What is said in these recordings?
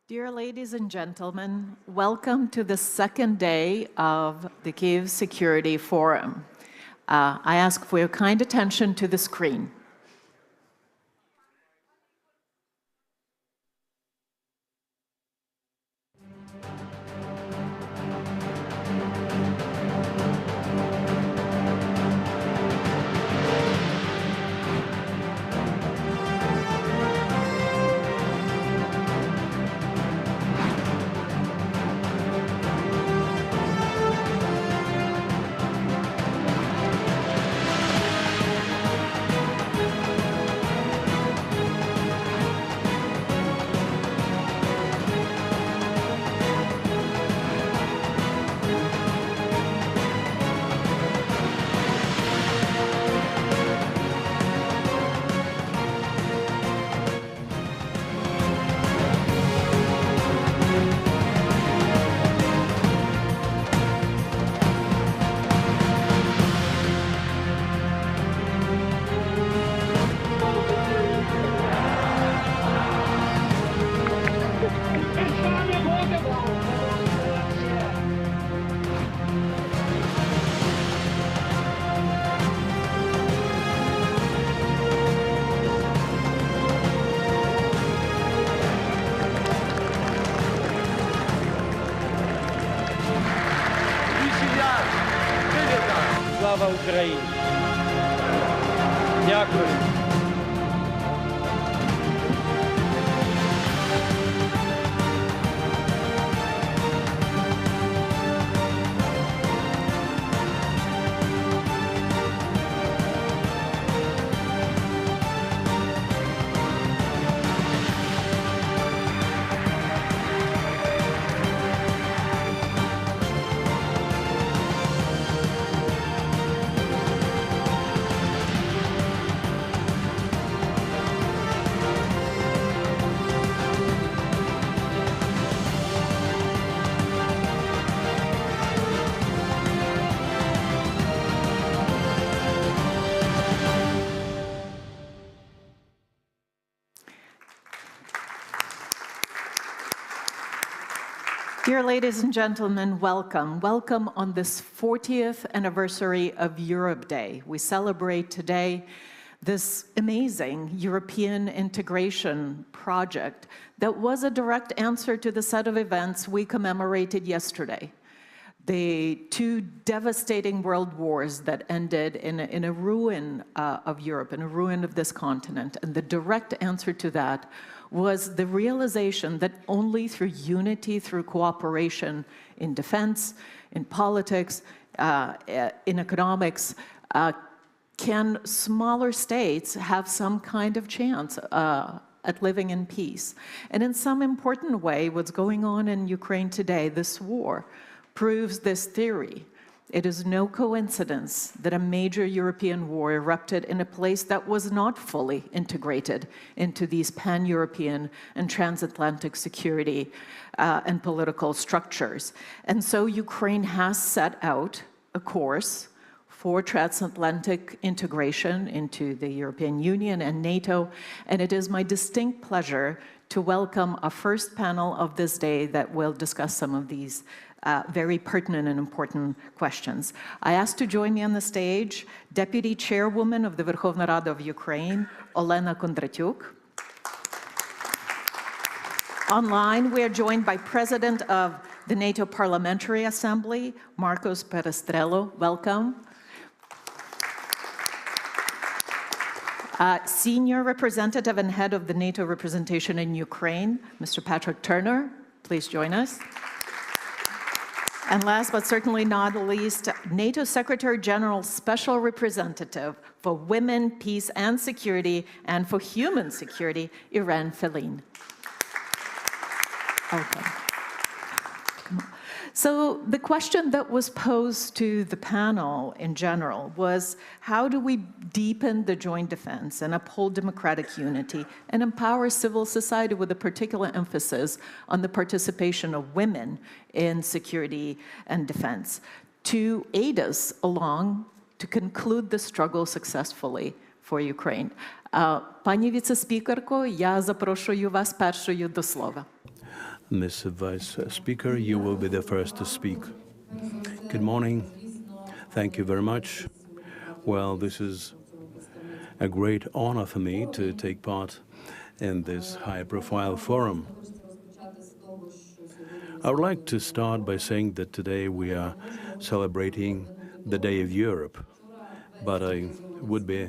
Dear ladies and gentlemen, welcome to the second day of the Kyiv Security Forum. I ask for your kind attention to the screen. Слава Україні! Дякую! Dear ladies and gentlemen, welcome. Welcome on this 40th anniversary of Europe Day. We celebrate today this amazing European integration project that was a direct answer to the set of events we commemorated yesterday. The two devastating world wars that ended in a ruin of Europe, in a ruin of this continent. And the direct answer to that was the realization that only through unity, through cooperation in defense, in politics, in economics, can smaller states have some kind of chance at living in peace. And in some important way, what's going on in Ukraine today, this war, proves this theory. It is no coincidence that a major European war erupted in a place that was not fully integrated into these pan-European and transatlantic security and political structures. And so Ukraine has set out a course for transatlantic integration into the European Union and NATO, and it is my distinct pleasure to welcome a first panel of this day that will discuss some of these very pertinent and important questions. I ask to join me on the stage Deputy Chairwoman of the Verkhovna Rada of Ukraine, Olena Kondratyuk. Online, we are joined by President of the NATO Parliamentary Assembly, Marcos Perestrello. Welcome. Senior Representative and Head of the NATO representation in Ukraine, Mr. Patrick Turner. Please join us. And last but certainly not least, NATO Secretary General Special Representative for Women, Peace and Security and for Human Security, Irene Felin. Okay. So the question that was posed to the panel in general was, how do we deepen the joint defense and uphold democratic unity and empower civil society with a particular emphasis on the participation of women in security and defense to aid us along to conclude the struggle successfully for Ukraine? Пані віце-спікерко, я запрошую вас першою до слова. Ms. Vice Speaker, you will be the first to speak. Good morning. Thank you very much. Well, this is a great honor for me to take part in this high-profile forum. I would like to start by saying that today we are celebrating the Day of Europe, but I would be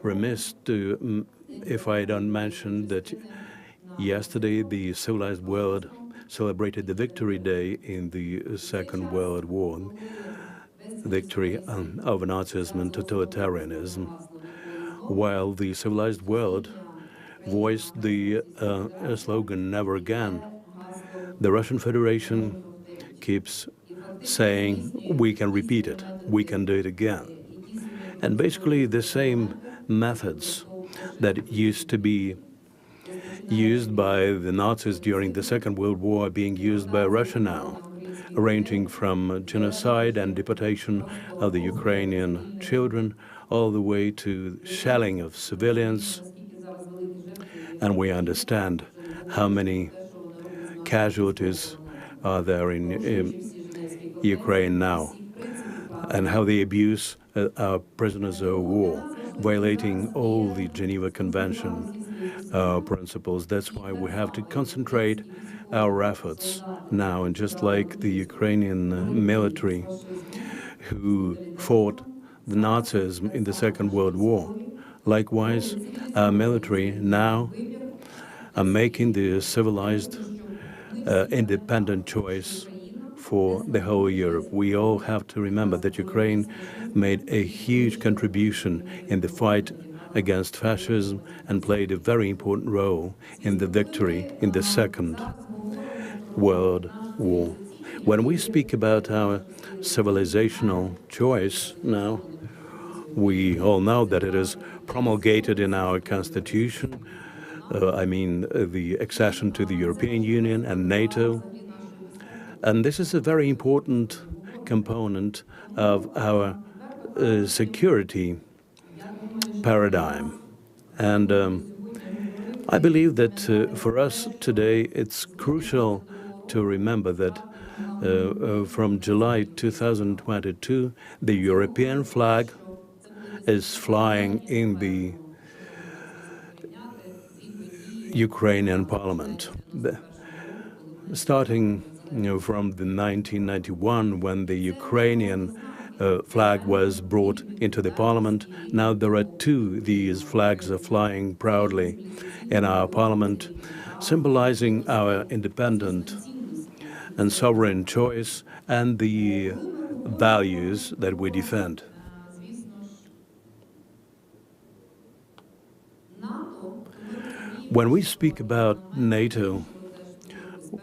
remiss if I don't mention that yesterday the civilized world celebrated the Victory Day in the Second World War, victory over Nazism and totalitarianism, while the civilized world voiced the slogan, "Never again." The Russian Federation keeps saying, we can repeat it, we can do it again. And basically the same methods that used to be used by the Nazis during the Second World War are being used by Russia now, ranging from genocide and deportation of the Ukrainian children all the way to shelling of civilians. And we understand how many casualties are there in Ukraine now, and how they abuse our prisoners of war, violating all the Geneva Convention principles. That's why we have to concentrate our efforts now. And just like the Ukrainian military who fought the Nazism in the Second World War, likewise, our military now are making the civilized, independent choice for the whole Europe. We all have to remember that Ukraine made a huge contribution in the fight against fascism and played a very important role in the victory in the Second World War. When we speak about our civilizational choice now, we all know that it is promulgated in our Constitution. The accession to the European Union and NATO. And this is a very important component of our security paradigm. And I believe that for us today, it's crucial to remember that from July 2022, the European flag is flying in the Ukrainian parliament. Starting from the 1991, when the Ukrainian flag was brought into the parliament, now there are two. These flags are flying proudly in our parliament, symbolizing our independent and sovereign choice and the values that we defend. When we speak about NATO,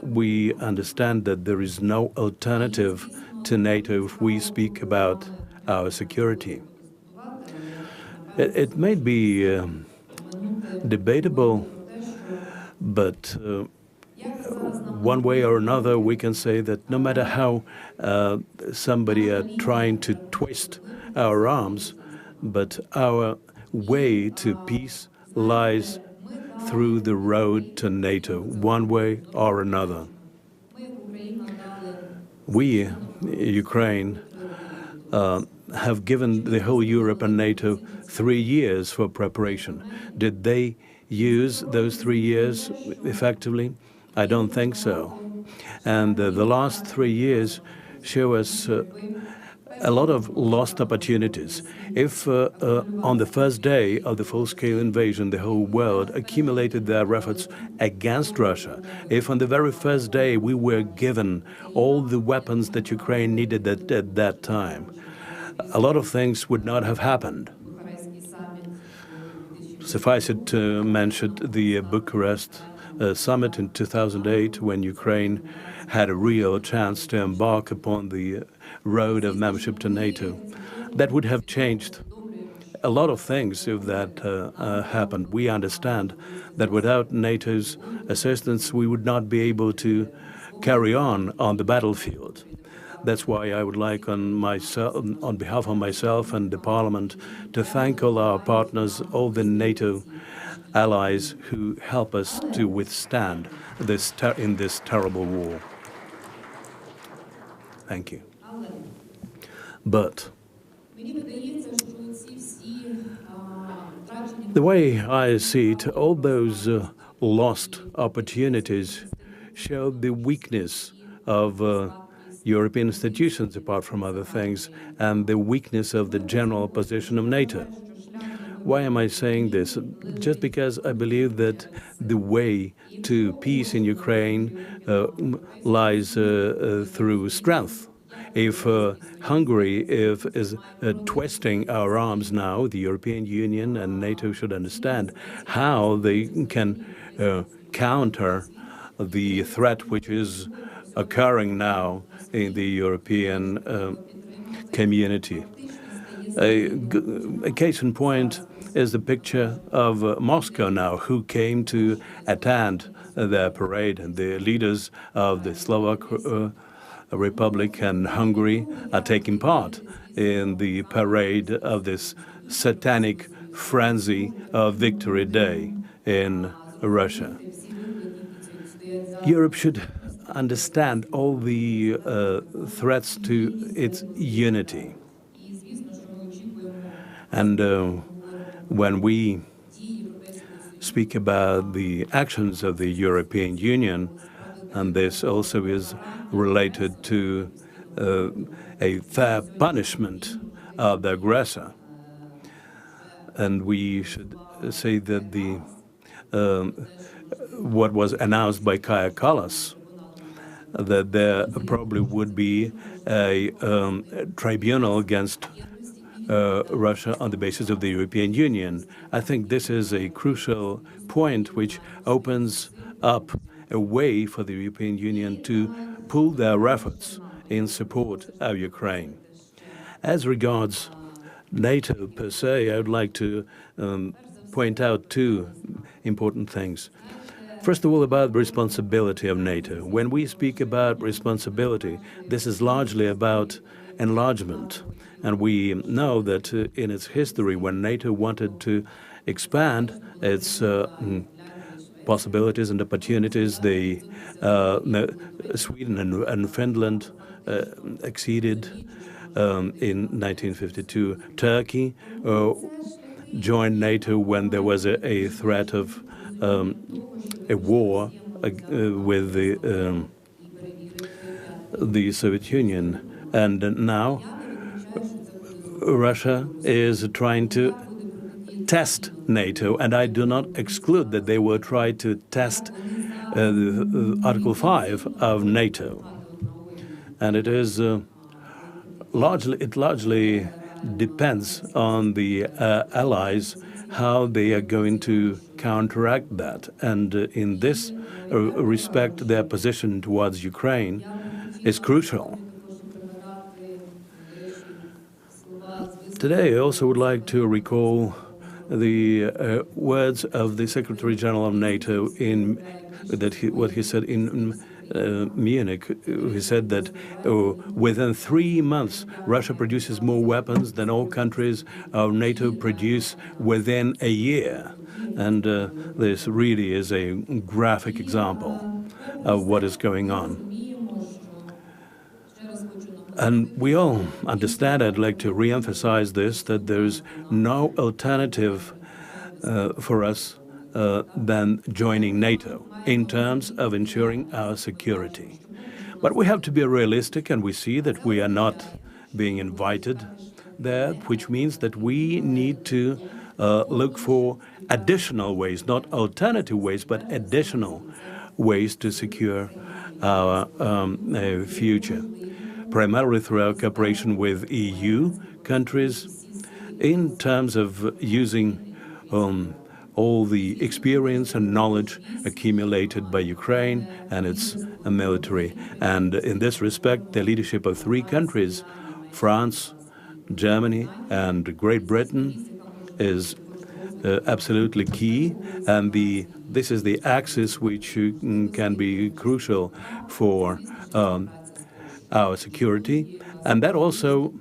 we understand that there is no alternative to NATO if we speak about our security. It may be debatable, but one way or another we can say that no matter how somebody are trying to twist our arms, but our way to peace lies through the road to NATO, one way or another. We, Ukraine, have given the whole Europe and NATO 3 years for preparation. Did they use those 3 years effectively? I don't think so. And the last 3 years show us a lot of lost opportunities. If on the first day of the full-scale invasion, the whole world accumulated their efforts against Russia, if on the very first day we were given all the weapons that Ukraine needed at that time, a lot of things would not have happened. Suffice it to mention the Bucharest summit in 2008, when Ukraine had a real chance to embark upon the road of membership to NATO. That would have changed a lot of things if that happened. We understand that without NATO's assistance, we would not be able to carry on the battlefield. That's why I would like on behalf of myself and the Parliament to thank all our partners, all the NATO allies who help us to withstand this in this terrible war. Thank you. But the way I see it, all those lost opportunities show the weakness of European institutions, apart from other things, and the weakness of the general position of NATO. Why am I saying this? Just because I believe that the way to peace in Ukraine lies through strength. If Hungary is twisting our arms now, the European Union and NATO should understand how they can counter the threat which is occurring now in the European community. A case in point is the picture of Moscow now, who came to attend their parade, and the leaders of the Slovak Republic and Hungary are taking part in the parade of this satanic frenzy of Victory Day in Russia. Europe should understand all the threats to its unity. And when we speak about the actions of the European Union, and this also is related to a fair punishment of the aggressor, and we should say that the what was announced by Kaja Kallas, that there probably would be a tribunal against Russia on the basis of the European Union. I think this is a crucial point which opens up a way for the European Union to pool their efforts in support of Ukraine. As regards NATO per se, I would like to point out two important things. First of all, about the responsibility of NATO. When we speak about responsibility, this is largely about enlargement. And we know that in its history, when NATO wanted to expand its possibilities and opportunities, Sweden and Finland acceded in 1952. Turkey joined NATO when there was a threat of a war with the Soviet Union. And now Russia is trying to test NATO, and I do not exclude that they will try to test Article 5 of NATO. And it is largely depends on the allies how they are going to counteract that. And in this respect, their position towards Ukraine is crucial. Today, I also would like to recall the words of the Secretary General of NATO what he said in Munich. He said that within 3 months, Russia produces more weapons than all countries of NATO produce within a year. And this really is a graphic example of what is going on. And we all understand, I'd like to re-emphasize this, that there's no alternative for us than joining NATO in terms of ensuring our security. But we have to be realistic, and we see that we are not being invited there, which means that we need to look for additional ways, not alternative ways, but additional ways to secure our future, primarily through our cooperation with EU countries in terms of using all the experience and knowledge accumulated by Ukraine and its military. And in this respect, the leadership of 3 countries, France, Germany, and Great Britain, is absolutely key. And this is the axis which can be crucial for our security. And that also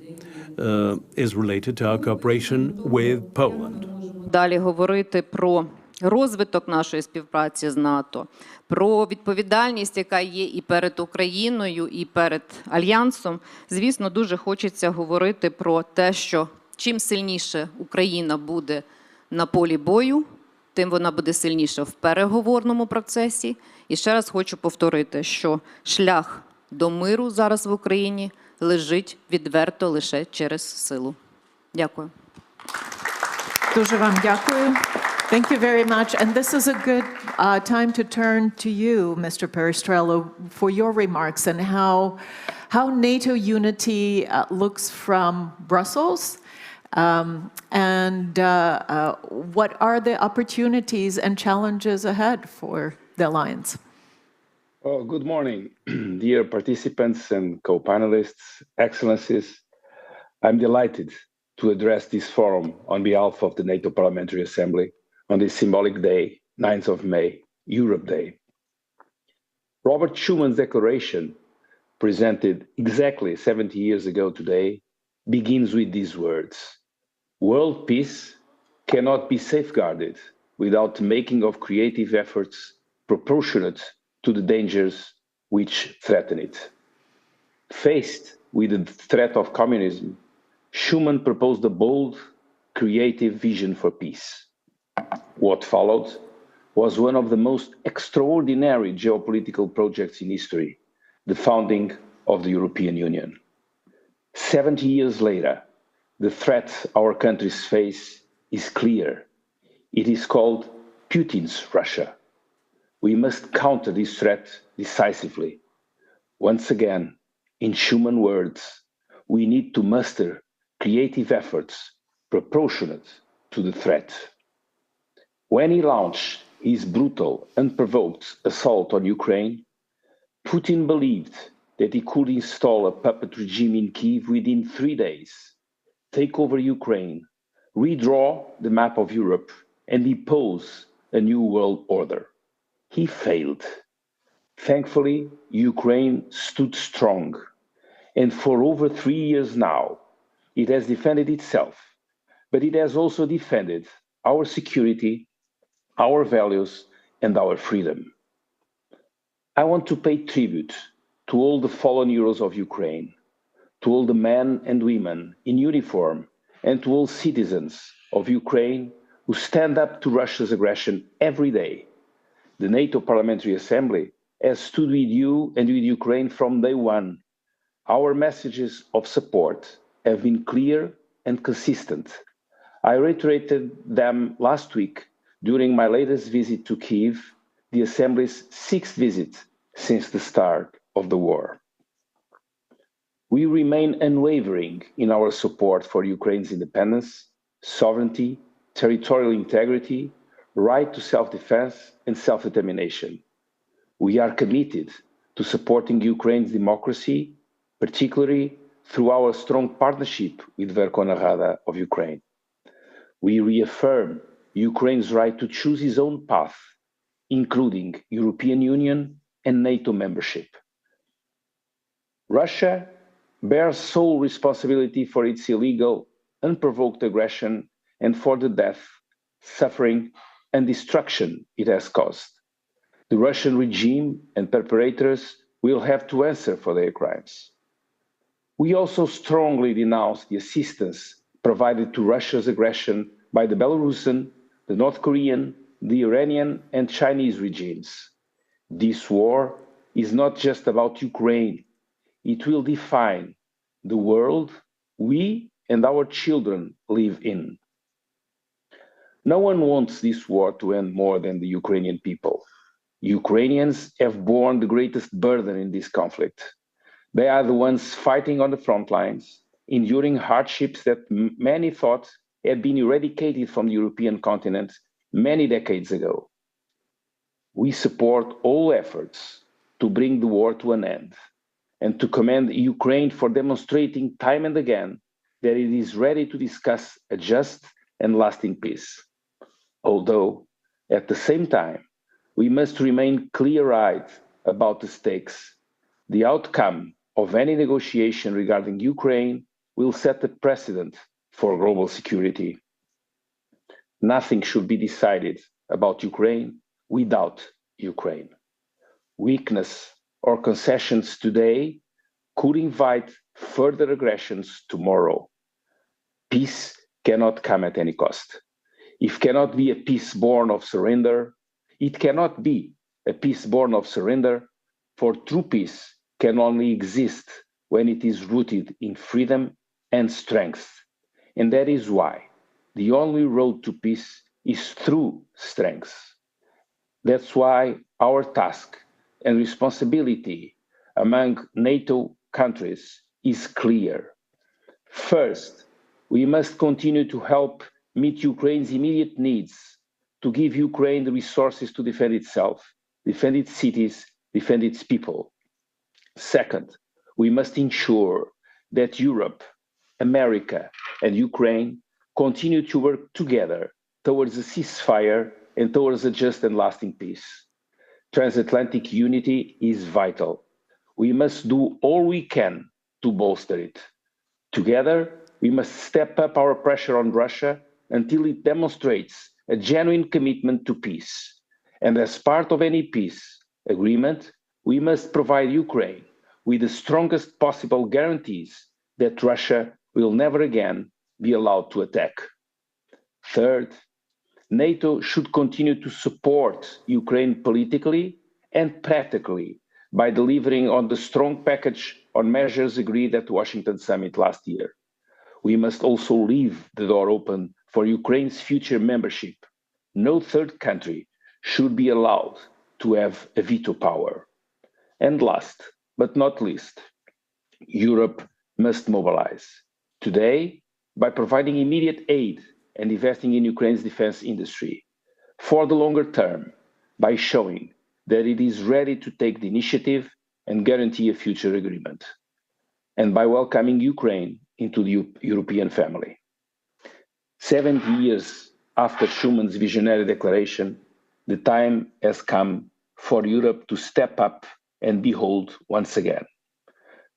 is related to our cooperation with Poland. Далі говорити про розвиток нашої співпраці з НАТО, про відповідальність, яка є і перед Україною, і перед Альянсом, звісно, дуже хочеться говорити про те, що чим сильніше Україна буде на полі бою, тим вона буде сильніша в переговорному процесі. І ще раз хочу повторити, що шлях до миру зараз в Україні лежить відверто лише через силу. Дякую. Дуже вам дякую. Thank you very much. And this is a good time to turn to you, Mr. Perestrello, for your remarks and how NATO unity looks from Brussels, and what are the opportunities and challenges ahead for the alliance? Oh, good morning, dear participants and co-panelists, excellencies. I'm delighted to address this forum on behalf of the NATO Parliamentary Assembly on this symbolic day, 9th of May, Europe Day. Robert Schuman's declaration, presented exactly 70 years ago today, begins with these words: "World peace cannot be safeguarded without making of creative efforts proportionate to the dangers which threaten it." Faced with the threat of communism, Schuman proposed a bold, creative vision for peace. What followed was one of the most extraordinary geopolitical projects in history, the founding of the European Union. 70 years later, the threat our countries face is clear. It is called Putin's Russia. We must counter this threat decisively. Once again, in Schuman words, we need to muster creative efforts proportionate to the threat. When he launched his brutal, unprovoked assault on Ukraine, Putin believed that he could install a puppet regime in Kyiv within 3 days, take over Ukraine, redraw the map of Europe, and impose a new world order. He failed. Thankfully, Ukraine stood strong, and for over 3 years now, it has defended itself, but it has also defended our security, our values, and our freedom. I want to pay tribute to all the fallen heroes of Ukraine, to all the men and women in uniform, and to all citizens of Ukraine who stand up to Russia's aggression every day. The NATO Parliamentary Assembly has stood with you and with Ukraine from day one. Our messages of support have been clear and consistent. I reiterated them last week during my latest visit to Kyiv, the Assembly's 6th visit since the start of the war. We remain unwavering in our support for Ukraine's independence, sovereignty, territorial integrity, right to self-defense, and self-determination. We are committed to supporting Ukraine's democracy, particularly through our strong partnership with Verkhovna Rada of Ukraine. We reaffirm Ukraine's right to choose its own path, including European Union and NATO membership. Russia bears sole responsibility for its illegal, unprovoked aggression and for the death, suffering, and destruction it has caused. The Russian regime and perpetrators will have to answer for their crimes. We also strongly denounce the assistance provided to Russia's aggression by the Belarusian, the North Korean, the Iranian, and Chinese regimes. This war is not just about Ukraine. It will define the world we and our children live in. No one wants this war to end more than the Ukrainian people. Ukrainians have borne the greatest burden in this conflict. They are the ones fighting on the front lines, enduring hardships that many thought had been eradicated from the European continent many decades ago. We support all efforts to bring the war to an end and to commend Ukraine for demonstrating time and again that it is ready to discuss a just and lasting peace. Although, at the same time, we must remain clear-eyed about the stakes. The outcome of any negotiation regarding Ukraine will set a precedent for global security. Nothing should be decided about Ukraine without Ukraine. Weakness or concessions today could invite further aggressions tomorrow. Peace cannot come at any cost. It cannot be a peace born of surrender. It cannot be a peace born of surrender, for true peace can only exist when it is rooted in freedom and strength. And that is why the only road to peace is through strength. That's why our task and responsibility among NATO countries is clear. First, we must continue to help meet Ukraine's immediate needs, to give Ukraine the resources to defend itself, defend its cities, defend its people. Second, we must ensure that Europe, America, and Ukraine continue to work together towards a ceasefire and towards a just and lasting peace. Transatlantic unity is vital. We must do all we can to bolster it. Together, we must step up our pressure on Russia until it demonstrates a genuine commitment to peace. And as part of any peace agreement, we must provide Ukraine with the strongest possible guarantees that Russia will never again be allowed to attack. Third, NATO should continue to support Ukraine politically and practically by delivering on the strong package on measures agreed at the Washington summit last year. We must also leave the door open for Ukraine's future membership. No third country should be allowed to have a veto power. And last but not least, Europe must mobilize. Today, by providing immediate aid and investing in Ukraine's defense industry. For the longer term, by showing that it is ready to take the initiative and guarantee a future agreement. And by welcoming Ukraine into the European family. 70 years after Schuman's visionary declaration, the time has come for Europe to step up and behold once again.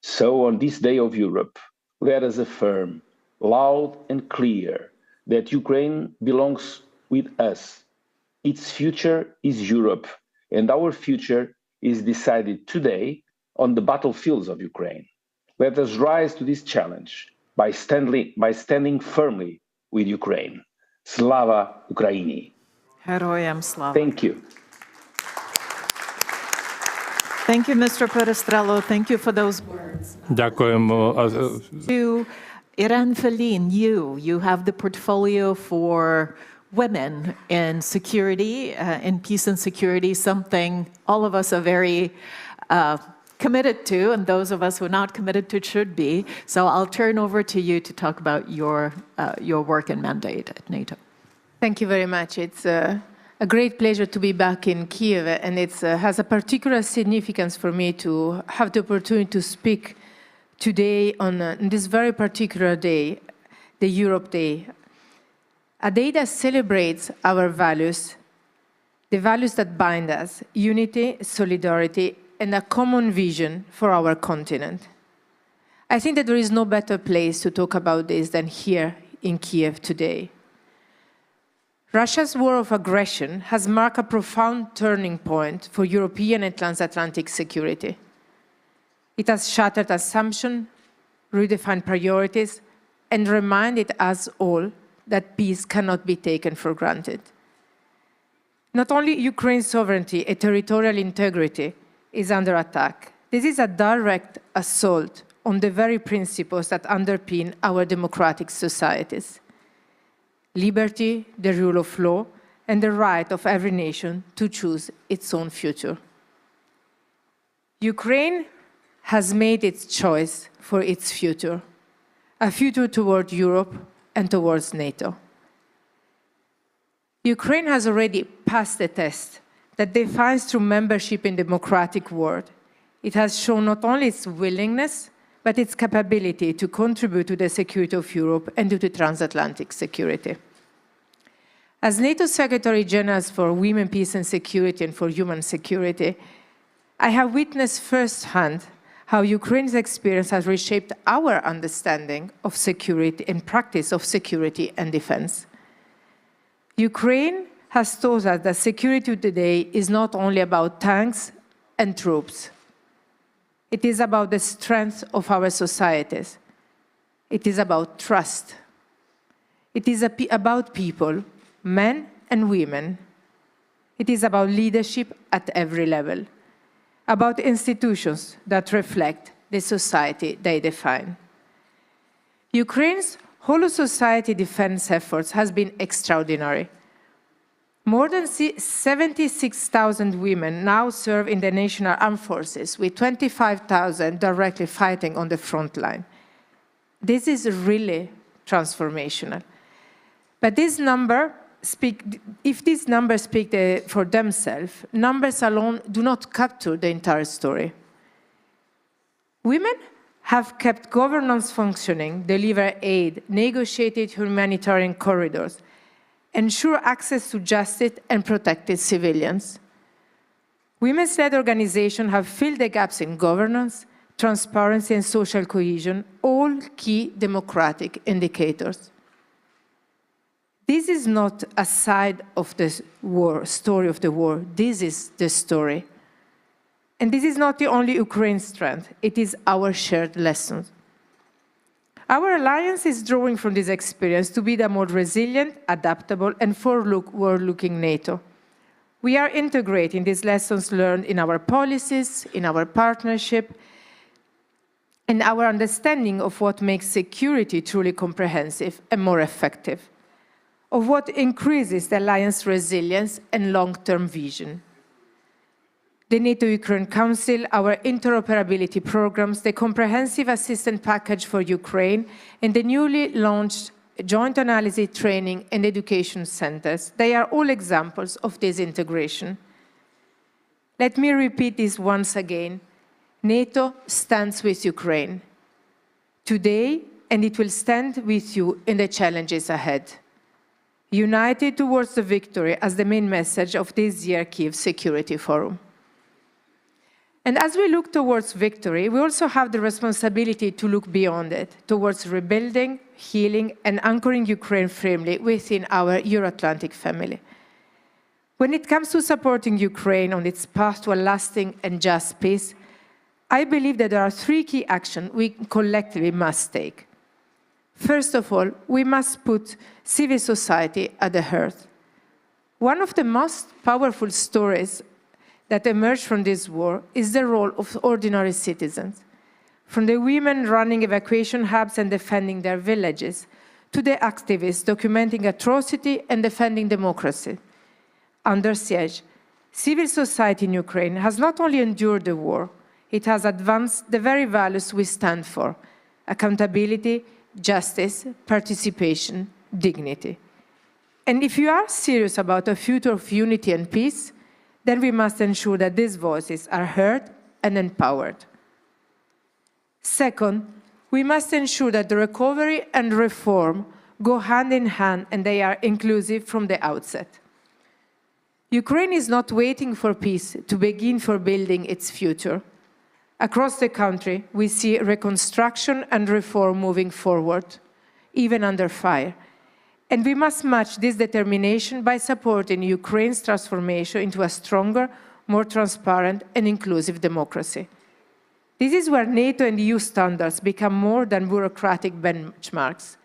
So on this Day of Europe, let us affirm loud and clear that Ukraine belongs with us. Its future is Europe, and our future is decided today on the battlefields of Ukraine. Let us rise to this challenge by standing firmly with Ukraine. Slava Ukraini. Heroyam slava. Thank you. Thank you, Mr. Perestrello. Thank you for those words. Дякуємо. To Iran Felin, you have the portfolio for women in security, in peace and security, something all of us are very committed to, and those of us who are not committed to should be. So I'll turn over to you to talk about your work and mandate at NATO. Thank you very much. It's a great pleasure to be back in Kyiv, and it has a particular significance for me to have the opportunity to speak today on this very particular day, the Europe Day, a day that celebrates our values, the values that bind us, unity, solidarity, and a common vision for our continent. I think that there is no better place to talk about this than here in Kyiv today. Russia's war of aggression has marked a profound turning point for European and transatlantic security. It has shattered assumptions, redefined priorities, and reminded us all that peace cannot be taken for granted. Not only Ukraine's sovereignty and territorial integrity is under attack, this is a direct assault on the very principles that underpin our democratic societies. Liberty, the rule of law, and the right of every nation to choose its own future. Ukraine has made its choice for its future, a future toward Europe and towards NATO. Ukraine has already passed the test that defines true membership in the democratic world. It has shown not only its willingness, but its capability to contribute to the security of Europe and to the transatlantic security. As NATO Secretary General for Women, Peace and Security and for Human Security, I have witnessed firsthand how Ukraine's experience has reshaped our understanding of security and practice of security and defense. Ukraine has taught us that security today is not only about tanks and troops. It is about the strength of our societies. It is about trust. It is about people, men and women. It is about leadership at every level, about institutions that reflect the society they define. Ukraine's whole society defense efforts has been extraordinary. More than 76,000 women now serve in the national armed forces, with 25,000 directly fighting on the front line. This is really transformational. But if these numbers speak for themselves, numbers alone do not capture the entire story. Women have kept governance functioning, delivered aid, negotiated humanitarian corridors, ensure access to justice and protected civilians. Women's-led organizations have filled the gaps in governance, transparency and social cohesion, all key democratic indicators. This is not a side of the war, story of the war. This is the story. And this is not the only Ukraine's strength. It is our shared lesson. Our alliance is drawing from this experience to be the more resilient, adaptable, and forward-looking NATO. We are integrating these lessons learned in our policies, in our partnership, and our understanding of what makes security truly comprehensive and more effective, of what increases the alliance's resilience and long-term vision. The NATO-Ukraine Council, our interoperability programs, the comprehensive assistance package for Ukraine, and the newly launched joint analysis training and education centers, they are all examples of this integration. Let me repeat this once again. NATO stands with Ukraine today, and it will stand with you in the challenges ahead. United towards the victory as the main message of this year's Kyiv Security Forum. And as we look towards victory, we also have the responsibility to look beyond it, towards rebuilding, healing, and anchoring Ukraine firmly within our Euro-Atlantic family. When it comes to supporting Ukraine on its path to a lasting and just peace, I believe that there are three key actions we collectively must take. First of all, we must put civil society at the heart. One of the most powerful stories that emerged from this war is the role of ordinary citizens, from the women running evacuation hubs and defending their villages, to the activists documenting atrocity and defending democracy. Under siege, civil society in Ukraine has not only endured the war, it has advanced the very values we stand for: accountability, justice, participation, dignity. And if you are serious about a future of unity and peace, then we must ensure that these voices are heard and empowered. Second, we must ensure that the recovery and reform go hand in hand and they are inclusive from the outset. Ukraine is not waiting for peace to begin for building its future. Across the country, we see reconstruction and reform moving forward, even under fire. And we must match this determination by supporting Ukraine's transformation into a stronger, more transparent and inclusive democracy. This is where NATO and EU standards become more than bureaucratic benchmarks.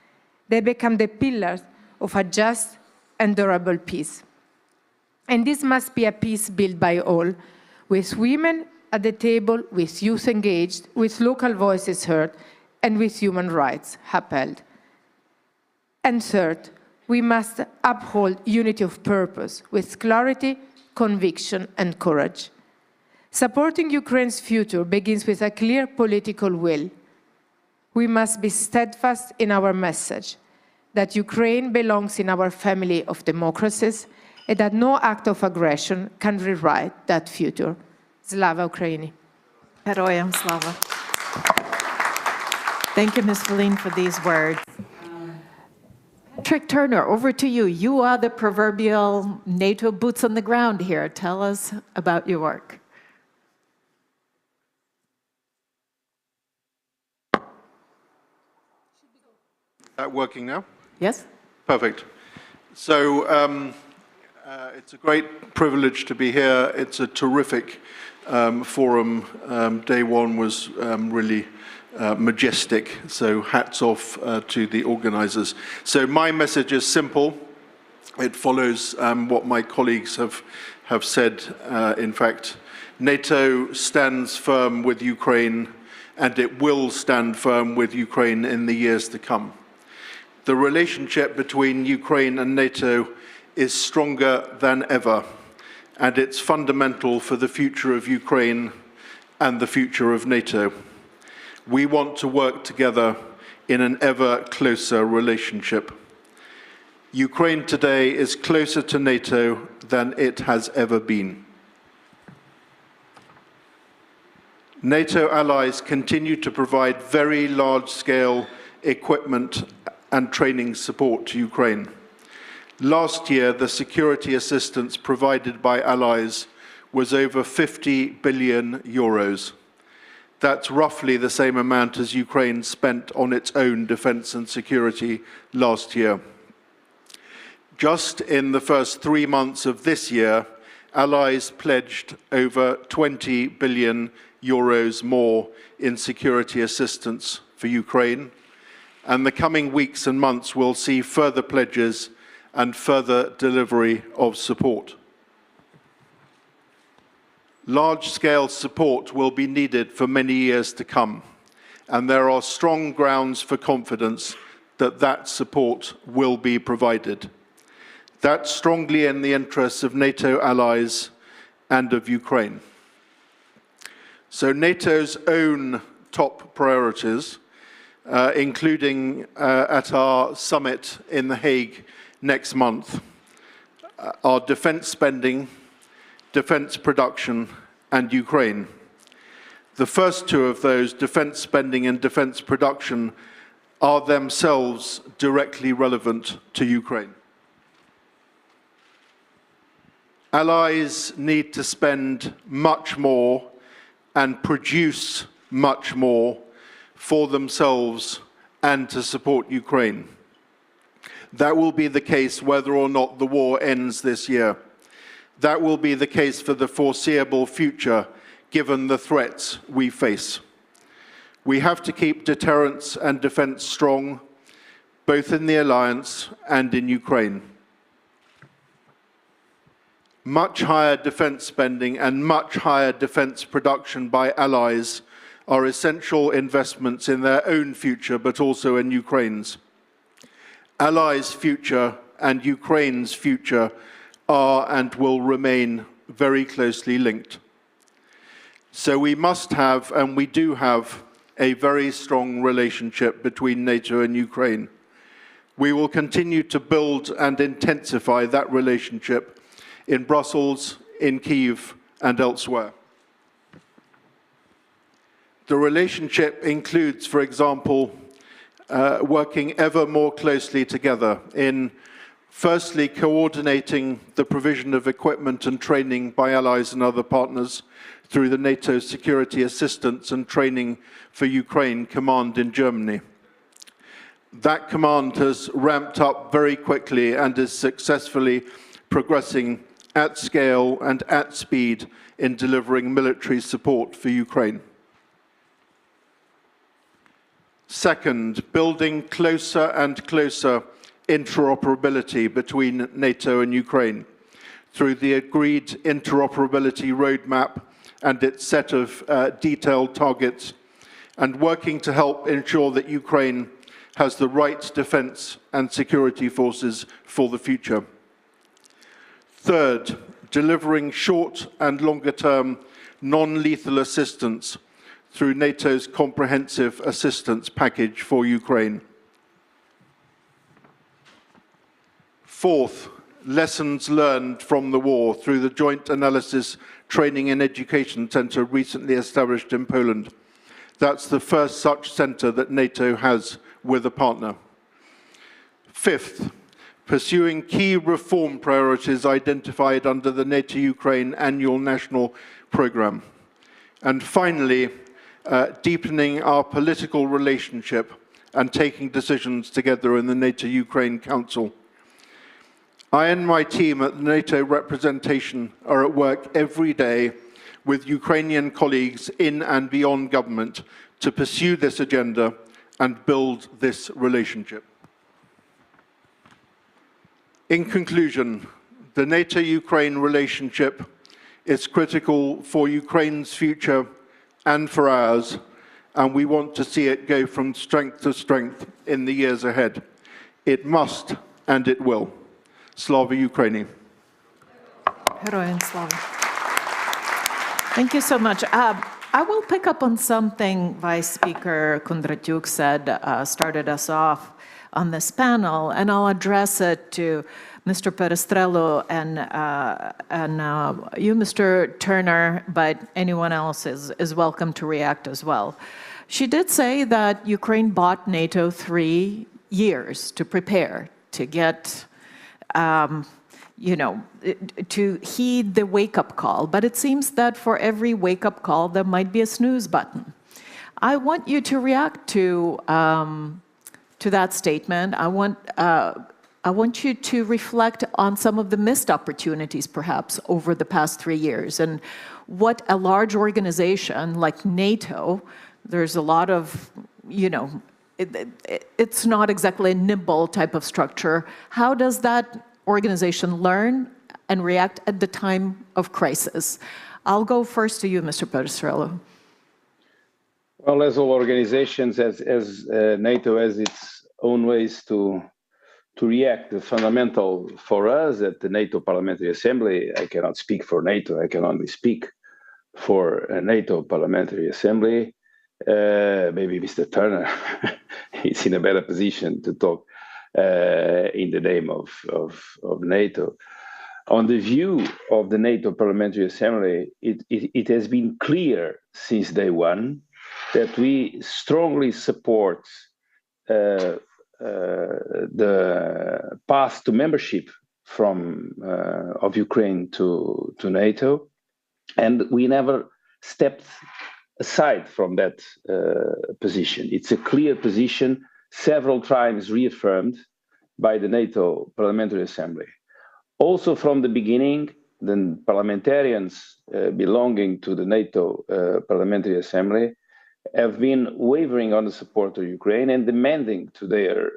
They become the pillars of a just and durable peace. And this must be a peace built by all, with women at the table, with youth engaged, with local voices heard, and with human rights upheld. And third, we must uphold unity of purpose with clarity, conviction, and courage. Supporting Ukraine's future begins with a clear political will. We must be steadfast in our message that Ukraine belongs in our family of democracies and that no act of aggression can rewrite that future. Slava Ukraini. Heroyam slava. Thank you, Ms. Feline, for these words. Patrick Turner, over to you. You are the proverbial NATO boots on the ground here. Tell us about your work. That working now? Yes? Perfect. So, It's a great privilege to be here. It's a terrific forum. Day one was really majestic, so hats off to the organizers. So my message is simple. It follows what my colleagues have said. In fact, NATO stands firm with Ukraine, and it will stand firm with Ukraine in the years to come. The relationship between Ukraine and NATO is stronger than ever, and it's fundamental for the future of Ukraine and the future of NATO. We want to work together in an ever closer relationship. Ukraine today is closer to NATO than it has ever been. NATO allies continue to provide very large-scale equipment and training support to Ukraine. Last year, the security assistance provided by allies was over 50 billion euros. That's roughly the same amount as Ukraine spent on its own defense and security last year. Just in the first 3 months of this year, allies pledged over 20 billion euros more in security assistance for Ukraine, and the coming weeks and months will see further pledges and further delivery of support. Large-scale support will be needed for many years to come, and there are strong grounds for confidence that that support will be provided. That's strongly in the interests of NATO allies and of Ukraine. So NATO's own top priorities, including at our summit in The Hague next month, are defense spending, defense production, and Ukraine. The first two of those, defense spending and defense production, are themselves directly relevant to Ukraine. Allies need to spend much more and produce much more for themselves and to support Ukraine. That will be the case whether or not the war ends this year. That will be the case for the foreseeable future, given the threats we face. We have to keep deterrence and defense strong, both in the alliance and in Ukraine. Much higher defense spending and much higher defense production by allies are essential investments in their own future, but also in Ukraine's. Allies' future and Ukraine's future are and will remain very closely linked. So we must have, and we do have, a very strong relationship between NATO and Ukraine. We will continue to build and intensify that relationship in Brussels, in Kyiv, and elsewhere. The relationship includes, for example, working ever more closely together in, firstly, coordinating the provision of equipment and training by allies and other partners through the NATO Security Assistance and Training for Ukraine Command in Germany. That command has ramped up very quickly and is successfully progressing at scale and at speed in delivering military support for Ukraine. Second, building closer and closer interoperability between NATO and Ukraine through the agreed interoperability roadmap and its set of detailed targets, and working to help ensure that Ukraine has the right defense and security forces for the future. Third, delivering short and longer-term non-lethal assistance through NATO's comprehensive assistance package for Ukraine. Fourth, lessons learned from the war through the Joint Analysis, Training and Education Centre recently established in Poland. That's the first such centre that NATO has with a partner. Fifth, pursuing key reform priorities identified under the NATO-Ukraine Annual National Programme. And finally, deepening our political relationship and taking decisions together in the NATO-Ukraine Council. I and my team at the NATO representation are at work every day with Ukrainian colleagues in and beyond government to pursue this agenda and build this relationship. In conclusion, the NATO-Ukraine relationship is critical for Ukraine's future and for ours, and we want to see it go from strength to strength in the years ahead. It must and it will. Slava Ukraini. Heroin slava. Thank you so much. I will pick up on something Vice Speaker Kondratyuk said, started us off on this panel, and I'll address it to Mr. Perestrello and you, Mr. Turner, but anyone else is welcome to react as well. She did say that Ukraine bought NATO 3 years to prepare, to get, to heed the wake-up call. But it seems that for every wake-up call, there might be a snooze button. I want you to react to that statement. I want you to reflect on some of the missed opportunities, perhaps, over the past 3 years, and what a large organization like NATO, there's a lot of, it's not exactly a nimble type of structure. How does that organization learn and react at the time of crisis? I'll go first to you, Mr. Perestrello. Well, as all organizations, as NATO has its own ways to react. The fundamental for us at the NATO Parliamentary Assembly, I cannot speak for NATO, I can only speak for a NATO Parliamentary Assembly. Maybe Mr. Turner is in a better position to talk in the name of NATO. On the view of the NATO Parliamentary Assembly, it has been clear since day one that we strongly support the path to membership of Ukraine to NATO, and we never stepped aside from that position. It's a clear position, several times reaffirmed by the NATO Parliamentary Assembly. Also from the beginning, the parliamentarians belonging to the NATO Parliamentary Assembly have been wavering on the support of Ukraine and demanding to their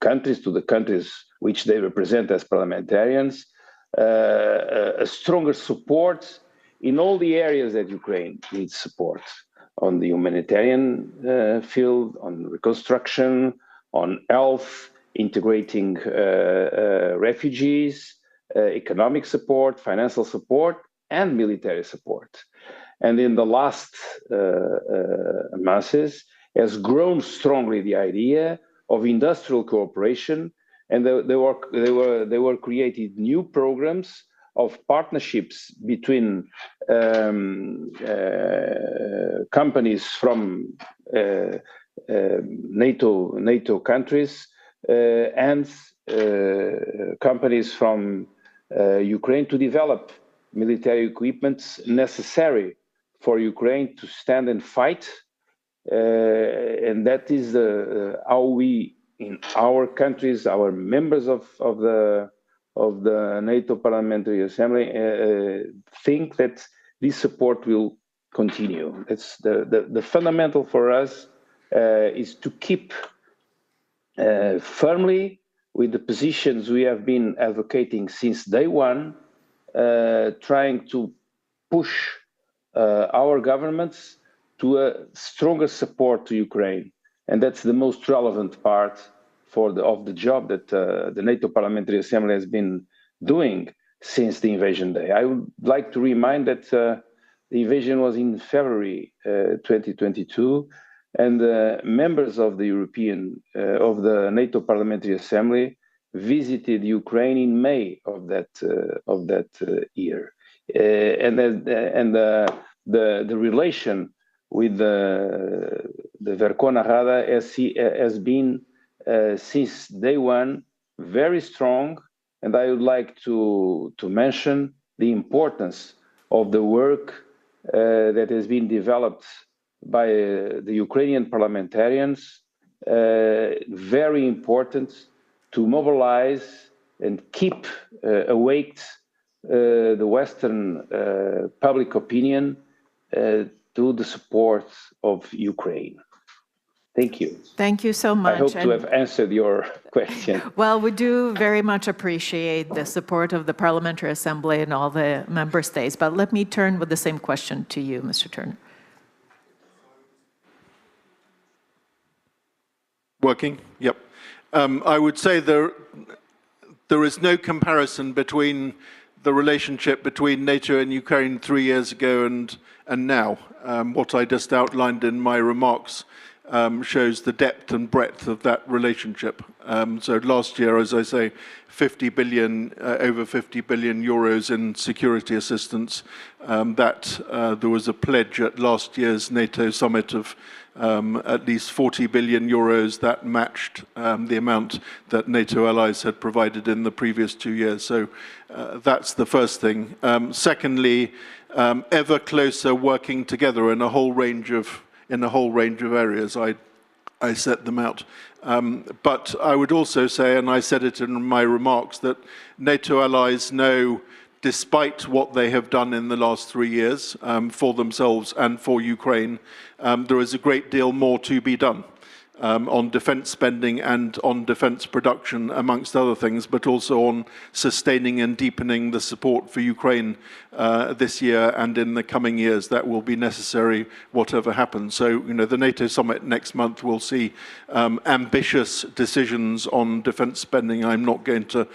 countries, to the countries which they represent as parliamentarians, a stronger support in all the areas that Ukraine needs support, on the humanitarian field, on reconstruction, on health, integrating refugees, economic support, financial support, and military support. And in the last months has grown strongly the idea of industrial cooperation, and they were created new programs of partnerships between companies from NATO countries and companies from Ukraine to develop military equipment necessary for Ukraine to stand and fight, and that is how we, in our countries, our members of the NATO Parliamentary Assembly, think that this support will continue. It's the fundamental for us is to keep firmly with the positions we have been advocating since day one, trying to push our governments to a stronger support to Ukraine. And that's the most relevant part of the job that the NATO Parliamentary Assembly has been doing since the invasion day. I would like to remind that the invasion was in February 2022, and members of the NATO Parliamentary Assembly visited Ukraine in May of that year. And the relation with the Verkhovna Rada has been since day one very strong, and I would like to mention the importance of the work that has been developed by the Ukrainian parliamentarians, very important to mobilize and keep awake the Western public opinion to the support of Ukraine. Thank you. Thank you so much. I hope to have answered your question. Well, we do very much appreciate the support of the Parliamentary Assembly and all the member states, but let me turn with the same question to you, Mr. Turner. Working? Yep. I would say there is no comparison between the relationship between NATO and Ukraine 3 years ago and now. What I just outlined in my remarks shows the depth and breadth of that relationship. So last year, as I say, 50 billion, over 50 billion euros in security assistance. There was a pledge at last year's NATO summit of at least 40 billion euros that matched the amount that NATO allies had provided in the previous 2 years. So that's the first thing. Secondly, ever closer working together in a whole range of areas. I set them out. But I would also say, and I said it in my remarks, that NATO allies know, despite what they have done in the last 3 years for themselves and for Ukraine, there is a great deal more to be done on defense spending and on defense production, amongst other things, but also on sustaining and deepening the support for Ukraine this year and in the coming years. That will be necessary, whatever happens. So, the NATO summit next month will see ambitious decisions on defense spending. I'm not going to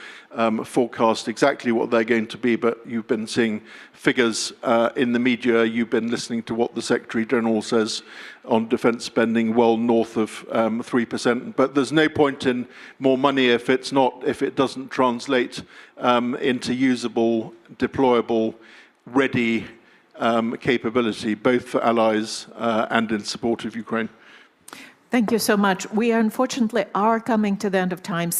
forecast exactly what they're going to be, but you've been seeing figures in the media. You've been listening to what the Secretary General says on defense spending, well north of 3%. But there's no point in more money if it doesn't translate into usable, deployable, ready capability, both for allies and in support of Ukraine. Thank you so much. We unfortunately are coming to the end of time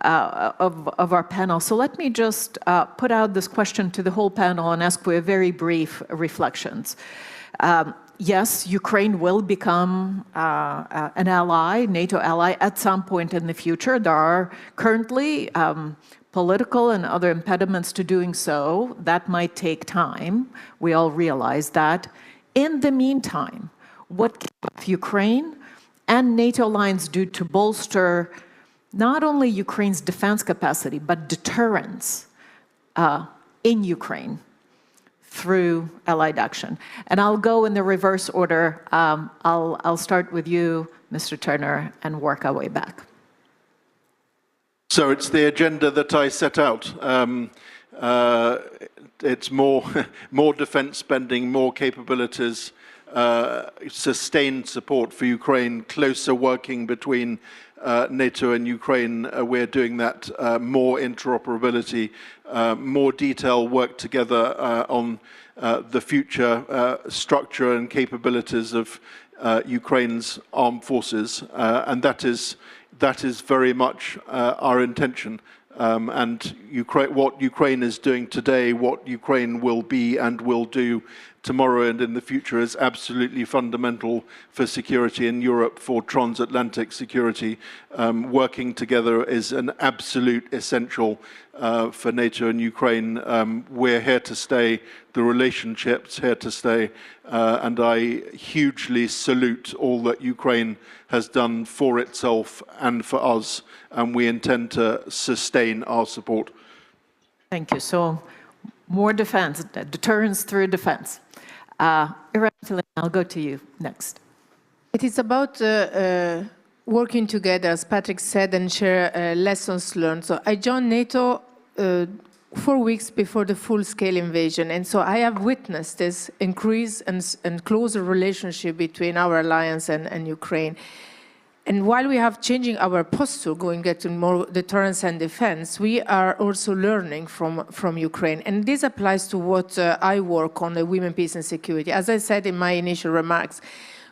of our panel. So let me just put out this question to the whole panel and ask for a very brief reflections. Yes, Ukraine will become an ally, NATO ally, at some point in the future. There are currently political and other impediments to doing so. That might take time. We all realize that. In the meantime, what can Ukraine and NATO alliance do to bolster not only Ukraine's defense capacity, but deterrence in Ukraine through allied action? And I'll go in the reverse order. I'll start with you, Mr. Turner, and work our way back. So it's the agenda that I set out. It's more defense spending, more capabilities, sustained support for Ukraine, closer working between NATO and Ukraine. We're doing that, more interoperability, more detailed work together on the future structure and capabilities of Ukraine's armed forces, and that is very much our intention. And what Ukraine is doing today, what Ukraine will be and will do tomorrow and in the future is absolutely fundamental for security in Europe, for transatlantic security. Working together is an absolute essential for NATO and Ukraine. We're here to stay. The relationship's here to stay. And I hugely salute all that Ukraine has done for itself and for us. And we intend to sustain our support. Thank you. So more defense, deterrence through defense. I'll go to you next. It is about working together, as Patrick said, and share lessons learned. So I joined NATO 4 weeks before the full-scale invasion, and so I have witnessed this increase and closer relationship between our alliance and Ukraine. And while we have changing our posture, going to more deterrence and defense, we are also learning from Ukraine. And this applies to what I work on, the women, peace and security. As I said in my initial remarks,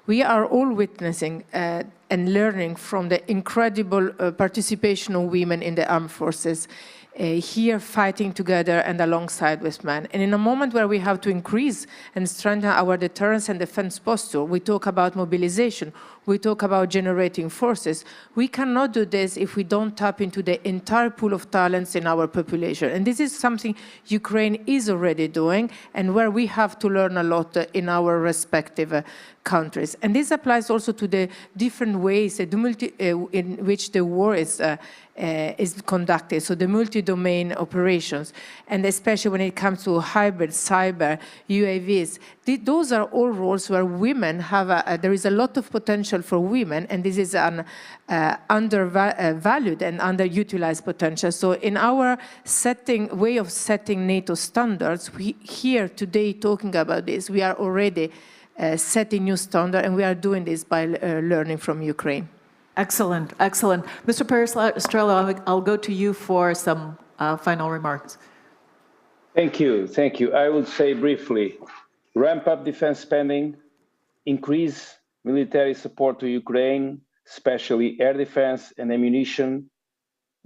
we are all witnessing and learning from the incredible participation of women in the armed forces. here fighting together and alongside with men. And in a moment where we have to increase and strengthen our deterrence and defense posture, we talk about mobilization, we talk about generating forces. We cannot do this if we don't tap into the entire pool of talents in our population. And this is something Ukraine is already doing and where we have to learn a lot in our respective countries. And this applies also to the different ways in which the war is conducted, so the multi-domain operations, and especially when it comes to hybrid, cyber, UAVs. Those are all roles where women have, there is a lot of potential for women, and this is an undervalued and underutilized potential. So in our way of setting NATO standards, we here today talking about this, we are already setting new standards, and we are doing this by learning from Ukraine. Excellent, excellent. Mr. Perestrello, I'll go to you for some final remarks. Thank you, thank you. I would say briefly, ramp up defense spending, increase military support to Ukraine, especially air defense and ammunition,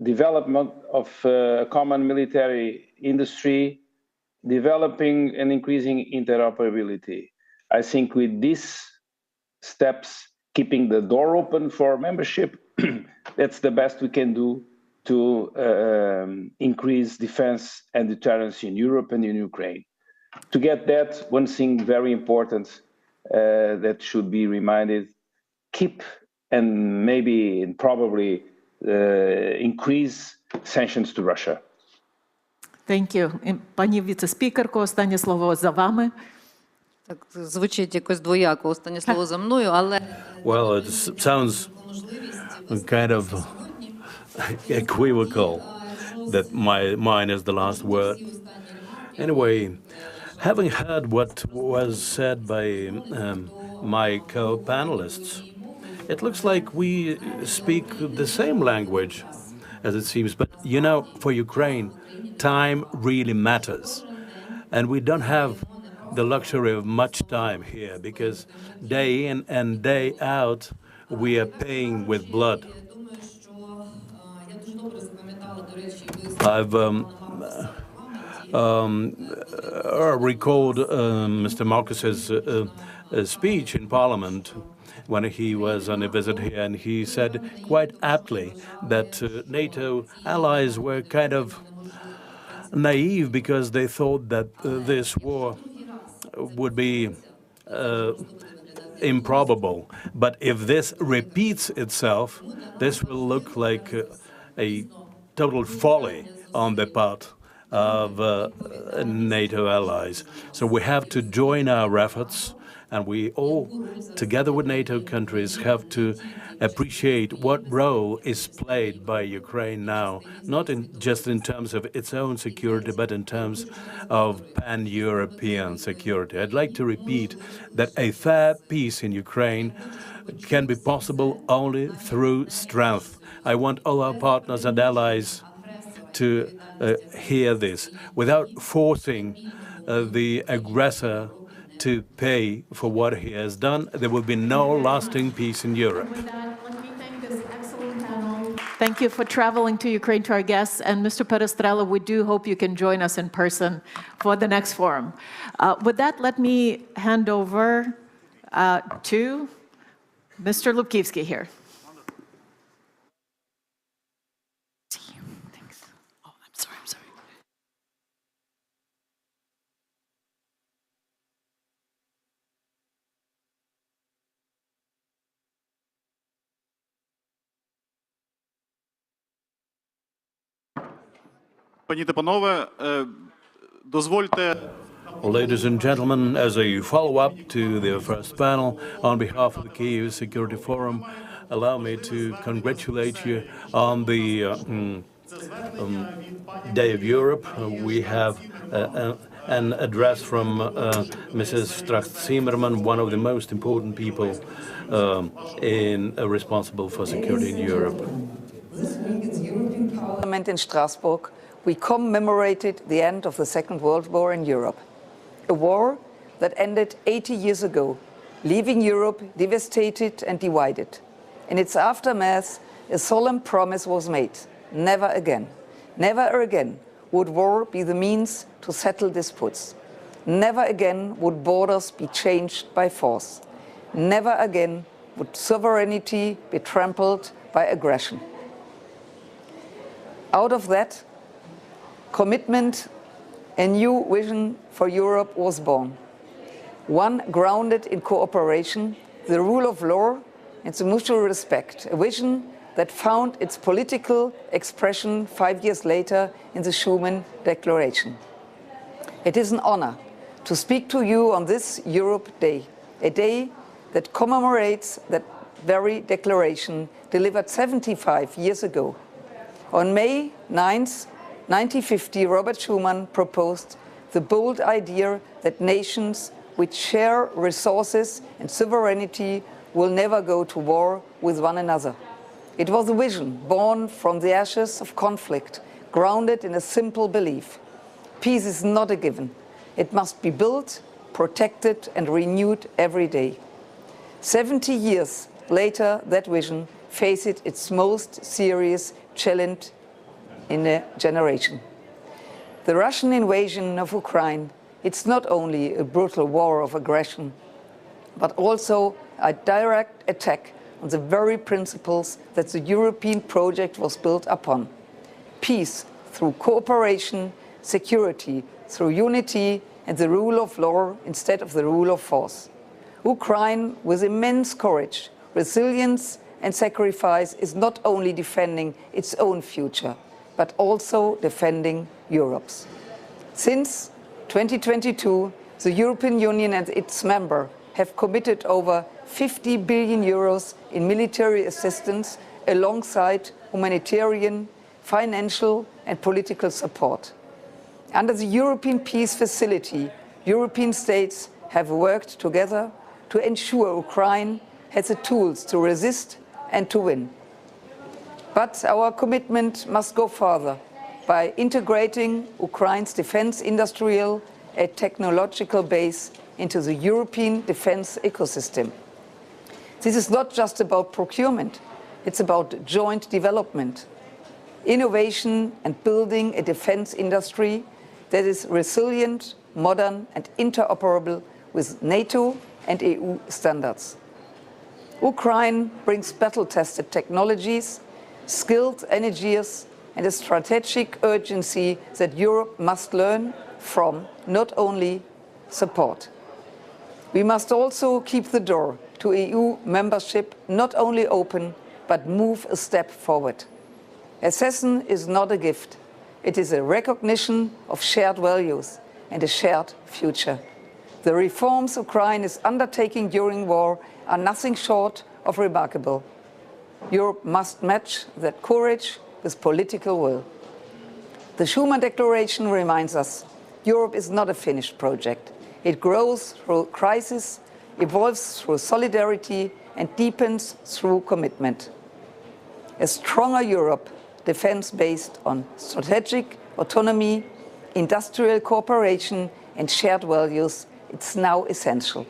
development of a common military industry, developing and increasing interoperability. I think with these steps, keeping the door open for membership, that's the best we can do to increase defense and deterrence in Europe and in Ukraine. To get that, one thing very important that should be reminded, keep and maybe and probably increase sanctions to Russia. Thank you. Пані віце-спікерко, останнє слово за вами. Так звучить якось двояко, останнє слово за мною, але... Well, it sounds kind of equivocal that mine is the last word. Anyway, having heard what was said by my co-panelists, it looks like we speak the same language, as it seems. But, you know, for Ukraine, time really matters. And we don't have the luxury of much time here, because day in and day out, we are paying with blood. I've recalled Mr. Marcus's speech in Parliament when he was on a visit here, and he said quite aptly that NATO allies were kind of naive because they thought that this war would be improbable. But if this repeats itself, this will look like a total folly on the part of NATO allies. So we have to join our efforts, and we all, together with NATO countries, have to appreciate what role is played by Ukraine now, not just in terms of its own security, but in terms of pan-European security. I'd like to repeat that a fair peace in Ukraine can be possible only through strength. I want all our partners and allies to hear this, without forcing the aggressor to pay for what he has done. There will be no lasting peace in Europe. With that, let me thank this excellent panel. Thank you for traveling to Ukraine, to our guests. And Mr. Perestrello, we do hope you can join us in person for the next forum. With that, let me hand over to Mr. Lubkivsky here. Thanks. Oh, I'm sorry. Пані та панове, дозвольте... Ladies and gentlemen, as a follow-up to the first panel, on behalf of the Kyiv Security Forum, allow me to congratulate you on the Day of Europe. We have an address from Mrs. Strack-Zimmerman, one of the most important people responsible for security in Europe. Parliament in Strasbourg, we commemorated the end of the Second World War in Europe. A war that ended 80 years ago, leaving Europe devastated and divided. In its aftermath, a solemn promise was made: never again. Never again would war be the means to settle disputes. Never again would borders be changed by force. Never again would sovereignty be trampled by aggression. Out of that commitment, a new vision for Europe was born. One grounded in cooperation, the rule of law, and the mutual respect. A vision that found its political expression 5 years later in the Schuman Declaration. It is an honor to speak to you on this Europe Day, a day that commemorates that very declaration delivered 75 years ago. On May 9th, 1950, Robert Schuman proposed the bold idea that nations which share resources and sovereignty will never go to war with one another. It was a vision born from the ashes of conflict, grounded in a simple belief. Peace is not a given. It must be built, protected, and renewed every day. 70 years later, that vision faces its most serious challenge in a generation. The Russian invasion of Ukraine, it's not only a brutal war of aggression, but also a direct attack on the very principles that the European project was built upon. Peace through cooperation, security through unity, and the rule of law instead of the rule of force. Ukraine, with immense courage, resilience, and sacrifice, is not only defending its own future, but also defending Europe's. Since 2022, the European Union and its members have committed over 50 billion euros in military assistance alongside humanitarian, financial, and political support. Under the European Peace Facility, European states have worked together to ensure Ukraine has the tools to resist and to win. But our commitment must go further by integrating Ukraine's defense industrial and technological base into the European defense ecosystem. This is not just about procurement, it's about joint development, innovation, and building a defense industry that is resilient, modern, and interoperable with NATO and EU standards. Ukraine brings battle-tested technologies, skilled engineers, and a strategic urgency that Europe must learn from, not only support. We must also keep the door to EU membership not only open, but move a step forward. Accession is not a gift. It is a recognition of shared values and a shared future. The reforms Ukraine is undertaking during war are nothing short of remarkable. Europe must match that courage with political will. The Schuman Declaration reminds us Europe is not a finished project. It grows through crisis, evolves through solidarity, and deepens through commitment. A stronger Europe, defense based on strategic autonomy, industrial cooperation, and shared values, it's now essential.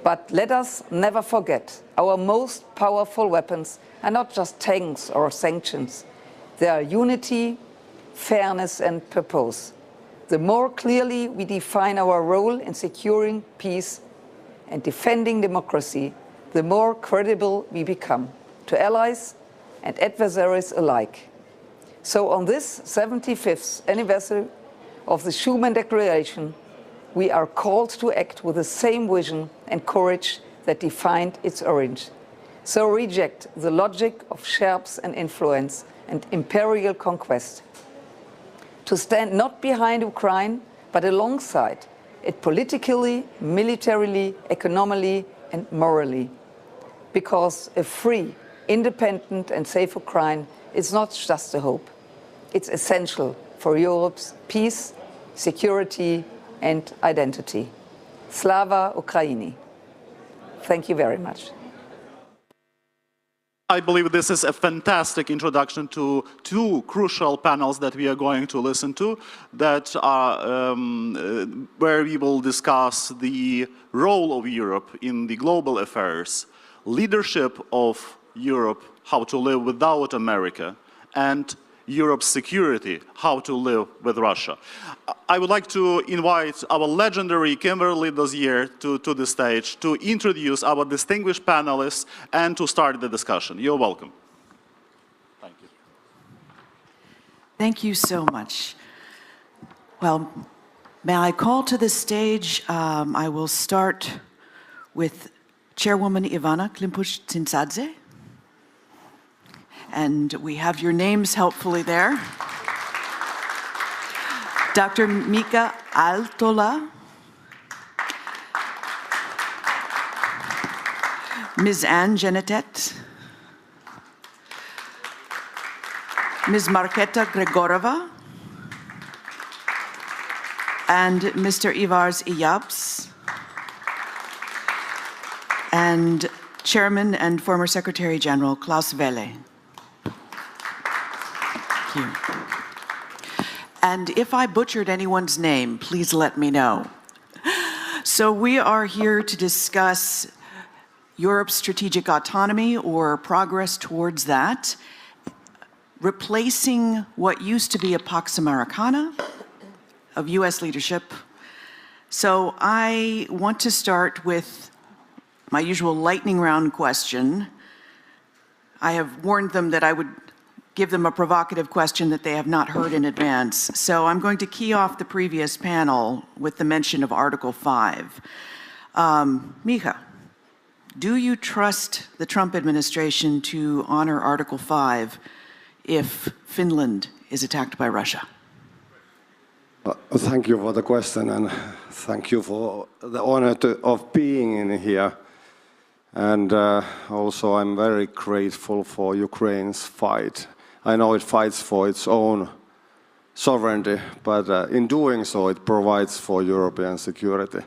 But let us never forget, our most powerful weapons are not just tanks or sanctions. They are unity, fairness, and purpose. The more clearly we define our role in securing peace and defending democracy, the more credible we become to allies and adversaries alike. So on this 75th anniversary of the Schuman Declaration, we are called to act with the same vision and courage that defined its origin. So reject the logic of sharps and influence and imperial conquest. To stand not behind Ukraine, but alongside it politically, militarily, economically, and morally. Because a free, independent, and safe Ukraine is not just a hope. It's essential for Europe's peace, security, and identity. Slava Ukraini. Thank you very much. I believe this is a fantastic introduction to two crucial panels that we are going to listen to, that are where we will discuss the role of Europe in the global affairs, leadership of Europe, how to live without America, and Europe's security, how to live with Russia. I would like to invite our legendary Kimberly Dozier to the stage to introduce our distinguished panelists and to start the discussion. You're welcome. Thank you. Thank you so much. Well, may I call to the stage, I will start with Chairwoman Ivana Klimpush-Tsintsadze. And we have your names helpfully there. Dr. Mika Aaltola, Ms. Anne Genetet, Ms. Marketa Gregorova, and Mr. Ivars Iyabs, and Chairman and former Secretary General Klaus Welle. Thank you. And if I butchered anyone's name, please let me know. So we are here to discuss Europe's strategic autonomy or progress towards that, replacing what used to be a Pax Americana of US leadership. So I want to start with my usual lightning round question. I have warned them that I would give them a provocative question that they have not heard in advance. So I'm going to key off the previous panel with the mention of Article 5. Mika, do you trust the Trump administration to honor Article 5 if Finland is attacked by Russia? Thank you for the question, and thank you for the honor of being in here. And also I'm very grateful for Ukraine's fight. I know it fights for its own sovereignty, but in doing so, it provides for European security.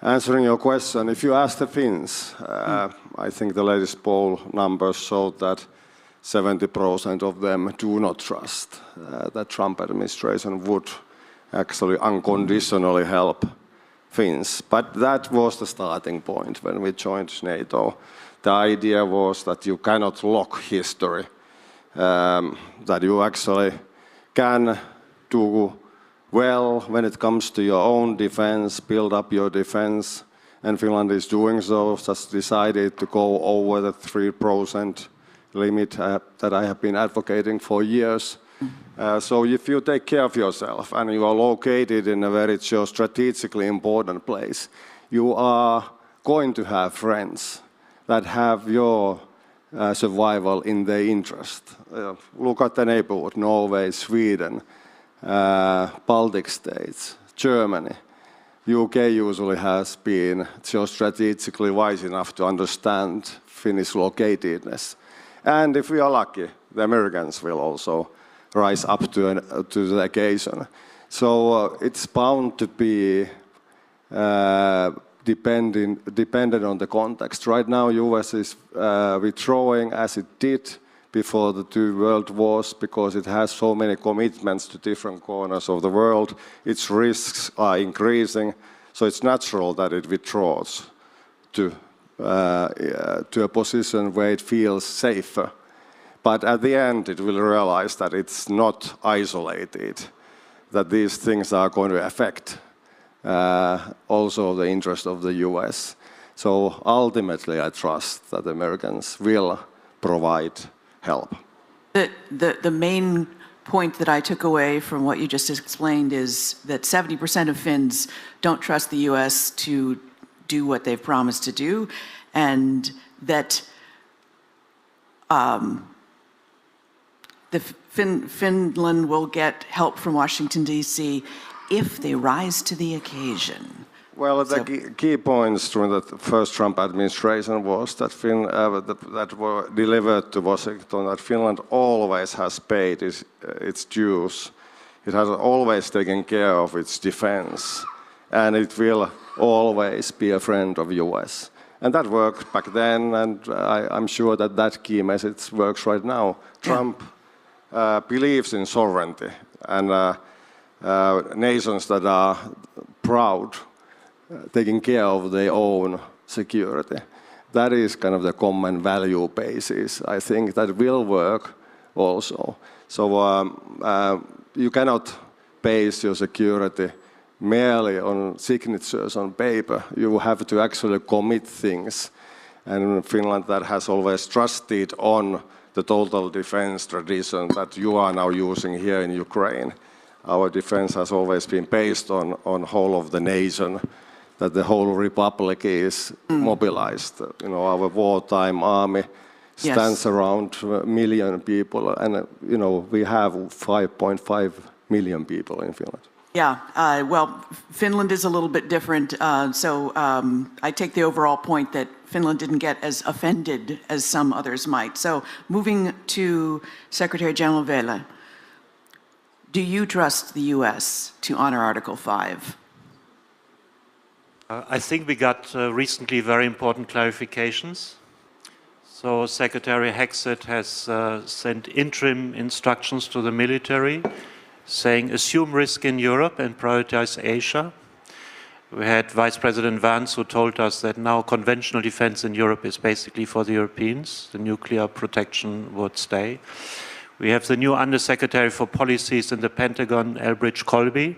Answering your question, if you ask the Finns, I think the latest poll numbers showed that 70% of them do not trust that Trump administration would actually unconditionally help Finns. But that was the starting point when we joined NATO. The idea was that you cannot lock history, that you actually can do well when it comes to your own defense, build up your defense, and Finland is doing so, just decided to go over the 3% limit that I have been advocating for years. So if you take care of yourself and you are located in a very geostrategically important place, you are going to have friends that have your survival in their interest. Look at the neighborhood, Norway, Sweden, Baltic states, Germany. UK usually has been geostrategically wise enough to understand Finnish locatedness. And if we are lucky, the Americans will also rise up to the occasion. So it's bound to be dependent on the context. Right now, US is withdrawing as it did before the two world wars because it has so many commitments to different corners of the world. Its risks are increasing, so it's natural that it withdraws to a position where it feels safer. But at the end, it will realize that it's not isolated, that these things are going to affect also the interest of the US. So ultimately, I trust that the Americans will provide help. The main point that I took away from what you just explained is that 70% of Finns don't trust the US to do what they've promised to do, and that Finland will get help from Washington, D.C. if they rise to the occasion. Well, the key points during the first Trump administration was that that were delivered to Washington, that Finland always has paid its dues. It has always taken care of its defense, and it will always be a friend of US. And that worked back then, and I'm sure that that key message works right now. Trump believes in sovereignty, and nations that are proud, taking care of their own security. That is kind of the common value basis, I think, that will work also. So you cannot base your security merely on signatures on paper. You have to actually commit things. And in Finland, that has always trusted on the total defense tradition that you are now using here in Ukraine. Our defense has always been based on whole of the nation, that the whole republic is mobilized. You know, our wartime army stands around 1 million people, and you know, we have 5.5 million people in Finland. Yeah, well, Finland is a little bit different, so I take the overall point that Finland didn't get as offended as some others might. So moving to Secretary General Velle, do you trust the US to honor Article 5? I think we got recently very important clarifications. So Secretary Hexet has sent interim instructions to the military saying assume risk in Europe and prioritize Asia. We had Vice President Vance who told us that now conventional defense in Europe is basically for the Europeans. The nuclear protection would stay. We have the new Undersecretary for Policies in the Pentagon, Elbridge Colby,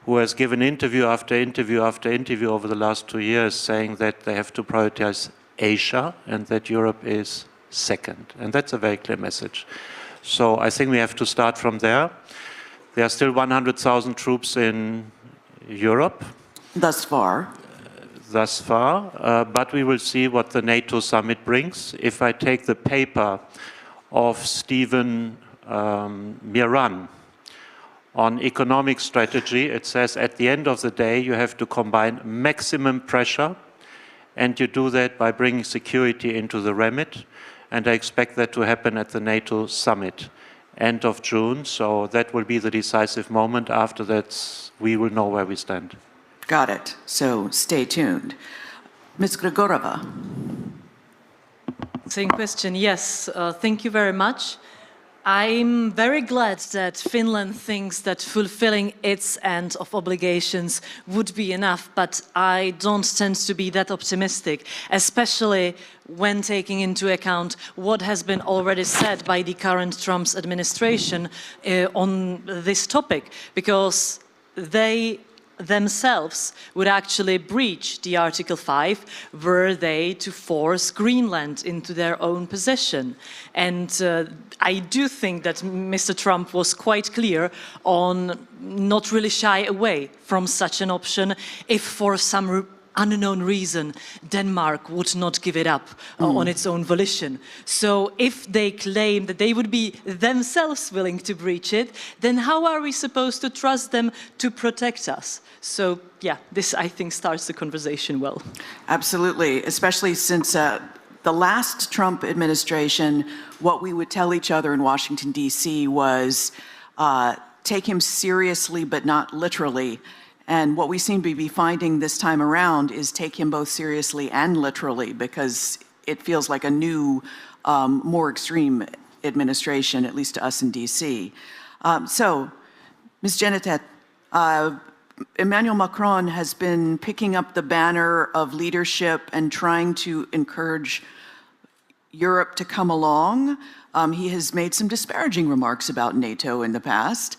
who has given interview after interview after interview over the last 2 years saying that they have to prioritize Asia and that Europe is second. And that's a very clear message. So I think we have to start from there. There are still 100,000 troops in Europe. Thus far. But we will see what the NATO summit brings. If I take the paper of Stephen Miran on economic strategy, it says at the end of the day you have to combine maximum pressure, and you do that by bringing security into the remit, and I expect that to happen at the NATO summit end of June, so that will be the decisive moment. After that, we will know where we stand. Got it. So stay tuned. Ms. Grigorova. Same question. Yes, thank you very much. I'm very glad that Finland thinks that fulfilling its end of obligations would be enough, but I don't tend to be that optimistic, especially when taking into account what has been already said by the current Trump's administration on this topic, because they themselves would actually breach the Article 5 were they to force Greenland into their own possession. And I do think that Mr. Trump was quite clear on not really shy away from such an option if for some unknown reason Denmark would not give it up on its own volition. So if they claim that they would be themselves willing to breach it, then how are we supposed to trust them to protect us? So yeah, this I think starts the conversation well. Absolutely, especially since the last Trump administration, what we would tell each other in Washington, D.C. was take him seriously but not literally. And what we seem to be finding this time around is take him both seriously and literally, because it feels like a new, more extreme administration, at least to us in D.C. So, Ms. Genitet, Emmanuel Macron has been picking up the banner of leadership and trying to encourage Europe to come along. He has made some disparaging remarks about NATO in the past.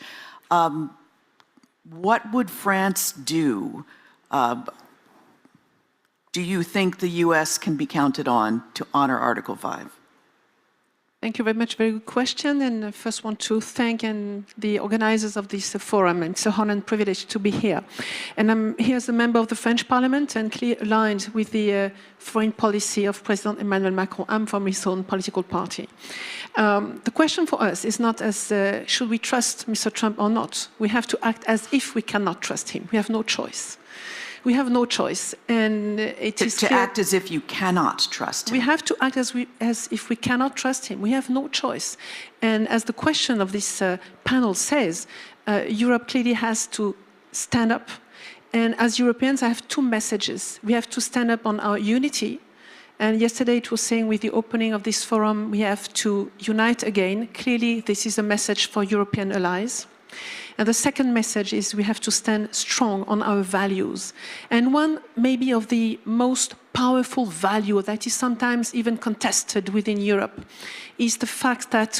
What would France do? Do you think the US can be counted on to honor Article 5? Thank you very much. Very good question. And I first want to thank the organizers of this forum. It's an honor and privilege to be here. And I'm here as a member of the French Parliament and clearly aligned with the foreign policy of President Emmanuel Macron. I'm from his own political party. The question for us is not as should we trust Mr. Trump or not. We have to act as if we cannot trust him. We have no choice. We have no choice, and it is to act as if you cannot trust him. We have to act as if we cannot trust him. We have no choice, and as the question of this panel says, Europe clearly has to stand up. And as Europeans, I have two messages. We have to stand up on our unity. And yesterday it was saying with the opening of this forum, we have to unite again. Clearly, this is a message for European allies. And the second message is we have to stand strong on our values. And one maybe of the most powerful value that is sometimes even contested within Europe is the fact that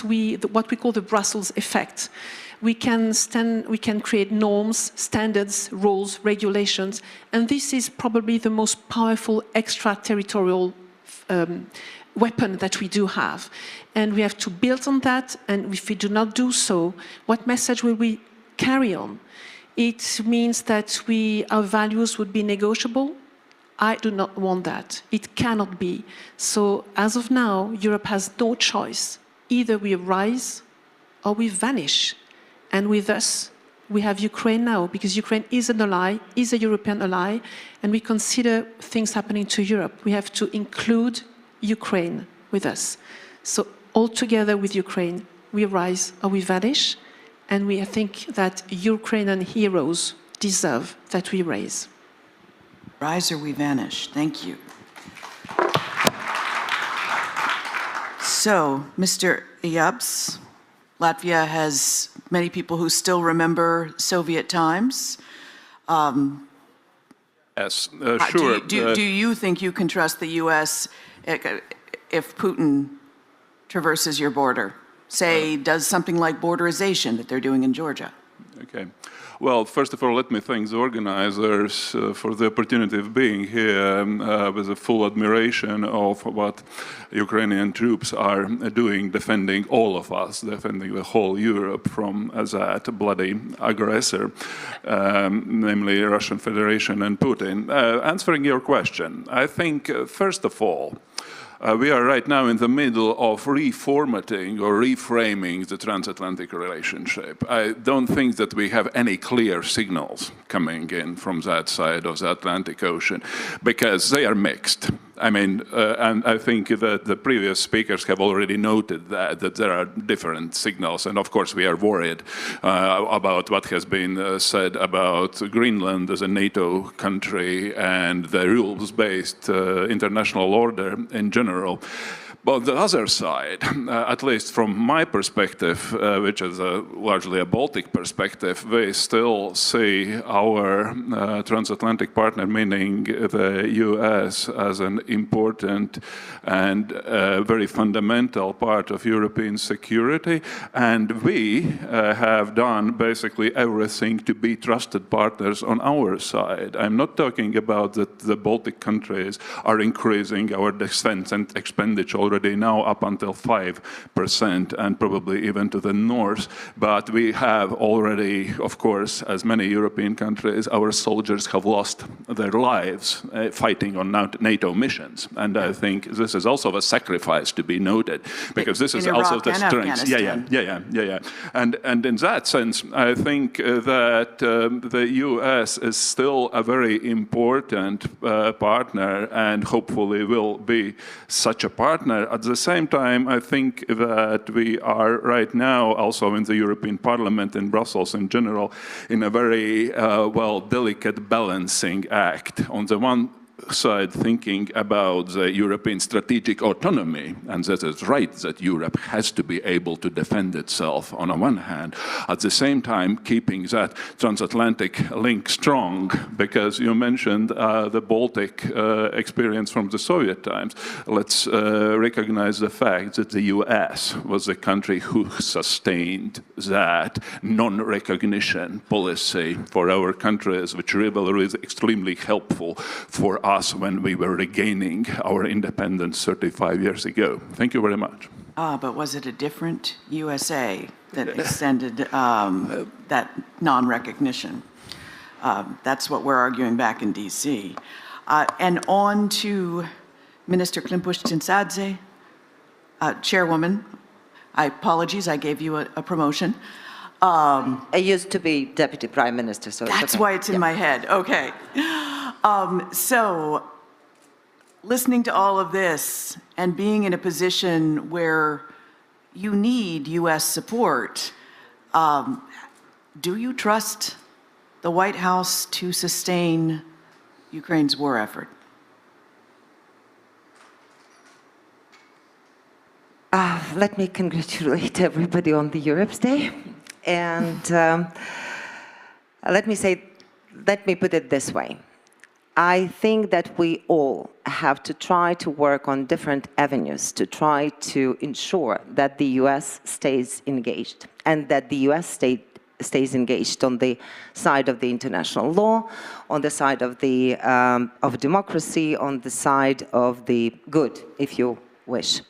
what we call the Brussels effect. We can create norms, standards, rules, regulations, and this is probably the most powerful extraterritorial weapon that we do have. And we have to build on that, and if we do not do so, what message will we carry on? It means that our values would be negotiable. I do not want that. It cannot be. So as of now, Europe has no choice. Either we rise or we vanish. And with us, we have Ukraine now, because Ukraine is an ally, is a European ally, and we consider things happening to Europe. We have to include Ukraine with us. So all together with Ukraine, we rise or we vanish, and I think that Ukrainian heroes deserve that we raise. Rise or we vanish. Thank you. So, Mr. Iyabs, Latvia has many people who still remember Soviet times. Yes, sure. Do you think you can trust the U.S. if Putin traverses your border? Say, does something like borderization that they're doing in Georgia? Okay. Well, first of all, let me thank the organizers for the opportunity of being here with a full admiration of what Ukrainian troops are doing, defending all of us, defending the whole Europe from that bloody aggressor, namely Russian Federation and Putin. Answering your question, I think, first of all, we are right now in the middle of reformatting or reframing the transatlantic relationship. I don't think that we have any clear signals coming in from that side of the Atlantic Ocean, because they are mixed. I mean, and I think that the previous speakers have already noted that there are different signals. And of course, we are worried about what has been said about Greenland as a NATO country and the rules-based international order in general. But on the other side, at least from my perspective, which is largely a Baltic perspective, we still see our transatlantic partner, meaning the US, as an important and very fundamental part of European security. And we have done basically everything to be trusted partners on our side. I'm not talking about that the Baltic countries are increasing our defense and expenditure already now up until 5% and probably even to the north. But we have already, of course, as many European countries, our soldiers have lost their lives fighting on NATO missions. And I think this is also a sacrifice to be noted, because this is also the strength. Yeah. And in that sense, I think that the US is still a very important partner and hopefully will be such a partner. At the same time, I think that we are right now also in the European Parliament, in Brussels in general, in a very, delicate balancing act. On the one side, thinking about the European strategic autonomy, and that is right that Europe has to be able to defend itself on the one hand, at the same time keeping that transatlantic link strong, because you mentioned the Baltic experience from the Soviet times. Let's recognize the fact that the US was the country who sustained that non-recognition policy for our countries, which really is extremely helpful for us when we were regaining our independence 35 years ago. Thank you very much. But was it a different USA that extended that non-recognition? That's what we're arguing back in DC. And on to Minister Klimpush-Tsintsadze, Chairwoman. Apologies, I gave you a promotion. I used to be Deputy Prime Minister, so that's okay. Why it's in my head. Okay. So, listening to all of this and being in a position where you need U.S. support, do you trust the White House to sustain Ukraine's war effort? Let me congratulate everybody on the Europe's Day. And let me put it this way. I think that we all have to try to work on different avenues to try to ensure that the US stays engaged and that the US stays engaged on the side of the international law, on the side of the of democracy, on the side of the good, if you wish.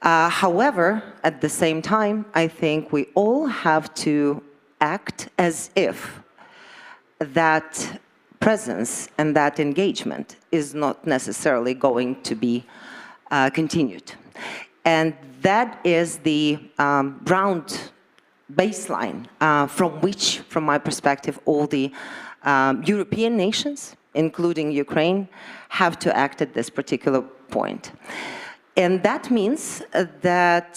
However, at the same time, I think we all have to act as if that presence and that engagement is not necessarily going to be continued. And that is the ground baseline from which, from my perspective, all the European nations, including Ukraine, have to act at this particular point. And that means that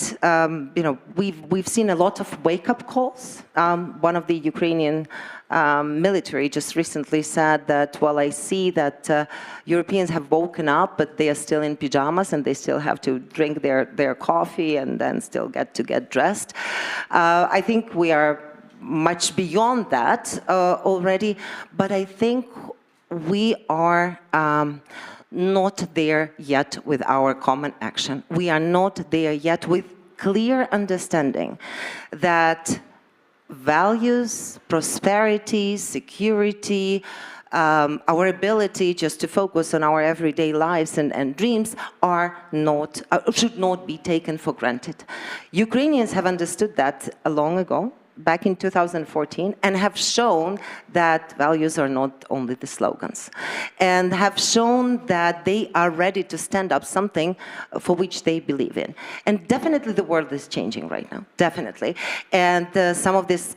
we've seen a lot of wake-up calls. One of the Ukrainian military just recently said that, well, I see that Europeans have woken up, but they are still in pajamas and they still have to drink their coffee and then still get dressed. I think we are much beyond that already, but I think we are not there yet with our common action. We are not there yet with clear understanding that values, prosperity, security, our ability just to focus on our everyday lives and dreams should not be taken for granted. Ukrainians have understood that long ago, back in 2014, and have shown that values are not only the slogans, and have shown that they are ready to stand up something for which they believe in. And definitely the world is changing right now, definitely. And some of these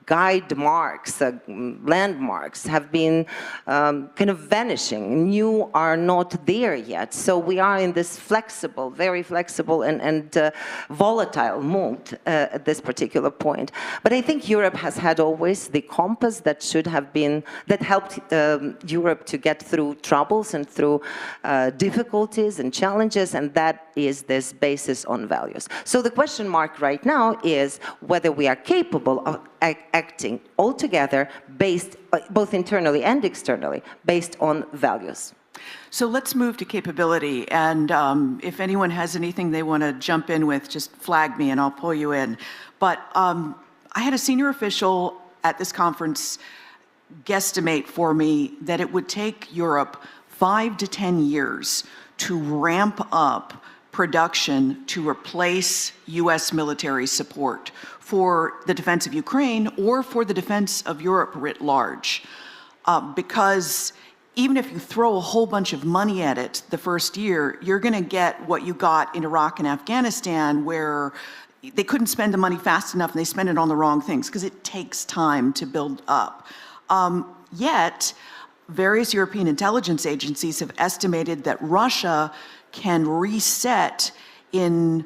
guide marks, landmarks have been kind of vanishing. New are not there yet. So we are in this flexible, very flexible and volatile mood at this particular point. But I think Europe has had always the compass that should have been, that helped Europe to get through troubles and through difficulties and challenges, and that is this basis on values. So the question mark right now is whether we are capable of acting all together based, both internally and externally, based on values. So let's move to capability, and if anyone has anything they want to jump in with, just flag me and I'll pull you in. But I had a senior official at this conference guesstimate for me that it would take Europe 5 to 10 years to ramp up production to replace US military support for the defense of Ukraine or for the defense of Europe writ large. Because even if you throw a whole bunch of money at it the first year, you're gonna get what you got in Iraq and Afghanistan, where they couldn't spend the money fast enough and they spend it on the wrong things because it takes time to build up. Yet, various European intelligence agencies have estimated that Russia can reset in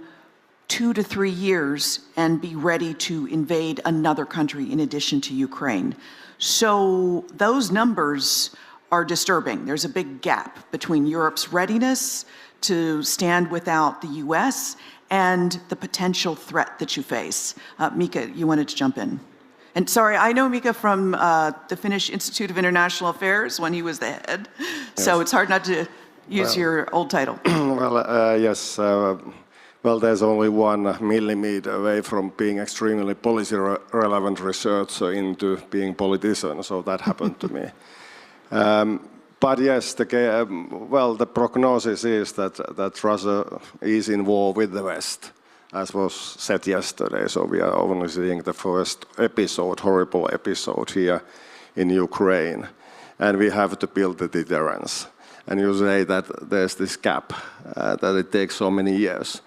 2 to 3 years and be ready to invade another country in addition to Ukraine. So those numbers are disturbing. There's a big gap between Europe's readiness to stand without the US and the potential threat that you face. Mika, you wanted to jump in. And sorry, I know Mika from the Finnish Institute of International Affairs when he was the head, so it's hard not to use your old title. Well, yes. Well, there's only 1 millimeter away from being extremely policy-relevant researcher into being politician, so that happened to me. But yes, the prognosis is that Russia is in war with the West, as was said yesterday. So we are only seeing the first episode, horrible episode here in Ukraine, and we have to build the deterrence. And you say that there's this gap, that it takes so many years.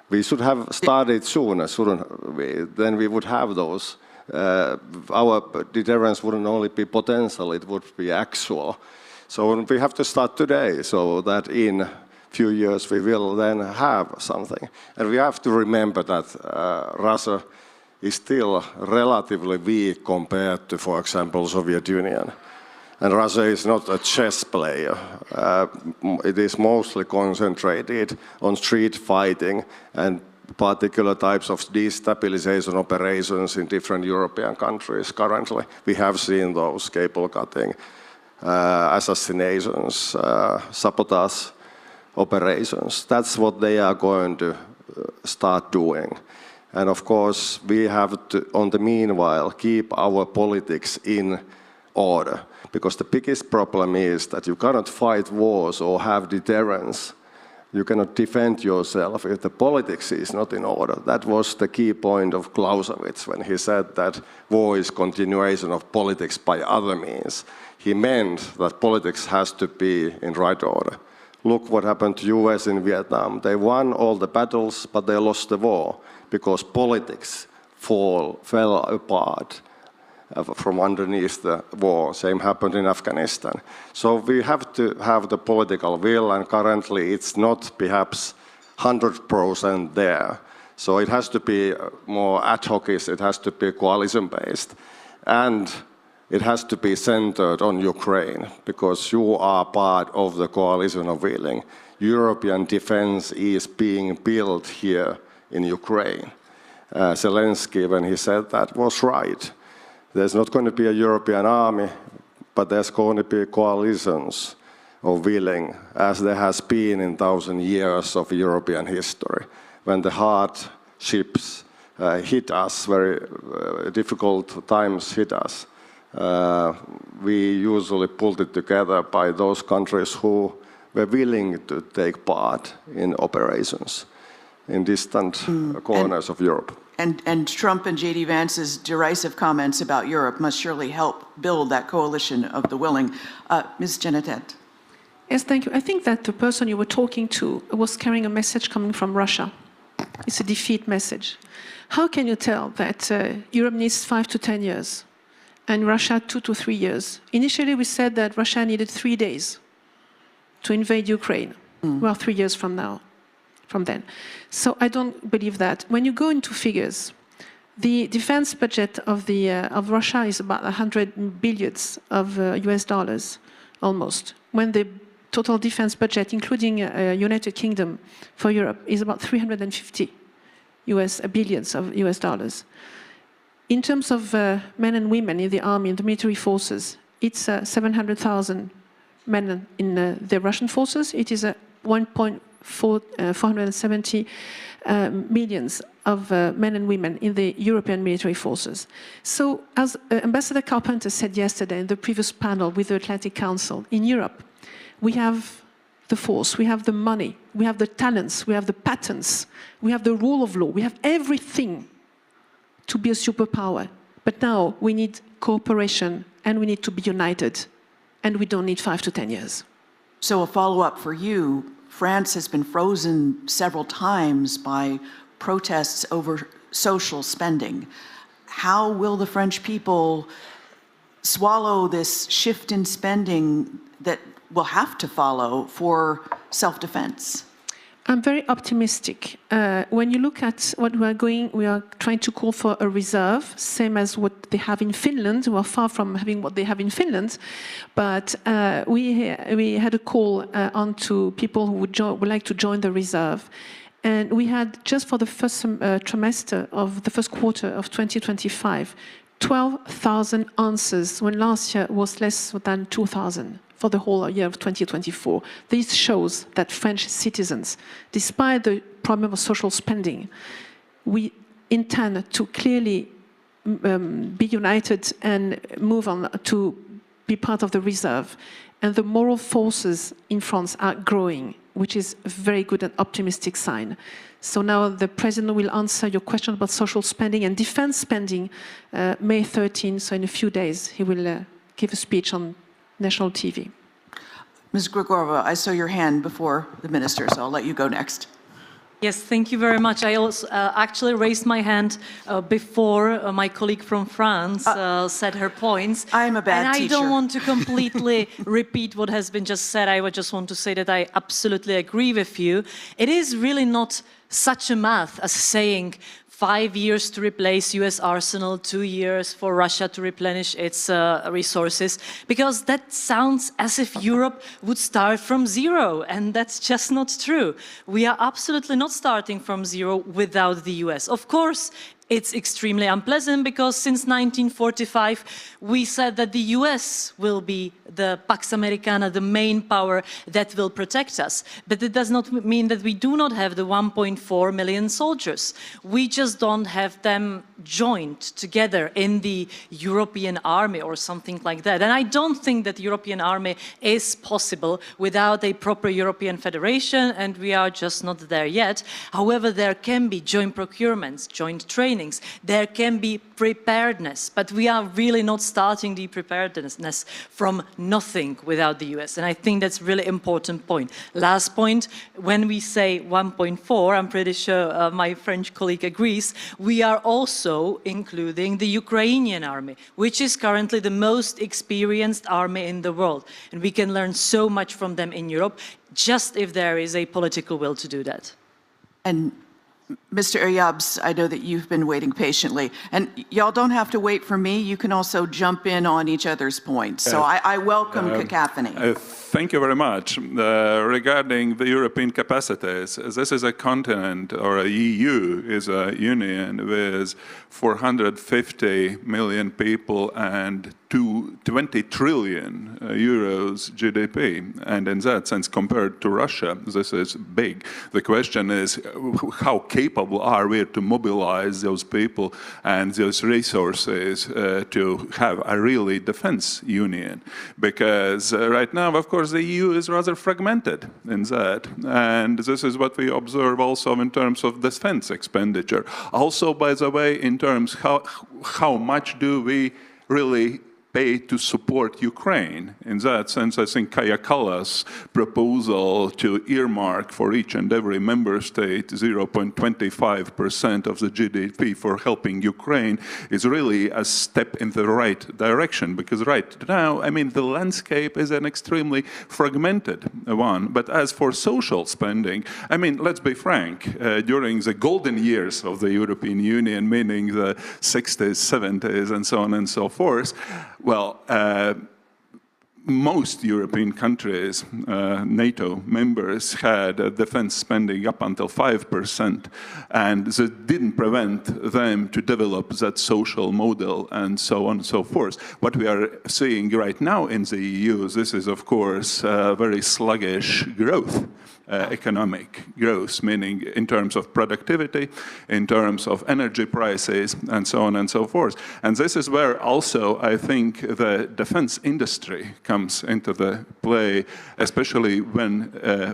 We should have started sooner, shouldn't we? Then we would have those. Our deterrence wouldn't only be potential, it would be actual. So we have to start today, so that in a few years we will then have something. And we have to remember that Russia is still relatively weak compared to, for example, Soviet Union. And Russia is not a chess player. It is mostly concentrated on street fighting and particular types of destabilization operations in different European countries currently. We have seen those cable cutting, assassinations, sabotage operations. That's what they are going to start doing. And of course, we have to, on the meanwhile, keep our politics in order. Because the biggest problem is that you cannot fight wars or have deterrence. You cannot defend yourself if the politics is not in order. That was the key point of Clausewitz when he said that war is continuation of politics by other means. He meant that politics has to be in right order. Look what happened to US in Vietnam. They won all the battles, but they lost the war because politics fell apart from underneath the war. Same happened in Afghanistan. So we have to have the political will, and currently it's not perhaps 100% there. So it has to be more ad hoc, it has to be coalition-based, and it has to be centered on Ukraine, because you are part of the coalition of willing. European defense is being built here in Ukraine. Zelensky, when he said that, was right. There's not going to be a European army, but there's going to be coalitions of willing, as there has been in 1,000 years of European history. When the hardships hit us, very difficult times hit us, we usually pulled it together by those countries who were willing to take part in operations in distant corners of Europe. And Trump and J.D. Vance's derisive comments about Europe must surely help build that coalition of the willing. Ms. Genetet. Yes, thank you. I think that the person you were talking to was carrying a message coming from Russia. It's a defeat message. How can you tell that Europe needs 5 to 10 years and Russia 2 to 3 years? Initially, we said that Russia needed 3 days to invade Ukraine. Well, 3 years from now. From then. So I don't believe that. When you go into figures, the defense budget of Russia is about 100 billions of US dollars, almost. When the total defense budget, including United Kingdom for Europe, is about 350 billions of US dollars. In terms of men and women in the army, in the military forces, it's 700,000 men in the Russian forces. It is 470 millions of men and women in the European military forces. So, as Ambassador Carpenter said yesterday in the previous panel with the Atlantic Council, in Europe, we have the force, we have the money, we have the talents, we have the patents, we have the rule of law, we have everything to be a superpower. But now we need cooperation and we need to be united, and we don't need 5 to 10 years. So a follow-up for you. France has been frozen several times by protests over social spending. How will the French people swallow this shift in spending that will have to follow for self-defense? I'm very optimistic. When you look at what we are trying to call for a reserve, same as what they have in Finland. We are far from having what they have in Finland, but we had a call on to people who would like to join the reserve. And we had, just for the first trimester of the first quarter of 2025, 12,000 answers, when last year was less than 2,000. For the whole year of 2024. This shows that French citizens, despite the problem of social spending, we intend to clearly be united and move on to be part of the reserve. And the moral forces in France are growing, which is a very good and optimistic sign. So now the President will answer your question about social spending and defense spending May 13, so in a few days he will give a speech on national TV. Ms. Grigorova, I saw your hand before the minister, so I'll let you go next. Yes, thank you very much. I also actually raised my hand before my colleague from France said her points. I'm a bad teacher. And I don't want to completely repeat what has been just said. I just want to say that I absolutely agree with you. It is really not such a math as saying 5 years to replace US arsenal, 2 years for Russia to replenish its resources, because that sounds as if Europe would start from zero, and that's just not true. We are absolutely not starting from zero without the US. Of course, it's extremely unpleasant because since 1945 we said that the US will be the Pax Americana, the main power that will protect us. But it does not mean that we do not have the 1.4 million soldiers. We just don't have them joined together in the European army or something like that. And I don't think that the European army is possible without a proper European federation, and we are just not there yet. However, there can be joint procurements, joint trainings, there can be preparedness, but we are really not starting the preparedness from nothing without the US. And I think that's a really important point. Last point, when we say 1.4, I'm pretty sure my French colleague agrees, we are also including the Ukrainian army, which is currently the most experienced army in the world. And we can learn so much from them in Europe, just if there is a political will to do that. And Mr. Eryabs, I know that you've been waiting patiently, and y'all don't have to wait for me. You can also jump in on each other's points. So I welcome cacophony. Thank you very much. Regarding the European capacities, this is a continent, or a EU is a union with 450 million people and 20 trillion euros GDP. And in that sense, compared to Russia, this is big. The question is, how capable are we to mobilize those people and those resources to have a really defense union? Because right now, of course, the EU is rather fragmented in that. And this is what we observe also in terms of defense expenditure. Also, by the way, in terms how much do we really pay to support Ukraine. In that sense, I think Kaja Kallas' proposal to earmark for each and every member state 0.25% of the GDP for helping Ukraine is really a step in the right direction, because right now, I mean, the landscape is an extremely fragmented one. But as for social spending, I mean, let's be frank, during the golden years of the European Union, meaning the 60s, 70s, and so on and so forth, well, most European countries, NATO members, had defense spending up until 5%, and that didn't prevent them to develop that social model and so on and so forth. What we are seeing right now in the EU, this is, of course, very sluggish growth. Economic growth, meaning in terms of productivity, in terms of energy prices, and so on and so forth. And this is where also I think the defense industry comes into the play, especially when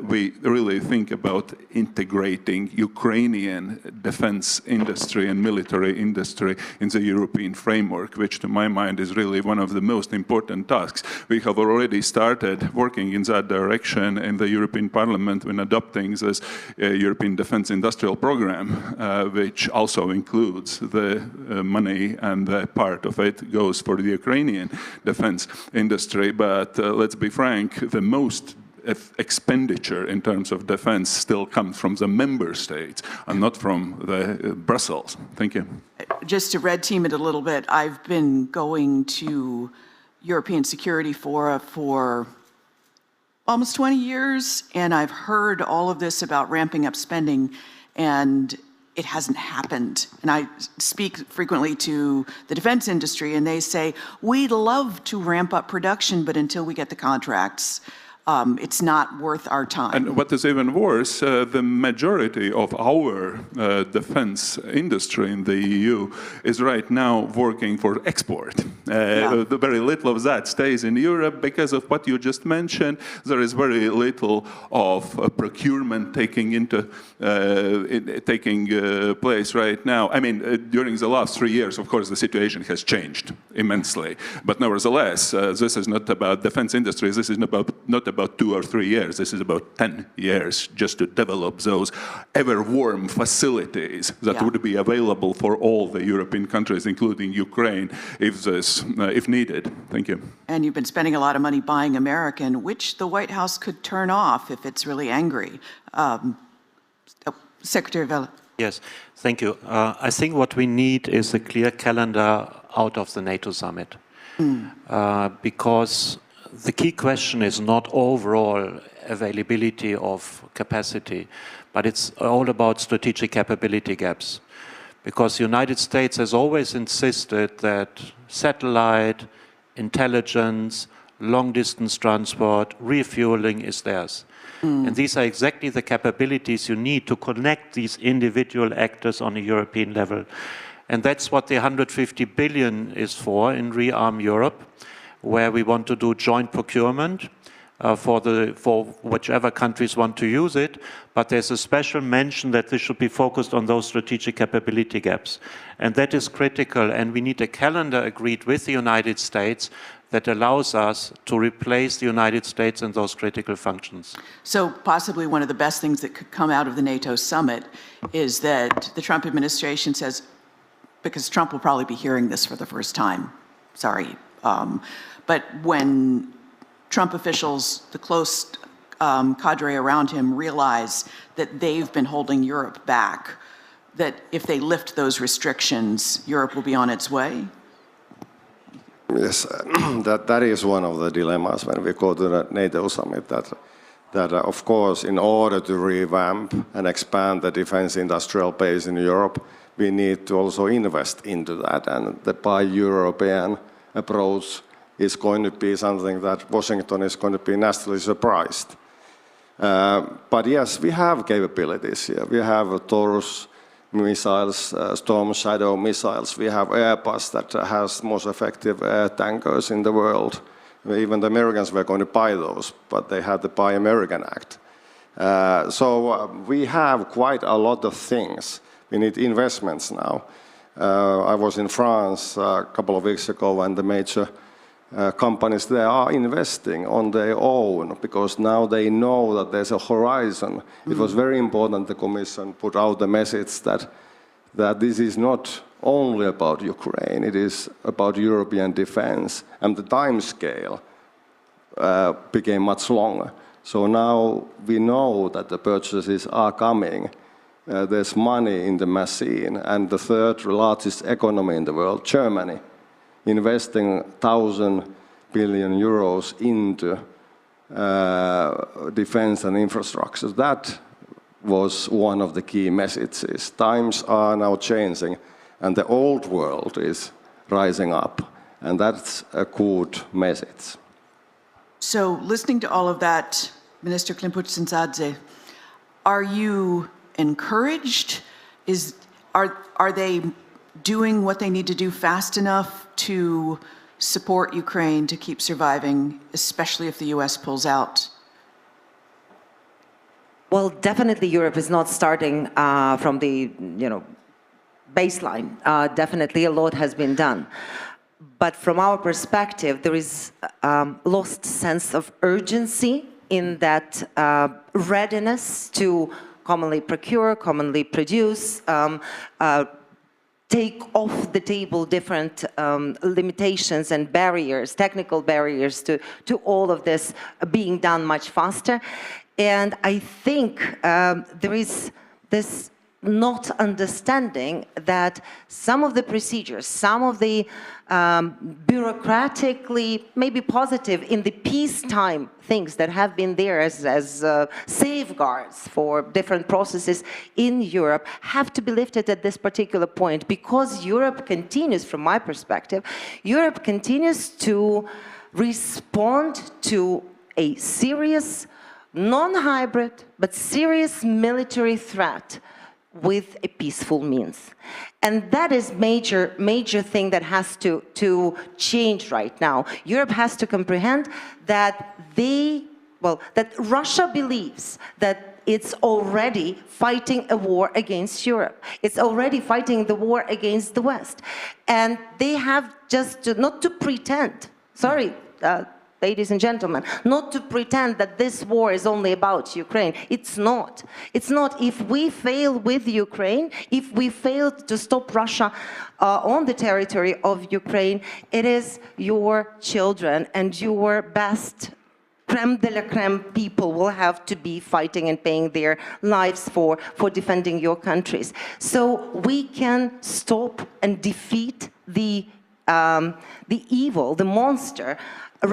we really think about integrating Ukrainian defense industry and military industry in the European framework, which to my mind is really one of the most important tasks. We have already started working in that direction in the European Parliament when adopting this European Defence Industrial Programme, which also includes the money, and the part of it goes for the Ukrainian defence industry. But let's be frank, the most expenditure in terms of defense still comes from the member states and not from the Brussels. Thank you. Just to red team it a little bit, I've been going to European Security Forum for almost 20 years, and I've heard all of this about ramping up spending, and it hasn't happened. And I speak frequently to the defense industry, and they say, we'd love to ramp up production, but until we get the contracts, it's not worth our time. And what is even worse, the majority of our defense industry in the EU is right now working for export. Very little of that stays in Europe because of what you just mentioned. There is very little of procurement taking place right now. I mean, during the last 3 years, of course, the situation has changed immensely. But nevertheless, this is not about defense industry. This is not about 2 or 3 years. This is about 10 years just to develop those ever-warm facilities that would be available for all the European countries, including Ukraine, if needed. Thank you. And you've been spending a lot of money buying American, which the White House could turn off if it's really angry. Secretary Vela. Yes, thank you. I think what we need is a clear calendar out of the NATO summit. Because the key question is not overall availability of capacity, but it's all about strategic capability gaps. Because the United States has always insisted that satellite, intelligence, long-distance transport, refueling is theirs. And these are exactly the capabilities you need to connect these individual actors on a European level. And that's what the 150 billion is for in Rearm Europe, where we want to do joint procurement for whichever countries want to use it. But there's a special mention that this should be focused on those strategic capability gaps. And that is critical. And we need a calendar agreed with the United States that allows us to replace the United States in those critical functions. So possibly one of the best things that could come out of the NATO summit is that the Trump administration says, because Trump will probably be hearing this for the first time, sorry, but when Trump officials, the close cadre around him, realize that they've been holding Europe back, that if they lift those restrictions, Europe will be on its way? Yes, that is one of the dilemmas when we go to the NATO summit, that of course, in order to revamp and expand the defense industrial base in Europe, we need to also invest into that, and the bi-European approach is going to be something that Washington is going to be naturally surprised. But yes, we have capabilities here. We have Taurus missiles, Storm Shadow missiles. We have Airbus that has most effective air tankers in the world. Even the Americans were going to buy those, but they had the Buy American Act. So we have quite a lot of things. We need investments now. I was in France a couple of weeks ago, and the major companies there are investing on their own because now they know that there's a horizon. It was very important the Commission put out the message that this is not only about Ukraine, it is about European defense, and the time scale became much longer. So now we know that the purchases are coming. There's money in the machine, and the third largest economy in the world, Germany, investing 1,000 billion euros into defense and infrastructure. That was one of the key messages. Times are now changing, and the old world is rising up, and that's a good message. So listening to all of that, Minister Klimpuch-Dzintsadze, are you encouraged? Are they doing what they need to do fast enough to support Ukraine to keep surviving, especially if the US pulls out? Well, definitely Europe is not starting from the baseline. Definitely a lot has been done. But from our perspective, there is lost sense of urgency in that readiness to commonly procure, commonly produce, take off the table different limitations and barriers, technical barriers to all of this being done much faster. And I think there is this not understanding that some of the procedures, some of the bureaucratically, maybe positive in the peacetime things that have been there as safeguards for different processes in Europe have to be lifted at this particular point, because Europe continues, from my perspective, Europe continues to respond to a serious, non-hybrid, but serious military threat with a peaceful means. And that is major thing that has to change right now. Europe has to comprehend that that Russia believes that it's already fighting a war against Europe. It's already fighting the war against the West. And they have just not to pretend, sorry, ladies and gentlemen, not to pretend that this war is only about Ukraine. It's not. It's not. If we fail with Ukraine, if we fail to stop Russia on the territory of Ukraine, it is your children and your best creme de la creme people will have to be fighting and paying their lives for defending your countries. So we can stop and defeat the evil, the monster,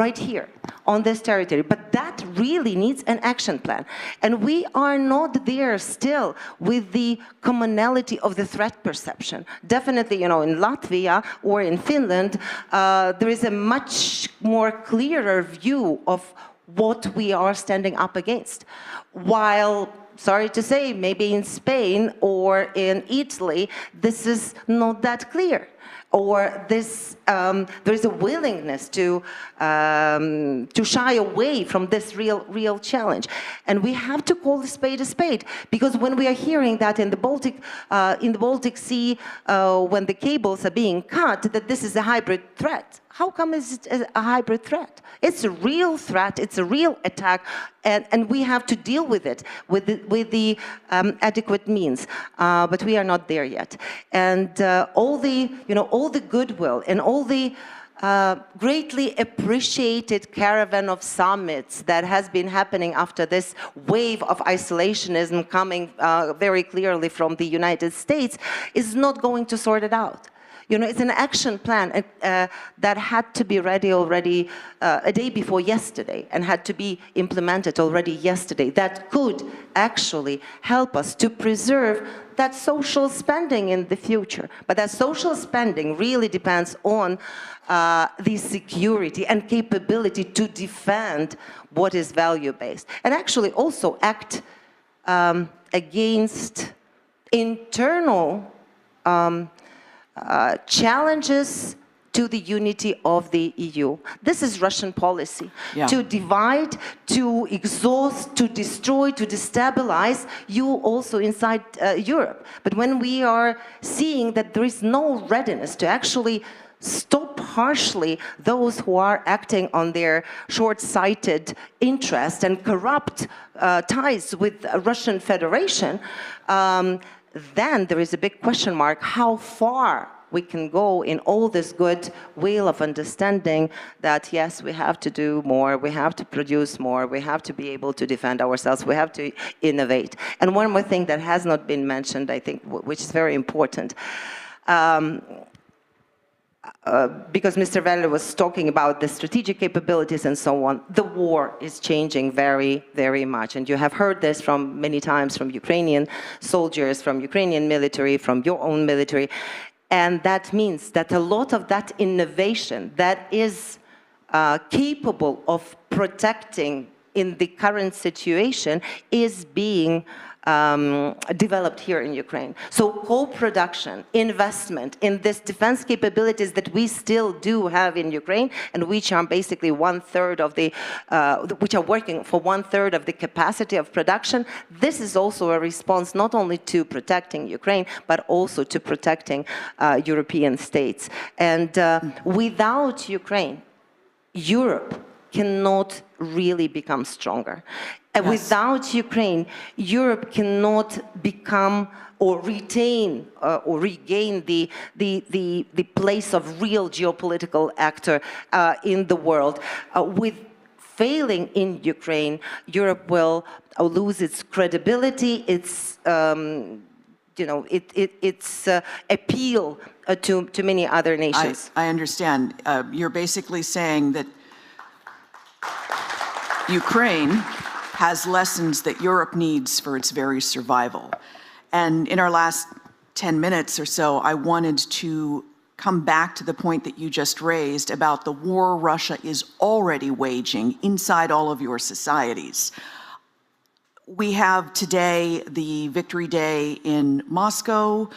right here on this territory. But that really needs an action plan. And we are not there still with the commonality of the threat perception. Definitely, in Latvia or in Finland, there is a much more clearer view of what we are standing up against. While, sorry to say, maybe in Spain or in Italy, this is not that clear. Or there is a willingness to shy away from this real challenge, and we have to call a spade, because when we are hearing that in the Baltic Sea, when the cables are being cut, that this is a hybrid threat. How come is it a hybrid threat? It's a real threat. It's a real attack, and we have to deal with it with the adequate means. But we are not there yet, and all the goodwill and all the greatly appreciated caravan of summits that has been happening after this wave of isolationism coming very clearly from the United States is not going to sort it out. It's an action plan that had to be ready already a day before yesterday and had to be implemented already yesterday. That could actually help us to preserve that social spending in the future. But that social spending really depends on the security and capability to defend what is value-based, and actually also act against internal challenges to the unity of the EU. This is Russian policy. Yeah. To divide, to exhaust, to destroy, to destabilize you also inside Europe. But when we are seeing that there is no readiness to actually stop harshly those who are acting on their short-sighted interest and corrupt ties with the Russian Federation, then there is a big question mark how far we can go in all this good will of understanding that, yes, we have to do more, we have to produce more, we have to be able to defend ourselves, we have to innovate. And one more thing that has not been mentioned, I think, which is very important, because Mr. Veller was talking about the strategic capabilities and so on, the war is changing very, very much. And you have heard this from many times from Ukrainian soldiers, from Ukrainian military, from your own military. And that means that a lot of that innovation that is capable of protecting in the current situation is being developed here in Ukraine. So co-production, investment in this defense capabilities that we still do have in Ukraine, and which are basically one-third of the, which are working for one-third of the capacity of production, this is also a response not only to protecting Ukraine, but also to protecting European states. And without Ukraine, Europe cannot really become stronger. Yes. Without Ukraine, Europe cannot become or retain or regain the place of real geopolitical actor in the world. With failing in Ukraine, Europe will lose its credibility, its its appeal to many other nations. I understand. You're basically saying that Ukraine has lessons that Europe needs for its very survival. And in our last 10 minutes or so, I wanted to come back to the point that you just raised about the war Russia is already waging inside all of your societies. We have today the Victory Day in Moscow.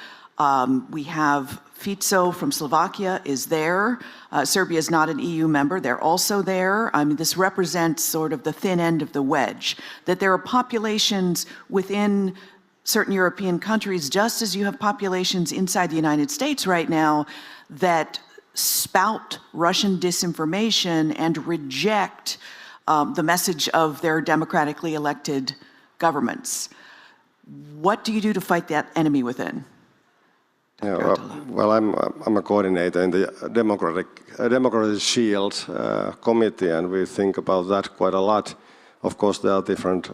We have Fico from Slovakia is there. Serbia is not an EU member. They're also there. I mean, this represents sort of the thin end of the wedge, that there are populations within certain European countries, just as you have populations inside the United States right now, that spout Russian disinformation and reject the message of their democratically elected governments. What do you do to fight that enemy within? Yeah, well, I'm a coordinator in the Democratic Shield Committee, and we think about that quite a lot. Of course, there are different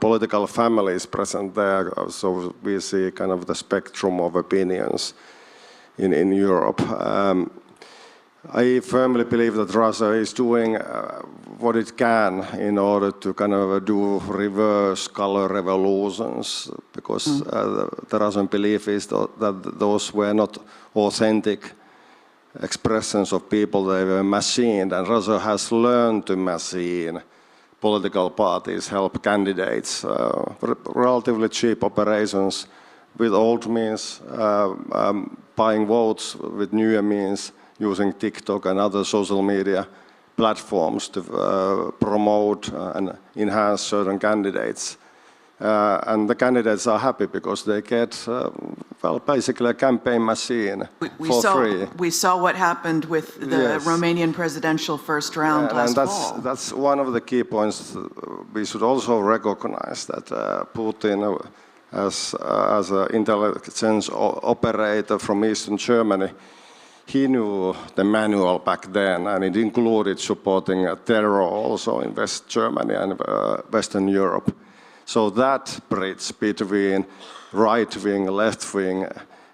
political families present there, so we see kind of the spectrum of opinions in Europe. I firmly believe that Russia is doing what it can in order to kind of do reverse color revolutions, because the Russian belief is that those were not authentic expressions of people, they were machined, and Russia has learned to machine political parties, help candidates, relatively cheap operations with old means, buying votes with newer means, using TikTok and other social media platforms to promote and enhance certain candidates. And the candidates are happy because they get, well, basically a campaign machine for free. We saw what happened with the Romanian presidential first round last fall. That's one of the key points. We should also recognize that Putin, as an intelligence operator from Eastern Germany, he knew the manual back then, and it included supporting terror also in West Germany and Western Europe. So that bridge between right-wing, left-wing,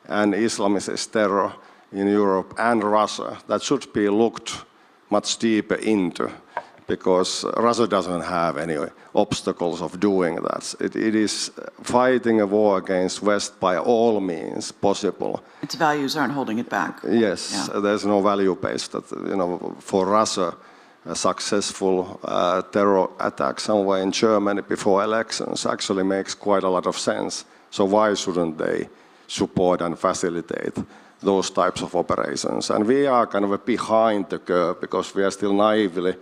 and Islamist terror in Europe and Russia, that should be looked much deeper into, because Russia doesn't have any obstacles of doing that. It is fighting a war against West by all means possible. Its values aren't holding it back. Yes, there's no value base that, for Russia, a successful terror attack somewhere in Germany before elections actually makes quite a lot of sense. So why shouldn't they support and facilitate those types of operations? And we are kind of behind the curve because we are still naively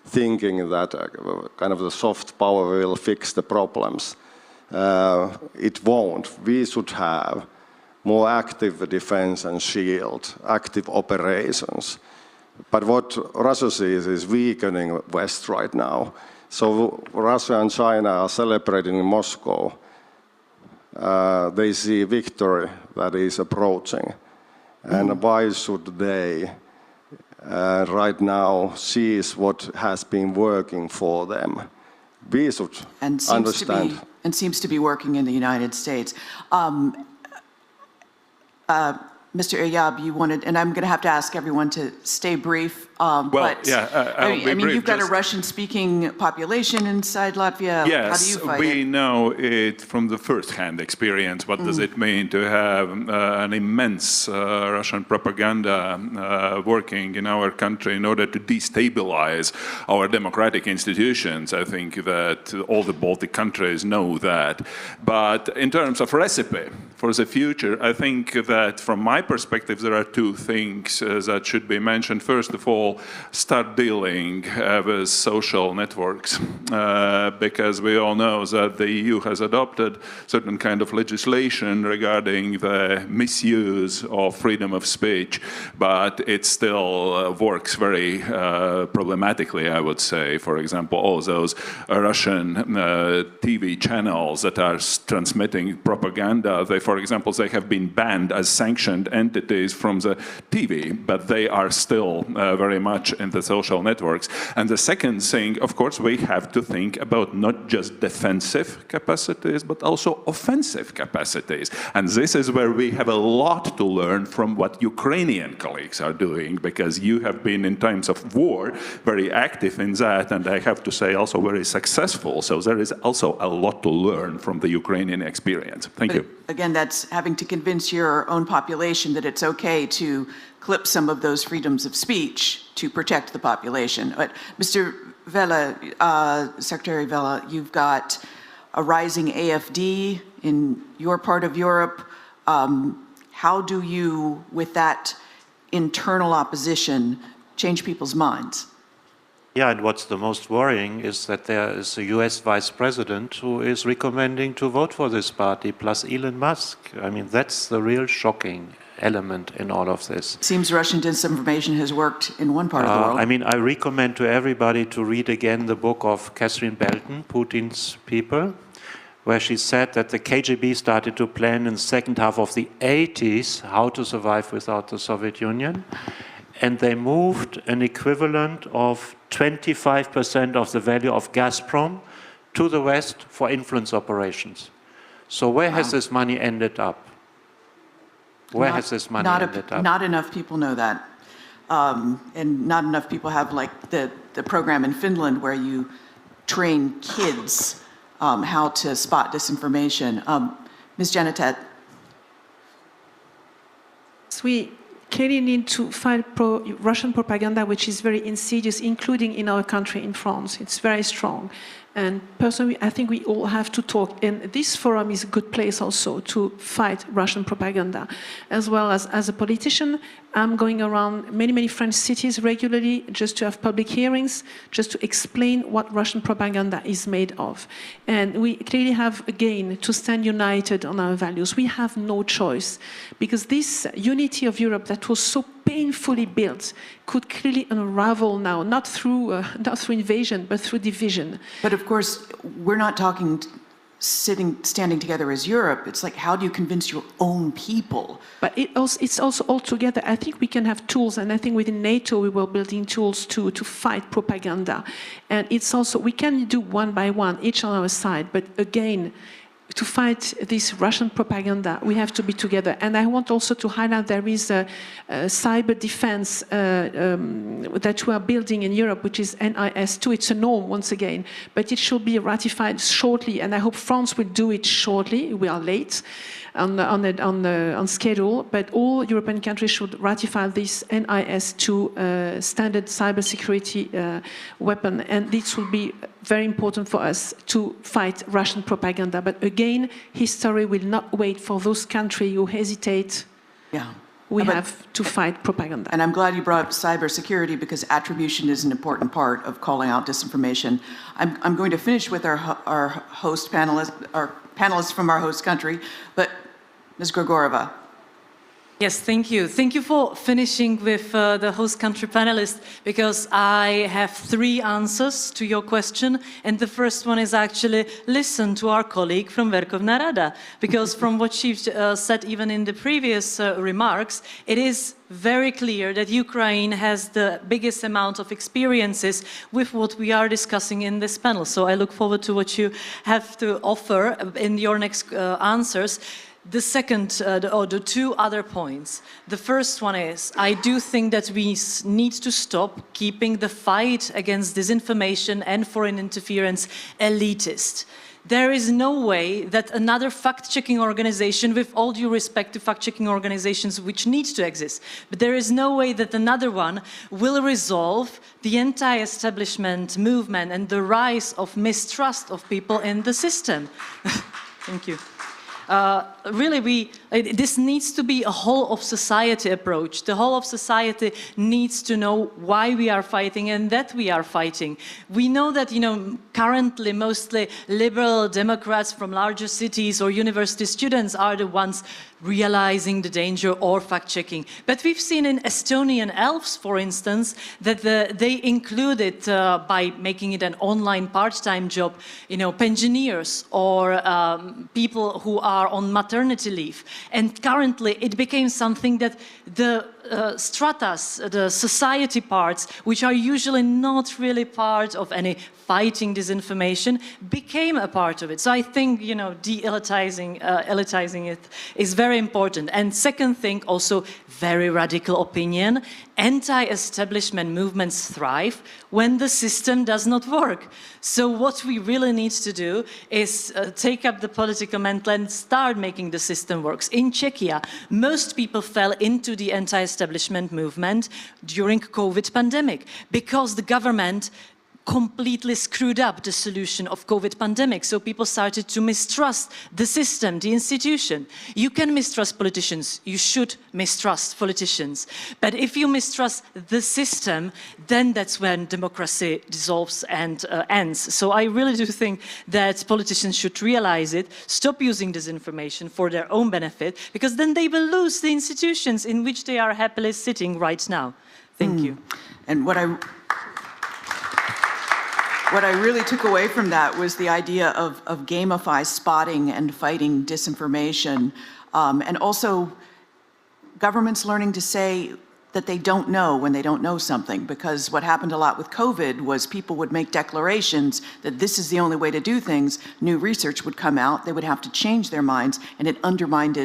thinking that kind of the soft power will fix the problems. It won't. We should have more active defense and shield, active operations. But what Russia sees is weakening West right now. So Russia and China are celebrating in Moscow. They see victory that is approaching. And why should they right now sees what has been working for them? We should understand. And seems to be working in the United States. Mr. Ilyab, you wanted, and I'm going to have to ask everyone to stay brief. I'll be brief. You've got a Russian-speaking population inside Latvia. Yes, how do you fight we know it from the first-hand experience. What does it mean to have an immense Russian propaganda working in our country in order to destabilize our democratic institutions? I think that all the Baltic countries know that. But in terms of recipe for the future, I think that from my perspective, there are two things that should be mentioned. First of all, start dealing with social networks, because we all know that the EU has adopted certain kind of legislation regarding the misuse of freedom of speech, but it still works very problematically, I would say. For example, all those Russian TV channels that are transmitting propaganda, for example, they have been banned as sanctioned entities from the TV, but they are still very much in the social networks. And the second thing, of course, we have to think about not just defensive capacities, but also offensive capacities. And this is where we have a lot to learn from what Ukrainian colleagues are doing, because you have been in times of war very active in that, and I have to say also very successful. So there is also a lot to learn from the Ukrainian experience. Thank you. Again, that's having to convince your own population that it's okay to clip some of those freedoms of speech to protect the population. But Mr. Vella, Secretary Vella, you've got a rising AfD in your part of Europe. How do you, with that internal opposition, change people's minds? Yeah, and what's the most worrying is that there is a US vice president who is recommending to vote for this party, plus Elon Musk. I mean, that's the real shocking element in all of this. Seems Russian disinformation has worked in one part of the world. I mean, I recommend to everybody to read again the book of Catherine Belton, Putin's People, where she said that the KGB started to plan in the second half of the 80s how to survive without the Soviet Union. And they moved an equivalent of 25% of the value of Gazprom to the West for influence operations. So where has this money ended up? Where has this money ended up? Not enough people know that. And not enough people have like the program in Finland where you train kids how to spot disinformation. Ms. Janitet. So we clearly need to fight Russian propaganda, which is very insidious, including in our country, in France. It's very strong. And personally, I think we all have to talk. And this forum is a good place also to fight Russian propaganda. As well as a politician, I'm going around many French cities regularly just to have public hearings, just to explain what Russian propaganda is made of. And we clearly have, again, to stand united on our values. We have no choice, because this unity of Europe that was so painfully built could clearly unravel now, not through invasion, but through division. But of course, we're not talking standing together as Europe. It's like, how do you convince your own people? But it's also all together. I think we can have tools, and I think within NATO we were building tools to fight propaganda. And it's also, we can do one by one, each on our side, but again, to fight this Russian propaganda, we have to be together. And I want also to highlight there is a cyber defense that we are building in Europe, which is NIS2. It's a norm, once again, but it should be ratified shortly, and I hope France will do it shortly. We are late on schedule, but all European countries should ratify this NIS2 standard cybersecurity weapon, and this will be very important for us to fight Russian propaganda. But again, history will not wait for those countries who hesitate. Yeah. We have to fight propaganda. And I'm glad you brought up cybersecurity, because attribution is an important part of calling out disinformation. I'm going to finish with our host panelists, our panelists from our host country, but Ms. Grigorova. Yes, thank you. Thank you for finishing with the host country panelists, because I have 3 answers to your question. And the first one is actually listen to our colleague from Verkhovna Rada, because from what she said even in the previous remarks, it is very clear that Ukraine has the biggest amount of experiences with what we are discussing in this panel. So I look forward to what you have to offer in your next answers. The second, or the 2 other points. The first one is, I do think that we need to stop keeping the fight against disinformation and foreign interference elitist. There is no way that another fact-checking organization, with all due respect to fact-checking organizations which need to exist, but there is no way that another one will resolve the anti-establishment movement and the rise of mistrust of people in the system. Thank you. Really, this needs to be a whole of society approach. The whole of society needs to know why we are fighting and that we are fighting. We know that, currently mostly liberal Democrats from larger cities or university students are the ones realizing the danger or fact-checking. But we've seen in Estonian elves, for instance, that they included, by making it an online part-time job, pensioners or people who are on maternity leave. And currently it became something that the stratas, the society parts, which are usually not really part of any fighting disinformation, became a part of it. So I think, elitizing it is very important. And second thing, also very radical opinion, anti-establishment movements thrive when the system does not work. So what we really need to do is take up the political mantle and start making the system work. In Czechia, most people fell into the anti-establishment movement during COVID pandemic because the government completely screwed up the solution of COVID pandemic. So people started to mistrust the system, the institution. You can mistrust politicians. You should mistrust politicians. But if you mistrust the system, then that's when democracy dissolves and ends. So I really do think that politicians should realize it, stop using disinformation for their own benefit, because then they will lose the institutions in which they are happily sitting right now. Thank you. And what What I really took away from that was the idea of gamify spotting and fighting disinformation, and also governments learning to say that they don't know when they don't know something, because what happened a lot with COVID was people would make declarations that this is the only way to do things, new research would come out, they would have to change their minds, and it undermined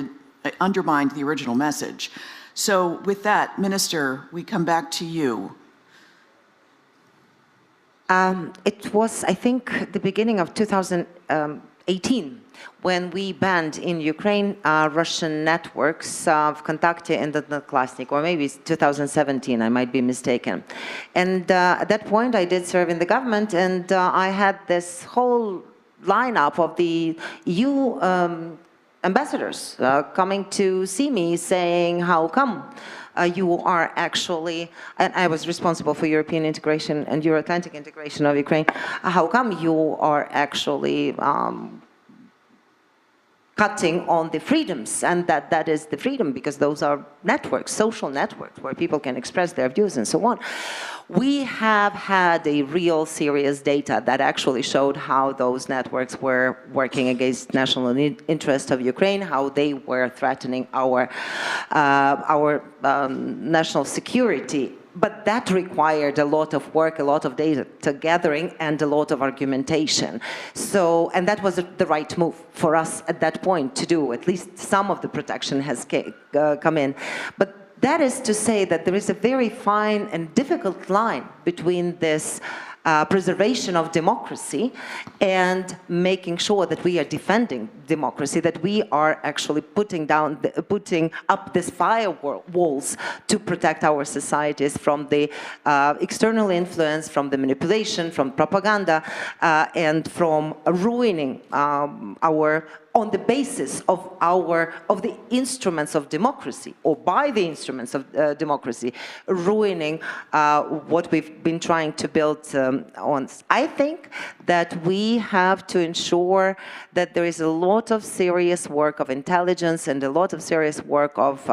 the original message. So with that, Minister, we come back to you. It was, I think, the beginning of 2018 when we banned in Ukraine Russian networks of Kontakte and Odnoklassnik, or maybe it's 2017, I might be mistaken. And at that point, I did serve in the government, and I had this whole lineup of the EU ambassadors coming to see me saying, how come you are actually, and I was responsible for European integration and Euro-Atlantic integration of Ukraine, how come you are actually cutting on the freedoms, and that is the freedom, because those are networks, social networks, where people can express their views and so on. We have had a real serious data that actually showed how those networks were working against national interest of Ukraine, how they were threatening our national security. But that required a lot of work, a lot of data gathering, and a lot of argumentation. So, and that was the right move for us at that point to do. At least some of the protection has come in. But that is to say that there is a very fine and difficult line between this preservation of democracy and making sure that we are defending democracy, that we are actually putting up these firewalls to protect our societies from the external influence, from the manipulation, from propaganda, and from ruining on the basis of the instruments of democracy, or by the instruments of democracy, ruining what we've been trying to build on. I think that we have to ensure that there is a lot of serious work of intelligence and a lot of serious work of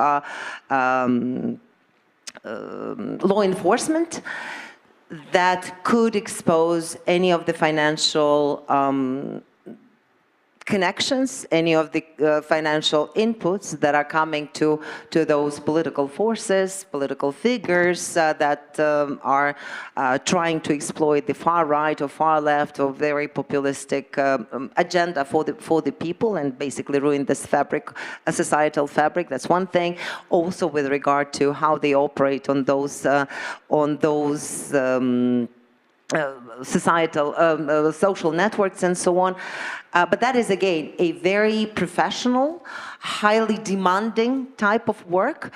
law enforcement that could expose any of the financial connections, any of the financial inputs that are coming to those political forces, political figures that are trying to exploit the far right or far left or very populistic agenda for the people, and basically ruin this fabric, a societal fabric. That's one thing. Also with regard to how they operate on those societal, social networks and so on. But that is, again, a very professional, highly demanding type of work,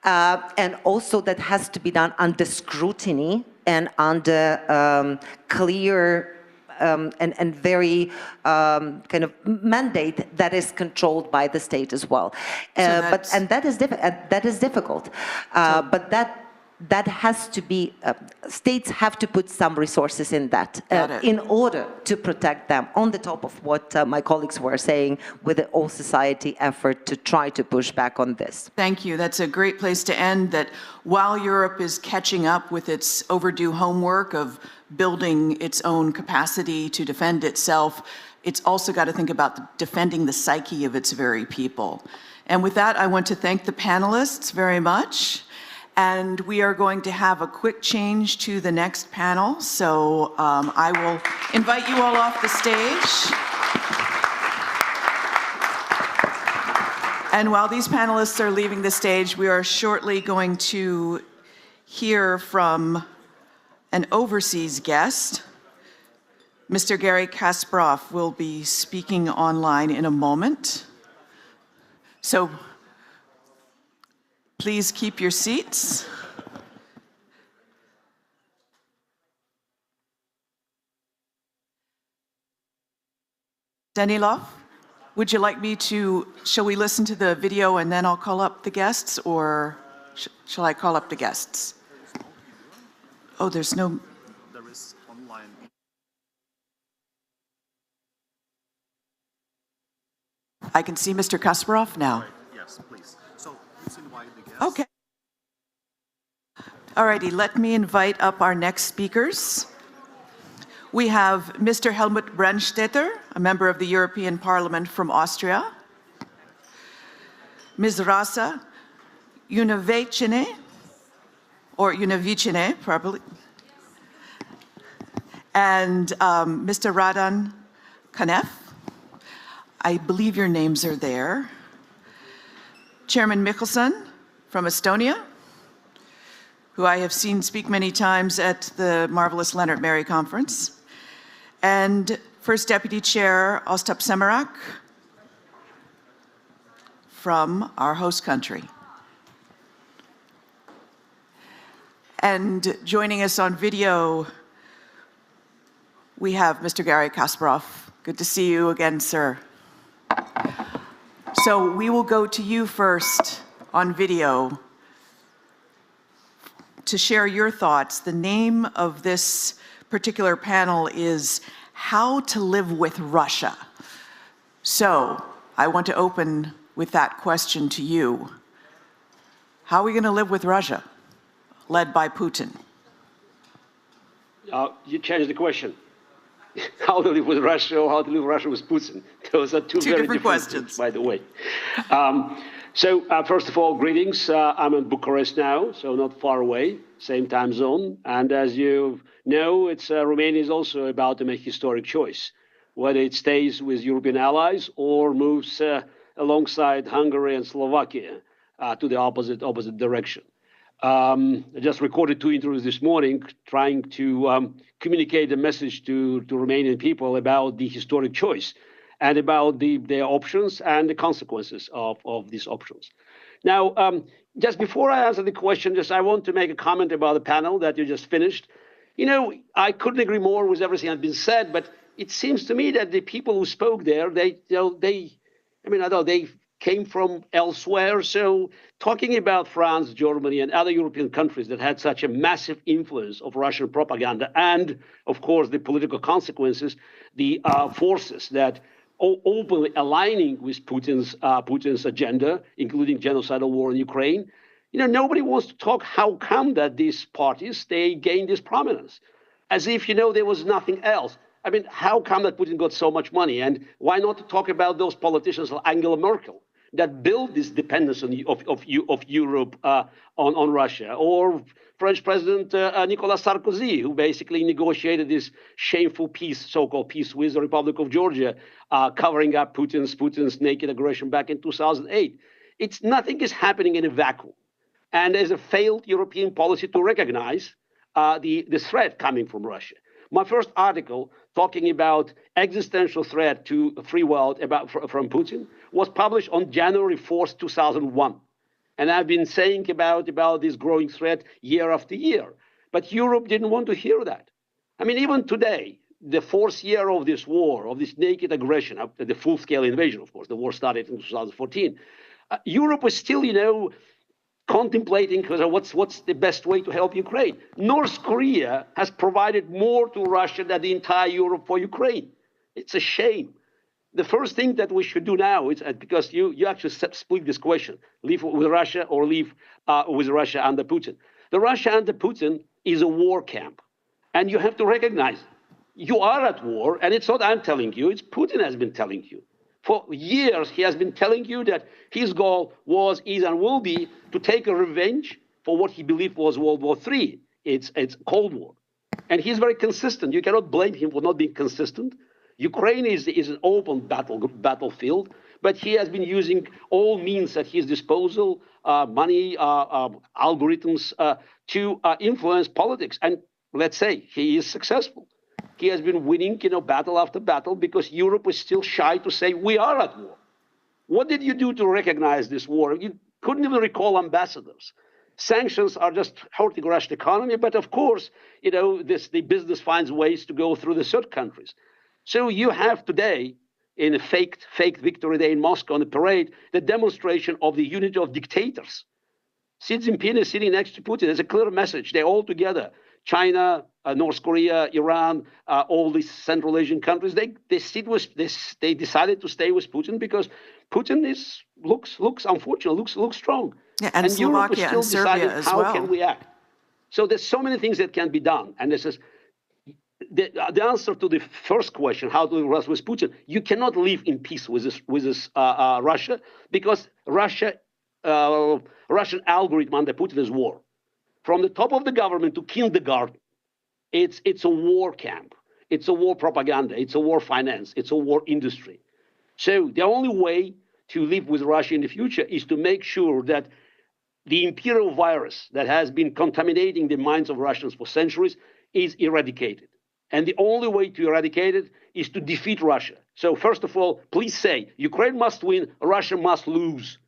and also that has to be done under scrutiny and under clear and very kind of mandate that is controlled by the state as well. And that is difficult. But that has to be, states have to put some resources in that in order to protect them, on the top of what my colleagues were saying with the all society effort to try to push back on this. Thank you. That's a great place to end, that while Europe is catching up with its overdue homework of building its own capacity to defend itself, it's also got to think about defending the psyche of its very people. And with that, I want to thank the panelists very much. And we are going to have a quick change to the next panel. So I will invite you all off the stage. And while these panelists are leaving the stage, we are shortly going to hear from an overseas guest. Mr. Gary Kasparov will be speaking online in a moment. So please keep your seats. Danilov, would you like me to, shall we listen to the video and then I'll call up the guests, or shall I call up the guests? Oh, there's no... There is online. I can see Mr. Kasparov now. Yes, please. So let's invite the guests. Okay. All righty, let me invite up our next speakers. We have Mr. Helmut Brandstätter, a member of the European Parliament from Austria. Ms. Rasa Unavecine, or Unavicine, probably. And Mr. Radan Kanev. I believe your names are there. Chairman Michelson from Estonia, who I have seen speak many times at the marvelous Leonard Mary Conference. And First Deputy Chair Ostap Semarak from our host country. And joining us on video, we have Mr. Garry Kasparov. Good to see you again, sir. So we will go to you first on video to share your thoughts. The name of this particular panel is How to Live with Russia. So I want to open with that question to you. How are we going to live with Russia, led by Putin? You changed the question. How to live with Russia or how to live with Russia with Putin. Those are two very different questions, things, by the way. First of all, greetings. I'm in Bucharest now, so not far away, same time zone. And as you know, Romania is also about to make a historic choice, whether it stays with European allies or moves alongside Hungary and Slovakia to the opposite direction. I just recorded 2 interviews this morning trying to communicate a message to Romanian people about the historic choice and about their options and the consequences of these options. Now, just before I answer the question, I want to make a comment about the panel that you just finished. You know, I couldn't agree more with everything that's been said, but it seems to me that the people who spoke there, they came from elsewhere. So talking about France, Germany, and other European countries that had such a massive influence of Russian propaganda and, of course, the political consequences, the forces that openly aligning with Putin's agenda, including genocidal war in Ukraine, you know, nobody wants to talk how come that these parties, they gained this prominence, as if, you know, there was nothing else. I mean, how come that Putin got so much money? And why not talk about those politicians like Angela Merkel that built this dependence of Europe on Russia, or French President Nicolas Sarkozy, who basically negotiated this shameful peace, so-called peace, with the Republic of Georgia, covering up Putin's naked aggression back in 2008. Nothing is happening in a vacuum. And there's a failed European policy to recognize the threat coming from Russia. My first article talking about existential threat to the free world from Putin was published on January 4th, 2001. And I've been saying about this growing threat year after year. But Europe didn't want to hear that. I mean, even today, the 4th year of this war, of this naked aggression, after the full-scale invasion, of course, the war started in 2014, Europe was still, you know, contemplating what's the best way to help Ukraine. North Korea has provided more to Russia than the entire Europe for Ukraine. It's a shame. The first thing that we should do now is, because you actually split this question, leave with Russia or leave with Russia under Putin. The Russia under Putin is a war camp. And you have to recognize you are at war, and it's not I'm telling you, it's Putin has been telling you. For years, he has been telling you that his goal was, is, and will be to take a revenge for what he believed was World War III. It's Cold War. And he's very consistent. You cannot blame him for not being consistent. Ukraine is an open battlefield, but he has been using all means at his disposal, money, algorithms, to influence politics. And let's say he is successful. He has been winning, you know, battle after battle because Europe is still shy to say we are at war. What did you do to recognize this war? You couldn't even recall ambassadors. Sanctions are just hurting Russian economy, but of course, you know, the business finds ways to go through the third countries. So you have today, in a faked Victory Day in Moscow on the parade, the demonstration of the unity of dictators. Xi Jinping is sitting next to Putin. There's a clear message. They're all together. China, North Korea, Iran, all these Central Asian countries, they decided to stay with Putin because Putin looks unfortunate, looks strong. Yeah, and Slovakia Europe is still and Serbia deciding as how well. can we act. So there's so many things that can be done. And this is the answer to the first question, how to live with Putin, you cannot live in peace with Russia, because Russian algorithm under Putin is war. From the top of the government to kindergarten, it's a war camp. It's a war propaganda. It's a war finance. It's a war industry. So the only way to live with Russia in the future is to make sure that the imperial virus that has been contaminating the minds of Russians for centuries is eradicated. And the only way to eradicate it is to defeat Russia. So first of all, please say, Ukraine must win, Russia must lose.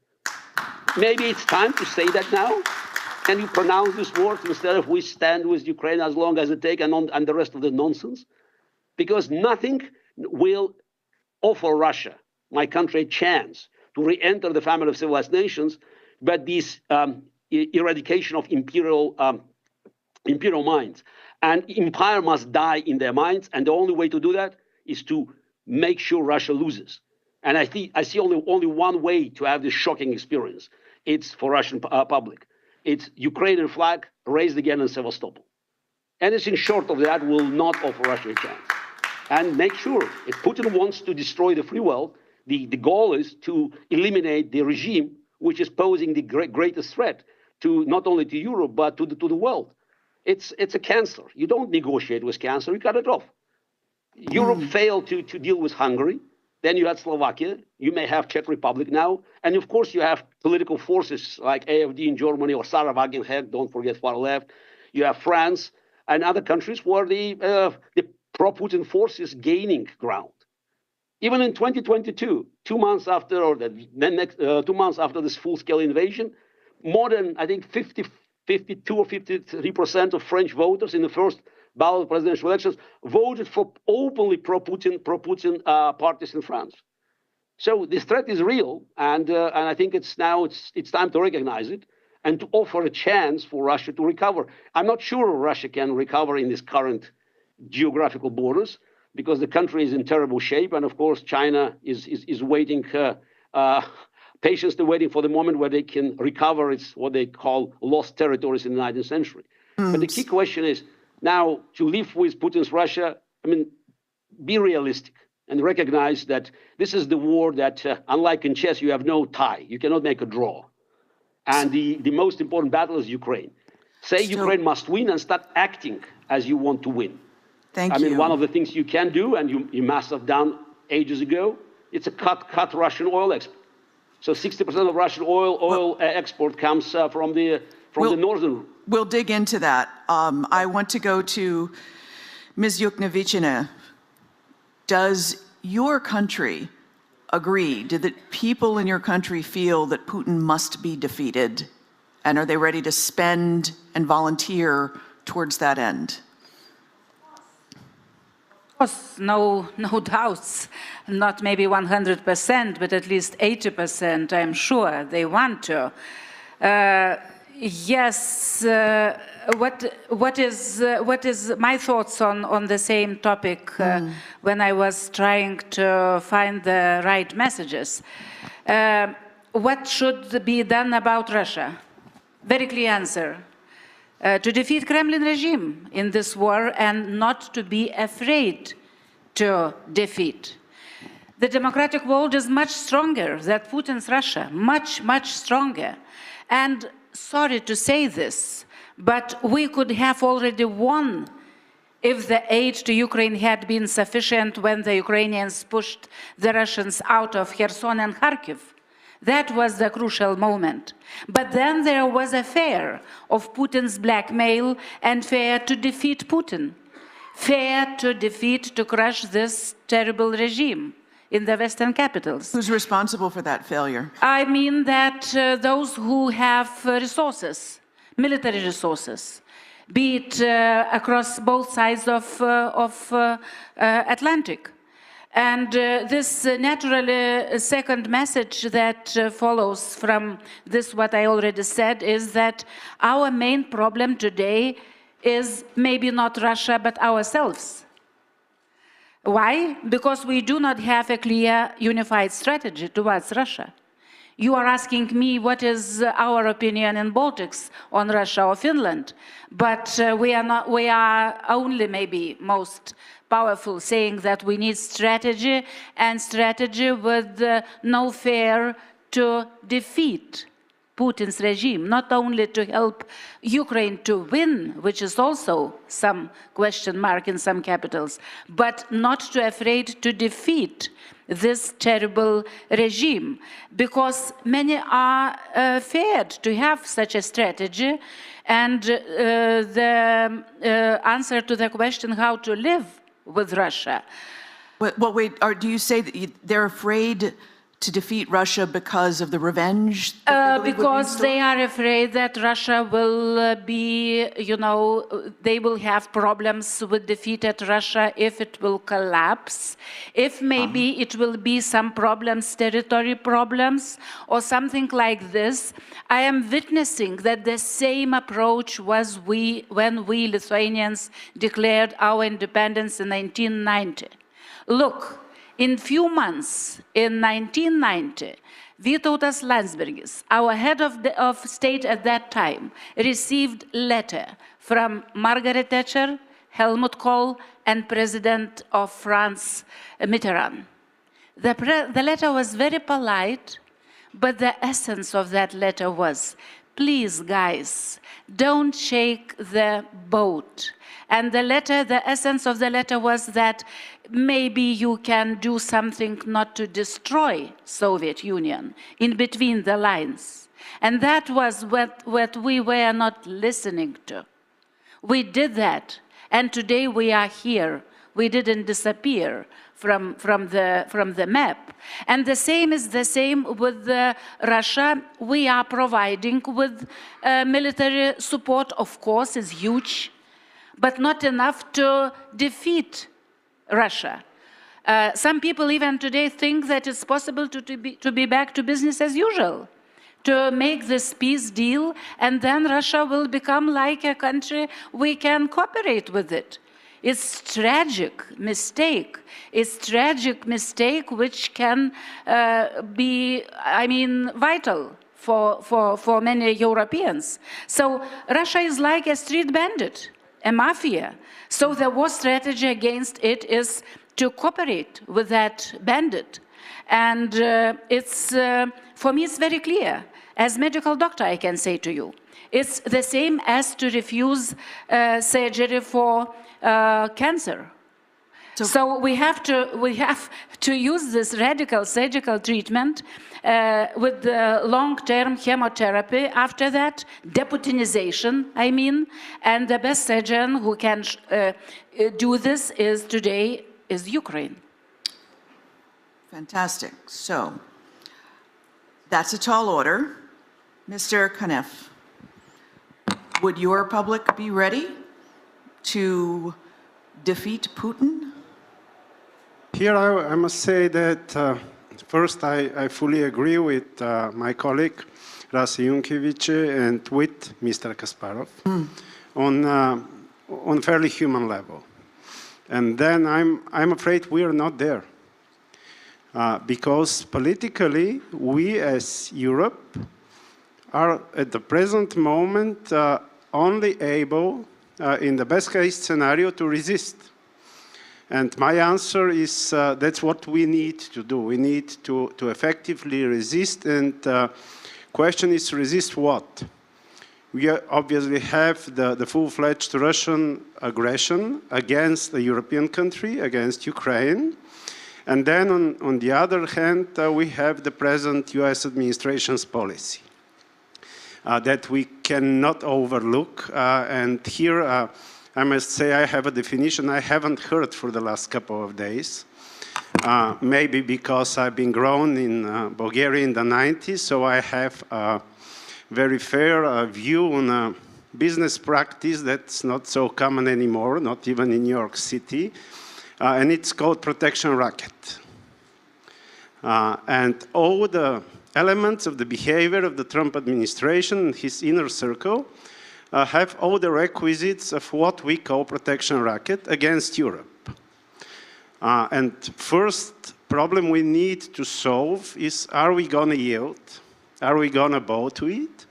Maybe it's time to say that now. Can you pronounce these words instead of we stand with Ukraine as long as it takes and the rest of the nonsense? Because nothing will offer Russia, my country, a chance to re-enter the family of civilized nations, but this eradication of imperial minds. And empire must die in their minds, and the only way to do that is to make sure Russia loses. And I see only one way to have this shocking experience. It's for Russian public. It's Ukrainian flag raised again in Sevastopol. Anything short of that will not offer Russia a chance. And make sure, if Putin wants to destroy the free world, the goal is to eliminate the regime which is posing the greatest threat to not only to Europe, but to the world. It's a cancer. You don't negotiate with cancer, you cut it off. Europe failed to deal with Hungary. Then you had Slovakia. You may have Czech Republic now. And of course, you have political forces like AfD in Germany or Sarah Wagenknecht, don't forget far left. You have France and other countries where the pro-Putin force is gaining ground. Even in 2022, 2 months after, or the next 2 months after this full-scale invasion, more than, I think, 52 or 53% of French voters in the first ballot presidential elections voted for openly pro-Putin parties in France. So this threat is real, and I think it's time to recognize it and to offer a chance for Russia to recover. I'm not sure Russia can recover in this current geographical borders, because the country is in terrible shape, and of course China is waiting, patiently waiting for the moment where they can recover its what they call lost territories in the 19th century. But the key question is now to live with Putin's Russia. I mean, be realistic and recognize that this is the war that, unlike in chess, you have no tie. You cannot make a draw. And the most important battle is Ukraine. Say Ukraine must win and start acting as you want to win. Thank you. I mean, one of the things you can do, and you must have done ages ago, it's a cut Russian oil export. So 60% of Russian oil export comes from the northern. We'll dig into that. I want to go to Ms. Yuknevichina. Does your country agree? Did the people in your country feel that Putin must be defeated? And are they ready to spend and volunteer towards that end? Of course, no doubts, not maybe 100%, but at least 80%, I'm sure they want to. Yes, what is my thoughts on the same topic when I was trying to find the right messages? What should be done about Russia? Very clear answer. To defeat Kremlin regime in this war and not to be afraid to defeat. The democratic world is much stronger than Putin's Russia, much stronger. And sorry to say this, but we could have already won if the aid to Ukraine had been sufficient when the Ukrainians pushed the Russians out of Kherson and Kharkiv. That was the crucial moment. But then there was a fear of Putin's blackmail and fear to defeat Putin. Fear to defeat, to crush this terrible regime in the Western capitals. Who's responsible for that failure? I mean that those who have resources, military resources, be it across both sides of Atlantic. And this naturally second message that follows from this, what I already said, is that our main problem today is maybe not Russia, but ourselves. Why? Because we do not have a clear unified strategy towards Russia. You are asking me what is our opinion in Baltics on Russia or Finland, but we are only maybe most powerful saying that we need strategy, and strategy with no fear to defeat Putin's regime, not only to help Ukraine to win, which is also some question mark in some capitals, but not to afraid to defeat this terrible regime, because many are feared to have such a strategy, and the answer to the question how to live with Russia. Well, wait, do you say that they're afraid to defeat Russia because of the revenge? Because they are afraid that Russia will be, you know, they will have problems with defeated Russia if it will collapse, if maybe it will be some problems, territory problems, or something like this. I am witnessing that the same approach was when we Lithuanians declared our independence in 1990. Look, in few months, in 1990, Vytautas Landsbergis, our head of state at that time, received a letter from Margaret Thatcher, Helmut Kohl, and President of France, Mitterrand. The letter was very polite, but the essence of that letter was, please, guys, don't shake the boat. And the essence of the letter was that maybe you can do something not to destroy Soviet Union in between the lines. And that was what we were not listening to. We did that, and today we are here. We didn't disappear from the map. And the same is the same with Russia. We are providing with military support, of course, is huge, but not enough to defeat Russia. Some people even today think that it's possible to be back to business as usual, to make this peace deal, and then Russia will become like a country we can cooperate with it. It's tragic mistake. It's tragic mistake which can be, I mean, vital for many Europeans. So Russia is like a street bandit, a mafia. So the war strategy against it is to cooperate with that bandit. And for me, it's very clear. As medical doctor, I can say to you, it's the same as to refuse surgery for cancer. So we have to use this radical surgical treatment with the long-term chemotherapy. After that, deputinization, I mean, and the best surgeon who can do this today is Ukraine. Fantastic. So that's a tall order. Mr. Kanev, would your republic be ready to defeat Putin? Here I must say that first I fully agree with my colleague Yatsenyuk and with Mr. Kasparov on fairly human level. And then I'm afraid we are not there. Because politically, we as Europe are at the present moment only able, in the best case scenario, to resist. And my answer is that's what we need to do. We need to effectively resist, and question is resist what? We obviously have the full-fledged Russian aggression against a European country, against Ukraine. And then on the other hand, we have the present US administration's policy that we cannot overlook. And here, I must say I have a definition I haven't heard for the last couple of days. Maybe because I've been grown in Bulgaria in the 90s, so I have a very fair view on business practice that's not so common anymore, not even in New York City. And it's called protection racket. And all the elements of the behavior of the Trump administration and his inner circle have all the requisites of what we call protection racket against Europe. And first problem we need to solve is, are we going to yield? Are we going to bow to it?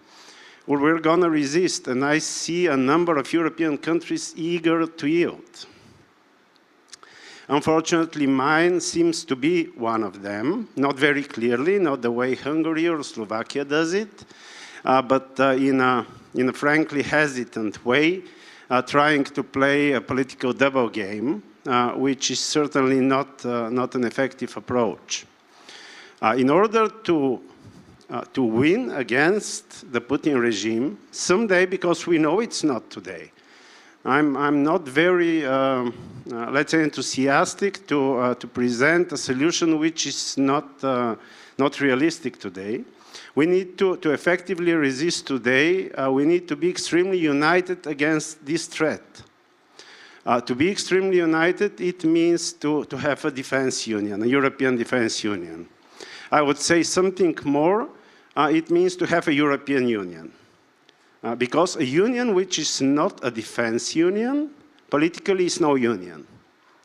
Or we're going to resist? And I see a number of European countries eager to yield. Unfortunately, mine seems to be one of them, not very clearly, not the way Hungary or Slovakia does it, but in a frankly hesitant way, trying to play a political double game, which is certainly not an effective approach. In order to win against the Putin regime someday, because we know it's not today. I'm not very, let's say, enthusiastic to present a solution which is not realistic today. We need to effectively resist today. We need to be extremely united against this threat. To be extremely united, it means to have a defense union, a European defense union. I would say something more. It means to have a European Union. Because a union which is not a defense union, politically is no union.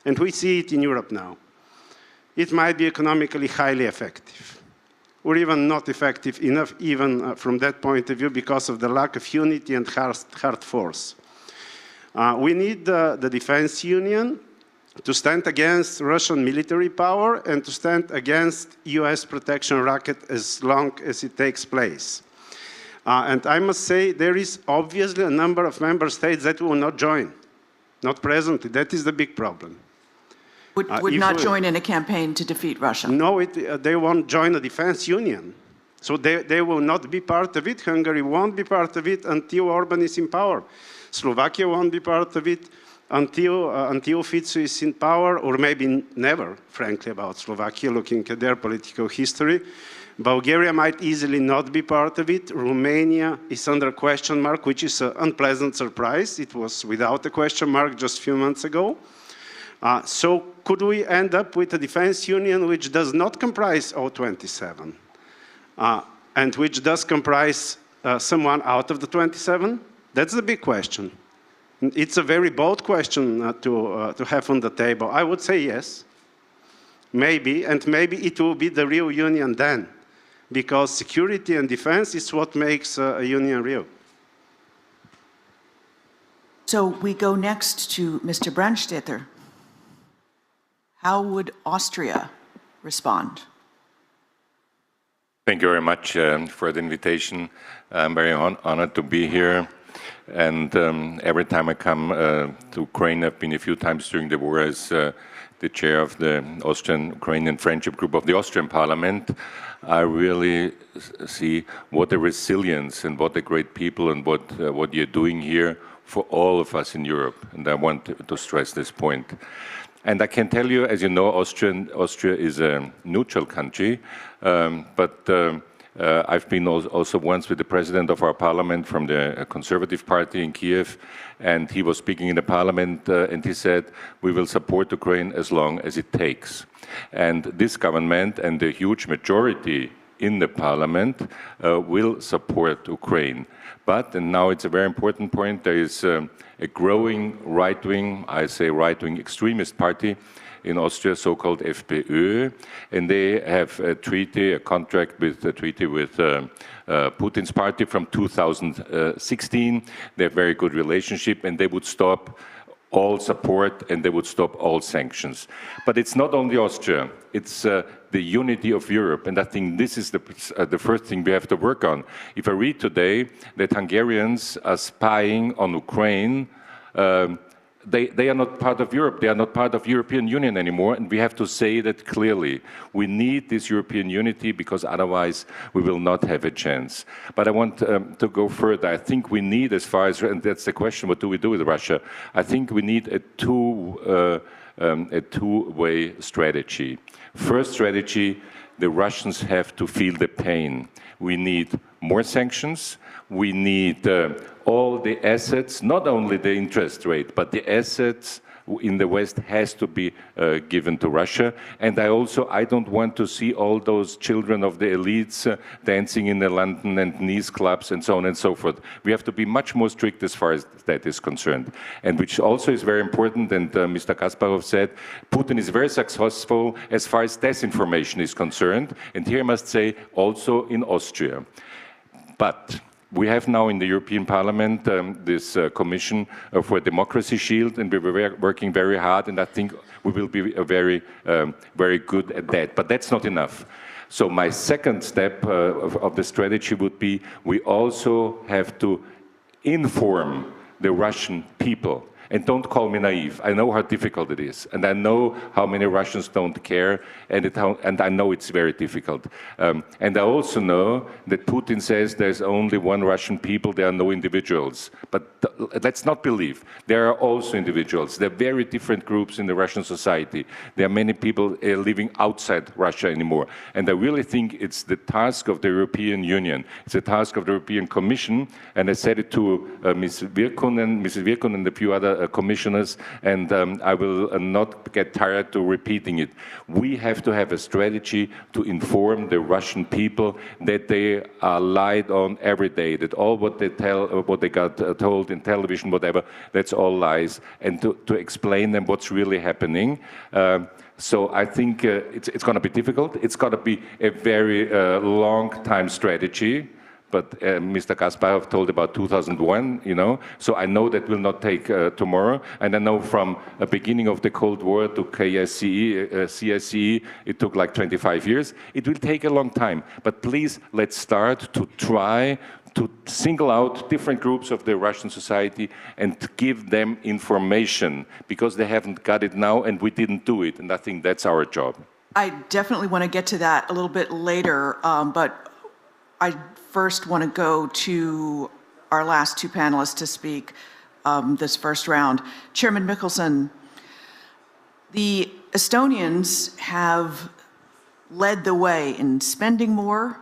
And we see it in Europe now. It might be economically highly effective, or even not effective enough, even from that point of view, because of the lack of unity and hard force. We need the defense union to stand against Russian military power and to stand against US protection racket as long as it takes place. And I must say, there is obviously a number of member states that will not join, not presently. That is the big problem. Would not join in a campaign to defeat Russia? No, they won't join a defense union. So they will not be part of it. Hungary won't be part of it until Orban is in power. Slovakia won't be part of it until Fico is in power, or maybe never, frankly, about Slovakia, looking at their political history. Bulgaria might easily not be part of it. Romania is under question mark, which is an unpleasant surprise. It was without a question mark just a few months ago. So could we end up with a defense union which does not comprise all 27, and which does comprise someone out of the 27? That's the big question. It's a very bold question to have on the table. I would say yes, maybe, and maybe it will be the real union then, because security and defense is what makes a union real. So we go next to Mr. Brandstetter. How would Austria respond? Thank you very much for the invitation. I'm very honored to be here. And every time I come to Ukraine, I've been a few times during the war as the chair of the Austrian-Ukrainian Friendship Group of the Austrian Parliament. I really see what a resilience and what a great people and what you're doing here for all of us in Europe. And I want to stress this point. And I can tell you, as you know, Austria is a neutral country, but I've been also once with the president of our parliament from the Conservative Party in Kyiv, and he was speaking in the parliament, and he said, we will support Ukraine as long as it takes. And this government and the huge majority in the parliament will support Ukraine. But, and now it's a very important point, there is a growing right-wing, I say right-wing extremist party in Austria, so-called FPÖ, and they have a treaty, a treaty with Putin's party from 2016. They have a very good relationship, and they would stop all support and they would stop all sanctions. But it's not only Austria, it's the unity of Europe, and I think this is the first thing we have to work on. If I read today that Hungarians are spying on Ukraine, they are not part of Europe, they are not part of the European Union anymore, and we have to say that clearly. We need this European unity because otherwise we will not have a chance. But I want to go further. I think we need, as far as, and that's the question, what do we do with Russia? I think we need a two-way strategy. First strategy, the Russians have to feel the pain. We need more sanctions. We need all the assets, not only the interest rate, but the assets in the West has to be given to Russia. And I don't want to see all those children of the elites dancing in the London and Nice clubs and so on and so forth. We have to be much more strict as far as that is concerned. And which also is very important, and Mr. Kasparov said, Putin is very successful as far as disinformation is concerned, and here I must say also in Austria. But we have now in the European Parliament this Commission for Democracy Shield, and we're working very hard, and I think we will be very good at that. But that's not enough. So my second step of the strategy would be we also have to inform the Russian people. And don't call me naive. I know how difficult it is, and I know how many Russians don't care, and I know it's very difficult. And I also know that Putin says there's only one Russian people, there are no individuals. But let's not believe. There are also individuals. There are very different groups in the Russian society. There are many people living outside Russia anymore. And I really think it's the task of the European Union. It's the task of the European Commission, and I said it to Mrs. Virkkunen and a few other commissioners, and I will not get tired to repeating it. We have to have a strategy to inform the Russian people that they are lied on every day, that all what they got told in television, whatever, that's all lies, and to explain them what's really happening. So I think it's going to be difficult. It's got to be a very long-time strategy. But Mr. Kasparov told about 2001, you know, so I know that will not take tomorrow. And I know from the beginning of the Cold War to CSCE, it took like 25 years. It will take a long time. But please, let's start to try to single out different groups of the Russian society and give them information, because they haven't got it now and we didn't do it. And I think that's our job. I definitely want to get to that a little bit later, but I first want to go to our last two panelists to speak this first round. Chairman Mickelson, the Estonians have led the way in spending more.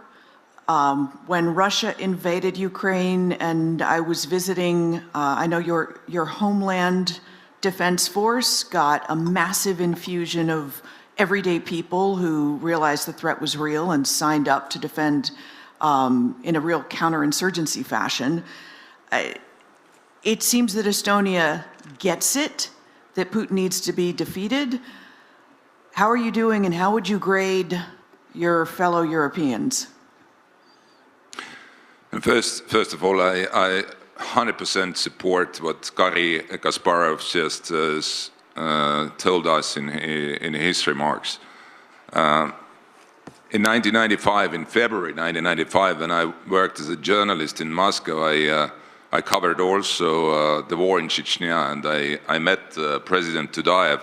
When Russia invaded Ukraine and I was visiting, I know your Homeland Defense Force got a massive infusion of everyday people who realized the threat was real and signed up to defend in a real counterinsurgency fashion. It seems that Estonia gets it, that Putin needs to be defeated. How are you doing, and how would you grade your fellow Europeans? First of all, I 100% support what Garry Kasparov just told us in his remarks. In 1995, in February 1995, when I worked as a journalist in Moscow, I covered also the war in Chechnya, and I met President Tudayev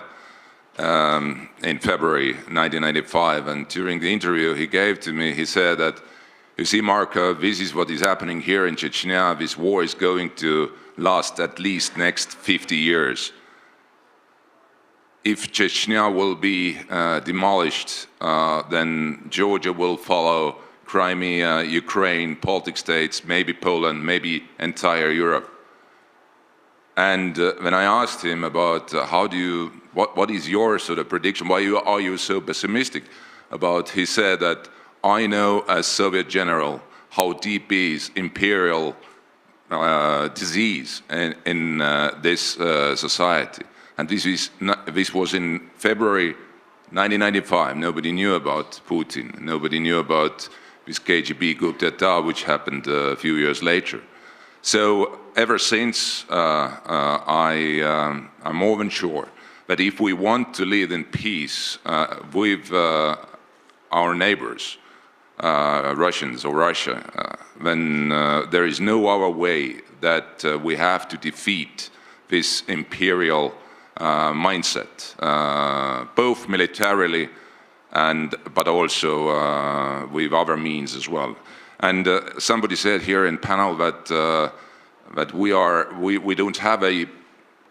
in February 1995, and during the interview he gave to me, he said that, you see, Marko, this is what is happening here in Chechnya. This war is going to last at least next 50 years. If Chechnya will be demolished, then Georgia will follow, Crimea, Ukraine, Baltic states, maybe Poland, maybe entire Europe. And when I asked him about what is your sort of prediction, why are you so pessimistic about, he said that, I know as Soviet general how deep is imperial disease in this society. And this was in February 1995. Nobody knew about Putin. Nobody knew about this KGB coup d'etat, which happened a few years later. So ever since, I'm more than sure that if we want to live in peace with our neighbors, Russians or Russia, then there is no other way that we have to defeat this imperial mindset, both militarily but also with other means as well. And somebody said here in panel that we don't have a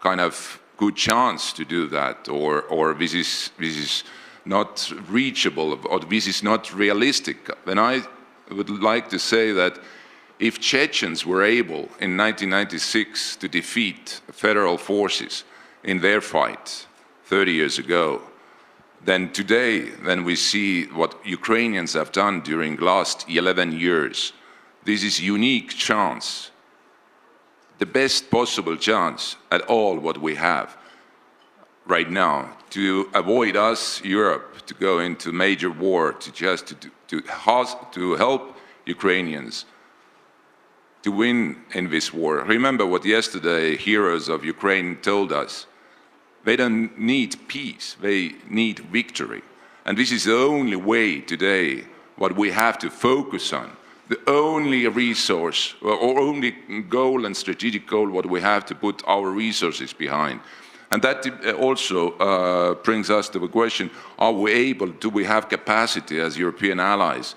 kind of good chance to do that, or this is not reachable, or this is not realistic. Then I would like to say that if Chechens were able in 1996 to defeat federal forces, in their fight 30 years ago, then today, when we see what Ukrainians have done during last 11 years, this is unique chance, the best possible chance at all what we have right now to avoid us, Europe, to go into major war, to help Ukrainians to win in this war. Remember what yesterday heroes of Ukraine told us. They don't need peace, they need victory. And this is the only way today what we have to focus on. The only resource or only goal and strategic goal what we have to put our resources behind. And that also brings us to the question, do we have capacity as European allies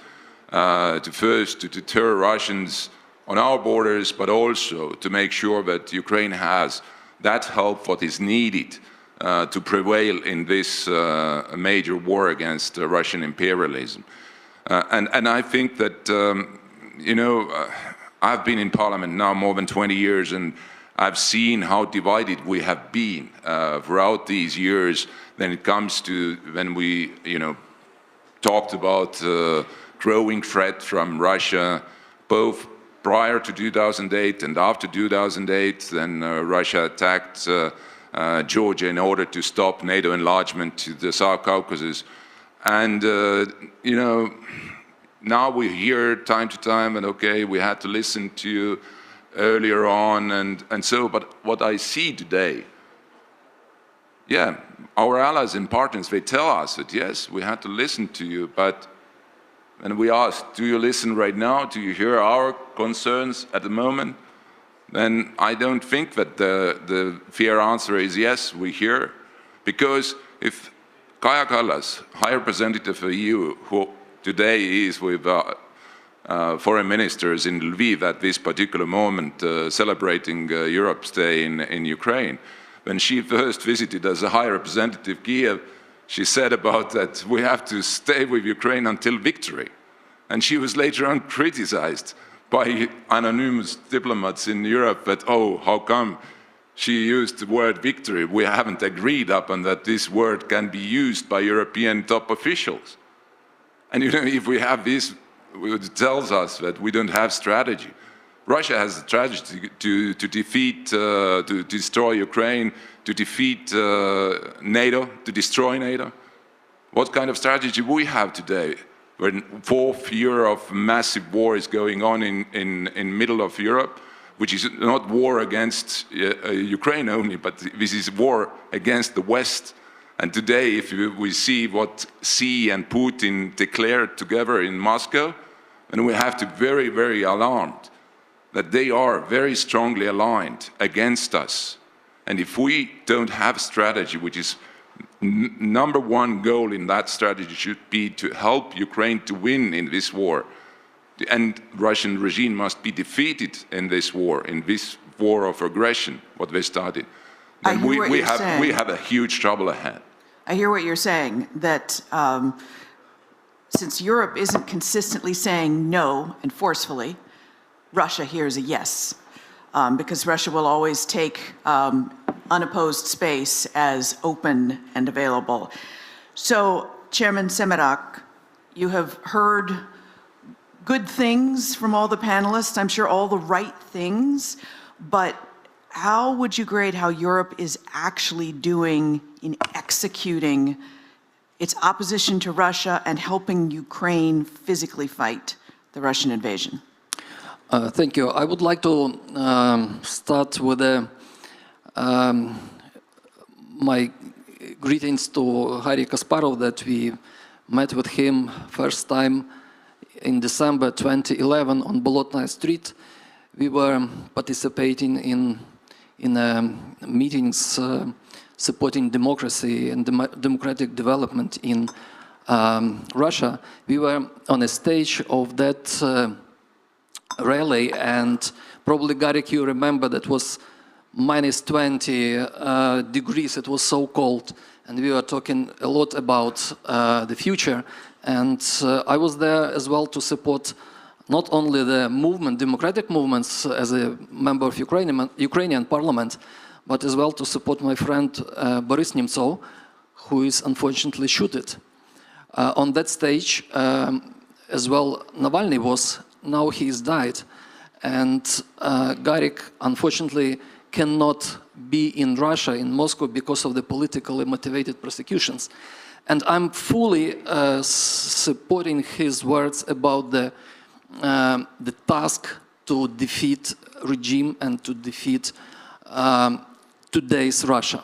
to deter Russians on our borders, but also to make sure that Ukraine has that help what is needed to prevail in this major war against Russian imperialism. And I think that, I've been in Parliament now more than 20 years, and I've seen how divided we have been throughout these years when it comes to when we, talked about growing threat from Russia, both prior to 2008 and after 2008. Then Russia attacked Georgia in order to stop NATO enlargement to the South Caucasus. And, now we hear time to time, and okay, we had to listen to you earlier on, and so, but what I see today, yeah, our allies and partners, they tell us that, yes, we had to listen to you, but when we ask, do you listen right now? Do you hear our concerns at the moment? Then I don't think that the fair answer is yes, we hear. Because if Kaja Kallas, High Representative of the EU, who today is with foreign ministers in Lviv at this particular moment, celebrating Europe's Day in Ukraine, when she first visited as a High Representative Kyiv, she said about that we have to stay with Ukraine until victory. And she was later on criticized by anonymous diplomats in Europe that, oh, how come she used the word victory? We haven't agreed upon that this word can be used by European top officials. And if we have this, it tells us that we don't have strategy. Russia has a strategy to defeat, to destroy Ukraine, to defeat NATO, to destroy NATO. What kind of strategy we have today? When fourth year of massive war is going on in middle of Europe, which is not war against Ukraine only, but this is war against the West. And today, if we see what Xi and Putin declared together in Moscow, then we have to be very, very alarmed that they are very strongly aligned against us. And if we don't have a strategy, which is number one goal in that strategy should be to help Ukraine to win in this war, and Russian regime must be defeated in this war of aggression, what they started. Then we have a huge trouble ahead. I hear what you're saying, that since Europe isn't consistently saying no and forcefully, Russia hears a yes, because Russia will always take unopposed space as open and available. So, Chairman Semerak, you have heard good things from all the panelists, I'm sure all the right things, but how would you grade how Europe is actually doing in executing its opposition to Russia and helping Ukraine physically fight the Russian invasion? Thank you. I would like to start with my greetings to Harry Kasparov, that we met with him first time in December 2011 on Bolotnaya Street. We were participating in meetings supporting democracy and democratic development in Russia. We were on a stage of that rally, and probably, Garrick, you remember that was minus 20 degrees, it was so cold, and we were talking a lot about the future. And I was there as well to support not only the movement, democratic movements, as a member of Ukrainian parliament, but as well to support my friend Boris Nemtsov, who is unfortunately shot. On that stage, as well, Navalny was, now he is died, and Garik, unfortunately, cannot be in Russia, in Moscow, because of the politically motivated prosecutions. And I'm fully supporting his words about the task to defeat regime and to defeat today's Russia.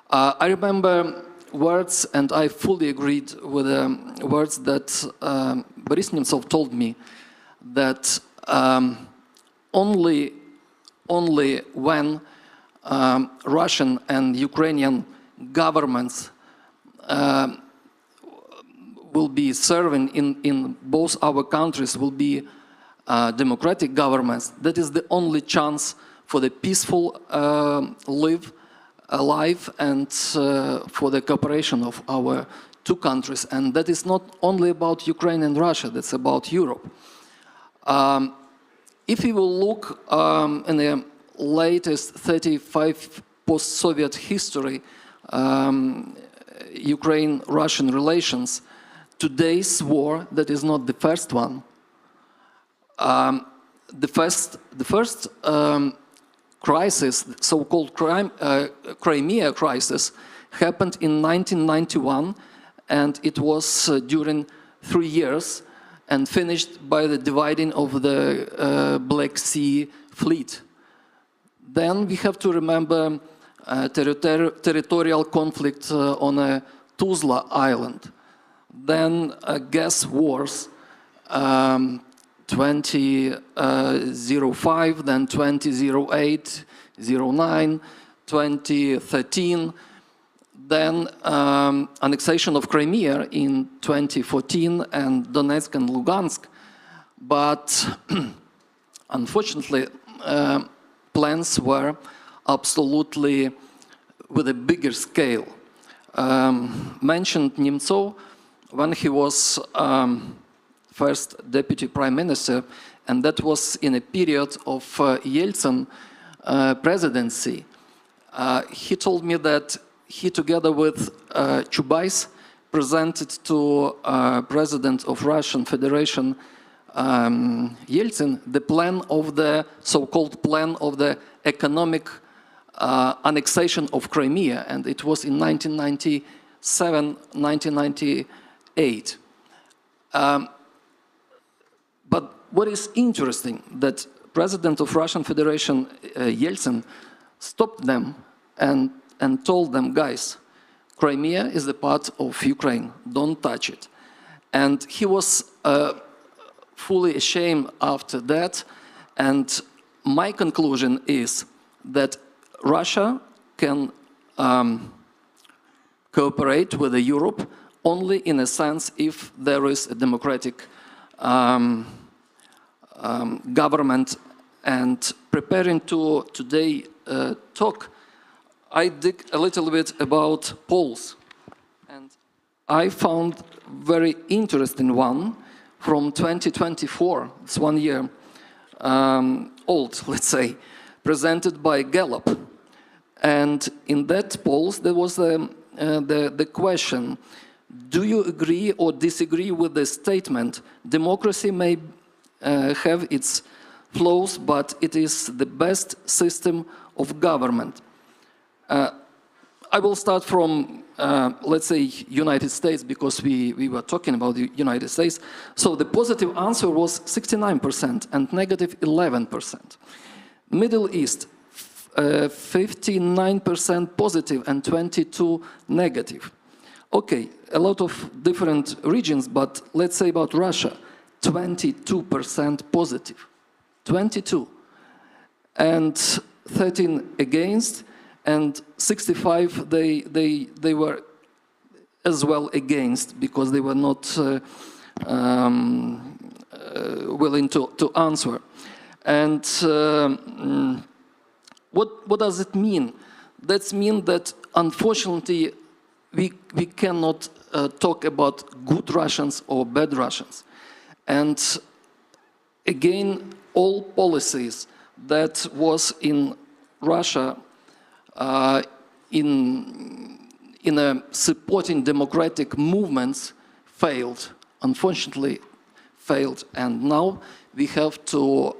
I remember words, and I fully agreed with the words that Boris Nemtsov told me, that only when Russian and Ukrainian governments will be serving in both our countries, will be democratic governments, that is the only chance for the peaceful life and for the cooperation of our two countries. And that is not only about Ukraine and Russia, that's about Europe. If we will look in the latest 35 post-Soviet history, Ukraine-Russian relations, today's war, that is not the first one. The first crisis, so-called Crimea crisis, happened in 1991, and it was during 3 years and finished by the dividing of the Black Sea fleet. Then we have to remember territorial conflict on Tuzla Island. Then gas wars, 2005, then 2008, 09, 2013, then annexation of Crimea in 2014 and Donetsk and Lugansk. But unfortunately, plans were absolutely with a bigger scale. Mentioned Nemtsov when he was first deputy prime minister, and that was in a period of Yeltsin presidency. He told me that he, together with Chubais, presented to President of Russian Federation Yeltsin the plan of the so-called plan of the economic annexation of Crimea, and it was in 1997, 1998. But what is interesting, that President of Russian Federation Yeltsin stopped them and told them, guys, Crimea is a part of Ukraine, don't touch it. And he was fully ashamed after that, and my conclusion is that Russia can cooperate with Europe only in a sense if there is a democratic government. And preparing to today talk, I dig a little bit about polls, and I found very interesting one from 2024. It's 1 year old, let's say, presented by Gallup. And in that polls, there was the question: do you agree or disagree with the statement, democracy may have its flaws, but it is the best system of government? I will start from, let's say, United States, because we were talking about the United States. So the positive answer was 69% and negative 11%. Middle East, 59% positive and 22 negative. Okay, a lot of different regions, but let's say about Russia, 22% positive, 22, and 13 against, and 65 they were as well against, because they were not willing to answer. And what does it mean? That means that unfortunately we cannot talk about good Russians or bad Russians. And again, all policies that was in Russia in supporting democratic movements failed, unfortunately failed. And now we have to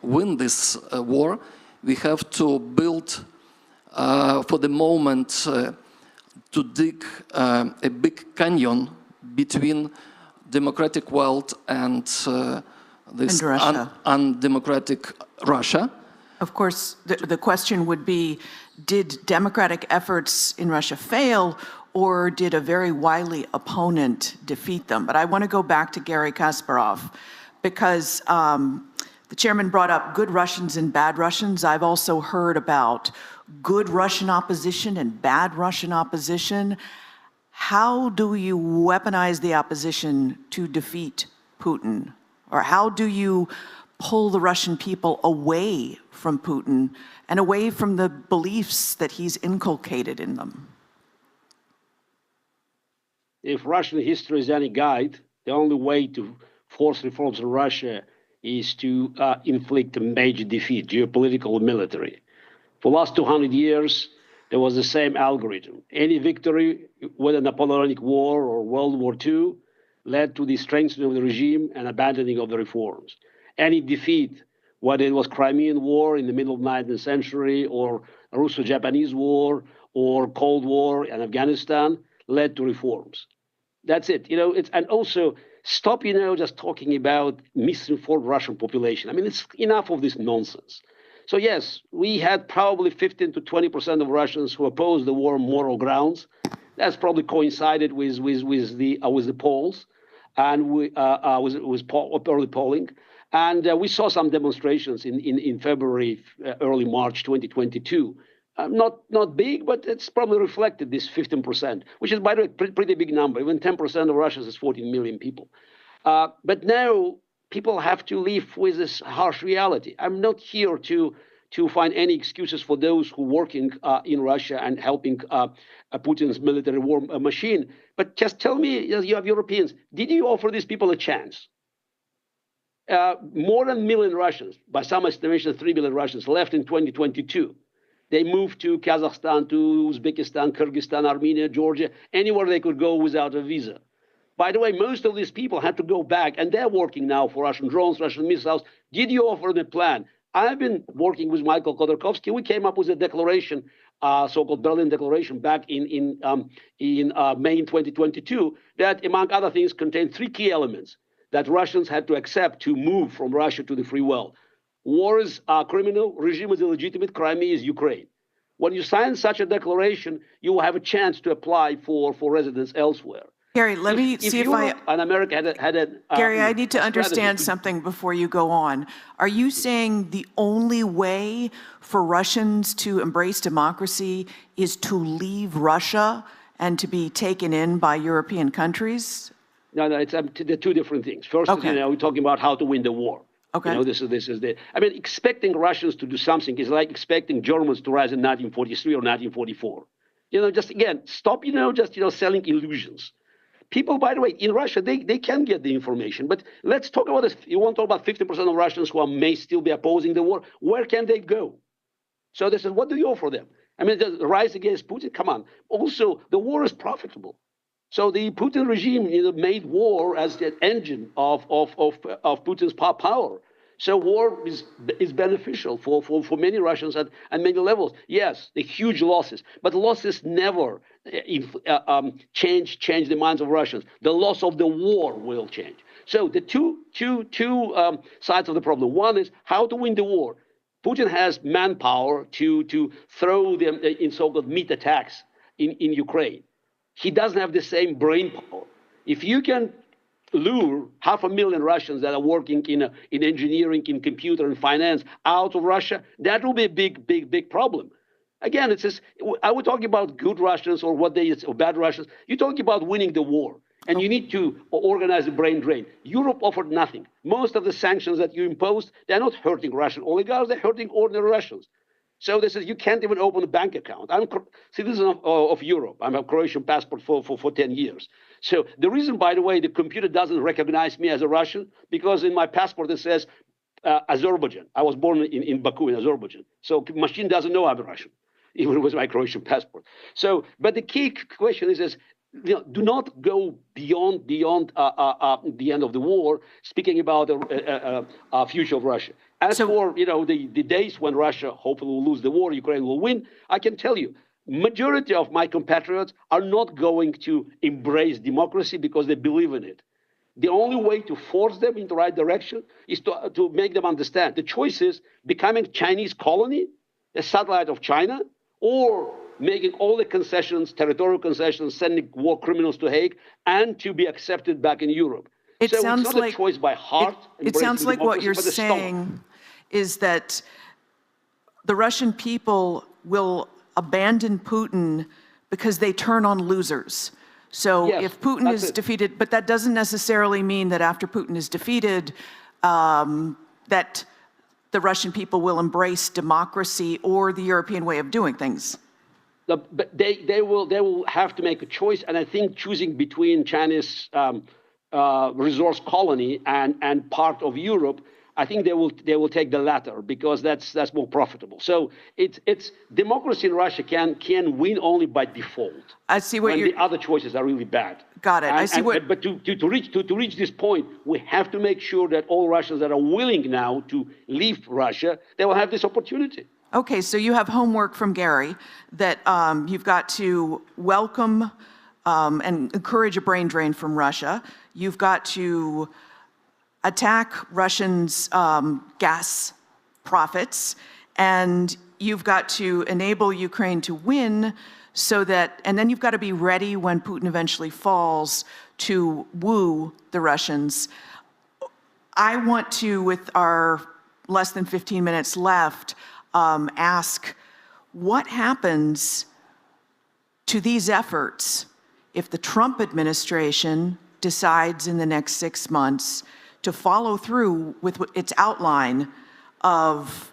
win this war. We have to build, for the moment, to dig a big canyon between democratic world and this undemocratic Russia. Of course, the question would be, did democratic efforts in Russia fail, or did a very wily opponent defeat them? But I want to go back to Garry Kasparov, because the chairman brought up good Russians and bad Russians. I've also heard about good Russian opposition and bad Russian opposition. How do you weaponize the opposition to defeat Putin? Or how do you pull the Russian people away from Putin and away from the beliefs that he's inculcated in them? If Russian history is any guide, the only way to force reforms in Russia is to inflict a major defeat, geopolitical or military. For the last 200 years, there was the same algorithm. Any victory, whether Napoleonic War or World War II, led to the strengthening of the regime and abandoning of the reforms. Any defeat, whether it was Crimean War in the middle of the 19th century, or Russo-Japanese War, or Cold War in Afghanistan, led to reforms. That's it. And also stop, just talking about misinformed Russian population. I mean, it's enough of this nonsense. So yes, we had probably 15 to 20% of Russians who opposed the war on moral grounds. That's probably coincided with the polls and with early polling. And we saw some demonstrations in February, early March 2022. Not big, but it's probably reflected this 15%, which is, by the way, pretty big number. Even 10% of Russians is 14 million people. But now people have to live with this harsh reality. I'm not here to find any excuses for those who are working in Russia and helping Putin's military war machine. But just tell me, you have Europeans, did you offer these people a chance? More than 1 million Russians, by some estimation 3 million Russians, left in 2022. They moved to Kazakhstan, to Uzbekistan, Kyrgyzstan, Armenia, Georgia, anywhere they could go without a visa. By the way, most of these people had to go back, and they're working now for Russian drones, Russian missiles. Did you offer them a plan? I've been working with Michael Khodorkovsky. We came up with a declaration, so-called Berlin Declaration, back in May 2022, that, among other things, contained 3 key elements that Russians had to accept to move from Russia to the free world. War is criminal, regime is illegitimate, Crimea is Ukraine. When you sign such a declaration, you will have a chance to apply for residence elsewhere. Gary, let me see if I... And America had a Gary, I need to understand something before you go on. Are you saying the only way for Russians to embrace democracy is to leave Russia and to be taken in by European countries? No, they're 2 different things. First, we're talking about how to win the war. Okay. This is the. I mean, expecting Russians to do something is like expecting Germans to rise in 1943 or 1944. Just again, stop. Selling illusions. People, by the way, in Russia, they can get the information. But let's talk about this. You want to talk about 50% of Russians who may still be opposing the war. Where can they go? So this is, what do you offer them? I mean, the rise against Putin. Come on. Also, the war is profitable. So the Putin regime made war as the engine of Putin's power. So war is beneficial for many Russians at many levels. Yes, the huge losses, but losses never change the minds of Russians. The loss of the war will change. So the two sides of the problem. One is how to win the war. Putin has manpower to throw them in so-called meat attacks in Ukraine. He doesn't have the same brain power. If you can lure 500,000 Russians that are working in engineering, in computer and finance out of Russia, that will be a big problem. Again, it's just, I would talk about good Russians or or bad Russians. You're talking about winning the war, and you need to organize a brain drain. Europe offered nothing. Most of the sanctions that you imposed, they're not hurting Russian oligarchs, they're hurting ordinary Russians. So this is, you can't even open a bank account. I'm a citizen of Europe. I'm a Croatian passport for 10 years. So the reason, by the way, the computer doesn't recognize me as a Russian, because in my passport it says Azerbaijan. I was born in Baku in Azerbaijan. So machine doesn't know I'm a Russian. even with my Croatian passport. So, but the key question is do not go beyond the end of the war, speaking about the future of Russia. As for the days when Russia hopefully will lose the war, Ukraine will win, I can tell you, majority of my compatriots are not going to embrace democracy because they believe in it. The only way to force them in the right direction is to make them understand. The choice is becoming Chinese colony, a satellite of China, or making all the concessions, territorial concessions, sending war criminals to Hague, and to be accepted back in Europe. It so sounds it's not like, a choice by heart. It sounds like what you're saying saying is that the Russian people will abandon Putin because they turn on losers. So Yes, if Putin that's is it. defeated, but that doesn't necessarily mean that after Putin is defeated, that the Russian people will embrace democracy or the European way of doing things. But they will have to make a choice, and I think choosing between China's resource colony and part of Europe, I think they will take the latter because that's more profitable. So it's democracy in Russia can win only by default. I see what the other choices are really bad. Got it. I see what. But to reach this point, we have to make sure that all Russians that are willing now to leave Russia, they will have this opportunity. Okay, so you have homework from Gary that you've got to welcome and encourage a brain drain from Russia. You've got to attack Russians' gas profits, and you've got to enable Ukraine to win so that, and then you've got to be ready when Putin eventually falls to woo the Russians. I want to, with our less than 15 minutes left, ask what happens to these efforts if the Trump administration decides in the next 6 months to follow through with its outline of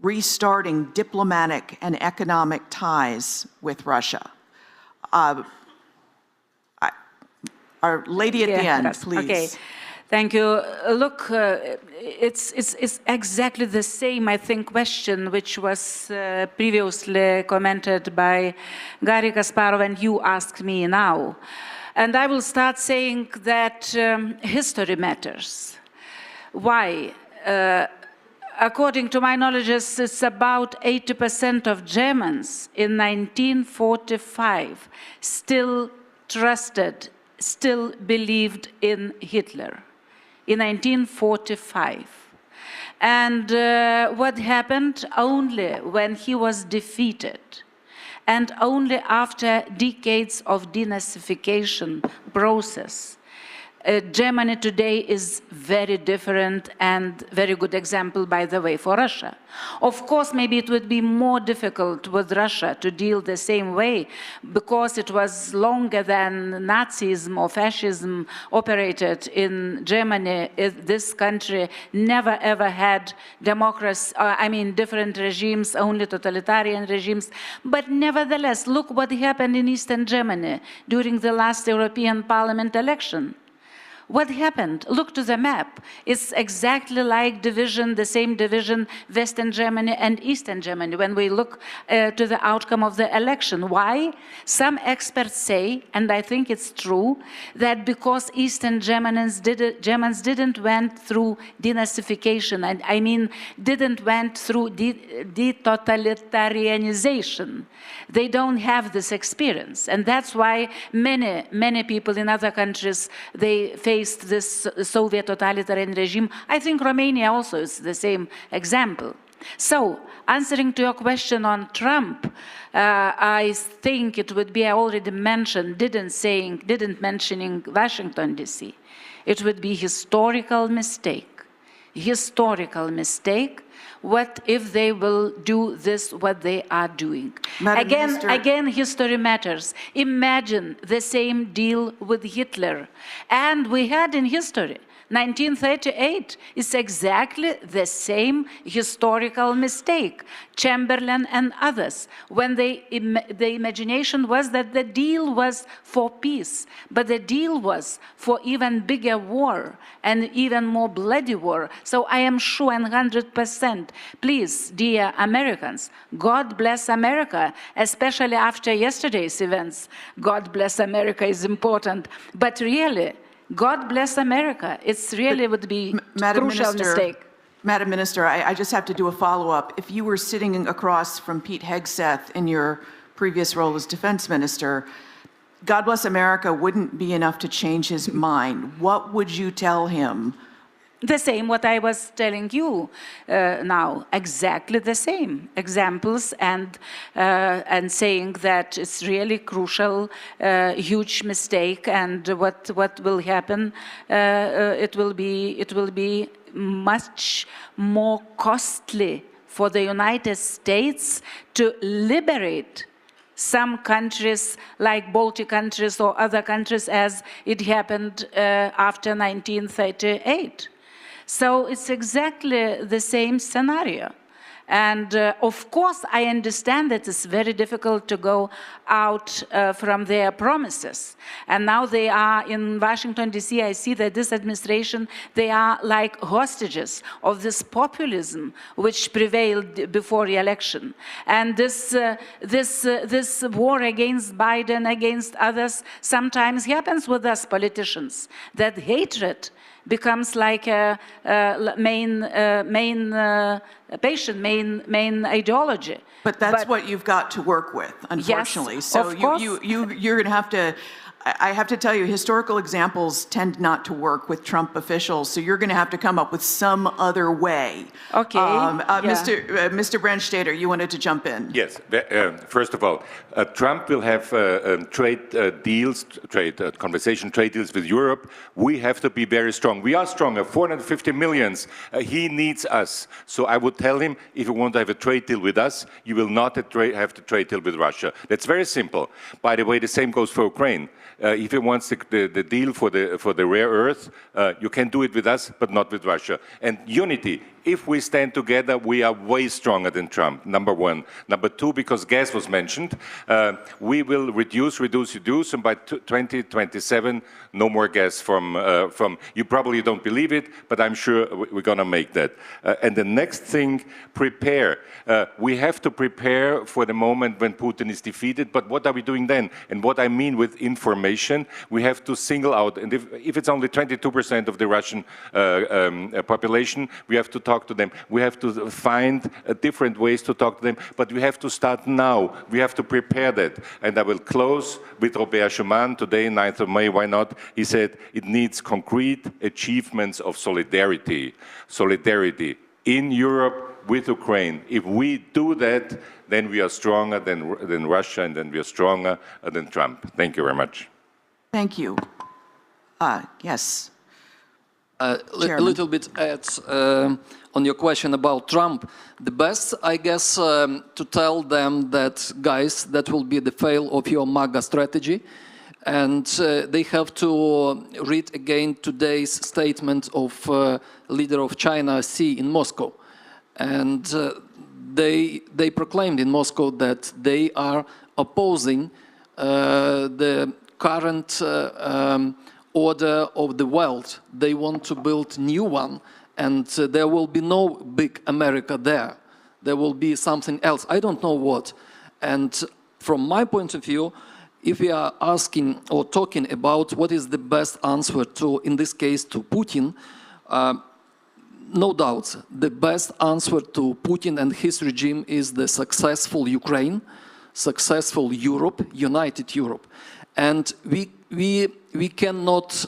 restarting diplomatic and economic ties with Russia. Our lady at the end, please. Okay. Thank you. Look, it's exactly the same, I think, question which was previously commented by Gary Kasparov, and you asked me now. And I will start saying that history matters. Why? According to my knowledge, it's about 80% of Germans in 1945 still trusted, still believed in Hitler. In 1945. And what happened? Only when he was defeated, and only after decades of denazification process, Germany today is very different and very good example, by the way, for Russia. Of course, maybe it would be more difficult with Russia to deal the same way because it was longer than Nazism or fascism operated in Germany. This country never ever had democracy, different regimes, only totalitarian regimes. But nevertheless, look what happened in Eastern Germany during the last European Parliament election. What happened? Look to the map. It's exactly like division, the same division, Western Germany and Eastern Germany, when we look to the outcome of the election. Why? Some experts say, and I think it's true, that because Eastern Germans didn't went through denazification, and I mean didn't went through detotalitarianization. They don't have this experience, and that's why many people in other countries, they faced this Soviet totalitarian regime. I think Romania also is the same example. So, answering to your question on Trump, I think it would be, I already mentioned, didn't mentioning Washington, D.C. It would be historical mistake. Historical mistake. What if they will do this, what they are doing? Again, history matters. Imagine the same deal with Hitler. And we had in history, 1938 is exactly the same historical mistake. Chamberlain and others, when the imagination was that the deal was for peace, but the deal was for even bigger war and even more bloody war. So I am sure 100% 1%. Please, dear Americans, God bless America, especially after yesterday's events. God bless America is important. But really, God bless America. It's really would be a crucial mistake. Madam Minister, I just have to do a follow-up. If you were sitting across from Pete Hegseth in your previous role as defense minister, God bless America wouldn't be enough to change his mind. What would you tell him? The same what I was telling you now, exactly the same examples, and saying that it's really crucial, huge mistake, and what will happen? It will be much more costly for the United States to liberate some countries like Baltic countries or other countries as it happened after 1938. So it's exactly the same scenario. And of course, I understand that it's very difficult to go out from their promises. And now they are in Washington, D.C. I see that this administration, they are like hostages of this populism which prevailed before the election. And this war against Biden, against others, sometimes happens with us politicians, that hatred becomes like a main ideology. But that's what you've got to work with, unfortunately. Yes, so of course. you're going to have to, I have to tell you, historical examples tend not to work with Trump officials, so you're going to have to come up with some other way. Okay. Mr. Brandstatter, you wanted to jump in. Yes. First of all, Trump will have trade deals, trade deals with Europe. We have to be very strong. We are stronger, 450 millions. He needs us. So I would tell him, if you want to have a trade deal with us, you will not have to trade deal with Russia. That's very simple. By the way, the same goes for Ukraine. If he wants the deal for the rare earth, you can do it with us, but not with Russia. And unity. If we stand together, we are way stronger than Trump, number one. Number two, because gas was mentioned, we will reduce, and by 2027, no more gas from, you probably don't believe it, but I'm sure we're going to make that. And the next thing, prepare. We have to prepare for the moment when Putin is defeated, but what are we doing then? And what I mean with information, we have to single out, and if it's only 22% of the Russian population, we have to talk to them. We have to find different ways to talk to them, but we have to start now. We have to prepare that. And I will close with Robert Schuman today, 9th of May, why not? He said it needs concrete achievements of solidarity. Solidarity in Europe with Ukraine. If we do that, then we are stronger than Russia, and then we are stronger than Trump. Thank you very much. Thank you. Yes. A little bit adds on your question about Trump. The best, I guess, to tell them that, guys, that will be the fail of your MAGA strategy. And they have to read again today's statement of leader of China, Xi, in Moscow. And they proclaimed in Moscow that they are opposing the current order of the world. They want to build new one, and there will be no big America there. There will be something else. I don't know what. And from my point of view, if we are asking or talking about what is the best answer to, in this case, to Putin, no doubt, the best answer to Putin and his regime is the successful Ukraine, successful Europe, united Europe. And we cannot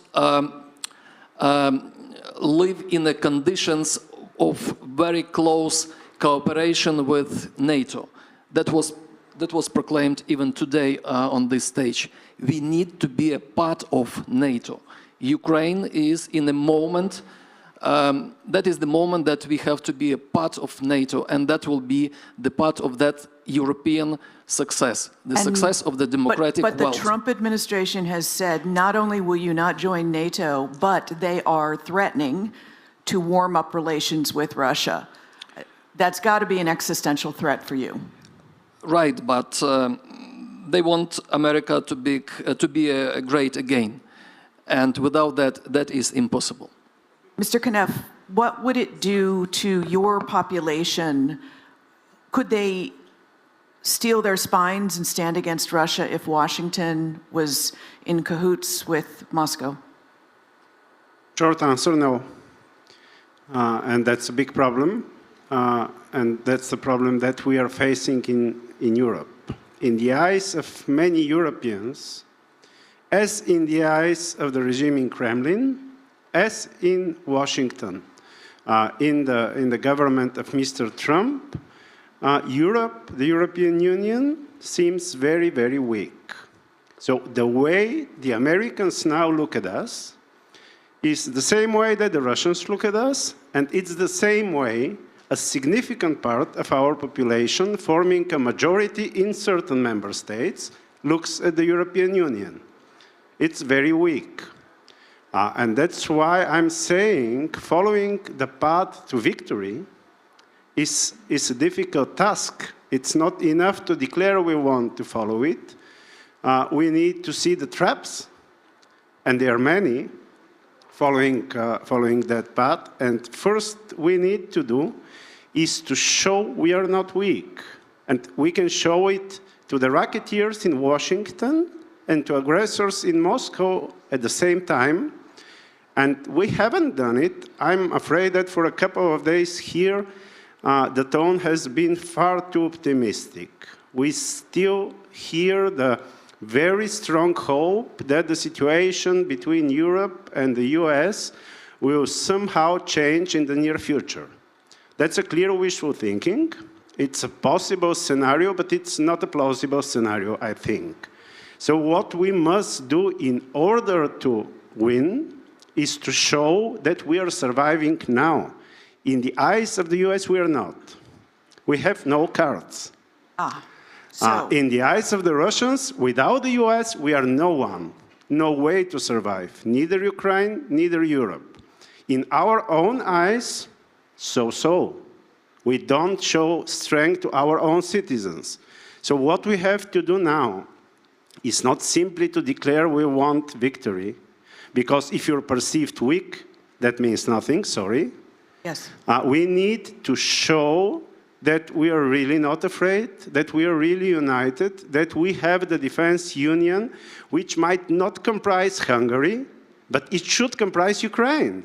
live in the conditions of very close cooperation with NATO. That was proclaimed even today on this stage. We need to be a part of NATO. Ukraine is in a moment, that is the moment that we have to be a part of NATO, and that will be the part of that European success, the success of the democratic world. But the Trump administration has said not only will you not join NATO, but they are threatening to warm up relations with Russia. That's got to be an existential threat for you. Right, but they want America to be great again. And without that, that is impossible. Mr. Kneff, what would it do to your population? Could they steel their spines and stand against Russia if Washington was in cahoots with Moscow? Short answer, no. And that's a big problem. And that's the problem that we are facing in Europe. In the eyes of many Europeans, as in the eyes of the regime in Kremlin, as in Washington, in the government of Mr. Trump, Europe, the European Union, seems very, very weak. So the way the Americans now look at us is the same way that the Russians look at us, and it's the same way a significant part of our population, forming a majority in certain member states, looks at the European Union. It's very weak. And that's why I'm saying following the path to victory is a difficult task. It's not enough to declare we want to follow it. We need to see the traps, and there are many, following that path. And first we need to do is to show we are not weak. And we can show it to the racketeers in Washington and to aggressors in Moscow at the same time. And we haven't done it. I'm afraid that for a couple of days here, the tone has been far too optimistic. We still hear the very strong hope that the situation between Europe and the US will somehow change in the near future. That's a clear wishful thinking. It's a possible scenario, but it's not a plausible scenario, I think. So what we must do in order to win is to show that we are surviving now. In the eyes of the US, we are not. We have no cards. In the eyes of the Russians, without the US, we are no one. No way to survive. Neither Ukraine, neither Europe. In our own eyes, so. We don't show strength to our own citizens. So what we have to do now is not simply to declare we want victory, because if you're perceived weak, that means nothing, sorry. Yes. We need to show that we are really not afraid, that we are really united, that we have the defense union, which might not comprise Hungary, but it should comprise Ukraine.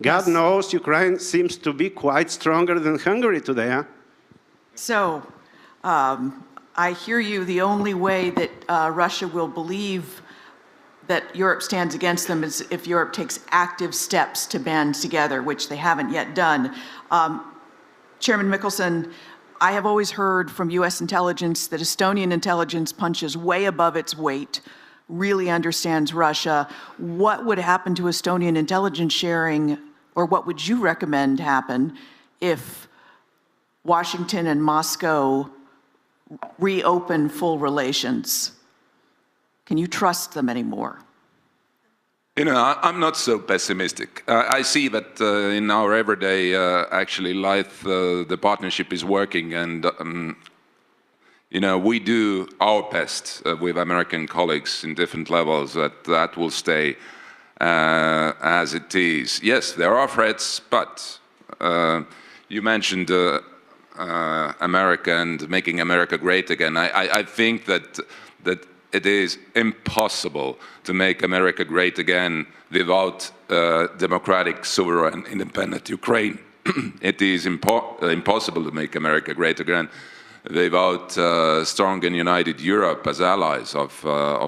God knows Ukraine seems to be quite stronger than Hungary today. Huh? So, I hear you. The only way that Russia will believe that Europe stands against them is if Europe takes active steps to band together, which they haven't yet done. Chairman Mickelson, I have always heard from US intelligence that Estonian intelligence punches way above its weight, really understands Russia. What would happen to Estonian intelligence sharing, or what would you recommend happen if Washington and Moscow reopen full relations? Can you trust them anymore? You know, I'm not so pessimistic. I see that in our everyday actually life, the partnership is working, and you know, we do our best with American colleagues in different levels that will stay as it is. Yes, there are threats, but you mentioned America and making America great again. I think that it is impossible to make America great again without democratic, sovereign, independent Ukraine. It is impossible to make America great again without strong and united Europe as allies of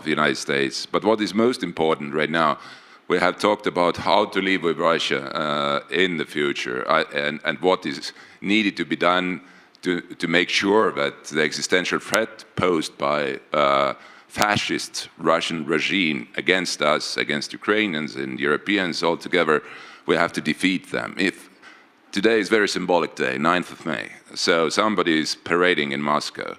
the United States. But what is most important right now, we have talked about how to live with Russia in the future and what is needed to be done to make sure that the existential threat posed by fascist Russian regime against us, against Ukrainians and Europeans altogether, we have to defeat them. Today is a very symbolic day, 9th of May, so somebody is parading in Moscow,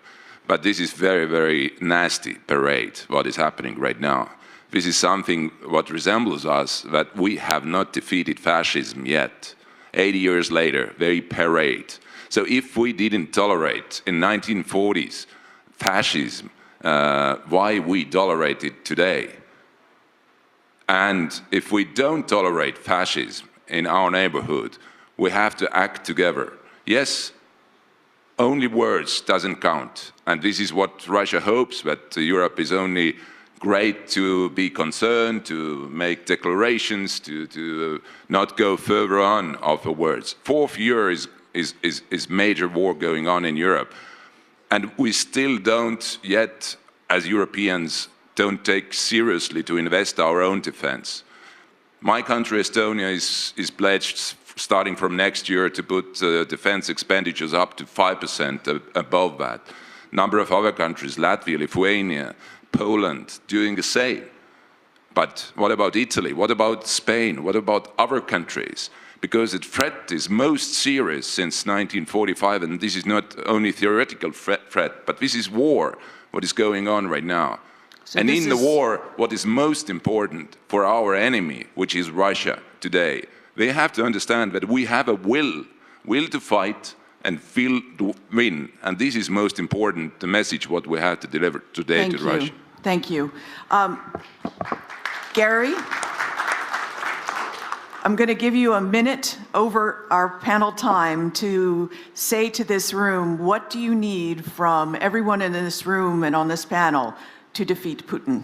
but this is very, very nasty parade, what is happening right now. This is something what resembles us, that we have not defeated fascism yet. 80 years later, very parade. So if we didn't tolerate in 1940s fascism, why we tolerate it today? And if we don't tolerate fascism in our neighborhood. We have to act together. Yes, only words doesn't count. And this is what Russia hopes, that Europe is only great to be concerned, to make declarations, to not go further on of the words. Fourth year is major war going on in Europe. And we still don't yet, as Europeans, don't take seriously to invest our own defense. My country, Estonia, is pledged starting from next year to put defense expenditures up to 5% above that. Number of other countries, Latvia, Lithuania, Poland, doing the same. But what about Italy? What about Spain? What about other countries? Because the threat is most serious since 1945, and this is not only theoretical threat, but this is war, what is going on right now. So and in the war, what is most important for our enemy, which is Russia today, they have to understand that we have a will to fight and will to win. And this is most important, the message what we have to deliver today to Russia. Thank you. Gary, I'm going to give you a minute over our panel time to say to this room, what do you need from everyone in this room and on this panel to defeat Putin?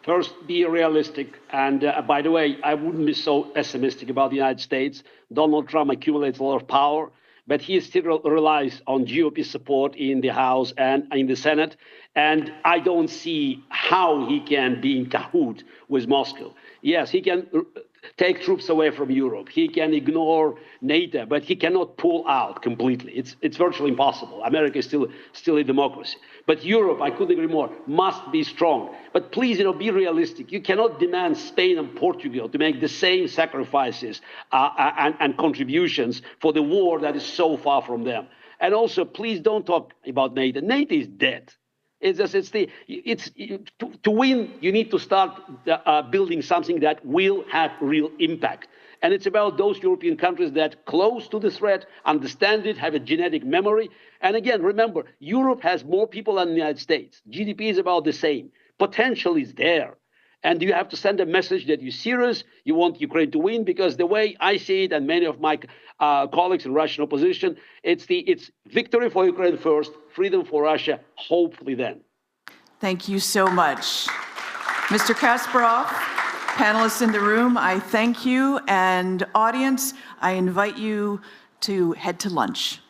First, be realistic. And by the way, I wouldn't be so pessimistic about the United States. Donald Trump accumulates a lot of power, but he still relies on GOP support in the House and in the Senate. And I don't see how he can be in cahoot with Moscow. Yes, he can take troops away from Europe. He can ignore NATO, but he cannot pull out completely. It's virtually impossible. America is still a democracy. But Europe, I couldn't agree more, must be strong. But please, be realistic. You cannot demand Spain and Portugal to make the same sacrifices and contributions for the war that is so far from them. And also, please don't talk about NATO. NATO is dead. To win, you need to start building something that will have real impact. And it's about those European countries that close to the threat, understand it, have a genetic memory. And again, remember, Europe has more people than the United States. GDP is about the same. Potential is there. And you have to send a message that you're serious, you want Ukraine to win, because the way I see it, and many of my colleagues in Russian opposition, it's victory for Ukraine first, freedom for Russia, hopefully then. Thank you so much. Mr. Kasparov, panelists in the room, I thank you. And audience, I invite you to head to lunch.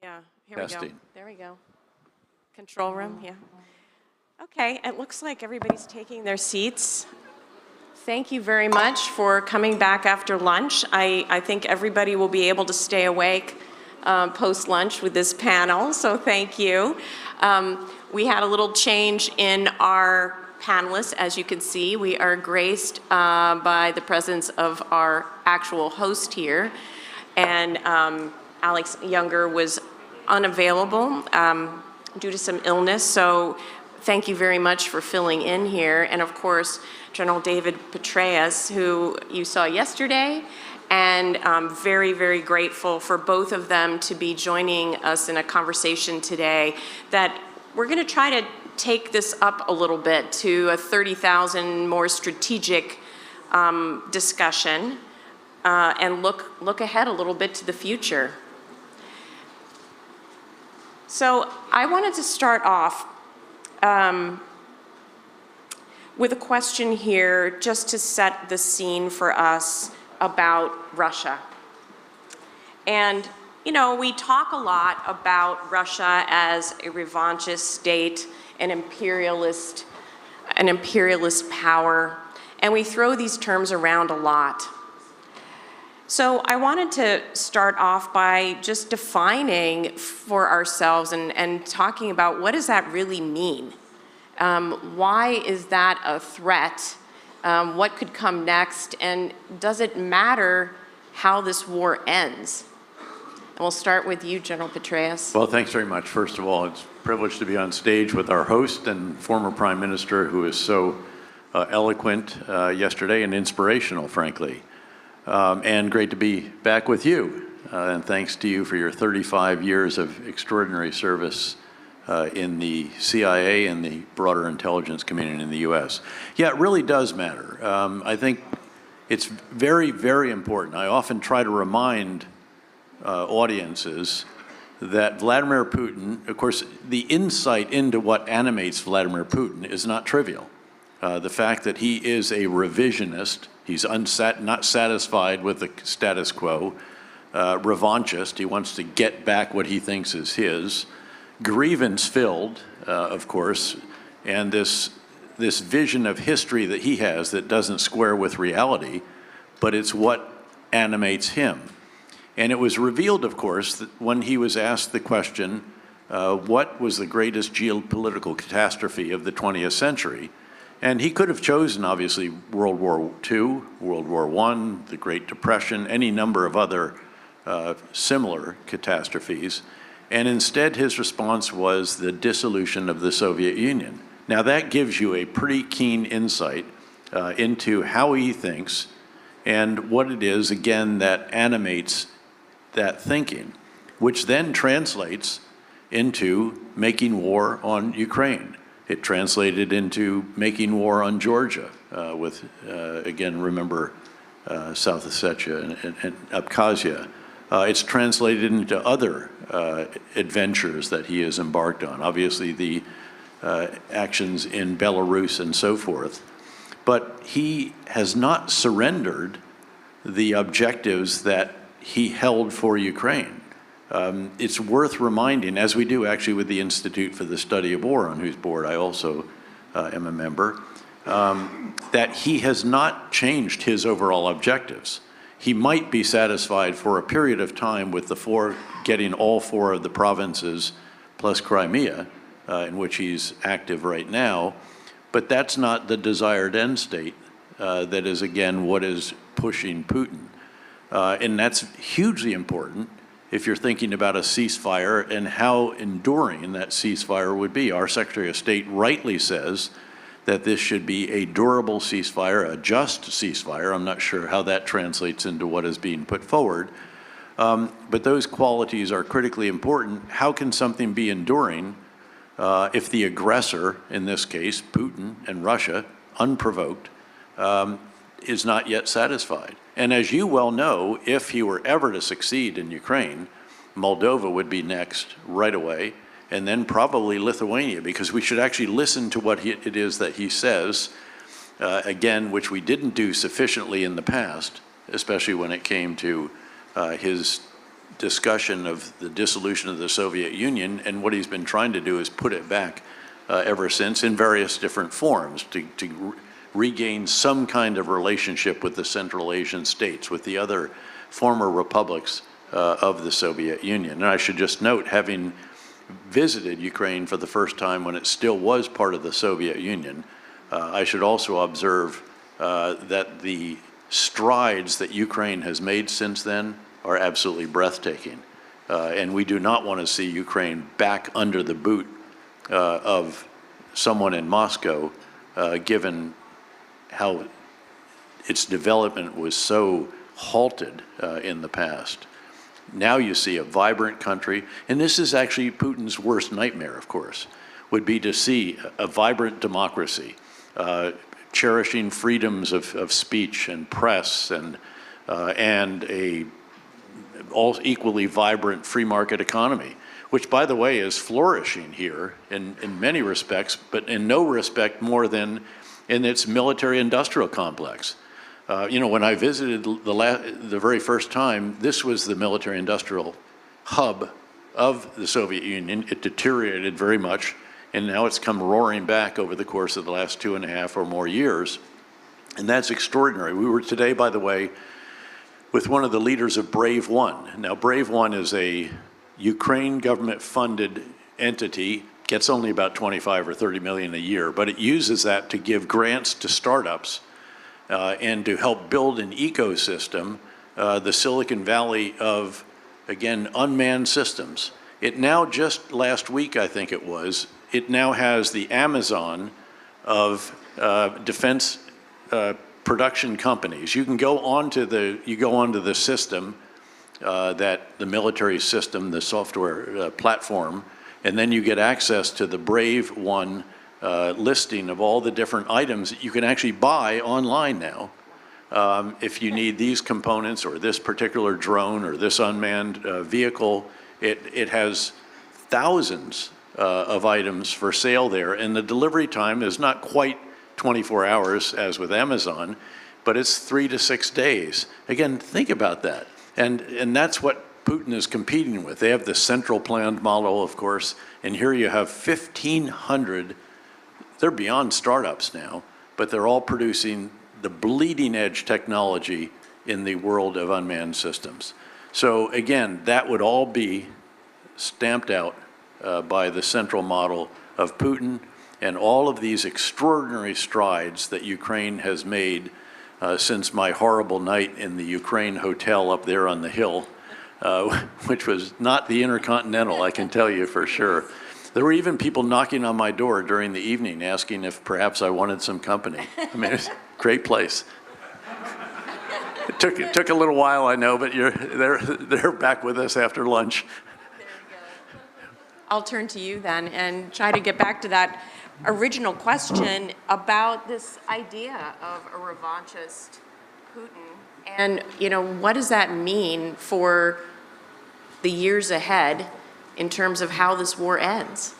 Yeah, here Testing. we go. There we go. Control room, yeah. Okay, it looks like everybody's taking their seats. Thank you very much for coming back after lunch. I think everybody will be able to stay awake post-lunch with this panel, so thank you. We had a little change in our panelists, as you can see. We are graced by the presence of our actual host here, and Alex Younger was unavailable due to some illness, so thank you very much for filling in here. And of course, General David Petraeus, who you saw yesterday, and I'm very, very grateful for both of them to be joining us in a conversation today that we're going to try to take this up a little bit to a 30,000 more strategic discussion and look ahead a little bit to the future. So I wanted to start off with a question here just to set the scene for us about Russia. And, you know, we talk a lot about Russia as a revanchist state, an imperialist power, and we throw these terms around a lot. So I wanted to start off by just defining for ourselves and talking about what does that really mean? Why is that a threat? What could come next? And does it matter how this war ends? And we'll start with you, General Petraeus. Well, thanks very much. First of all, it's a privilege to be on stage with our host and former Prime Minister, who is so eloquent yesterday and inspirational, frankly. And great to be back with you. And thanks to you for your 35 years of extraordinary service in the CIA and the broader intelligence community in the U.S. Yeah, it really does matter. I think it's very, very important. I often try to remind audiences that Vladimir Putin, of course, the insight into what animates Vladimir Putin is not trivial. The fact that he is a revisionist, he's not satisfied with the status quo, revanchist, he wants to get back what he thinks is his, grievance-filled, of course, and this vision of history that he has that doesn't square with reality, but it's what animates him. And it was revealed, of course, that when he was asked the question, what was the greatest geopolitical catastrophe of the 20th century? And he could have chosen, obviously, World War II, World War I, the Great Depression, any number of other similar catastrophes. And instead, his response was the dissolution of the Soviet Union. Now, that gives you a pretty keen insight into how he thinks and what it is, again, that animates that thinking, which then translates into making war on Ukraine. It translated into making war on Georgia with, again, remember, South Ossetia and Abkhazia. It's translated into other adventures that he has embarked on, obviously the actions in Belarus and so forth. But he has not surrendered the objectives that he held for Ukraine. It's worth reminding, as we do actually with the Institute for the Study of War, on whose board I also am a member, that he has not changed his overall objectives. He might be satisfied for a period of time with getting all 4 of the provinces plus Crimea, in which he's active right now, but that's not the desired end state. That is, again, what is pushing Putin. And that's hugely important if you're thinking about a ceasefire and how enduring that ceasefire would be. Our Secretary of State rightly says that this should be a durable ceasefire, a just ceasefire. I'm not sure how that translates into what is being put forward. But those qualities are critically important. How can something be enduring if the aggressor, in this case, Putin and Russia, unprovoked, is not yet satisfied? And as you well know, if he were ever to succeed in Ukraine, Moldova would be next right away, and then probably Lithuania, because we should actually listen to what it is that he says, again, which we didn't do sufficiently in the past, especially when it came to his discussion of the dissolution of the Soviet Union, and what he's been trying to do is put it back ever since in various different forms to regain some kind of relationship with the Central Asian states, with the other former republics of the Soviet Union. And I should just note, having visited Ukraine for the first time when it still was part of the Soviet Union, I should also observe that the strides that Ukraine has made since then are absolutely breathtaking. And we do not want to see Ukraine back under the boot of someone in Moscow, given how its development was so halted in the past. Now you see a vibrant country, and this is actually Putin's worst nightmare, of course, would be to see a vibrant democracy, cherishing freedoms of speech and press, and a all equally vibrant free market economy, which, by the way, is flourishing here in many respects, but in no respect more than in its military-industrial complex. You know, when I visited the very first time, this was the military-industrial hub of the Soviet Union. It deteriorated very much, and now it's come roaring back over the course of the last 2.5 or more years. And that's extraordinary. We were today, by the way, with one of the leaders of Brave One. Now, Brave One is a Ukraine government-funded entity, gets only about 25 or 30 million a year, but it uses that to give grants to startups and to help build an ecosystem, the Silicon Valley of, again, unmanned systems. It now, just last week, I think it was, it now has the Amazon of defense production companies. You can go onto the system, that the military system, the software platform, and then you get access to the Brave One listing of all the different items that you can actually buy online now. If you need these components or this particular drone or this unmanned vehicle, it has thousands of items for sale there, and the delivery time is not quite 24 hours as with Amazon, but it's 3 to 6 days. Again, think about that. And that's what Putin is competing with. They have the central planned model, of course, and here you have 1,500, they're beyond startups now, but they're all producing the bleeding edge technology in the world of unmanned systems. So again, that would all be stamped out by the central model of Putin, and all of these extraordinary strides that Ukraine has made since my horrible night in the Ukraine hotel up there on the hill, which was not the Intercontinental, I can tell you for sure. There were even people knocking on my door during the evening asking if perhaps I wanted some company. I mean, it's a great place. It took a little while, I know, but they're back with us after lunch. I'll turn to you then and try to get back to that original question about this idea of a revanchist Putin. And, you know, what does that mean for the years ahead in terms of how this war ends?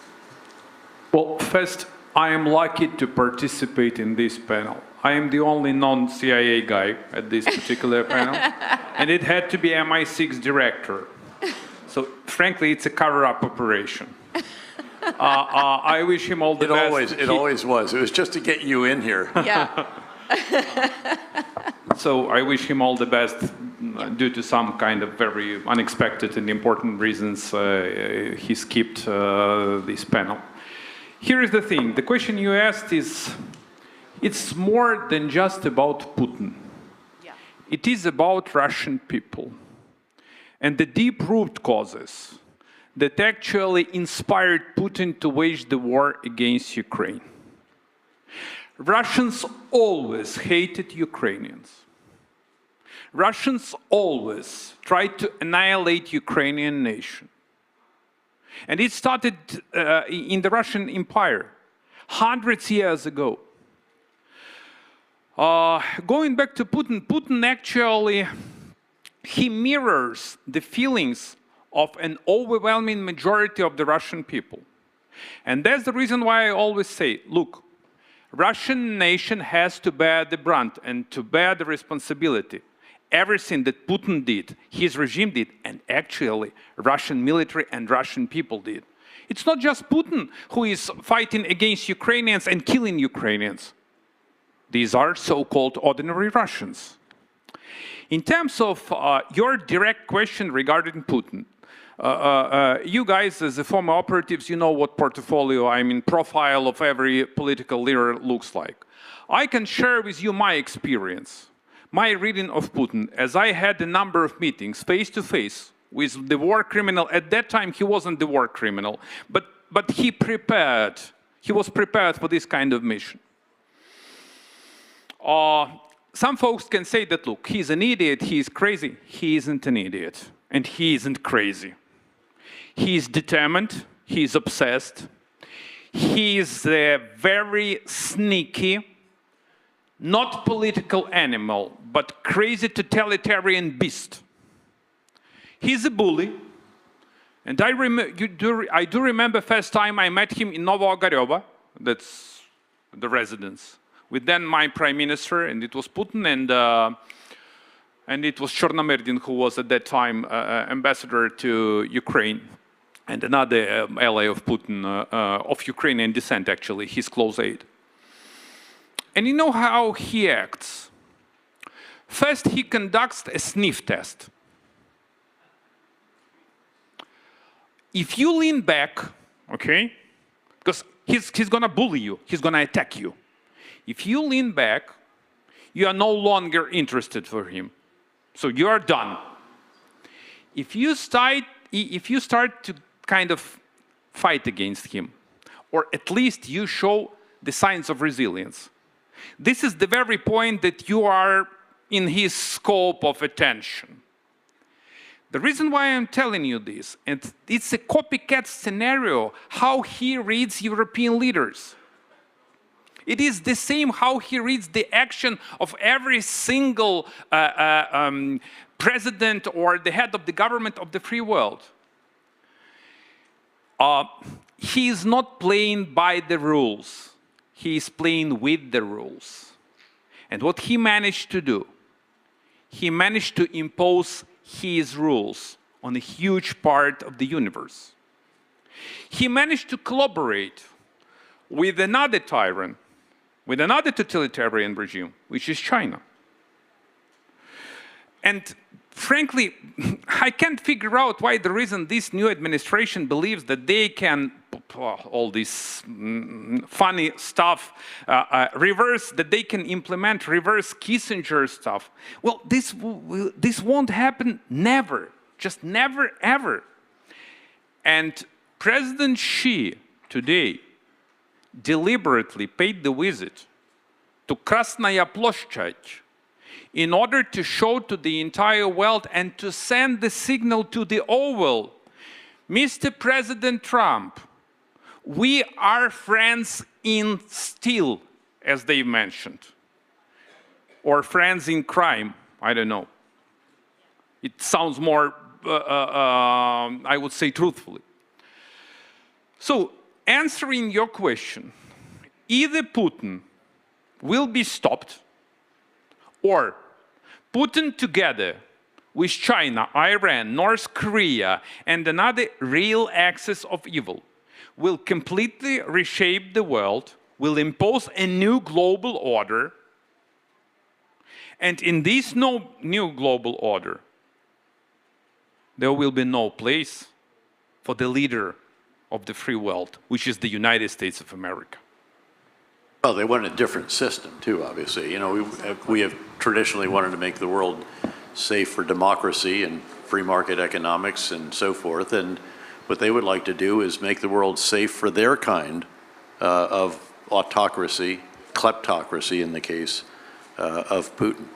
Well, first, I am lucky to participate in this panel. I am the only non-CIA guy at this particular panel, and it had to be MI6 director. So, frankly, it's a cover-up operation. I wish him all the best. It always was. It was just to get you in here. Yeah. So I wish him all the best. Due to some kind of very unexpected and important reasons, he skipped this panel. Here is the thing. The question you asked is, it's more than just about Putin. Yeah. It is about Russian people and the deep root causes that actually inspired Putin to wage the war against Ukraine. Russians always hated Ukrainians. Russians always tried to annihilate Ukrainian nation. And it started in the Russian Empire, hundreds of years ago. Going back to Putin, Putin actually, he mirrors the feelings of an overwhelming majority of the Russian people. And that's the reason why I always say, look, Russian nation has to bear the brunt and to bear the responsibility. everything that Putin did, his regime did, and actually Russian military and Russian people did. It's not just Putin who is fighting against Ukrainians and killing Ukrainians. These are so-called ordinary Russians. In terms of your direct question regarding Putin, you guys, as the former operatives, you know what portfolio, profile of every political leader looks like. I can share with you my experience, my reading of Putin, as I had a number of meetings face-to-face with the war criminal. At that time, he wasn't the war criminal, but he prepared. He was prepared for this kind of mission. Some folks can say that, look, he's an idiot, he's crazy. He isn't an idiot, and he isn't crazy. He's determined, he's obsessed. He's a very sneaky, not political animal, but crazy totalitarian beast. He's a bully, and I do remember first time I met him in Novo-Ogarevo, that's the residence, with then my prime minister, and it was Putin, and it was Chernomyrdin, who was at that time ambassador to Ukraine, and another ally of Putin, of Ukrainian descent actually, his close aide. And you know how he acts? First, he conducts a sniff test. If you lean back, okay, because he's gonna bully you, he's gonna attack you. If you lean back, you are no longer interested for him. So you are done. If you start to kind of fight against him, or at least you show the signs of resilience, this is the very point that you are in his scope of attention. The reason why I'm telling you this, and it's a copycat scenario, how he reads European leaders. It is the same how he reads the action of every single president or the head of the government of the free world. He is not playing by the rules. He is playing with the rules. And what he managed to do, he managed to impose his rules on a huge part of the universe. He managed to collaborate with another tyrant, with another totalitarian regime, which is China. And frankly, I can't figure out why the reason this new administration believes that they can, all this funny stuff, that they can implement reverse Kissinger stuff. Well, this won't happen never, just never, ever. And President Xi today deliberately paid the visit to Krasnaya Ploshchad in order to show to the entire world and to send the signal to the Oval, Mr. President Trump, we are friends in steel, as they mentioned, or friends in crime, I don't know. It sounds more, I would say, truthfully. So, answering your question, either Putin will be stopped, or Putin together with China, Iran, North Korea, and another real axis of evil will completely reshape the world, will impose a new global order, and in this new global order, there will be no place for the leader of the free world, which is the United States of America. Well, they want a different system too, obviously. You know, we have traditionally wanted to make the world safe for democracy and free market economics and so forth. And what they would like to do is make the world safe for their kind of autocracy, kleptocracy in the case of Putin.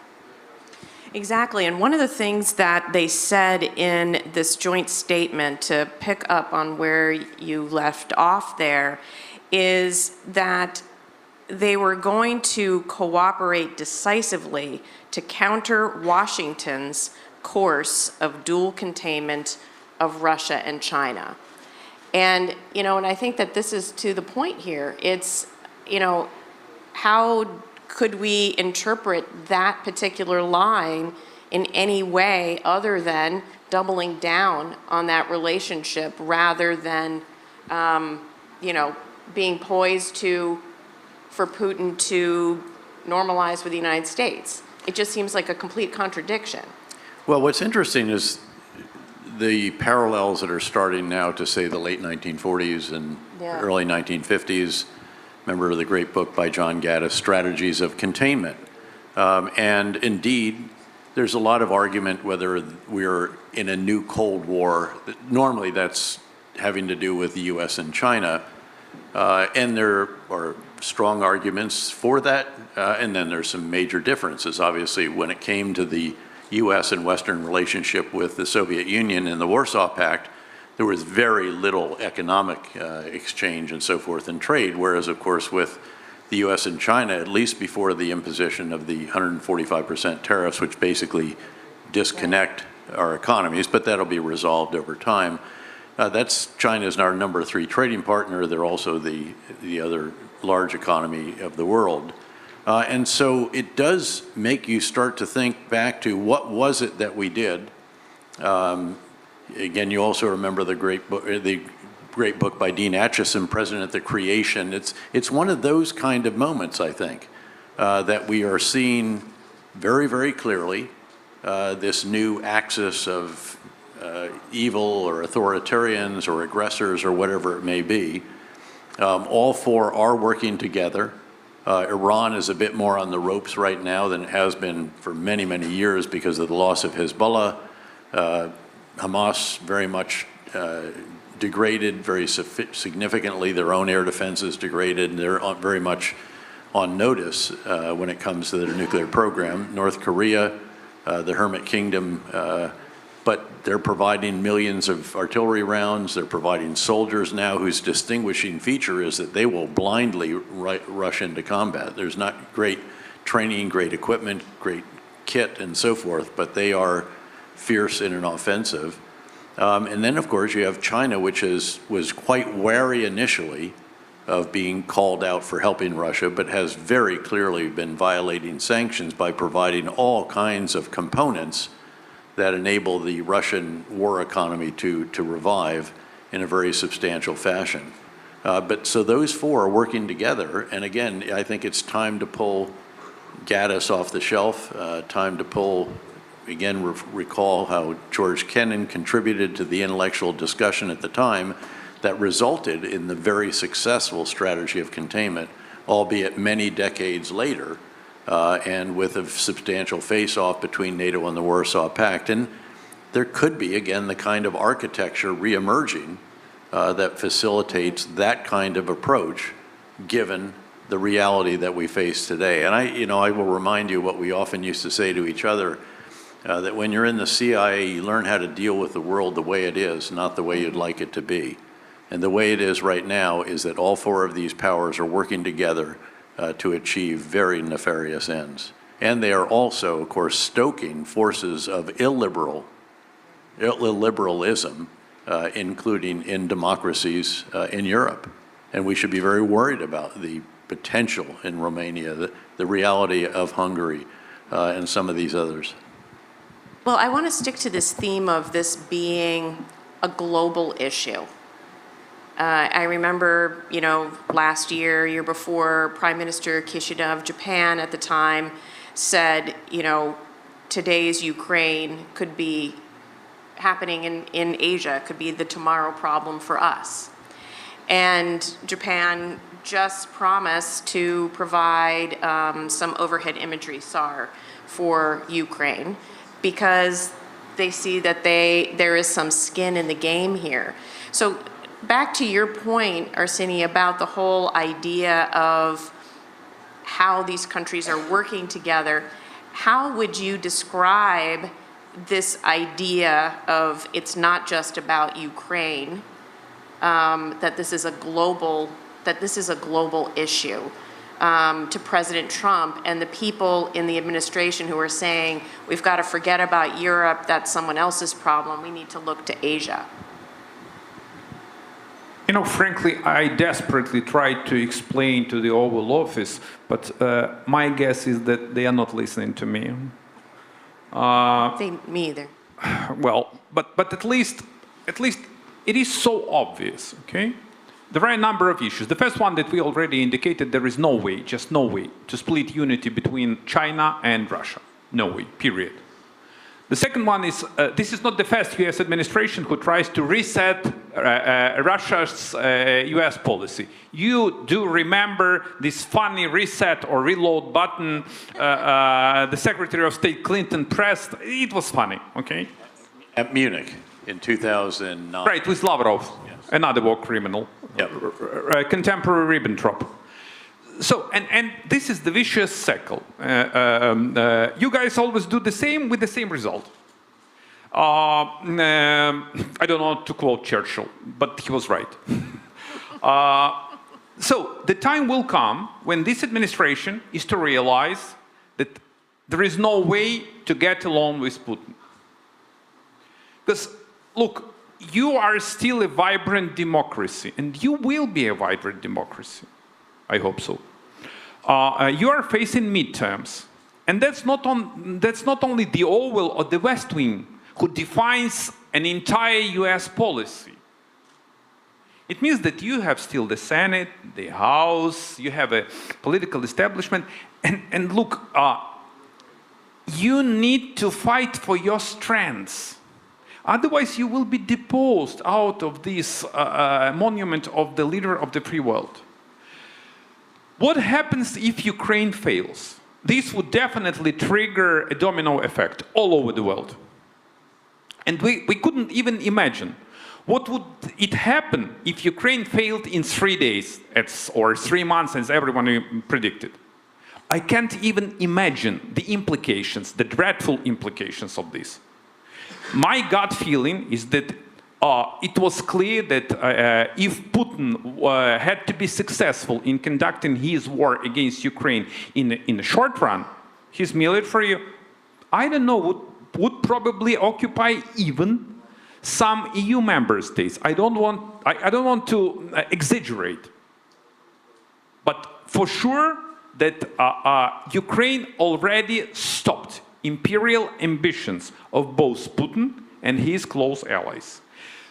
Exactly, and one of the things that they said in this joint statement, to pick up on where you left off there, is that they were going to cooperate decisively to counter Washington's course of dual containment of Russia and China. And, you know, and I think that this is to the point here. It's, you know, how could we interpret that particular line in any way other than doubling down on that relationship rather than, you know, being poised for Putin to normalize with the United States. It just seems like a complete contradiction. Well, what's interesting is the parallels that are starting now to, say, the late 1940s and early 1950s. Remember the great book by John Gaddis, Strategies of Containment. And indeed, there's a lot of argument whether we're in a new Cold War. Normally that's having to do with the US and China. And there are strong arguments for that. And then there's some major differences. Obviously, when it came to the US and Western relationship with the Soviet Union and the Warsaw Pact, there was very little economic exchange and so forth and trade, whereas, of course, with the US and China, at least before the imposition of the 145% tariffs, which basically disconnect our economies, but that'll be resolved over time. China's our number 3 trading partner. They're also the other large economy of the world. And so it does make you start to think back to what was it that we did. Again, you also remember the great book by Dean Acheson, President at the Creation. It's one of those kind of moments, I think, that we are seeing very, very clearly this new axis of evil or authoritarians or aggressors or whatever it may be. All four are working together. Iran is a bit more on the ropes right now than it has been for many, many years because of the loss of Hezbollah. Hamas very much degraded very significantly. Their own air defense is degraded, and they're very much on notice when it comes to their nuclear program. North Korea, the Hermit Kingdom, but they're providing millions of artillery rounds. They're providing soldiers now whose distinguishing feature is that they will blindly rush into combat. There's not great training, great equipment, great kit, and so forth, but they are fierce in an offensive. And then, of course, you have China, which was quite wary initially of being called out for helping Russia, but has very clearly been violating sanctions by providing all kinds of components that enable the Russian war economy to revive in a very substantial fashion. So those four are working together, and again, I think it's time to pull Gaddis off the shelf, time to pull, again, recall how George Kennan contributed to the intellectual discussion at the time that resulted in the very successful strategy of containment, albeit many decades later, and with a substantial face-off between NATO and the Warsaw Pact. And there could be, again, the kind of architecture re-emerging that facilitates that kind of approach, given the reality that we face today. And I will remind you what we often used to say to each other, that when you're in the CIA, you learn how to deal with the world the way it is, not the way you'd like it to be. And the way it is right now is that all four of these powers are working together to achieve very nefarious ends. And they are also, of course, stoking forces of illiberalism, including in democracies in Europe. And we should be very worried about the potential in Romania, the reality of Hungary, and some of these others. Well, I want to stick to this theme of this being a global issue. I remember, last year before, Prime Minister Kishida of Japan at the time said, today's Ukraine could be happening in Asia, could be the tomorrow problem for us. And Japan just promised to provide some overhead imagery, SAR, for Ukraine, because they see that there is some skin in the game here. So back to your point, Arseniy, about the whole idea of how these countries are working together, how would you describe this idea of it's not just about Ukraine, that this is a global issue, to President Trump and the people in the administration who are saying, we've got to forget about Europe, that's someone else's problem, we need to look to Asia? Frankly, I desperately tried to explain to the Oval Office, but my guess is that they are not listening to me. Me either. Well, but at least it is so obvious, okay? There are a number of issues. The first one that we already indicated, there is no way, just no way, to split unity between China and Russia. No way, period. The second one is, this is not the first US administration who tries to reset Russia's US policy. You do remember this funny reset or reload button the Secretary of State Clinton pressed. It was funny, okay? At Munich in 2009. Right, with Lavrov, another war criminal, contemporary Ribbentrop. So, and this is the vicious cycle. You guys always do the same with the same result. I don't want to quote Churchill, but he was right. So the time will come when this administration is to realize that there is no way to get along with Putin. Because, look, you are still a vibrant democracy, and you will be a vibrant democracy. I hope so. You are facing midterms, and that's not only the Orwell or the West Wing who defines an entire US policy. It means that you have still the Senate, the House, you have a political establishment, and look, you need to fight for your strengths. Otherwise, you will be deposed out of this monument of the leader of the free world. What happens if Ukraine fails? This would definitely trigger a domino effect all over the world. And we couldn't even imagine what would it happen if Ukraine failed in 3 days or 3 months, as everyone predicted. I can't even imagine the implications, the dreadful implications of this. My gut feeling is that it was clear that if Putin had to be successful in conducting his war against Ukraine in the short run, his military, I don't know, would probably occupy even some EU member states. I don't want to exaggerate, but for sure that Ukraine already stopped imperial ambitions of both Putin and his close allies.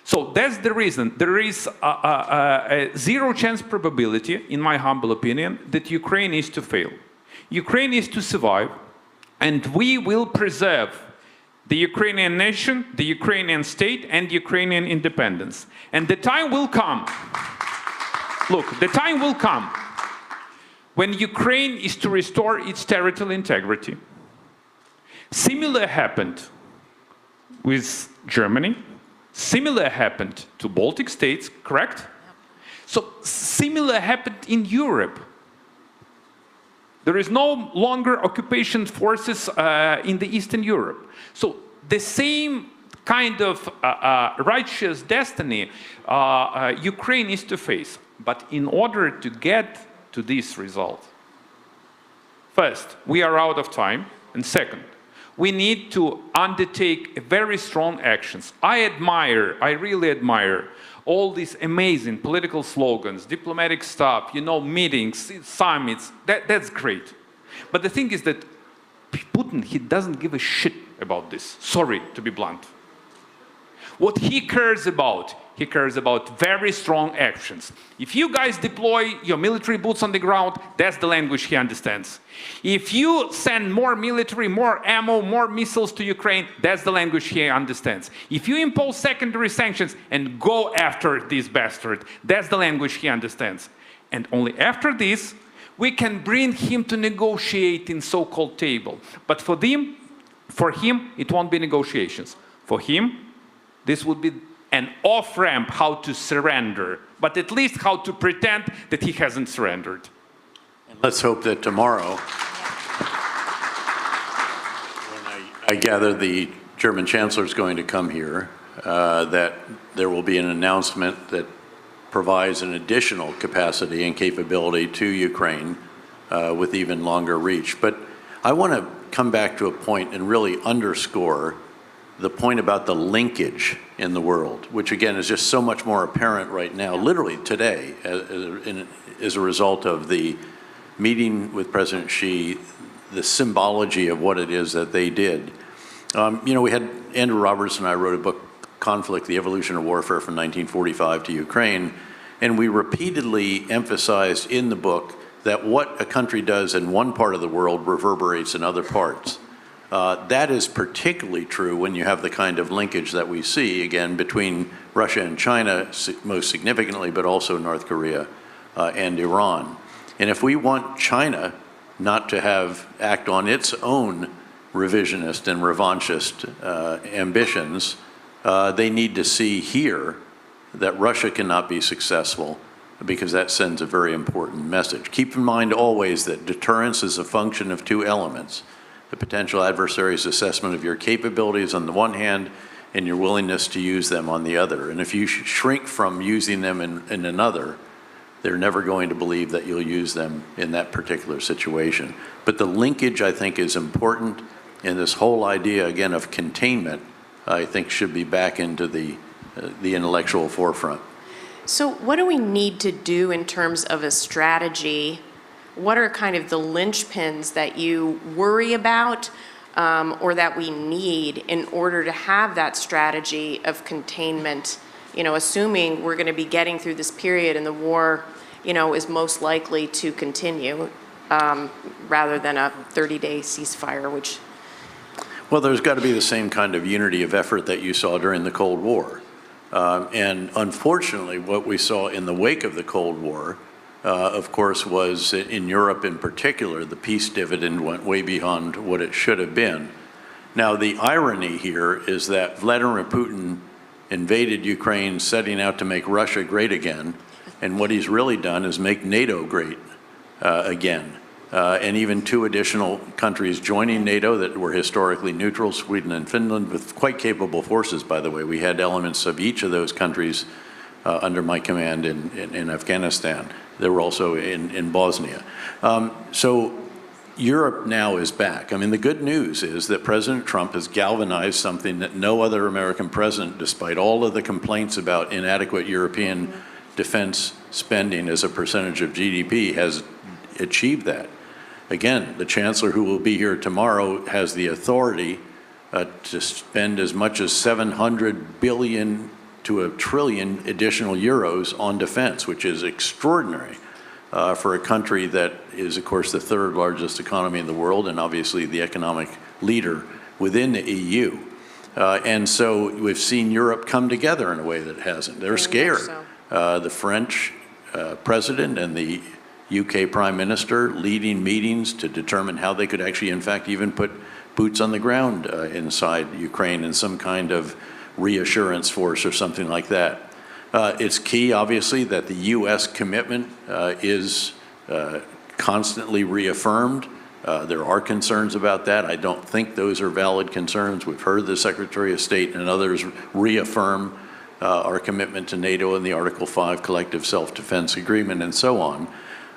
So that's the reason. There is a zero chance probability, in my humble opinion, that Ukraine is to fail. Ukraine is to survive, and we will preserve the Ukrainian nation, the Ukrainian state, and Ukrainian independence. And the time will come, look, the time will come when Ukraine is to restore its territorial integrity. Similar happened with Germany. Similar happened to Baltic states, correct? So similar happened in Europe. There is no longer occupation forces in the Eastern Europe. So the same kind of righteous destiny Ukraine is to face. But in order to get to this result, first, we are out of time, and second, we need to undertake very strong actions. I really admire all these amazing political slogans, diplomatic stuff, meetings, summits. That's great. But the thing is that Putin, he doesn't give a shit about this. Sorry to be blunt. What he cares about very strong actions. If you guys deploy your military boots on the ground, that's the language he understands. If you send more military, more ammo, more missiles to Ukraine, that's the language he understands. If you impose secondary sanctions and go after this bastard, that's the language he understands. And only after this, we can bring him to negotiate in so-called table. But for him, it won't be negotiations. For him, this would be an off-ramp how to surrender, but at least how to pretend that he hasn't surrendered. And let's hope that tomorrow, when I gather the German Chancellor is going to come here, that there will be an announcement that provides an additional capacity and capability to Ukraine with even longer reach. But I want to come back to a point and really underscore the point about the linkage in the world, which again is just so much more apparent right now, literally today, as a result of the meeting with President Xi, the symbology of what it is that they did. You know, we had Andrew Roberts and I wrote a book, Conflict, the Evolution of Warfare from 1945 to Ukraine, and we repeatedly emphasized in the book that what a country does in one part of the world reverberates in other parts. That is particularly true when you have the kind of linkage that we see, again, between Russia and China, most significantly, but also North Korea and Iran. And if we want China not to act on its own revisionist and revanchist ambitions, they need to see here that Russia cannot be successful, because that sends a very important message. Keep in mind always that deterrence is a function of two elements: the potential adversary's assessment of your capabilities on the one hand, and your willingness to use them on the other. And if you shrink from using them in another, they're never going to believe that you'll use them in that particular situation. But the linkage, I think, is important, and this whole idea, again, of containment, I think, should be back into the intellectual forefront. So what do we need to do in terms of a strategy? What are kind of the linchpins that you worry about or that we need in order to have that strategy of containment, you know, assuming we're going to be getting through this period and the war, you know, is most likely to continue rather than a 30-day ceasefire, which... Well, there's got to be the same kind of unity of effort that you saw during the Cold War. And unfortunately, what we saw in the wake of the Cold War, of course, was in Europe in particular, the peace dividend went way beyond what it should have been. Now, the irony here is that Vladimir Putin invaded Ukraine setting out to make Russia great again, and what he's really done is make NATO great again. And even two additional countries joining NATO that were historically neutral, Sweden and Finland, with quite capable forces, by the way. We had elements of each of those countries under my command in Afghanistan. They were also in Bosnia. So Europe now is back. I mean, the good news is that President Trump has galvanized something that no other American president, despite all of the complaints about inadequate European defense spending as a percentage of GDP, has achieved that. Again, the chancellor who will be here tomorrow has the authority to spend as much as 700 billion to $1 trillion additional euros on defense, which is extraordinary for a country that is, of course, the third largest economy in the world and obviously the economic leader within the EU. And so we've seen Europe come together in a way that it hasn't. They're scared. The French president and the UK Prime Minister leading meetings to determine how they could actually, in fact, even put boots on the ground inside Ukraine in some kind of reassurance force or something like that. It's key, obviously, that the U.S. commitment is constantly reaffirmed. There are concerns about that. I don't think those are valid concerns. We've heard the Secretary of State and others reaffirm our commitment to NATO and the Article 5 Collective Self-Defense Agreement and so on.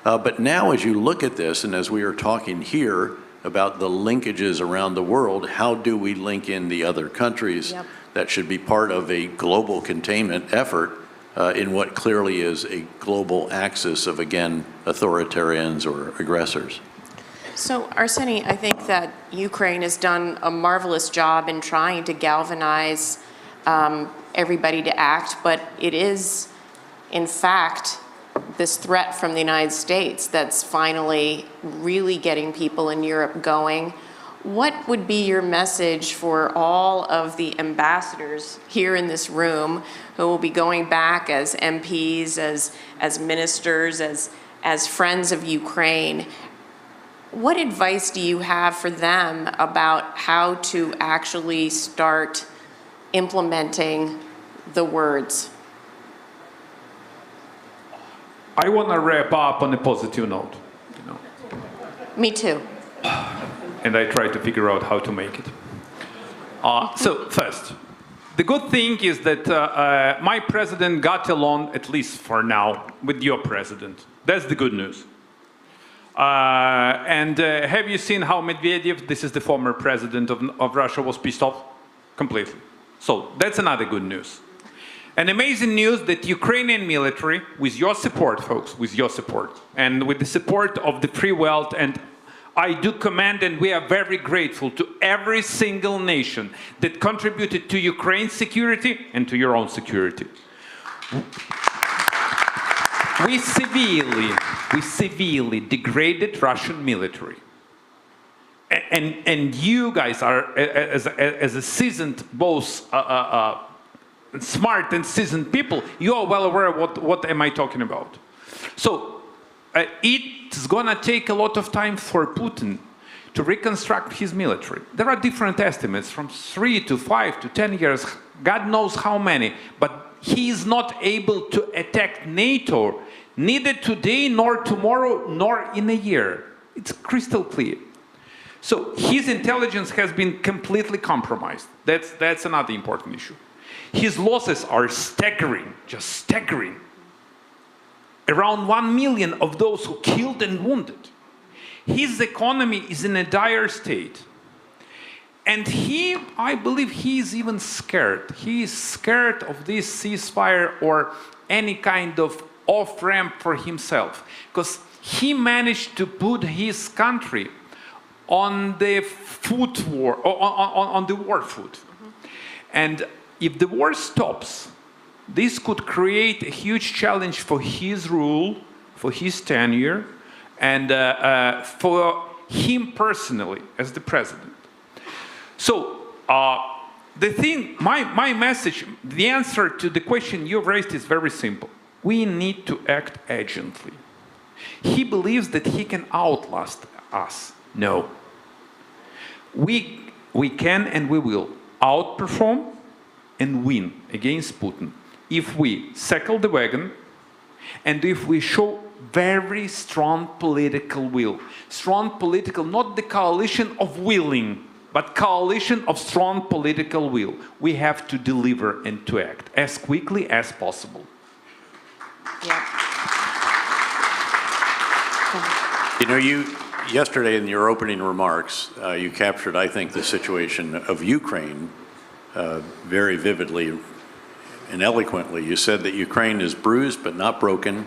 But now as you look at this, and as we are talking here about the linkages around the world, how do we link in the other countries that should be part of a global containment effort in what clearly is a global axis of, again, authoritarians or aggressors? So, Arseniy, I think that Ukraine has done a marvelous job in trying to galvanize everybody to act, but it is, in fact, this threat from the United States that's finally really getting people in Europe going. What would be your message for all of the ambassadors here in this room who will be going back as MPs, as ministers, as friends of Ukraine? What advice do you have for them about how to actually start implementing the words? I want to wrap up on a positive note. You know. Me too. And I try to figure out how to make it. So first, the good thing is that my president got along, at least for now, with your president. That's the good news. And have you seen how Medvedev, this is the former president of Russia, was pissed off? Completely. So that's another good news. An amazing news that Ukrainian military, with your support, folks, with your support, and with the support of the free world and I do commend, and we are very grateful to every single nation that contributed to Ukraine's security and to your own security. We severely degraded Russian military. And you guys are, as a seasoned, both smart and seasoned people, you are well aware of what am I talking about. So it's gonna take a lot of time for Putin to reconstruct his military. There are different estimates, from 3 to 5 to 10 years, God knows how many, but he is not able to attack NATO, neither today, nor tomorrow, nor in a year. It's crystal clear. So his intelligence has been completely compromised. That's another important issue. His losses are staggering, just staggering. Around 1 million of those who killed and wounded. His economy is in a dire state. And I believe he is even scared. He is scared of this ceasefire or any kind of off-ramp for himself. Because he managed to put his country on the foot war, on the war foot. And if the war stops, this could create a huge challenge for his rule, for his tenure, and for him personally as the president. So the thing, my message, the answer to the question you've raised is very simple. We need to act urgently. He believes that he can outlast us. No. We can and we will outperform and win against Putin if we circle the wagon and if we show very strong political will. Strong political, not the coalition of willing, but coalition of strong political will. We have to deliver and to act as quickly as possible. Yeah. You know, yesterday in your opening remarks, you captured, I think, the situation of Ukraine very vividly and eloquently. You said that Ukraine is bruised but not broken,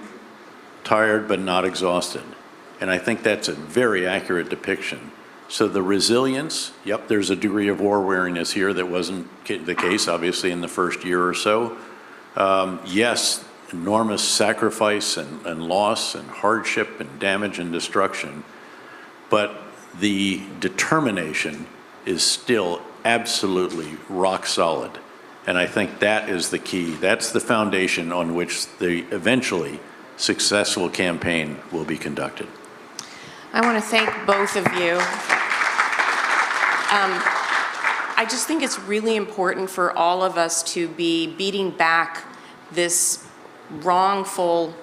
tired but not exhausted. And I think that's a very accurate depiction. So the resilience, yep, there's a degree of war weariness here that wasn't the case, obviously, in the first year or so. Yes, enormous sacrifice and loss and hardship and damage and destruction. But the determination is still absolutely rock solid. And I think that is the key. That's the foundation on which the eventually successful campaign will be conducted. I want to thank both of you. I just think it's really important for all of us to be beating back this wrongful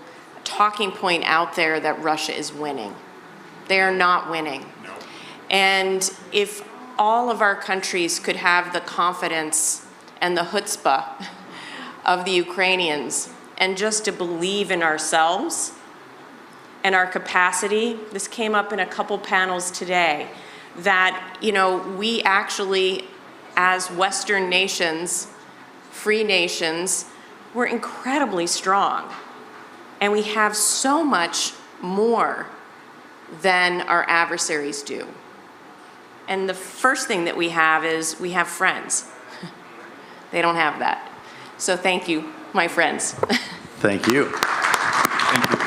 talking point out there that Russia is winning. They are not winning. No. And if all of our countries could have the confidence and the chutzpah of the Ukrainians and just to believe in ourselves and our capacity, this came up in a couple panels today, that, you know, we actually, as Western nations, free nations, we're incredibly strong. And we have so much more than our adversaries do. And the first thing that we have is we have friends. They don't have that. So thank you, my friends. Thank you. Thank you.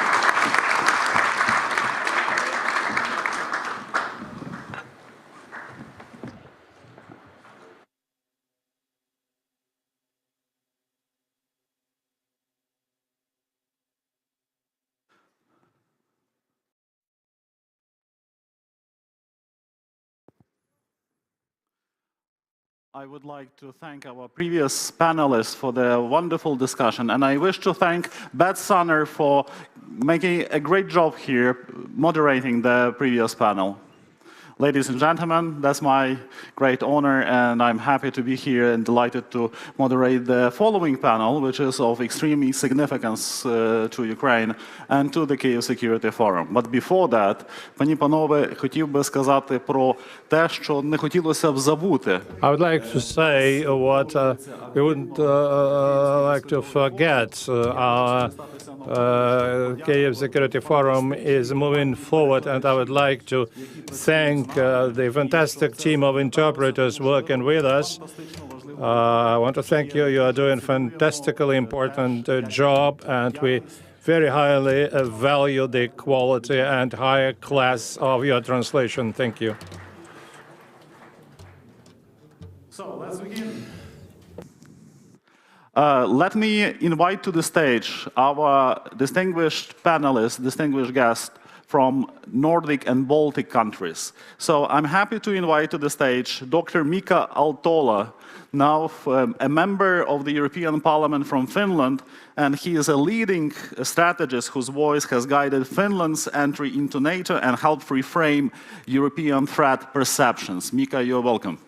I would like to thank our previous panelists for the wonderful discussion, and I wish to thank Beth Sunner for making a great job here moderating the previous panel. Ladies and gentlemen, that's my great honor, and I'm happy to be here and delighted to moderate the following panel, which is of extreme significance to Ukraine and to the Kyiv Security Forum. But before that, пані панове, хотів би сказати про те, що не хотілося б забути. I would like to say what we wouldn't like to forget. Our Kyiv Security Forum is moving forward, and I would like to thank the fantastic team of interpreters working with us. I want to thank you. You are doing a fantastically important job, and we very highly value the quality and higher class of your translation. Thank you. So let's begin. Let me invite to the stage our distinguished panelists, distinguished guests from Nordic and Baltic countries. So I'm happy to invite to the stage Dr. Mika Aaltola, now a member of the European Parliament from Finland, and he is a leading strategist whose voice has guided Finland's entry into NATO and helped reframe European threat perceptions. Mika, you're welcome.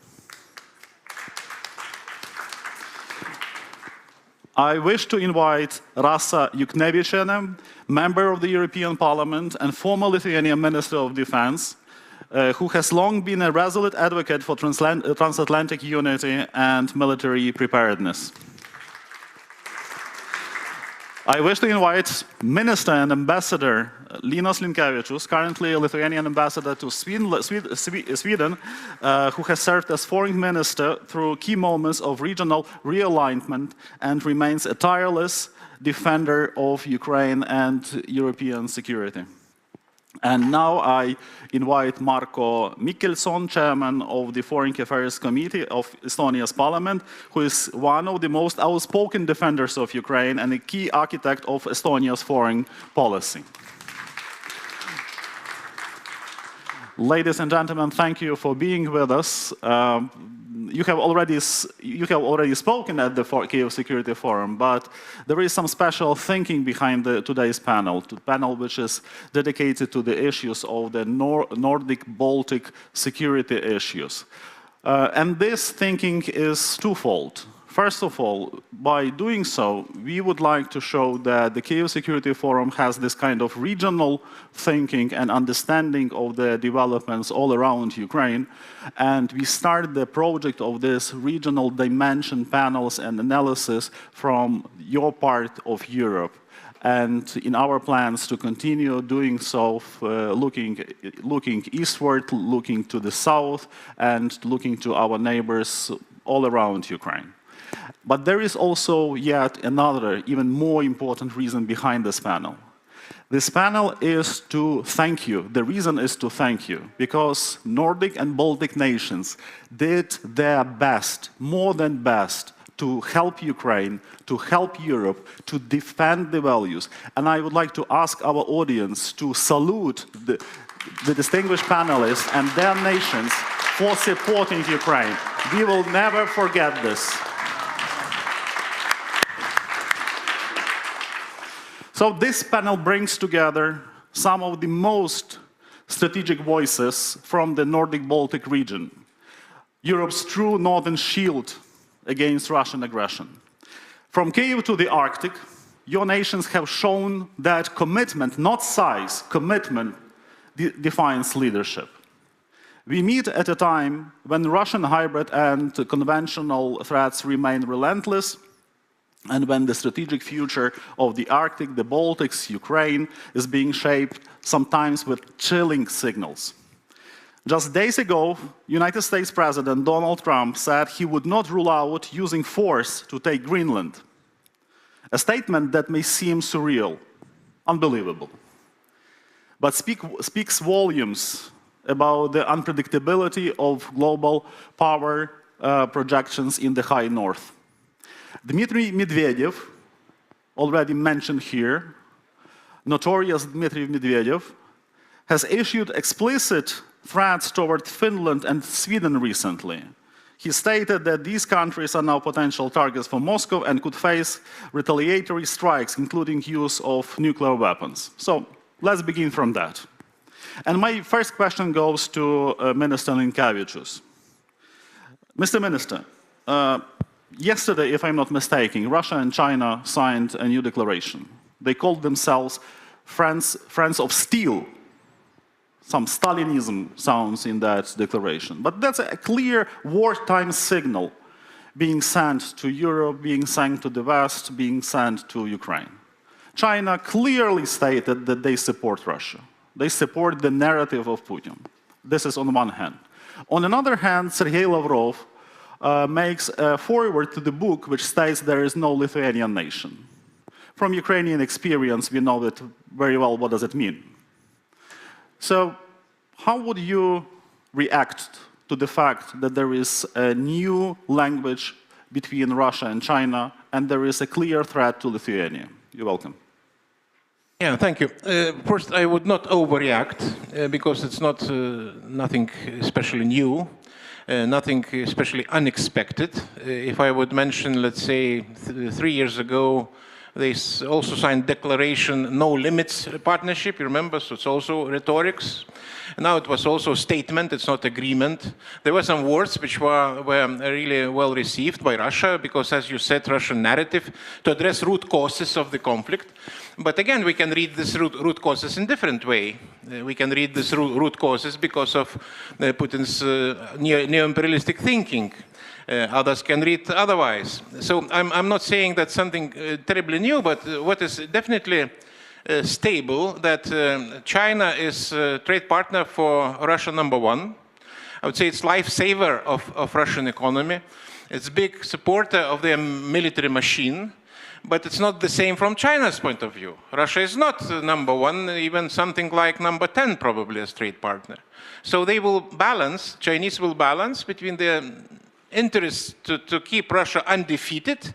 I wish to invite Rasa Juknevičienė, member of the European Parliament and former Lithuanian Minister of Defense, who has long been a resolute advocate for transatlantic unity and military preparedness. I wish to invite Minister and Ambassador Linas Linkevičius, currently a Lithuanian ambassador to Sweden, who has served as foreign minister through key moments of regional realignment and remains a tireless defender of Ukraine and European security. And now I invite Marko Mihkelson, chairman of the Foreign Affairs Committee of Estonia's parliament, who is one of the most outspoken defenders of Ukraine and a key architect of Estonia's foreign policy. Ladies and gentlemen, thank you for being with us. You have already spoken at the Kyiv Security Forum, but there is some special thinking behind today's panel, which is dedicated to the issues of the Nordic-Baltic security issues. And this thinking is twofold. First of all, by doing so, we would like to show that the Kyiv Security Forum has this kind of regional thinking and understanding of the developments all around Ukraine. And we started the project of this regional dimension panels and analysis from your part of Europe. And in our plans to continue doing so, looking eastward, looking to the south, and looking to our neighbors all around Ukraine. But there is also yet another, even more important reason behind this panel. This panel is to thank you. The reason is to thank you, because Nordic and Baltic nations did their best, more than best, to help Ukraine, to help Europe, to defend the values. And I would like to ask our audience to salute the distinguished panelists and their nations for supporting Ukraine. We will never forget this. So this panel brings together some of the most strategic voices from the Nordic-Baltic region, Europe's true northern shield against Russian aggression. From Kyiv to the Arctic, your nations have shown that commitment, not size, commitment defines leadership. We meet at a time when Russian hybrid and conventional threats remain relentless, and when the strategic future of the Arctic, the Baltics, Ukraine is being shaped sometimes with chilling signals. Just days ago, United States President Donald Trump said he would not rule out using force to take Greenland. A statement that may seem surreal, unbelievable, but speaks volumes about the unpredictability of global power projections in the high north. Dmitry Medvedev, already mentioned here, notorious Dmitry Medvedev, has issued explicit threats toward Finland and Sweden recently. He stated that these countries are now potential targets for Moscow and could face retaliatory strikes, including use of nuclear weapons. So let's begin from that. And my first question goes to Minister Linkevičius. Mr. Minister, yesterday, if I'm not mistaken, Russia and China signed a new declaration. They called themselves friends of steel. Some Stalinism sounds in that declaration. But that's a clear wartime signal being sent to Europe, being sent to the West, being sent to Ukraine. China clearly stated that they support Russia. They support the narrative of Putin. This is on one hand. On another hand, Sergei Lavrov makes a foreword to the book which states there is no Lithuanian nation. From Ukrainian experience, we know that very well what does it mean. So how would you react to the fact that there is a new language between Russia and China, and there is a clear threat to Lithuania? You're welcome. Yeah, thank you. First, I would not overreact because it's not nothing especially new, nothing especially unexpected. If I would mention, let's say, 3 years ago, they also signed declaration, no limits partnership, you remember, so it's also rhetorics. Now it was also a statement, it's not agreement. There were some words which were really well received by Russia because, as you said, Russian narrative to address root causes of the conflict. But again, we can read this root causes in different way. We can read this root causes because of Putin's neo-imperialistic thinking. Others can read otherwise. So I'm not saying that's something terribly new, but what is definitely stable, that China is a trade partner for Russia #1. I would say it's lifesaver of Russian economy. It's a big supporter of their military machine, but it's not the same from China's point of view. Russia is not #1, even something like #10 probably as trade partner. So they will balance, Chinese will balance between their interest to keep Russia undefeated,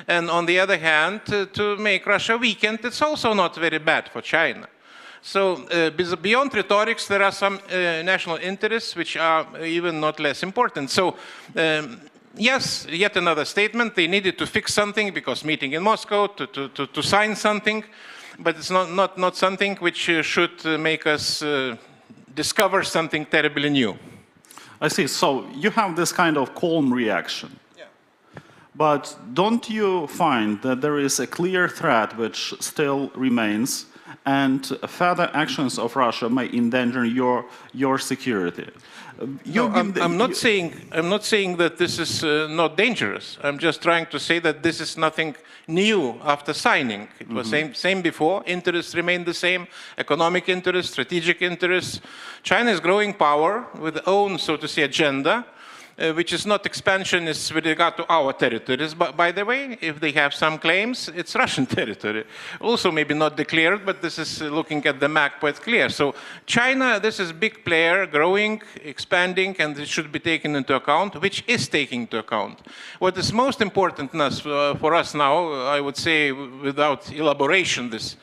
and on the other hand, to make Russia weakened. It's also not very bad for China. So beyond rhetorics, there are some national interests which are even not less important. So yes, yet another statement. They needed to fix something because meeting in Moscow to sign something, but it's not something which should make us discover something terribly new. I see. So you have this kind of calm reaction. Yeah. But don't you find that there is a clear threat which still remains, and further actions of Russia may endanger your security? I'm not saying that this is not dangerous. I'm just trying to say that this is nothing new after signing. It was same before. Interests remain the same. Economic interests, strategic interests. China is growing power with its own, so to say, agenda, which is not expansionist with regard to our territories. But by the way, if they have some claims, it's Russian territory. Also maybe not declared, but this is looking at the map quite clear. So China, this is a big player, growing, expanding, and it should be taken into account, which is taken into account. What is most important for us now, I would say without elaboration, this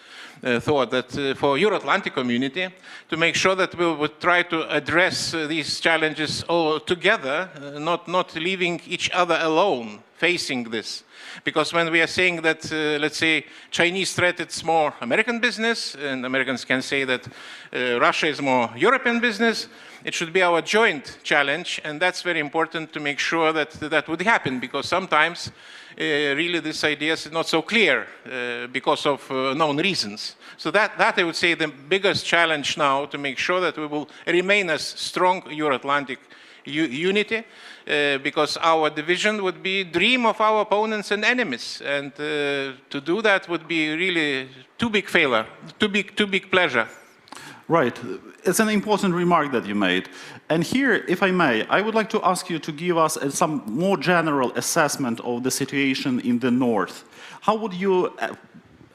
thought that for Euro-Atlantic community, to make sure that we would try to address these challenges all together, not leaving each other alone facing this. Because when we are saying that, let's say, Chinese threat, it's more American business, and Americans can say that Russia is more European business, it should be our joint challenge, and that's very important to make sure that that would happen, because sometimes really this idea is not so clear because of known reasons. So that I would say the biggest challenge now, to make sure that we will remain as strong Euro-Atlantic unity, because our division would be dream of our opponents and enemies, and to do that would be really too big failure, too big pleasure. Right. It's an important remark that you made. And here, if I may, I would like to ask you to give us some more general assessment of the situation in the north. How would you,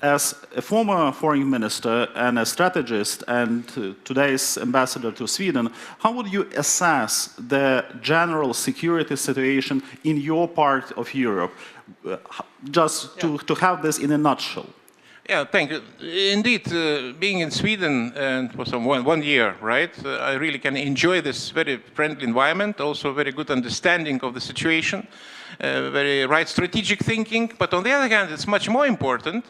as a former foreign minister and a strategist and today's ambassador to Sweden, how would you assess the general security situation in your part of Europe? Just to have this in a nutshell. Yeah, thank you. Indeed, being in Sweden and for some one year, right, I really can enjoy this very friendly environment, also very good understanding of the situation, very right strategic thinking. But on the other hand, it's much more important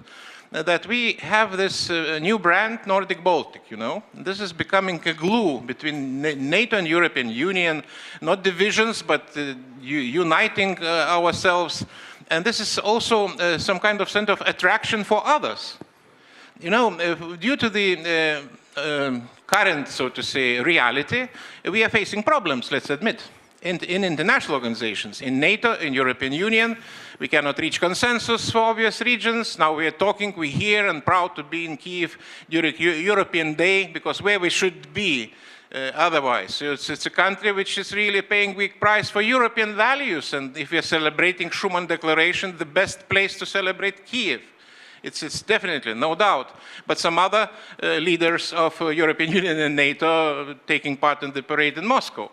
that we have this new brand, Nordic Baltic, you know. This is becoming a glue between NATO and European Union, not divisions, but uniting ourselves. And this is also some kind of center of attraction for others. You know, due to the current, so to say, reality, we are facing problems, let's admit. In international organizations, in NATO, in European Union, we cannot reach consensus for obvious reasons. Now we are talking, we're here and proud to be in Kyiv during European Day, because where we should be otherwise. So it's a country which is really paying big price for European values, and if we are celebrating Schuman Declaration, the best place to celebrate Kyiv. It's definitely, no doubt. But some other leaders of European Union and NATO taking part in the parade in Moscow.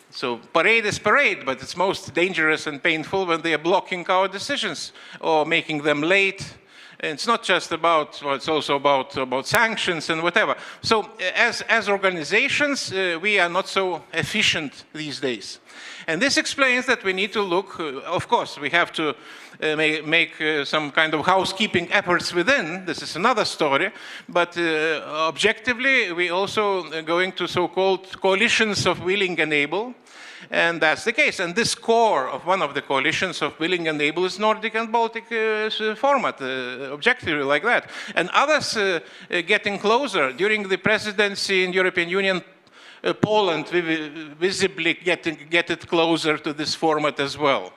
So parade is parade, but it's most dangerous and painful when they are blocking our decisions or making them late. And it's not just about, well, it's also about sanctions and whatever. So as organizations, we are not so efficient these days. And this explains that we need to look, of course, we have to make some kind of housekeeping efforts within. This is another story. But objectively, we also are going to so-called coalitions of willing and able. And that's the case. And this core of one of the coalitions of willing and able is Nordic and Baltic format, objectively like that. And others getting closer. During the presidency in European Union, Poland visibly get it closer to this format as well.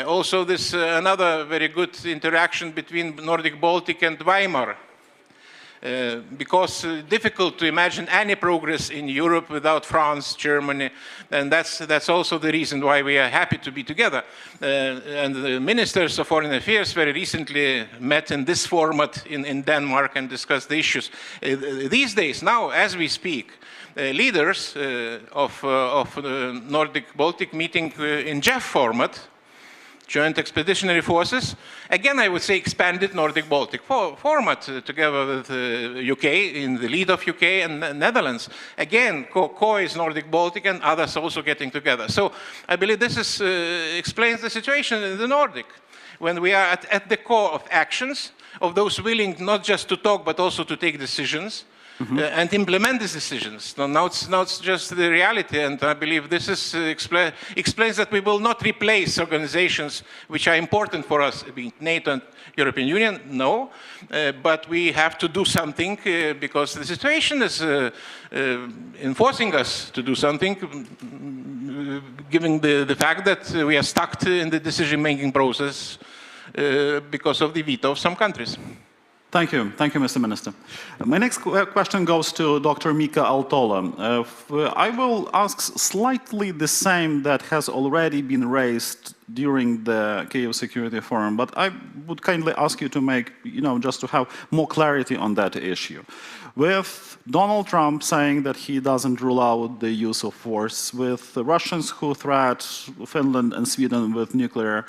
Also, this another very good interaction between Nordic, Baltic, and Weimar. Because difficult to imagine any progress in Europe without France, Germany, and that's also the reason why we are happy to be together. And the ministers of foreign affairs very recently met in this format in Denmark and discussed the issues. These days, now as we speak, leaders of Nordic-Baltic meeting in JEF format, Joint Expeditionary Forces, again I would say expanded Nordic-Baltic format together with UK, in the lead of UK and Netherlands. Again, core is Nordic-Baltic and others also getting together. So I believe this explains the situation in the Nordic, when we are at the core of actions, of those willing not just to talk but also to take decisions. And implement these decisions. Now it's just the reality, and I believe this is explains that we will not replace organizations which are important for us, being NATO and European Union, no, but we have to do something because the situation is enforcing us to do something, given the fact that we are stuck in the decision-making process because of the veto of some countries. Thank you, Mr. Minister. My next question goes to Dr. Mika Aaltola. I will ask slightly the same that has already been raised during the Kyiv Security Forum, but I would kindly ask you to make, just to have more clarity on that issue. With Donald Trump saying that he doesn't rule out the use of force, with the Russians who threat Finland and Sweden with nuclear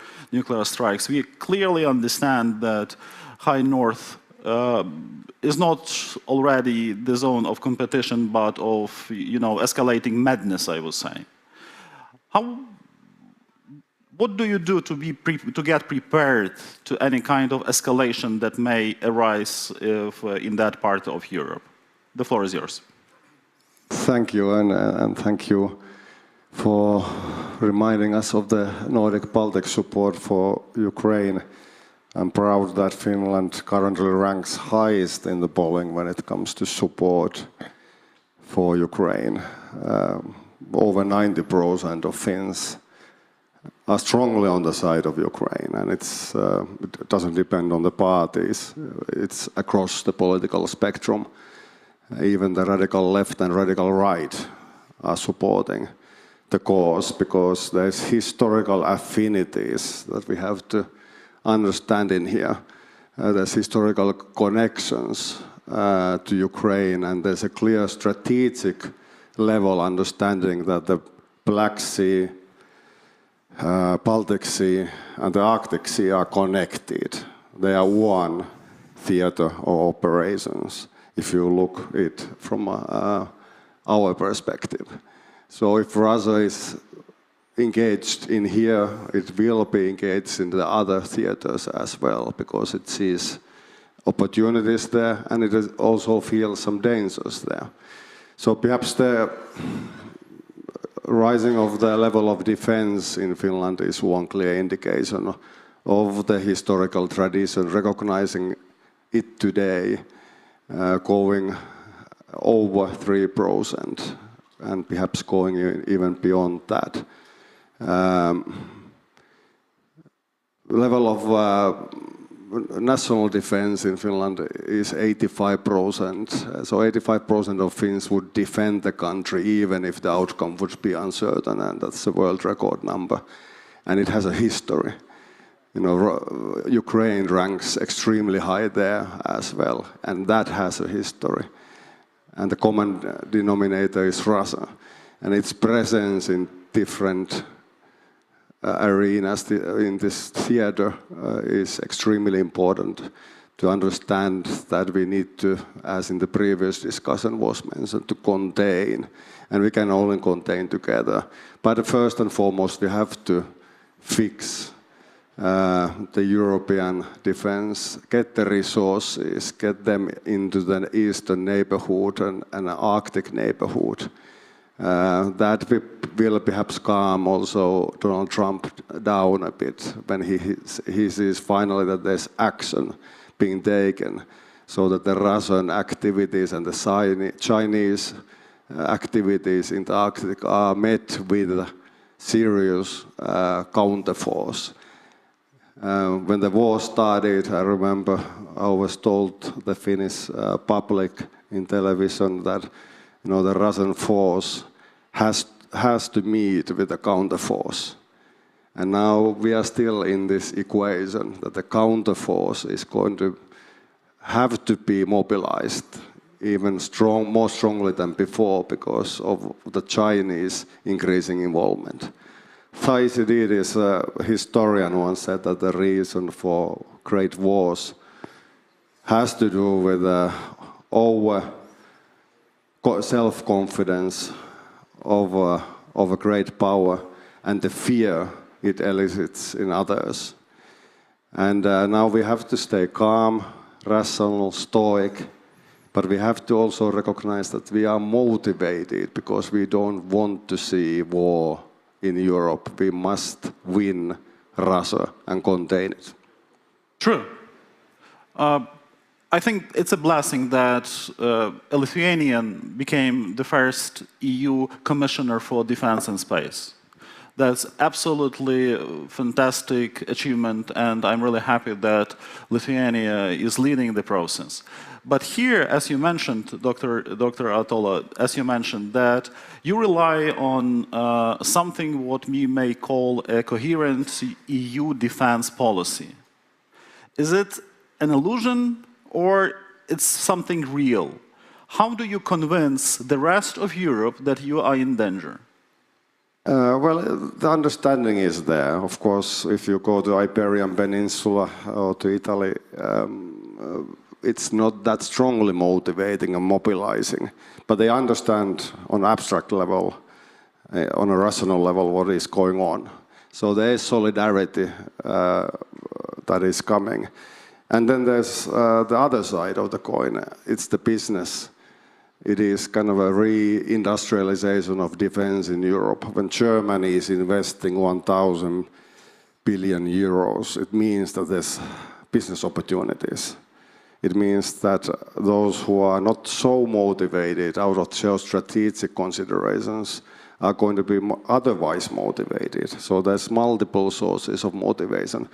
strikes, we clearly understand that High North is not already the zone of competition, but of, escalating madness, I would say. What do you do to get prepared to any kind of escalation that may arise in that part of Europe? The floor is yours. Thank you, and thank you for reminding us of the Nordic-Baltic support for Ukraine. I'm proud that Finland currently ranks highest in the polling when it comes to support for Ukraine. Over 90% of Finns are strongly on the side of Ukraine, and it doesn't depend on the parties. It's across the political spectrum. Even the radical left and radical right are supporting the cause because there's historical affinities that we have to understand in here. There's historical connections to Ukraine, and there's a clear strategic level understanding that the Black Sea, Baltic Sea, and the Arctic Sea are connected. They are one theater of operations, if you look at it from our perspective. So if Russia is engaged in here, it will be engaged in the other theaters as well, because it sees opportunities there, and it also feels some dangers there. So perhaps the rising of the level of defense in Finland is one clear indication of the historical tradition, recognizing it today, going over 3%, and perhaps going even beyond that. Level of national defense in Finland is 85%. So 85% of Finns would defend the country even if the outcome would be uncertain, and that's a world record number. And it has a history. You know, Ukraine ranks extremely high there as well, and that has a history. And the common denominator is Russia, and its presence in different arenas in this theater is extremely important to understand that we need to, as in the previous discussion was mentioned, to contain, and we can only contain together. But first and foremost, we have to fix the European defense, get the resources, get them into the eastern neighborhood and Arctic neighborhood. That will perhaps calm also Donald Trump down a bit when he sees finally that there's action being taken, so that the Russian activities and the Chinese activities in the Arctic are met with serious counterforce. When the war started, I remember I was told the Finnish public in television that, you know, the Russian force has to meet with the counterforce. And now we are still in this equation that the counterforce is going to have to be mobilized even more strongly than before because of the Chinese increasing involvement. Thucydides, a historian, once said that the reason for great wars has to do with over self-confidence of a great power and the fear it elicits in others. And now we have to stay calm, rational, stoic, but we have to also recognize that we are motivated because we don't want to see war in Europe. We must win Russia and contain it. True. I think it's a blessing that a Lithuanian became the first EU Commissioner for Defense and Space. That's absolutely fantastic achievement, and I'm really happy that Lithuania is leading the process. But here, as you mentioned, Dr. Atola, as you mentioned, that you rely on something what we may call a coherent EU defense policy. Is it an illusion or it's something real? How do you convince the rest of Europe that you are in danger? Well, the understanding is there. Of course, if you go to Iberian Peninsula or to Italy, it's not that strongly motivating and mobilizing. But they understand on abstract level, on a rational level, what is going on. So there is solidarity that is coming. And then there's the other side of the coin. It's the business. It is kind of a re-industrialization of defense in Europe. When Germany is investing 1,000 billion euros, it means that there's business opportunities. It means that those who are not so motivated out of geostrategic considerations are going to be otherwise motivated. So there's multiple sources of motivation.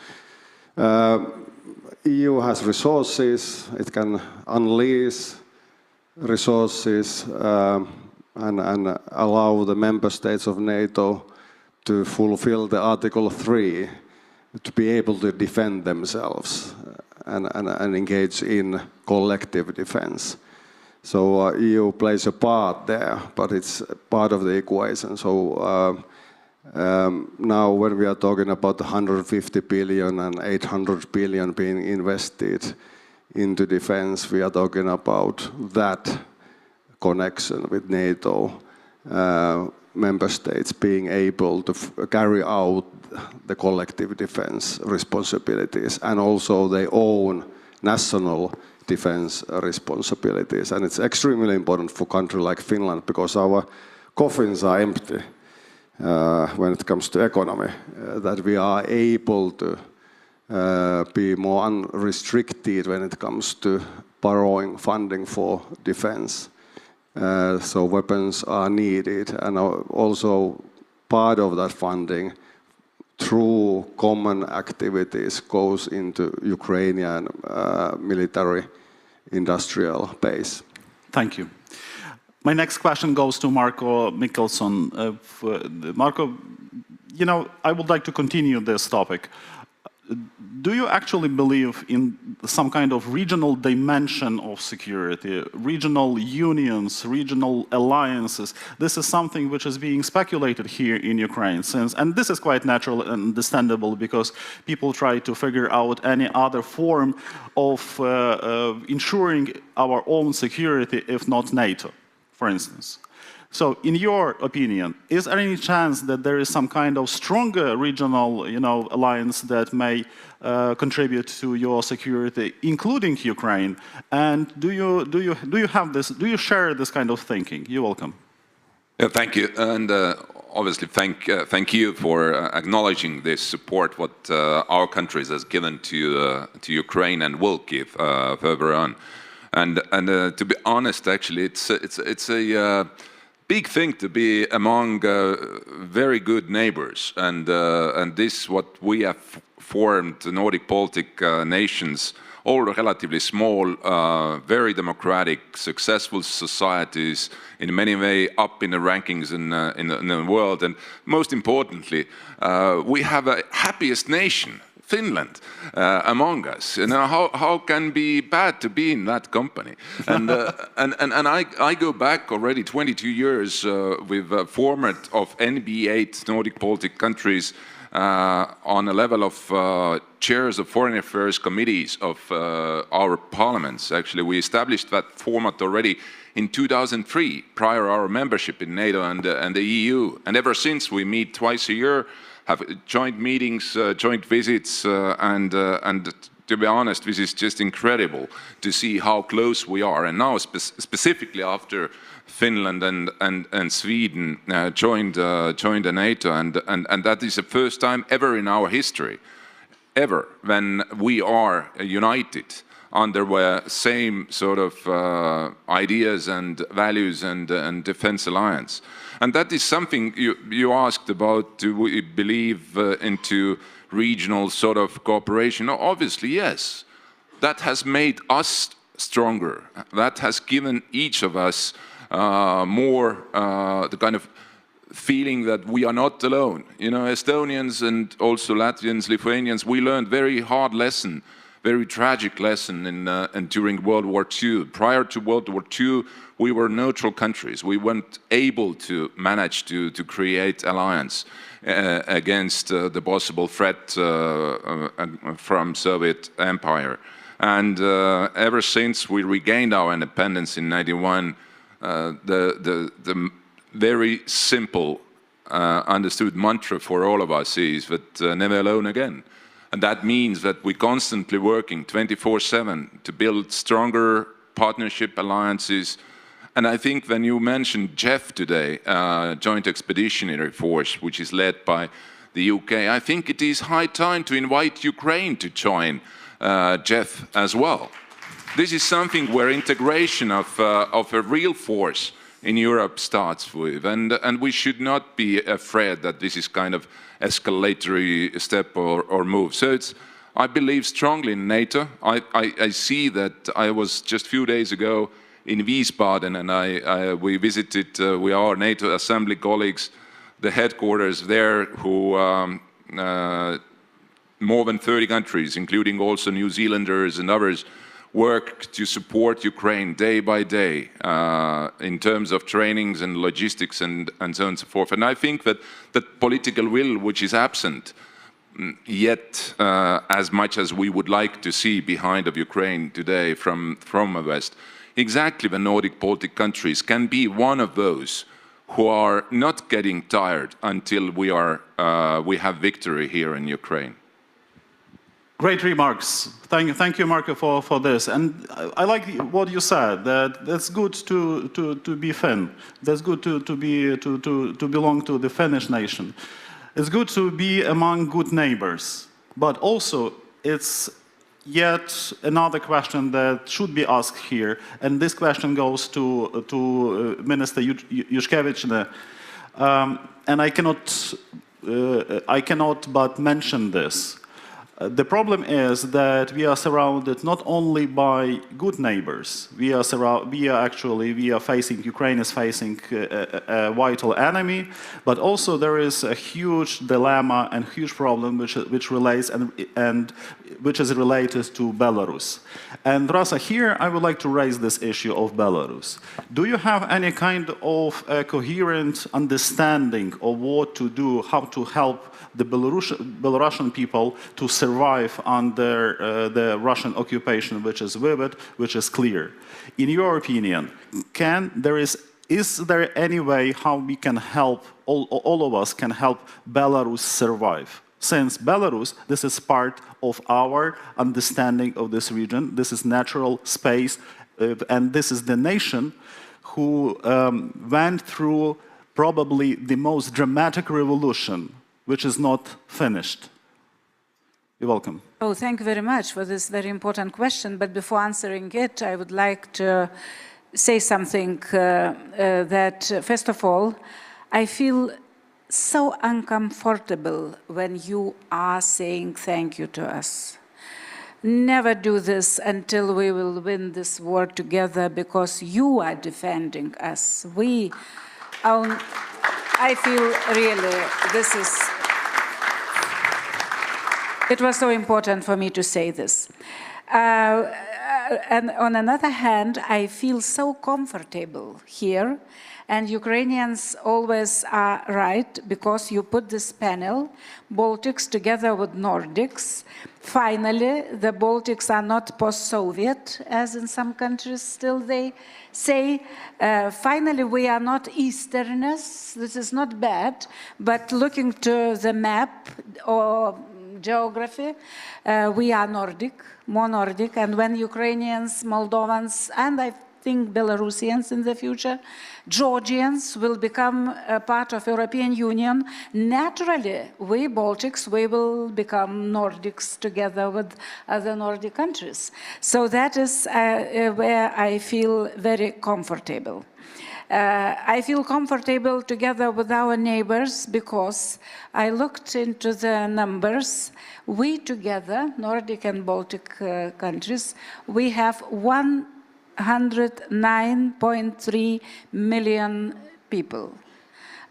EU has resources. It can unleash resources and allow the member states of NATO to fulfill the Article 3 to be able to defend themselves and engage in collective defense. So EU plays a part there, but it's part of the equation. So now when we are talking about 150 billion and 800 billion being invested into defense, we are talking about that connection with NATO, member states being able to carry out the collective defense responsibilities and also their own national defense responsibilities. And it's extremely important for a country like Finland because our coffins are empty when it comes to economy, that we are able to be more unrestricted when it comes to borrowing funding for defense. So weapons are needed, and also part of that funding through common activities goes into Ukrainian military industrial base. Thank you. My next question goes to Marco Mikkelson. Marco, you know, I would like to continue this topic. Do you actually believe in some kind of regional dimension of security, regional unions, regional alliances? This is something which is being speculated here in Ukraine since, and this is quite natural and understandable because people try to figure out any other form of ensuring our own security, if not NATO, for instance. So, in your opinion, is there any chance that there is some kind of stronger regional, alliance that may contribute to your security, including Ukraine? And do you have this? Do you share this kind of thinking? You're welcome. Yeah, thank you, and obviously thank you for acknowledging this support what our countries has given to Ukraine and will give further on. And to be honest, actually, it's a big thing to be among very good neighbors, and this what we have formed, the Nordic Baltic nations, all relatively small, very democratic, successful societies, in many ways up in the rankings in the world, and most importantly, we have a happiest nation, Finland, among us. You know, how can be bad to be in that company? And I go back already 22 years with a format of NB8 Nordic Baltic countries on a level of chairs of foreign affairs committees of our parliaments. Actually, we established that format already in 2003, prior our membership in NATO and the EU. And ever since, we meet twice a year, have joint meetings, joint visits, and to be honest, this is just incredible to see how close we are. And now, specifically after Finland and Sweden joined the NATO, and that is the first time ever in our history, ever, when we are united under the same sort of ideas and values and defense alliance. And that is something you asked about, do we believe into regional sort of cooperation? No, obviously, yes. That has made us stronger. That has given each of us more the kind of feeling that we are not alone. You know, Estonians and also Latvians, Lithuanians, we learned very hard lesson, very tragic lesson during World War II. Prior to World War II, we were neutral countries. We weren't able to manage to create alliance against the possible threat from Soviet Empire. And ever since we regained our independence in '91, the very simple understood mantra for all of us is that never alone again. And that means that we're constantly working 24/7 to build stronger partnership alliances. And I think when you mentioned JEF today, Joint Expeditionary Force, which is led by the UK, I think it is high time to invite Ukraine to join JEF as well. This is something where integration of a real force in Europe starts with, and we should not be afraid that this is kind of escalatory step or move. So I believe strongly in NATO. I see that. I was just a few days ago in Wiesbaden, and we visited, we are NATO Assembly colleagues, the headquarters there, who more than 30 countries, including also New Zealanders and others, work to support Ukraine day by day in terms of trainings and logistics and so on and so forth. And I think that the political will, which is absent yet as much as we would like to see behind of Ukraine today from the West, exactly the Nordic Baltic countries can be one of those who are not getting tired until we have victory here in Ukraine. Great remarks. Thank you, Marco, for this. And I like what you said. That it's good to be Finn. That's good to belong to the Finnish nation. It's good to be among good neighbors. But also, it's yet another question that should be asked here. And this question goes to Minister Yushkevich. And I cannot but mention this. The problem is that we are surrounded not only by good neighbors. Ukraine is facing a vital enemy, but also there is a huge dilemma and huge problem which relates and which is related to Belarus. And Rasa, here I would like to raise this issue of Belarus. Do you have any kind of coherent understanding of what to do, how to help the Belarusian people to survive under the Russian occupation, which is vivid, which is clear? In your opinion, is there any way how we can help, all of us can help Belarus survive? Since Belarus, this is part of our understanding of this region, this is natural space, and this is the nation who went through probably the most dramatic revolution, which is not finished. You're welcome. Oh, thank you very much for this very important question. But before answering it, I would like to say something that, first of all, I feel so uncomfortable when you are saying thank you to us. Never do this until we will win this war together, because you are defending us. I feel really this is... It was so important for me to say this. And on another hand, I feel so comfortable here. And Ukrainians always are right, because you put this panel, Baltics together with Nordics. Finally, the Baltics are not post-Soviet, as in some countries still they say. Finally, we are not Easterners. This is not bad. But looking to the map or geography, we are Nordic, more Nordic. And when Ukrainians, Moldovans, and I think Belarusians in the future, Georgians will become a part of European Union, naturally, we Baltics, we will become Nordics together with other Nordic countries. So that is where I feel very comfortable. I feel comfortable together with our neighbors because I looked into the numbers. We together, Nordic and Baltic countries, we have 109.3 million people.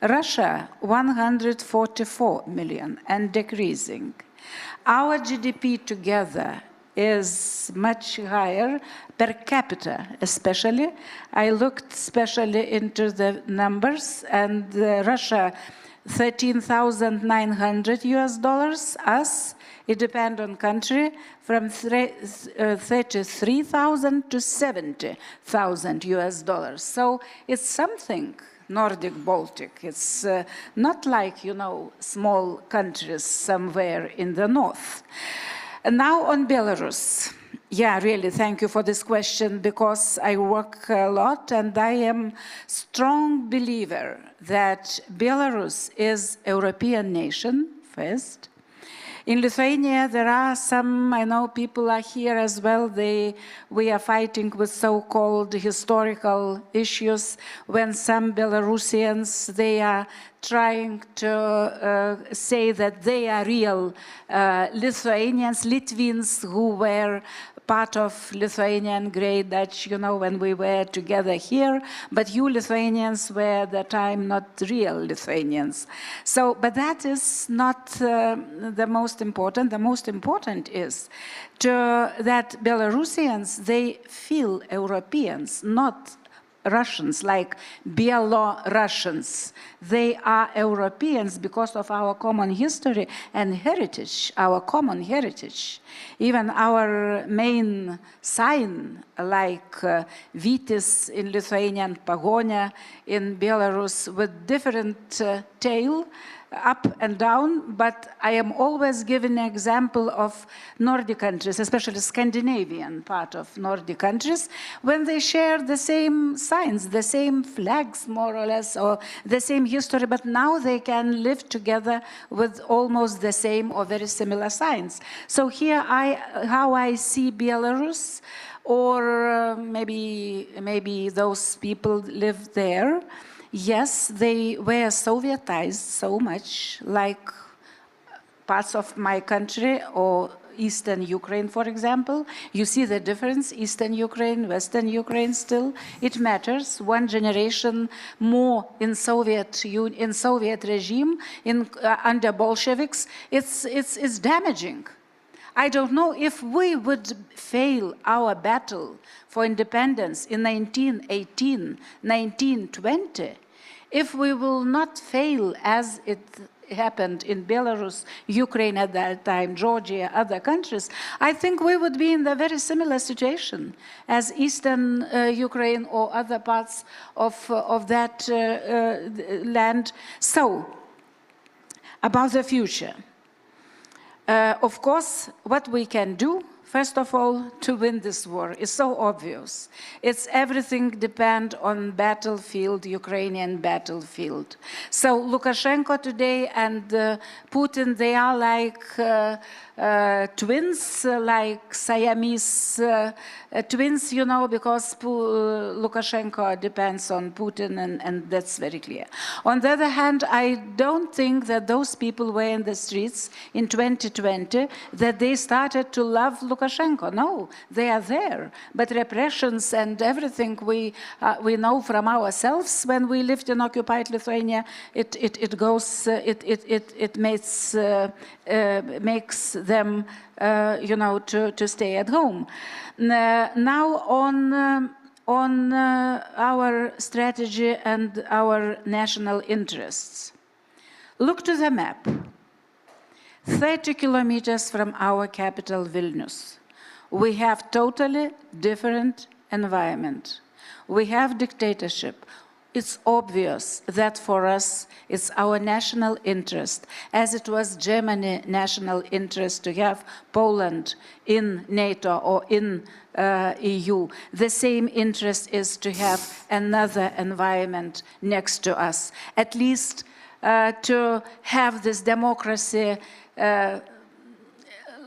Russia, 144 million and decreasing. Our GDP together is much higher per capita, especially. I looked especially into the numbers, and Russia, $13,900 US, us, it depends on country, from 33,000 to 70,000 US. So it's something Nordic Baltic. It's not like, you know, small countries somewhere in the north. And now on Belarus. Yeah, really, thank you for this question, because I work a lot and I am strong believer that Belarus is a European nation, first. In Lithuania, there are some, I know people are here as well, we are fighting with so-called historical issues when some Belarusians, they are trying to say that they are real Lithuanians, Latvians who were part of Lithuanian Great Dutch, you know, when we were together here, but you Lithuanians were at the time not real Lithuanians. So, but that is not the most important. The most important is that Belarusians, they feel Europeans, not Russians, like Belarusians. They are Europeans because of our common history and heritage, our common heritage. Even our main sign, like Vytis in Lithuanian, Pagonia in Belarus, with different tail, up and down, but I am always giving an example of Nordic countries, especially Scandinavian part of Nordic countries, when they share the same signs, the same flags, more or less, or the same history, but now they can live together with almost the same or very similar signs. So here, how I see Belarus, or maybe those people live there. Yes, they were Sovietized so much, like parts of my country or Eastern Ukraine, for example. You see the difference, Eastern Ukraine, Western Ukraine still. It matters. One generation more in Soviet regime, under Bolsheviks, it's damaging. I don't know if we would fail our battle for independence in 1918, 1920, if we will not fail as it happened in Belarus, Ukraine at that time, Georgia, other countries, I think we would be in a very similar situation as Eastern Ukraine or other parts of that land. So, about the future. Of course, what we can do, first of all, to win this war is so obvious. It's everything depends on battlefield, Ukrainian battlefield. So Lukashenko today and Putin, they are like twins, like Siamese twins, you know, because Lukashenko depends on Putin, and that's very clear. On the other hand, I don't think that those people were in the streets in 2020, that they started to love Lukashenko. No, they are there. But repressions and everything we know from ourselves when we lived in occupied Lithuania, it makes them, you know, to stay at home. Now on our strategy and our national interests. Look to the map. 30 kilometers from our capital, Vilnius, we have totally different environment. We have dictatorship. It's obvious that for us, it's our national interest, as it was Germany's national interest to have Poland in NATO or in EU. The same interest is to have another environment next to us, at least to have this democracy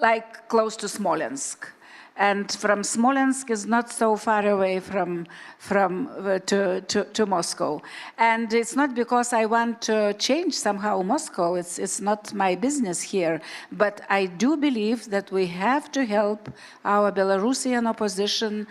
like close to Smolensk. And from Smolensk is not so far away to Moscow. And it's not because I want to change somehow Moscow, it's not my business here, but I do believe that we have to help our Belarusian opposition,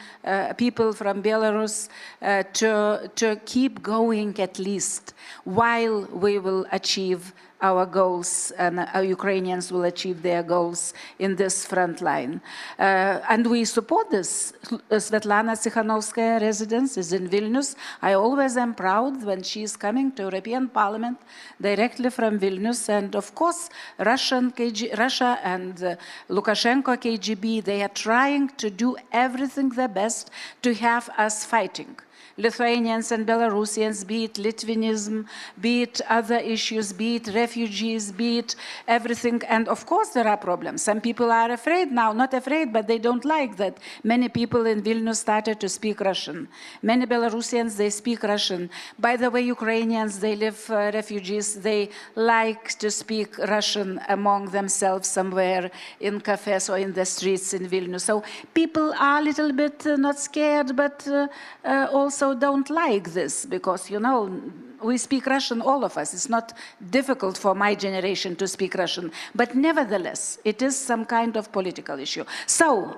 people from Belarus, to keep going at least, while we will achieve our goals, and our Ukrainians will achieve their goals in this front line. And we support this. Svetlana Tsikhanovskaya residence is in Vilnius. I always am proud when she is coming to European Parliament directly from Vilnius. And of course, Russia and Lukashenko KGB, they are trying to do everything the best to have us fighting. Lithuanians and Belarusians, be it Litvinism, be it other issues, be it refugees, be it everything. And of course there are problems. Some people are afraid now, not afraid, but they don't like that many people in Vilnius started to speak Russian. Many Belarusians, they speak Russian. By the way, Ukrainians, they live refugees, they like to speak Russian among themselves somewhere in cafes or in the streets in Vilnius. So people are a little bit not scared, but also don't like this, because, you know, we speak Russian, all of us. It's not difficult for my generation to speak Russian, but nevertheless, it is some kind of political issue. So,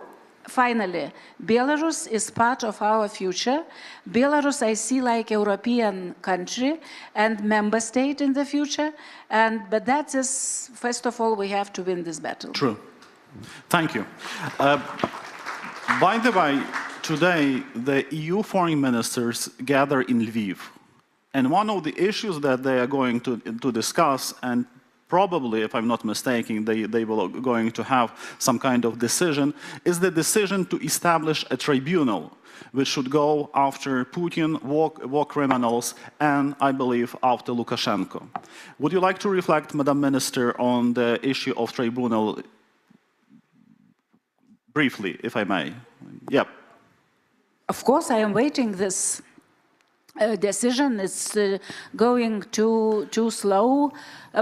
finally, Belarus is part of our future. Belarus I see like European country and member state in the future, but that is, first of all, we have to win this battle. True. Thank you. By the way, today, the EU foreign ministers gather in Lviv. And one of the issues that they are going to discuss and probably, if I'm not mistaken, they will going to have some kind of decision, is the decision to establish a tribunal which should go after Putin, war criminals, and I believe after Lukashenko. Would you like to reflect, Madam Minister, on the issue of tribunal briefly, if I may? Yep. Of course, I am waiting this decision. It's going too slow,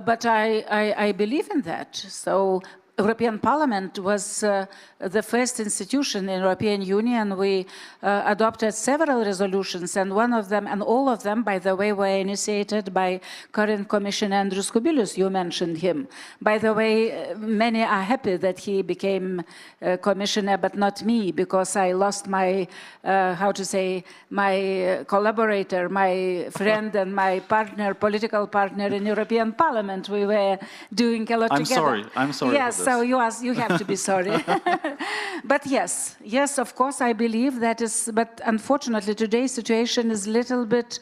but I believe in that. So European Parliament was the first institution in European Union. We adopted several resolutions, and one of them, and all of them, by the way, were initiated by current Commissioner Andrius Kubilius. You mentioned him. By the way, many are happy that he became Commissioner, but not me, because I lost my, how to say, my collaborator, my friend, and my partner, political partner in European Parliament. We were doing a lot together. I'm sorry. Yes, for this. so you have to be sorry. But yes, of course, I believe that is, but unfortunately today's situation is little bit,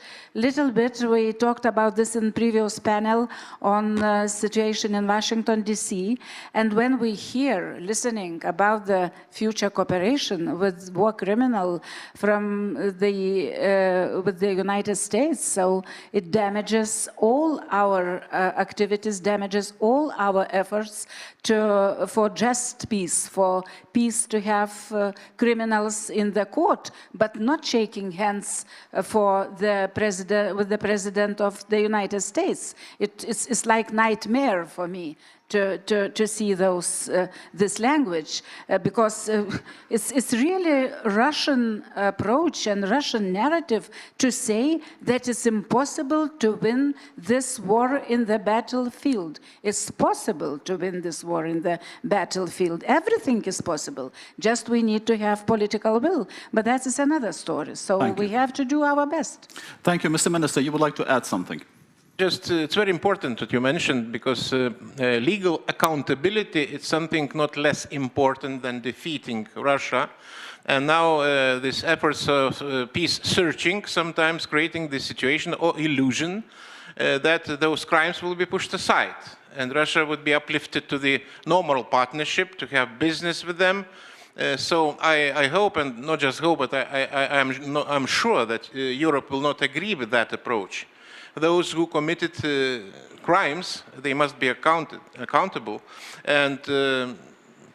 we talked about this in previous panel on situation in Washington, D.C., and when we hear, listening about the future cooperation with war criminal from with the United States, so it damages all our activities, damages all our efforts for just peace, for peace to have criminals in the court, but not shaking hands with the President of the United States. It's like nightmare for me to see this language, because it's really Russian approach and Russian narrative to say that it's impossible to win this war in the battlefield. It's possible to win this war in the battlefield. Everything is possible. Just we need to have political will. But that is another story. So we have to do our best. Thank you, Mr. Minister. You would like to add something? Just, it's very important that you mentioned, because legal accountability is something not less important than defeating Russia. And now these efforts of peace searching, sometimes creating the situation or illusion that those crimes will be pushed aside. And Russia would be uplifted to the normal partnership, to have business with them. So I hope, and not just hope, but I'm sure that Europe will not agree with that approach. Those who committed crimes, they must be accountable. And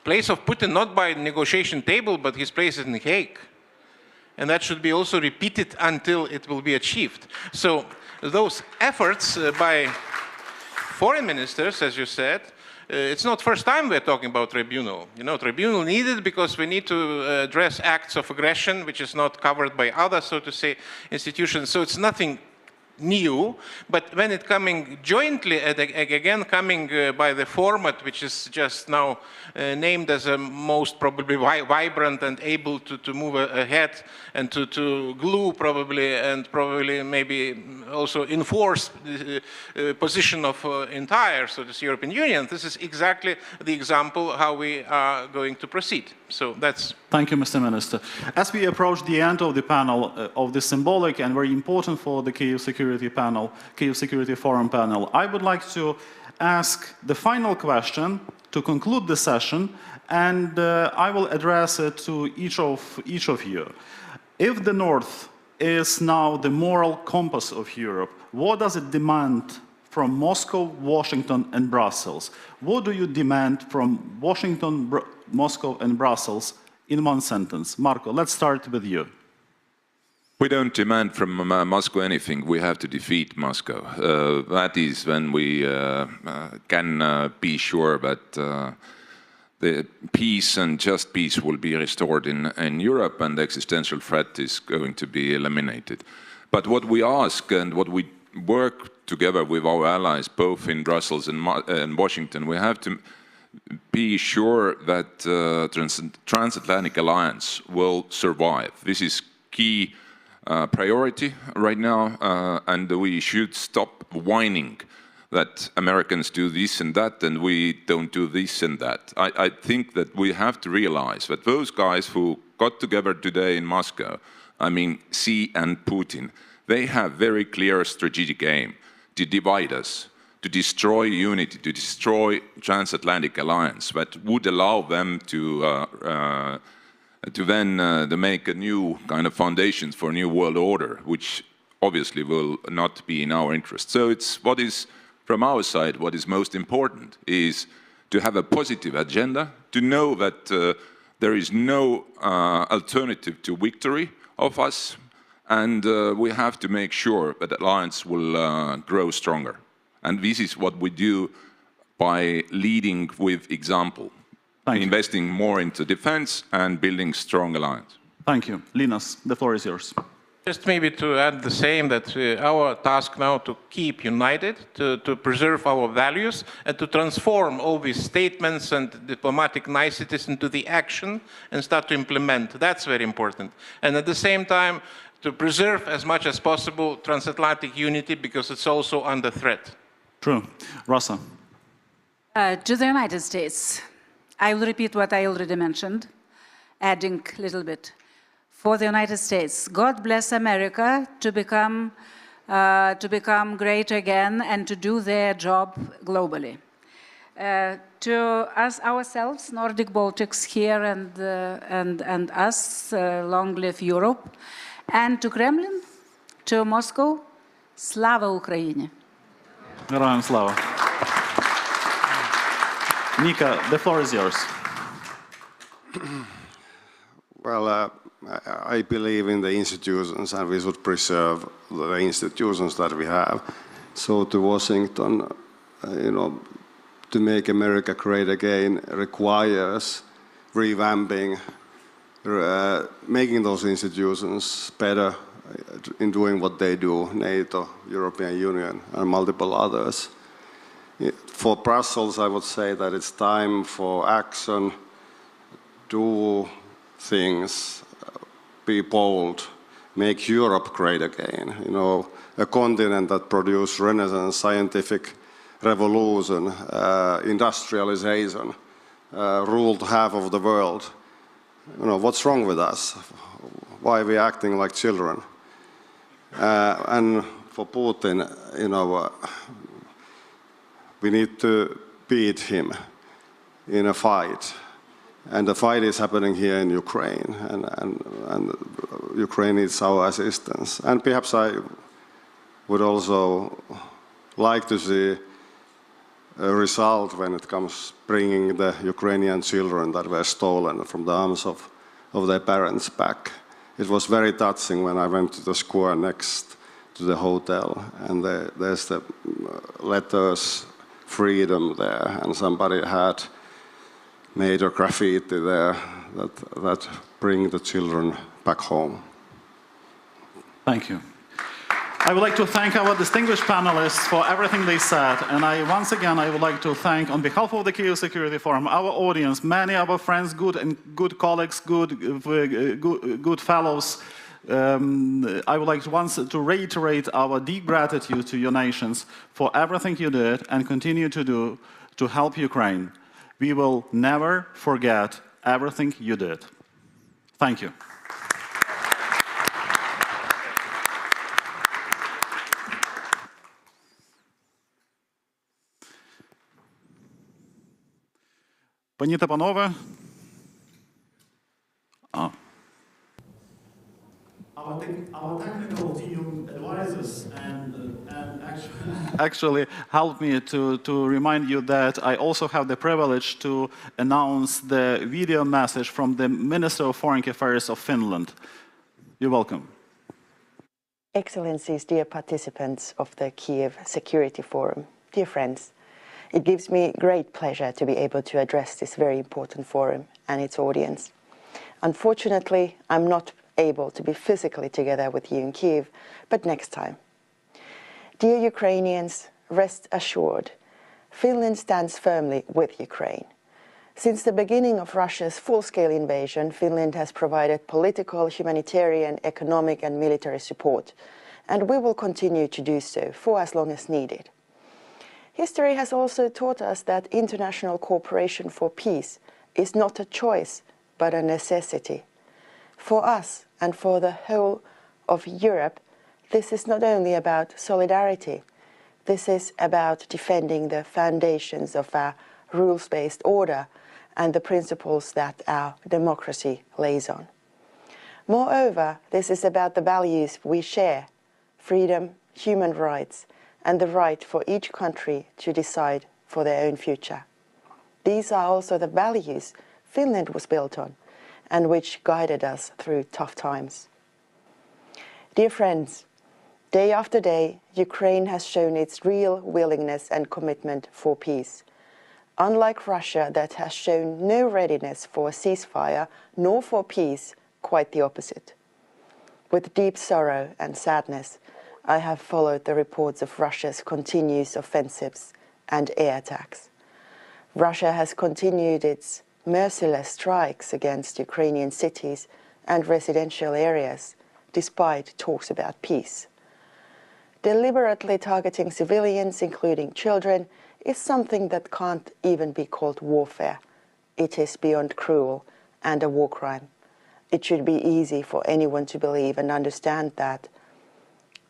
place of Putin not by negotiation table, but his place is in The Hague. And that should be also repeated until it will be achieved. So those efforts by foreign ministers, as you said, it's not first time we're talking about tribunal. You know, tribunal needed because we need to address acts of aggression, which is not covered by other, so to say, institutions. So it's nothing new, but when it coming jointly, again coming by the format which is just now named as a most probably vibrant and able to move ahead and to glue probably, and probably maybe also enforce the position of entire, so this European Union, this is exactly the example how we are going to proceed. So that's... Thank you, Mr. Minister. As we approach the end of the panel, of the symbolic and very important for the Kyiv Security Forum panel, I would like to ask the final question to conclude the session, and I will address it to each of you. If the North is now the moral compass of Europe, what does it demand from Moscow, Washington, and Brussels? What do you demand from Washington, Moscow, and Brussels in one sentence? Marco, let's start with you. We don't demand from Moscow anything. We have to defeat Moscow. That is when we can be sure that the peace and just peace will be restored in Europe, and the existential threat is going to be eliminated. But what we ask and what we work together with our allies, both in Brussels and Washington, we have to be sure that transatlantic alliance will survive. This is key priority right now, and we should stop whining that Americans do this and that and we don't do this and that. I think that we have to realize that those guys who got together today in Moscow, I mean Xi and Putin, they have very clear strategic aim to divide us, to destroy unity, to destroy transatlantic alliance, that would allow them to then make a new kind of foundations for a new world order, which obviously will not be in our interest. So it's what is, from our side, what is most important is to have a positive agenda, to know that there is no alternative to victory of us, and we have to make sure that the alliance will grow stronger. And this is what we do by leading with example, investing more into defense and building strong alliance. Thank you. Linus, the floor is yours. Just maybe to add the same, that our task now to keep united, to preserve our values, and to transform all these statements and diplomatic niceties into the action and start to implement. That's very important. And at the same time, to preserve as much as possible transatlantic unity, because it's also under threat. True. Rosa. To the United States, I will repeat what I already mentioned, adding a little bit. For the United States, God bless America to become great again and to do their job globally. To us ourselves, Nordic Baltics here and us, long live Europe, and to Kremlin, to Moscow, Slava Ukraini. Героям слава. Nika, the floor is yours. Well, I believe in the institutions, and we should preserve the institutions that we have. So to Washington, to make America great again requires revamping, making those institutions better in doing what they do, NATO, European Union, and multiple others. For Brussels, I would say that it's time for action, do things, be bold, make Europe great again. A continent that produced Renaissance, scientific revolution, industrialization, ruled half of the world. What's wrong with us? Why are we acting like children? And for Putin, we need to beat him in a fight. And the fight is happening here in Ukraine, and Ukraine needs our assistance. And perhaps I would also like to see a result when it comes bringing the Ukrainian children that were stolen from the arms of their parents back. It was very touching when I went to the square next to the hotel, and there's the letters, freedom there, and somebody had made a graffiti there that bring the children back home. Thank you. I would like to thank our distinguished panelists for everything they said, and once again I would like to thank, on behalf of the Kyiv Security Forum, our audience, many of our friends, good colleagues, good fellows. I would like to reiterate our deep gratitude to your nations for everything you did and continue to do to help Ukraine. We will never forget everything you did. Thank you. Пані та панове. Our technical team advises and actually helped me to remind you that I also have the privilege to announce the video message from the Minister of Foreign Affairs of Finland. You're welcome. Excellencies, dear participants of the Kyiv Security Forum, dear friends, it gives me great pleasure to be able to address this very important forum and its audience. Unfortunately, I'm not able to be physically together with you in Kyiv, but next time. Dear Ukrainians, rest assured, Finland stands firmly with Ukraine. Since the beginning of Russia's full-scale invasion, Finland has provided political, humanitarian, economic and military support, and we will continue to do so for as long as needed. History has also taught us that international cooperation for peace is not a choice, but a necessity. For us and for the whole of Europe, this is not only about solidarity, This is about defending the foundations of our rules-based order and the principles that our democracy lays on. Moreover, this is about the values we share: freedom, human rights, and the right for each country to decide for their own future. These are also the values Finland was built on and which guided us through tough times. Dear friends, day after day, Ukraine has shown its real willingness and commitment for peace. Unlike Russia, that has shown no readiness for a ceasefire nor for peace, quite the opposite. With deep sorrow and sadness, I have followed the reports of Russia's continuous offensives and air attacks. Russia has continued its merciless strikes against Ukrainian cities and residential areas, despite talks about peace. Deliberately targeting civilians, including children, is something that can't even be called warfare. It is beyond cruel and a war crime. It should be easy for anyone to believe and understand that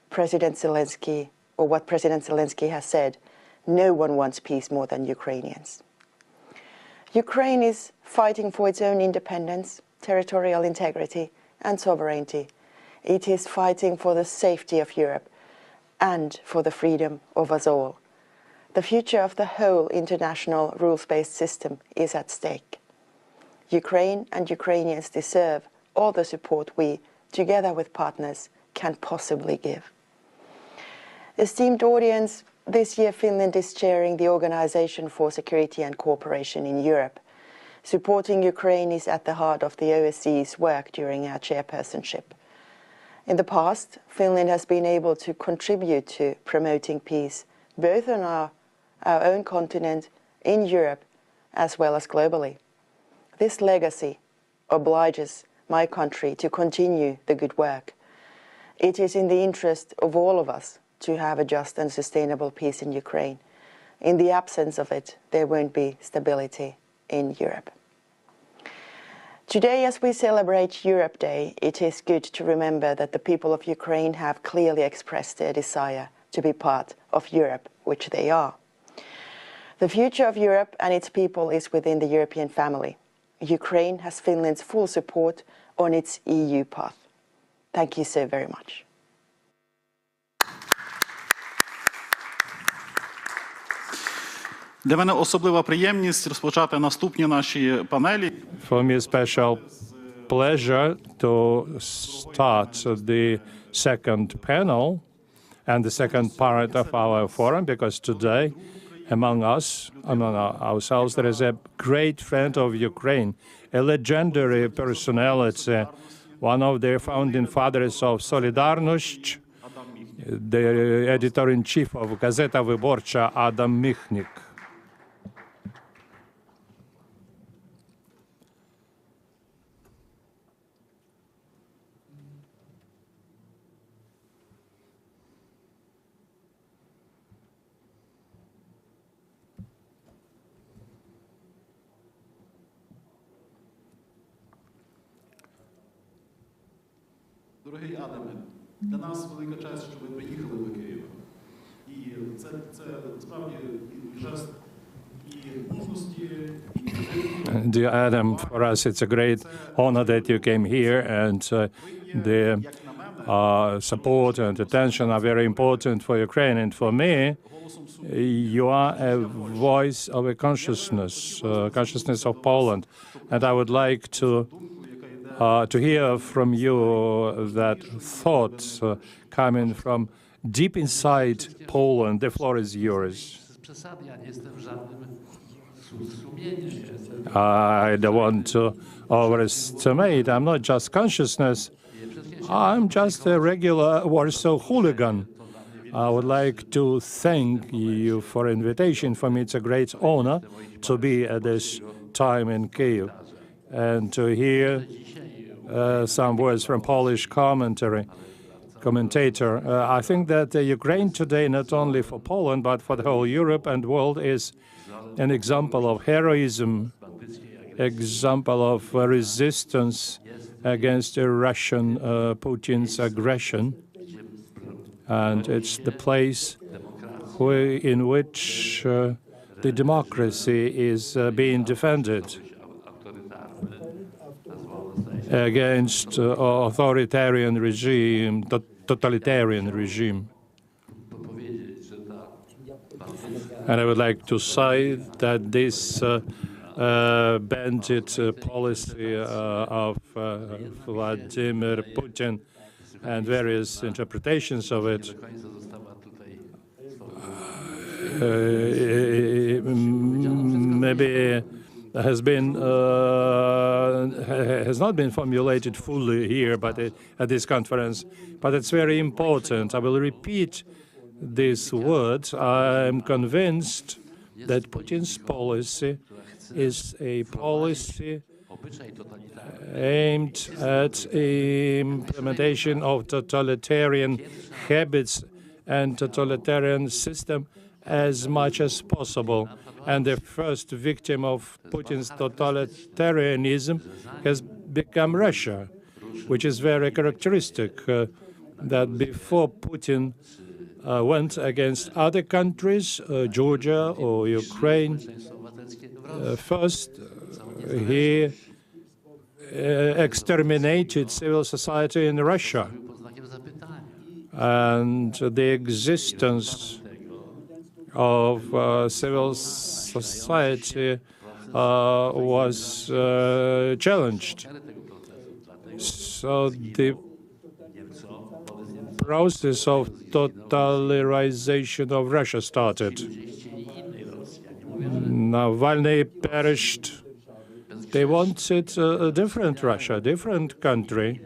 President Zelensky, or what President Zelensky has said, no one wants peace more than Ukrainians. Ukraine is fighting for its own independence, territorial integrity, and sovereignty. It is fighting for the safety of Europe and for the freedom of us all. The future of the whole international rules-based system is at stake. Ukraine and Ukrainians deserve all the support we, together with partners, can possibly give. Esteemed audience, this year Finland is chairing the Organization for Security and Cooperation in Europe. Supporting Ukraine is at the heart of the OSCE's work during our chairpersonship. In the past, Finland has been able to contribute to promoting peace, both on our own continent, in Europe, as well as globally. This legacy obliges my country to continue the good work. It is in the interest of all of us to have a just and sustainable peace in Ukraine. In the absence of it, there won't be stability in Europe. Today, as we celebrate Europe Day, it is good to remember that the people of Ukraine have clearly expressed their desire to be part of Europe, which they are. The future of Europe and its people is within the European family. Ukraine has Finland's full support on its EU path. Thank you so very much. Для мене особлива приємність розпочати наступні наші панелі. For me, a special pleasure to start the second panel and the second part of our forum, because today, among ourselves, there is a great friend of Ukraine, a legendary personality, one of the founding fathers of Solidarność, the editor-in-chief of Gazeta Wyborcza, Adam Michnik. Дорогий Адаме, для нас велика честь, що ви приїхали до Києва. І це справді жест і мужності, і... Dear Adam, for us it's a great honor that you came here, and the support and attention are very important for Ukraine. And for me, you are a voice of a consciousness of Poland. And I would like to hear from you that thoughts coming from deep inside Poland. The floor is yours. I don't want to overestimate. I'm not just consciousness. I'm just a regular Warsaw hooligan. I would like to thank you for invitation. For me, it's a great honor to be at this time in Kyiv and to hear some words from Polish commentator. I think that Ukraine today, not only for Poland, but for the whole Europe and world, is an example of heroism, example of resistance against Russian Putin's aggression. And it's the place in which the democracy is being defended against authoritarian regime, totalitarian regime. And I would like to say that this bandit policy of Vladimir Putin and various interpretations of it maybe has not been formulated fully here, but at this conference. But it's very important. I will repeat these words. I'm convinced that Putin's policy is a policy aimed at implementation of totalitarian habits and totalitarian system as much as possible. And the first victim of Putin's totalitarianism has become Russia, which is very characteristic that before Putin went against other countries, Georgia or Ukraine, first he exterminated civil society in Russia. And the existence of civil society was challenged. So the process of totalitarianization of Russia started. Navalny perished. They wanted a different Russia, a different country.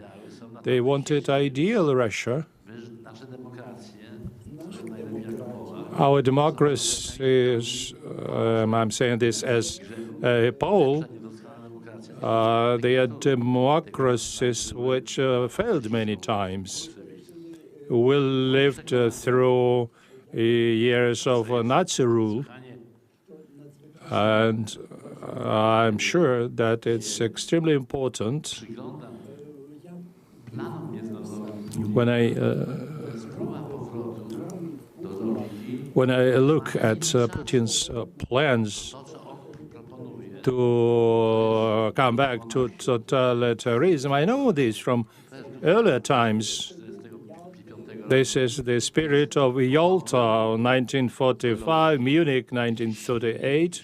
They wanted ideal Russia. Our democracies, I'm saying this as a Pole, they are democracies which failed many times. We lived through years of Nazi rule, and I'm sure that it's extremely important when I look at Putin's plans to come back to totalitarianism. I know this from earlier times. This is the spirit of Yalta, 1945, Munich, 1938.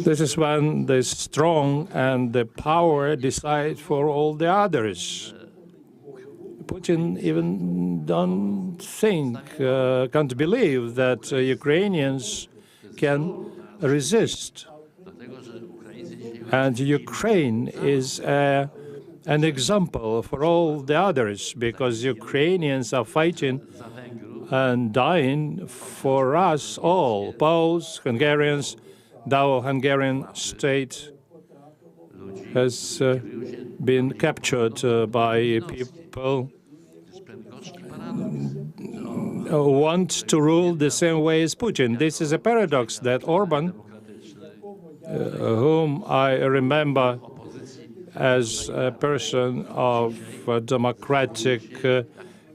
This is when the strong and the power decide for all the others. Putin even can't believe that Ukrainians can resist. And Ukraine is an example for all the others, because Ukrainians are fighting and dying for us all, Poles, Hungarians. The Hungarian state has been captured by people who want to rule the same way as Putin. This is a paradox that Orban, whom I remember as a person of democratic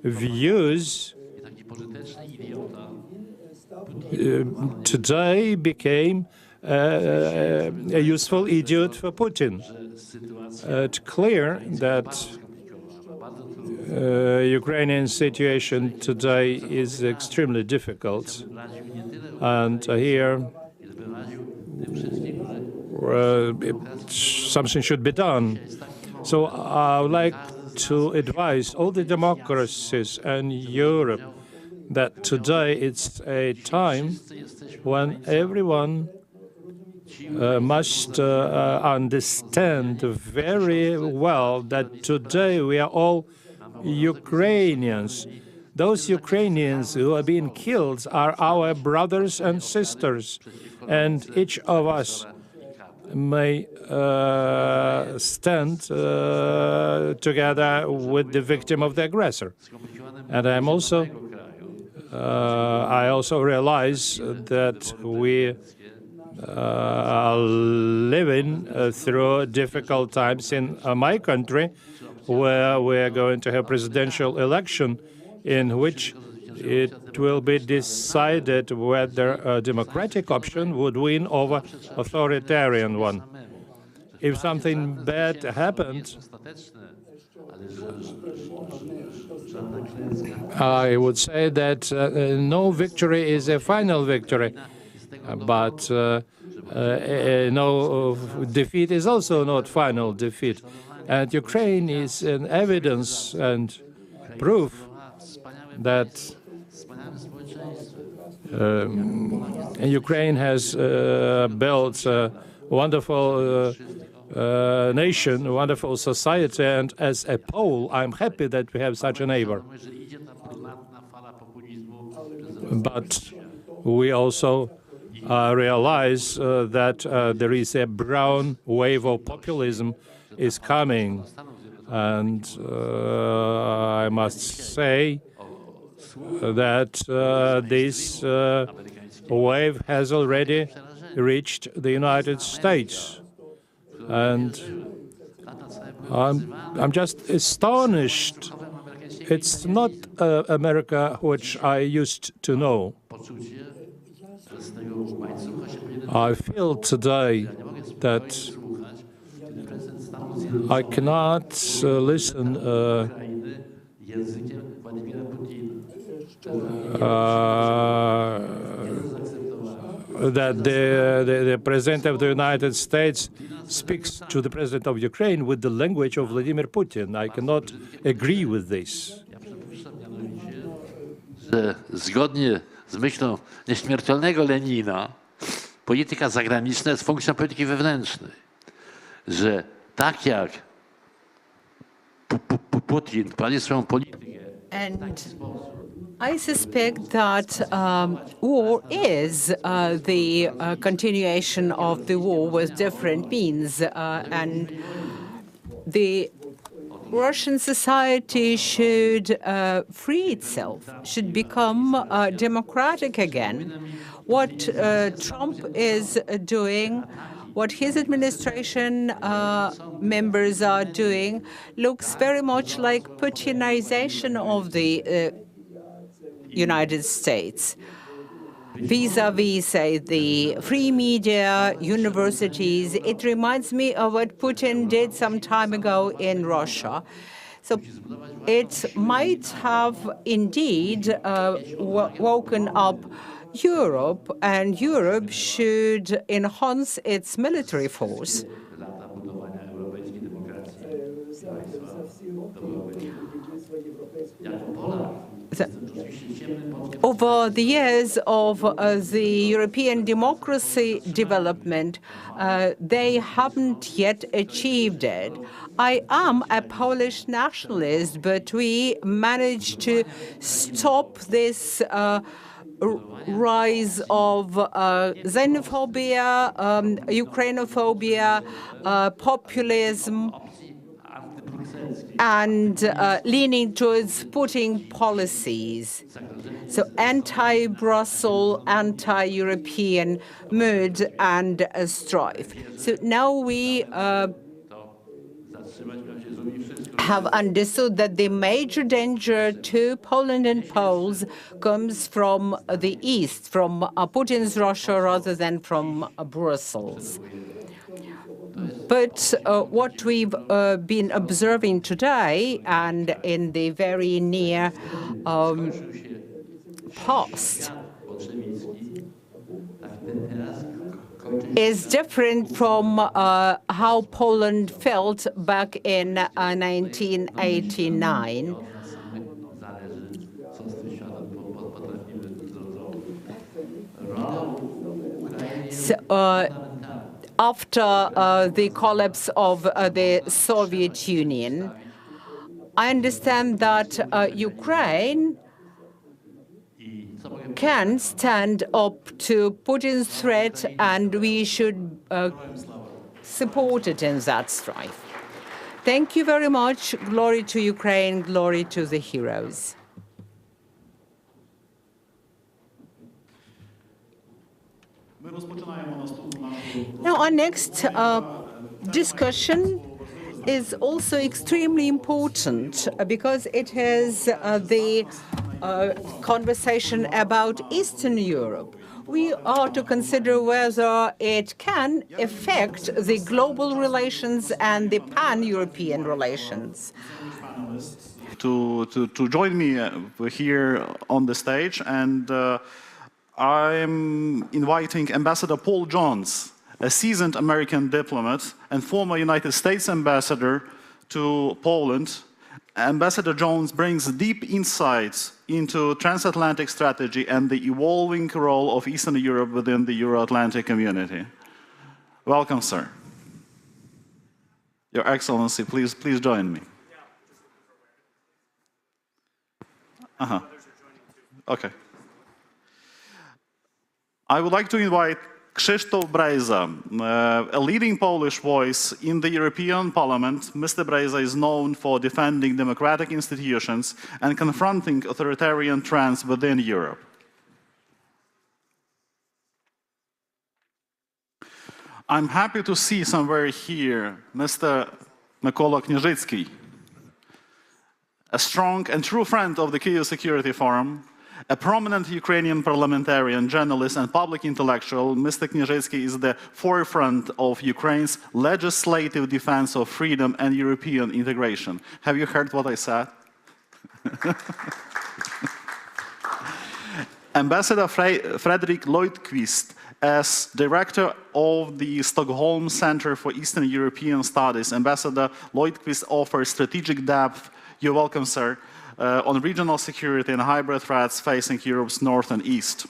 views, today became a useful idiot for Putin. It's clear that Ukrainian situation today is extremely difficult, and here something should be done. So I would like to advise all the democracies and Europe that today it's a time when everyone must understand very well that today we are all Ukrainians. Those Ukrainians who are being killed are our brothers and sisters, and each of us may stand together with the victim of the aggressor. And I also realize that we are living through difficult times in my country, where we are going to have presidential election in which it will be decided whether a democratic option would win over authoritarian one. If something bad happened, I would say that no victory is a final victory, but no defeat is also not final defeat. And Ukraine is an evidence and proof that Ukraine has built a wonderful nation, a wonderful society, and as a Pole, I'm happy that we have such a neighbor. But we also realize that there is a brown wave of populism is coming, and I must say that this wave has already reached the United States. And I'm just astonished. It's not America which I used to know. I feel today that I cannot listen that the President of the United States speaks to the President of Ukraine with the language of Vladimir Putin. I cannot agree with this. Zgodnie z myślą nieśmiertelnego Lenina, polityka zagraniczna jest funkcją polityki wewnętrznej. Że tak jak Putin prowadzi swoją politykę. I suspect that war is the continuation of the war with different means, and the Russian society should free itself, should become democratic again. What Trump is doing, what his administration members are doing, looks very much like Putinization of the United States. Vis-a-vis, say, the free media, universities, it reminds me of what Putin did some time ago in Russia. So it might have indeed woken up Europe, and Europe should enhance its military force. Over the years of the European democracy development, they haven't yet achieved it. I am a Polish nationalist, but we managed to stop this rise of xenophobia, Ukrainophobia, populism, and leaning towards Putin policies. So anti-Brussels, anti-European mood and strife. So now we have understood that the major danger to Poland and Poles comes from the east, from Putin's Russia rather than from Brussels. But what we've been observing today and in the very near past is different from how Poland felt back in 1989. So, after the collapse of the Soviet Union, I understand that Ukraine can stand up to Putin's threat, and we should support it in that strife. Thank you very much. Glory to Ukraine, glory to the heroes. Now, our next discussion is also extremely important because it is the conversation about Eastern Europe. We are to consider whether it can affect the global relations and the pan-European relations. To join me here on the stage, and I'm inviting Ambassador Paul Jones, a seasoned American diplomat and former United States ambassador to Poland. Ambassador Jones brings deep insights into transatlantic strategy and the evolving role of Eastern Europe within the Euro-Atlantic community. Welcome, sir. Your Excellency, please join me. Okay. I would like to invite Krzysztof Brejza, a leading Polish voice in the European Parliament. Mr. Brejza is known for defending democratic institutions and confronting authoritarian trends within Europe. I'm happy to see somewhere here Mr. Mykola Knieżycki, a strong and true friend of the Kyiv Security Forum, a prominent Ukrainian parliamentarian, journalist, and public intellectual. Mr. Knieżycki is the forefront of Ukraine's legislative defense of freedom and European integration. Have you heard what I said? Ambassador Fredrik Lundqvist, as director of the Stockholm Center for Eastern European Studies, Ambassador Lundqvist offers strategic depth. You're welcome, sir. On regional security and hybrid threats facing Europe's north and east.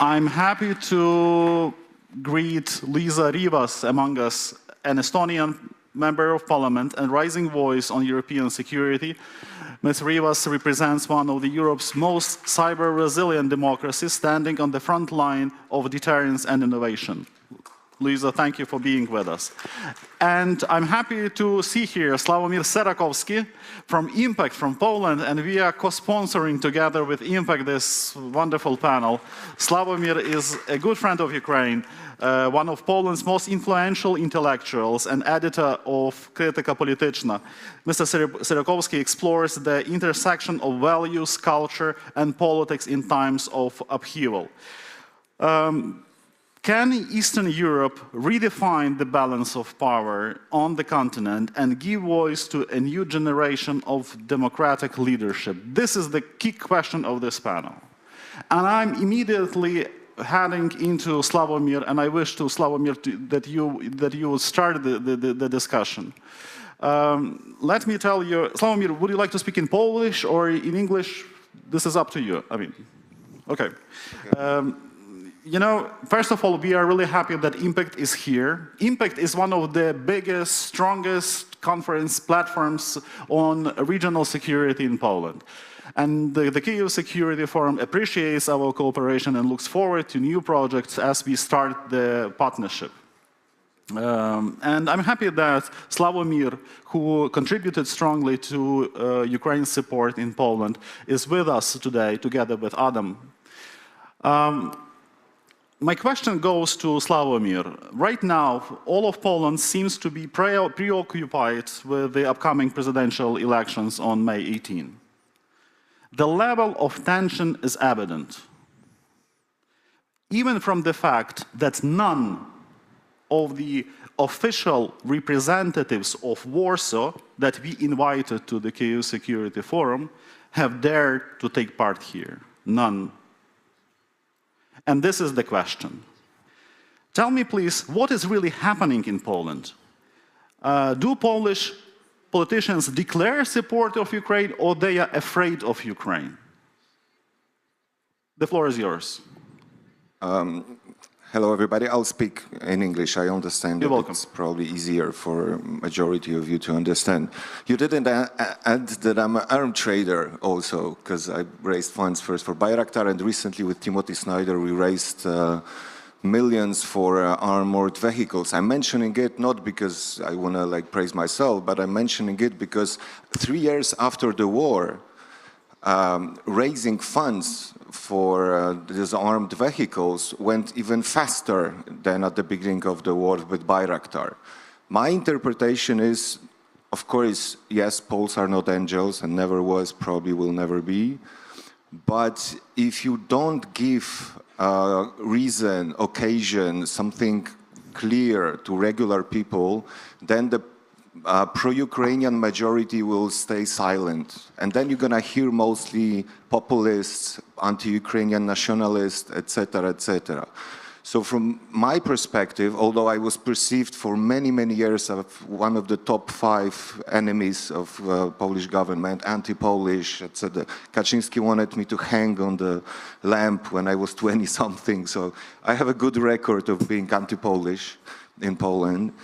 I'm happy to greet Liisa Rivas among us, an Estonian member of parliament and rising voice on European security. Ms. Rivas represents one of Europe's most cyber-resilient democracies, standing on the front line of deterrence and innovation. Liisa, thank you for being with us. And I'm happy to see here Sławomir Serakowski from Impact from Poland, and we are co-sponsoring together with Impact this wonderful panel. Sławomir is a good friend of Ukraine, one of Poland's most influential intellectuals and editor of Krytyka Polityczna. Mr. Serakowski explores the intersection of values, culture, and politics in times of upheaval. Can Eastern Europe redefine the balance of power on the continent and give voice to a new generation of democratic leadership? This is the key question of this panel. And I'm immediately heading into Sławomir, and I wish to Sławomir that you would start the discussion. Let me tell you, Sławomir, would you like to speak in Polish or in English? This is up to you. I mean, okay. You know, first of all, we are really happy that Impact is here. Impact is one of the biggest, strongest conference platforms on regional security in Poland. And the Kyiv Security Forum appreciates our cooperation and looks forward to new projects as we start the partnership. And I'm happy that Sławomir, who contributed strongly to Ukraine's support in Poland, is with us today, together with Adam. My question goes to Sławomir. Right now, all of Poland seems to be preoccupied with the upcoming presidential elections on May 18. The level of tension is evident, even from the fact that none of the official representatives of Warsaw that we invited to the Kyiv Security Forum have dared to take part here. None. And this is the question. Tell me, please, what is really happening in Poland? Do Polish politicians declare support of Ukraine, or they are afraid of Ukraine? The floor is yours. Hello, everybody. I'll speak in English. I understand You're welcome. It's probably easier for majority of you to understand. You didn't add that I'm an arm trader also, because I raised funds first for Bayraktar, and recently with Timothy Snyder we raised millions for armored vehicles. I'm mentioning it not because I want to praise myself, but I'm mentioning it because 3 years after the war, raising funds for these armed vehicles went even faster than at the beginning of the war with Bayraktar. My interpretation is, of course, yes, Poles are not angels and never was, probably will never be. But if you don't give reason, occasion, something clear to regular people, then the pro-Ukrainian majority will stay silent. And then you're going to hear mostly populists, anti-Ukrainian nationalists, etc., etc. So from my perspective, although I was perceived for many, many years as one of the top 5 enemies of Polish government, anti-Polish, etc. Kaczynski wanted me to hang on the lamp when I was 20-something, so I have a good record of being anti-Polish in Poland.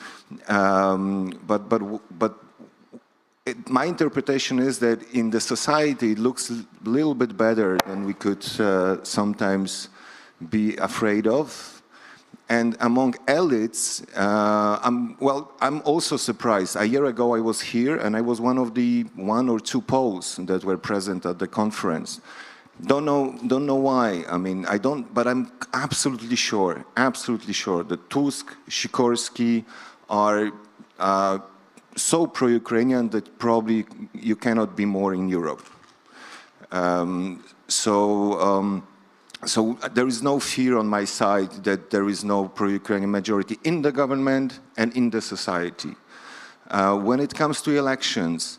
My interpretation is that in the society it looks a little bit better than we could sometimes be afraid of. And among elites, I'm also surprised. A year ago I was here and I was one of the 1 or 2 Poles that were present at the conference. Don't know why. I mean, I don't, but I'm absolutely sure that Tusk, Sikorski are so pro-Ukrainian that probably you cannot be more in Europe. So there is no fear on my side that there is no pro-Ukrainian majority in the government and in the society. When it comes to elections,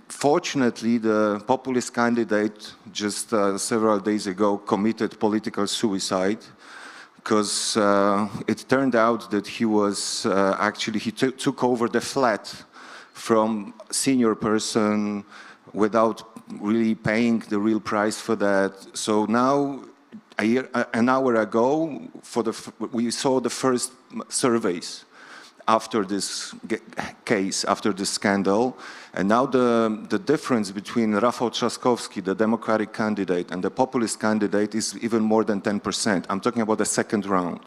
fortunately, the populist candidate just several days ago committed political suicide because it turned out that he was he took over the flat from senior person without really paying the real price for that. So now, an hour ago, we saw the first surveys after this case, after this scandal. And now the difference between Rafał Trzaskowski, the Democratic candidate, and the populist candidate is even more than 10%. I'm talking about the second round.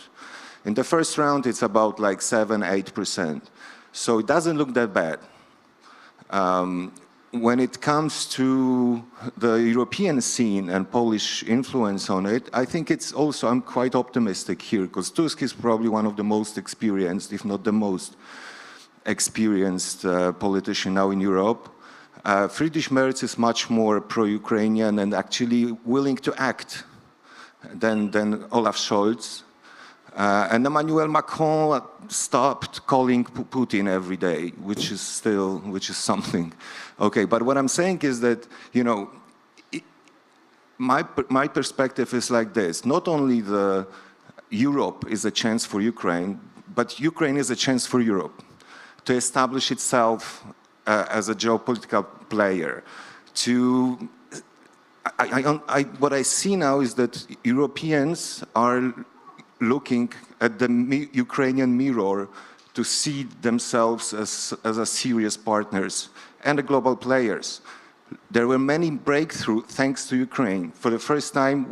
In the first round, it's about like 7–8%. So it doesn't look that bad. When it comes to the European scene and Polish influence on it, I think it's also, I'm quite optimistic here, because Tusk is probably one of the most experienced, if not the most experienced politician now in Europe. Friedrich Merz is much more pro-Ukrainian and actually willing to act than Olaf Scholz. And Emmanuel Macron stopped calling Putin every day, which is something. Okay, but what I'm saying is that, you know, my perspective is like this. Not only Europe is a chance for Ukraine, but Ukraine is a chance for Europe to establish itself as a geopolitical player. What I see now is that Europeans are looking at the Ukrainian mirror to see themselves as a serious partners and the global players. There were many breakthroughs thanks to Ukraine. For the first time,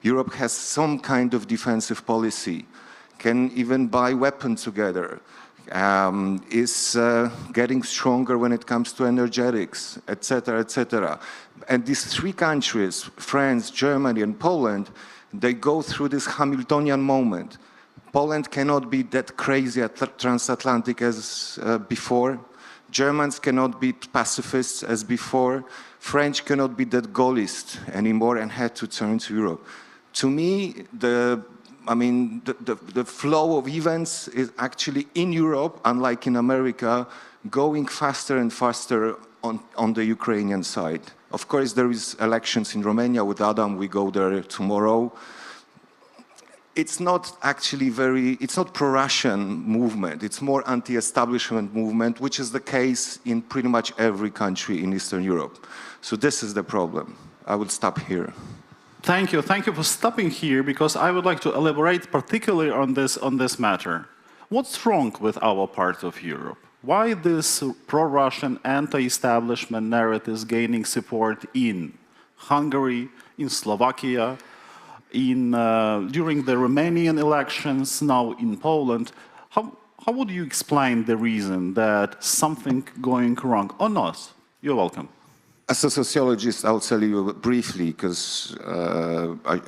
Europe has some kind of defensive policy, can even buy weapons together, is getting stronger when it comes to energetics, etc., etc. And these 3 countries, France, Germany, and Poland, they go through this Hamiltonian moment. Poland cannot be that crazy transatlantic as before. Germans cannot be pacifists as before. French cannot be that Gaullist anymore and had to turn to Europe. To me, the flow of events is actually in Europe, unlike in America, going faster and faster on the Ukrainian side. Of course, there is elections in Romania with Adam. We go there tomorrow. It's not actually it's not pro-Russian movement. It's more anti-establishment movement, which is the case in pretty much every country in Eastern Europe. So this is the problem. I will stop here. Thank you. Thank you for stopping here, because I would like to elaborate particularly on this matter. What's wrong with our part of Europe? Why this pro-Russian anti-establishment narrative is gaining support in Hungary, in Slovakia, during the Romanian elections, now in Poland? How would you explain the reason that something going wrong or not? You're welcome. As a sociologist, I'll tell you briefly, because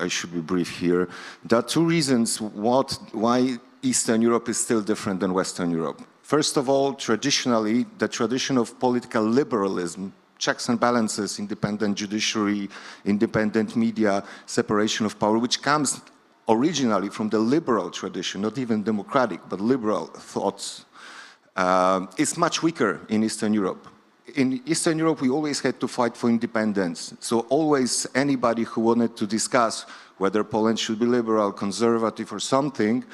I should be brief here. There are 2 reasons why Eastern Europe is still different than Western Europe. First of all, traditionally, the tradition of political liberalism, checks and balances, independent judiciary, independent media, separation of power, which comes originally from the liberal tradition, not even democratic, but liberal thoughts, is much weaker in Eastern Europe. In Eastern Europe, we always had to fight for independence. So always anybody who wanted to discuss whether Poland should be liberal, conservative, or something,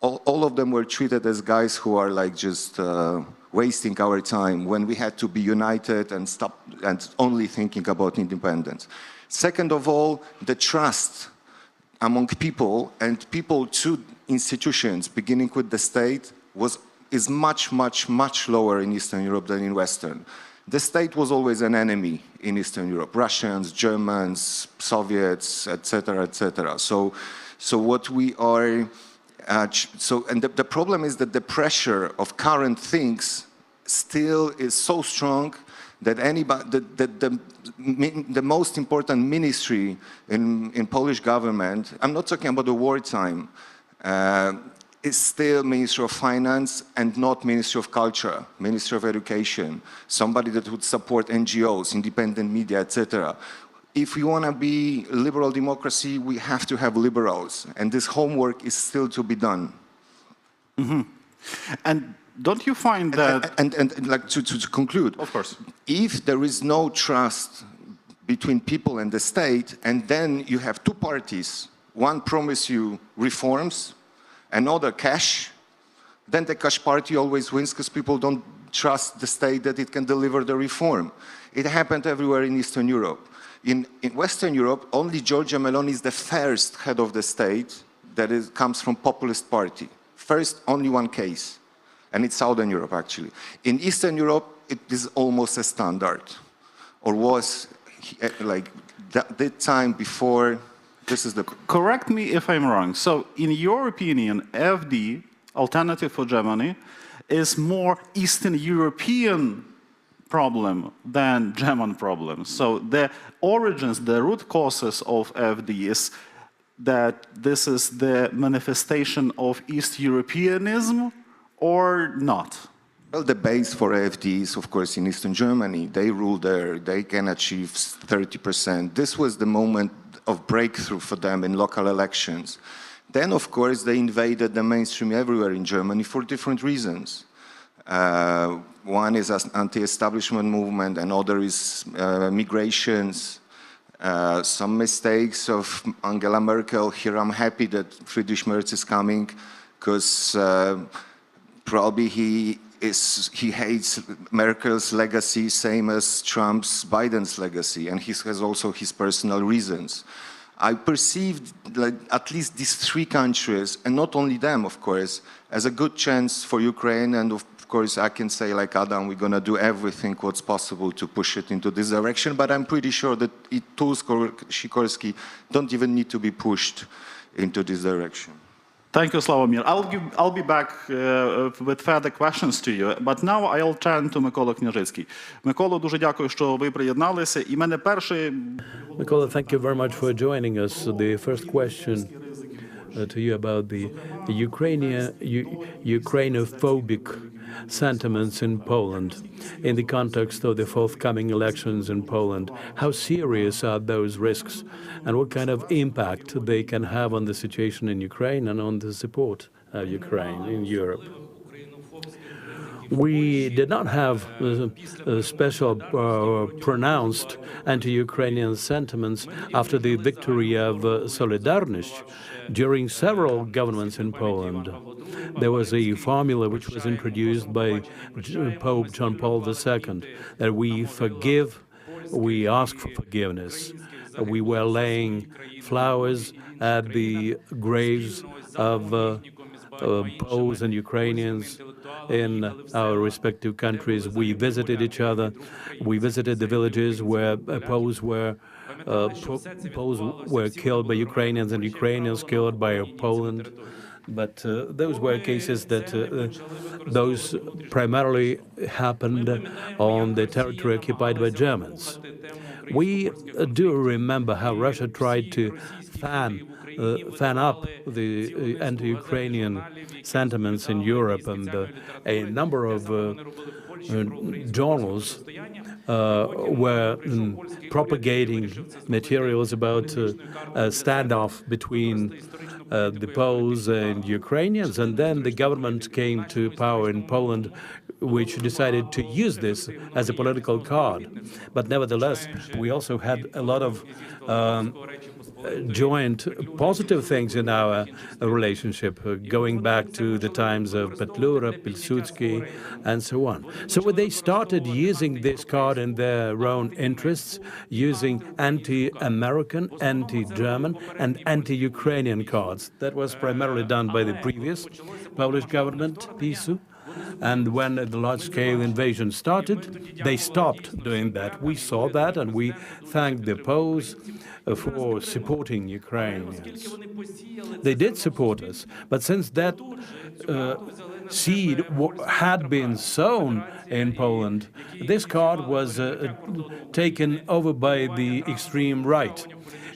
all of them were treated as guys who are like just wasting our time when we had to be united and stop and only thinking about independence. Second of all, the trust among people and people to institutions, beginning with the state, is much, much, much lower in Eastern Europe than in Western. The state was always an enemy in Eastern Europe: Russians, Germans, Soviets, etc., etc. So what we are, and the problem is that the pressure of current things still is so strong that the most important ministry in Polish government, I'm not talking about the wartime, is still Ministry of Finance and not Ministry of Culture, Ministry of Education, somebody that would support NGOs, independent media, etc. If we want to be liberal democracy, we have to have liberals, and this homework is still to be done. Mm-hmm. And don't you find that... And like to conclude, of course, if there is no trust between people and the state, and then you have two parties, one promise you reforms, another cash, then the cash party always wins because people don't trust the state that it can deliver the reform. It happened everywhere in Eastern Europe. In Western Europe, only Giorgia Meloni is the first head of the state that comes from populist party. First, only one case, and it's Southern Europe, actually. In Eastern Europe, it is almost a standard, or was like the time before. This is the... Correct me if I'm wrong. So, in your opinion, AfD, Alternative for Germany, is more Eastern European problem than German problem. So, the origins, the root causes of AfD is that this is the manifestation of East Europeanism or not? Well, the base for AfD is, of course, in Eastern Germany. They rule there. They can achieve 30%. This was the moment of breakthrough for them in local elections. Then, of course, they invaded the mainstream everywhere in Germany for different reasons. One is an anti-establishment movement, another is migrations, some mistakes of Angela Merkel. Here I'm happy that Friedrich Merz is coming, because probably he hates Merkel's legacy, same as Biden's legacy, and he has also his personal reasons. I perceived like at least these three countries, and not only them, of course, as a good chance for Ukraine. And of course, I can say, like Adam, we're going to do everything what's possible to push it into this direction. But I'm pretty sure that Tusk or Sikorski don't even need to be pushed into this direction. Thank you, Sławomir. I'll be back with further questions to you, but now I'll turn to Микола Княжицький. Микола, дуже дякую, що ви приєдналися. І мене перший... Mikola, thank you very much for joining us. The first question to you about the Ukrainophobic sentiments in Poland in the context of the forthcoming elections in Poland. How serious are those risks, and what kind of impact they can have on the situation in Ukraine and on the support of Ukraine in Europe? We did not have special pronounced anti-Ukrainian sentiments after the victory of Solidarność. During several governments in Poland, there was a formula which was introduced by Pope John Paul II, that we forgive, we ask for forgiveness. We were laying flowers at the graves of Poles and Ukrainians in our respective countries. We visited each other. We visited the villages where Poles were killed by Ukrainians and Ukrainians killed by Poland. But those were cases that those primarily happened on the territory occupied by Germans. We do remember how Russia tried to fan fan up the anti-Ukrainian sentiments in Europe, and a number of journals were propagating materials about a standoff between the Poles and Ukrainians, and then the government came to power in Poland, which decided to use this as a political card. But nevertheless, we also had a lot of joint positive things in our relationship, going back to the times of Petlura, Pilsudski, and so on. So they started using this card in their own interests, using anti-American, anti-German, and anti-Ukrainian cards. That was primarily done by the previous Polish government, PiSu. And when the large-scale invasion started, they stopped doing that. We saw that, and we thanked the Poles for supporting Ukrainians. They did support us, but since that seed had been sown in Poland, this card was taken over by the extreme right,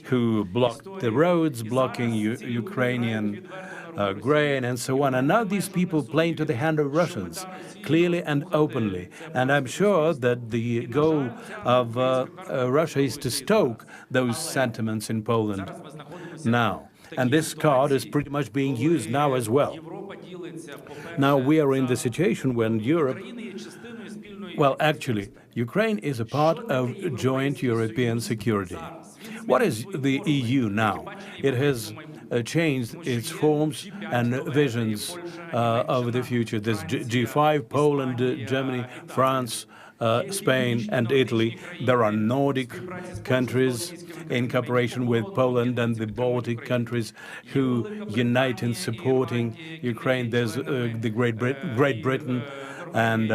who blocked the roads, blocking Ukrainian grain and so on. And now these people play into the hand of Russians, clearly and openly. And I'm sure that the goal of Russia is to stoke those sentiments in Poland now. And this card is pretty much being used now as well. Now we are in the situation when Europe, well, actually, Ukraine is a part of joint European security. What is the EU now? It has changed its forms and visions of the future. There's G5, Poland, Germany, France, Spain, and Italy. There are Nordic countries in cooperation with Poland and the Baltic countries who unite in supporting Ukraine. There's the Great Britain and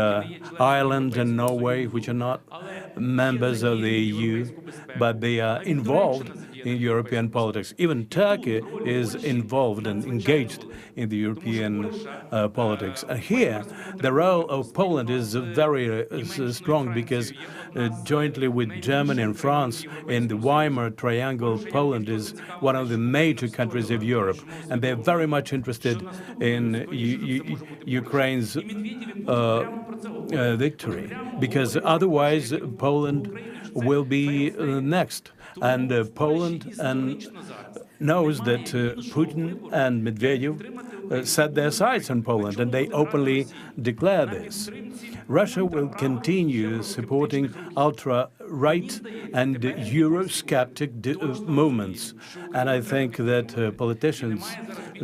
Ireland and Norway, which are not members of the EU, but they are involved in European politics. Even Turkey is involved and engaged in the European politics. And here, the role of Poland is very strong, because jointly with Germany and France in the Weimar Triangle, Poland is one of the major countries of Europe, and they're very much interested in Ukraine's victory, because otherwise Poland will be next. And Poland knows that Putin and Medvedev set their sights on Poland, and they openly declare this. Russia will continue supporting ultra-right and Eurosceptic movements. And I think that politicians,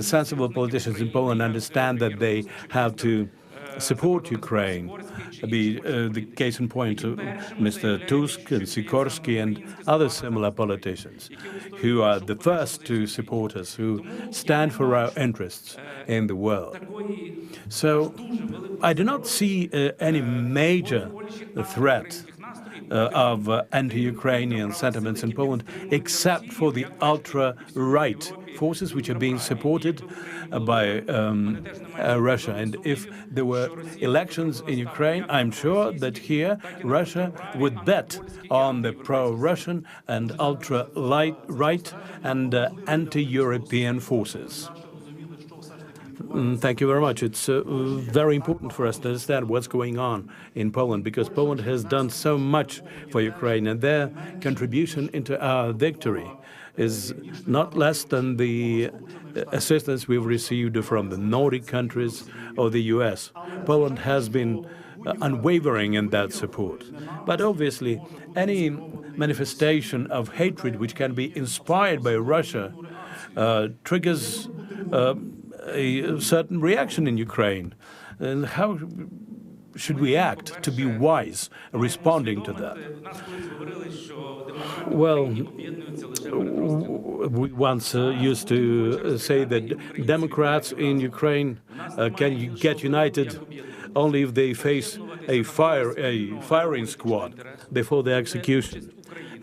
sensible politicians in Poland, understand that they have to support Ukraine. The case in point, Mr. Tusk and Sikorsky and other similar politicians who are the first to support us, who stand for our interests in the world. So I do not see any major threat of anti-Ukrainian sentiments in Poland, except for the ultra-right forces which are being supported by Russia. And if there were elections in Ukraine, I'm sure that here Russia would bet on the pro-Russian and ultra-right and anti-European forces. Thank you very much. It's very important for us to understand what's going on in Poland, because Poland has done so much for Ukraine, and their contribution into our victory is not less than the assistance we've received from the Nordic countries or the US. Poland has been unwavering in that support. But obviously, any manifestation of hatred which can be inspired by Russia triggers a certain reaction in Ukraine. And how should we act to be wise responding to that? Well, we once used to say that Democrats in Ukraine can get united only if they face a firing squad before the execution.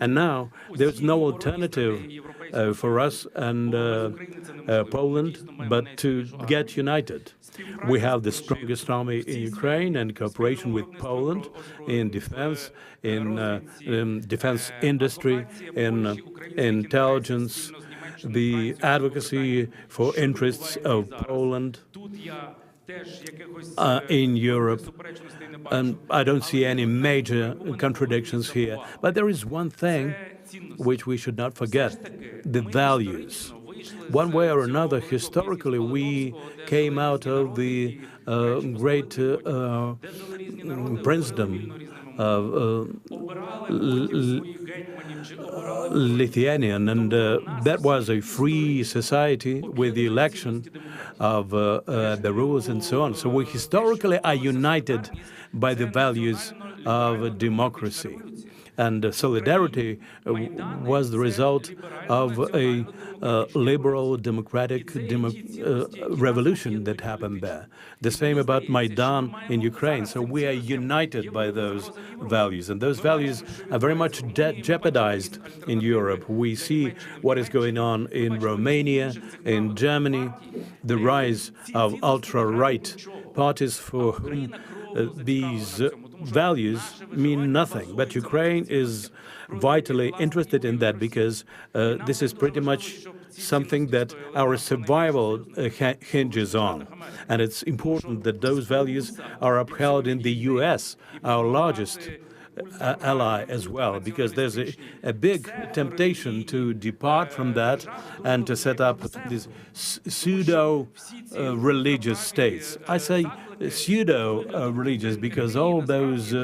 And now there's no alternative for us and Poland but to get united. We have the strongest army in Ukraine, and cooperation with Poland in defense industry, in intelligence, the advocacy for interests of Poland in Europe. And I don't see any major contradictions here. But there is one thing which we should not forget, the values. One way or another, historically, we came out of the great princedom of Lithuanian, and that was a free society with the election of the rulers and so on. So we historically are united by the values of democracy. And solidarity was the result of a liberal democratic revolution that happened there. The same about Maidan in Ukraine. So we are united by those values. And those values are very much jeopardized in Europe. We see what is going on in Romania, in Germany, the rise of ultra-right parties for whom these values mean nothing. But Ukraine is vitally interested in that because this is pretty much something that our survival hinges on. And it's important that those values are upheld in the US, our largest ally as well, because there's a big temptation to depart from that and to set up these pseudo-religious states. I say pseudo-religious because all those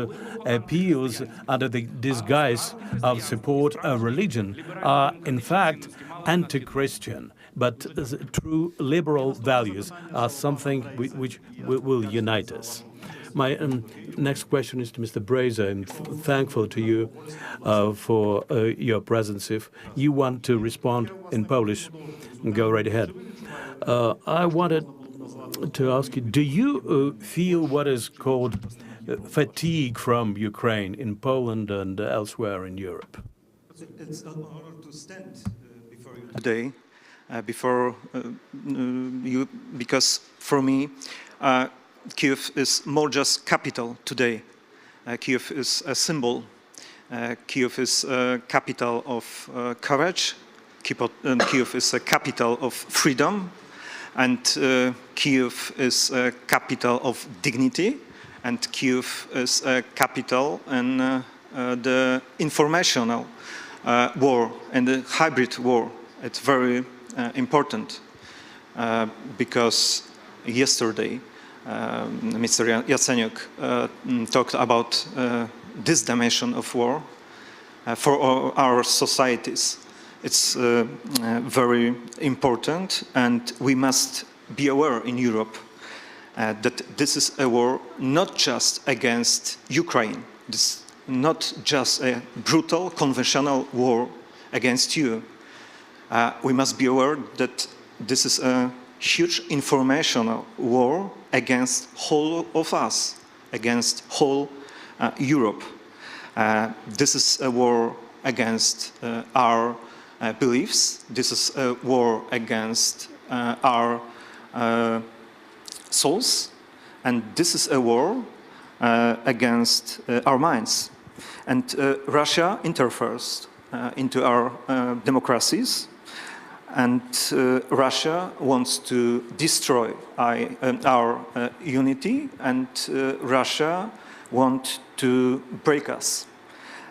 appeals under the disguise of support of religion are, in fact, anti-Christian. But true liberal values are something which will unite us. My next question is to Mr. Breza. I'm thankful to you for your presence. If you want to respond in Polish, go right ahead. I wanted to ask you, do you feel what is called fatigue from Ukraine in Poland and elsewhere in Europe? It's an honor to stand before you today, because for me, Kyiv is more just capital today. Kyiv is a symbol. Kyiv is a capital of courage. Kyiv is a capital of freedom. And Kyiv is a capital of dignity. And Kyiv is a capital in the informational war and the hybrid war. It's very important because yesterday Mr. Yatsenyuk talked about this dimension of war for our societies. It's very important, and we must be aware in Europe that this is a war not just against Ukraine. This is not just a brutal, conventional war against you. We must be aware that this is a huge informational war against whole of us, against whole Europe. This is a war against our beliefs. This is a war against our souls. And this is a war against our minds. And Russia interferes into our democracies. And Russia wants to destroy our unity, and Russia wants to break us.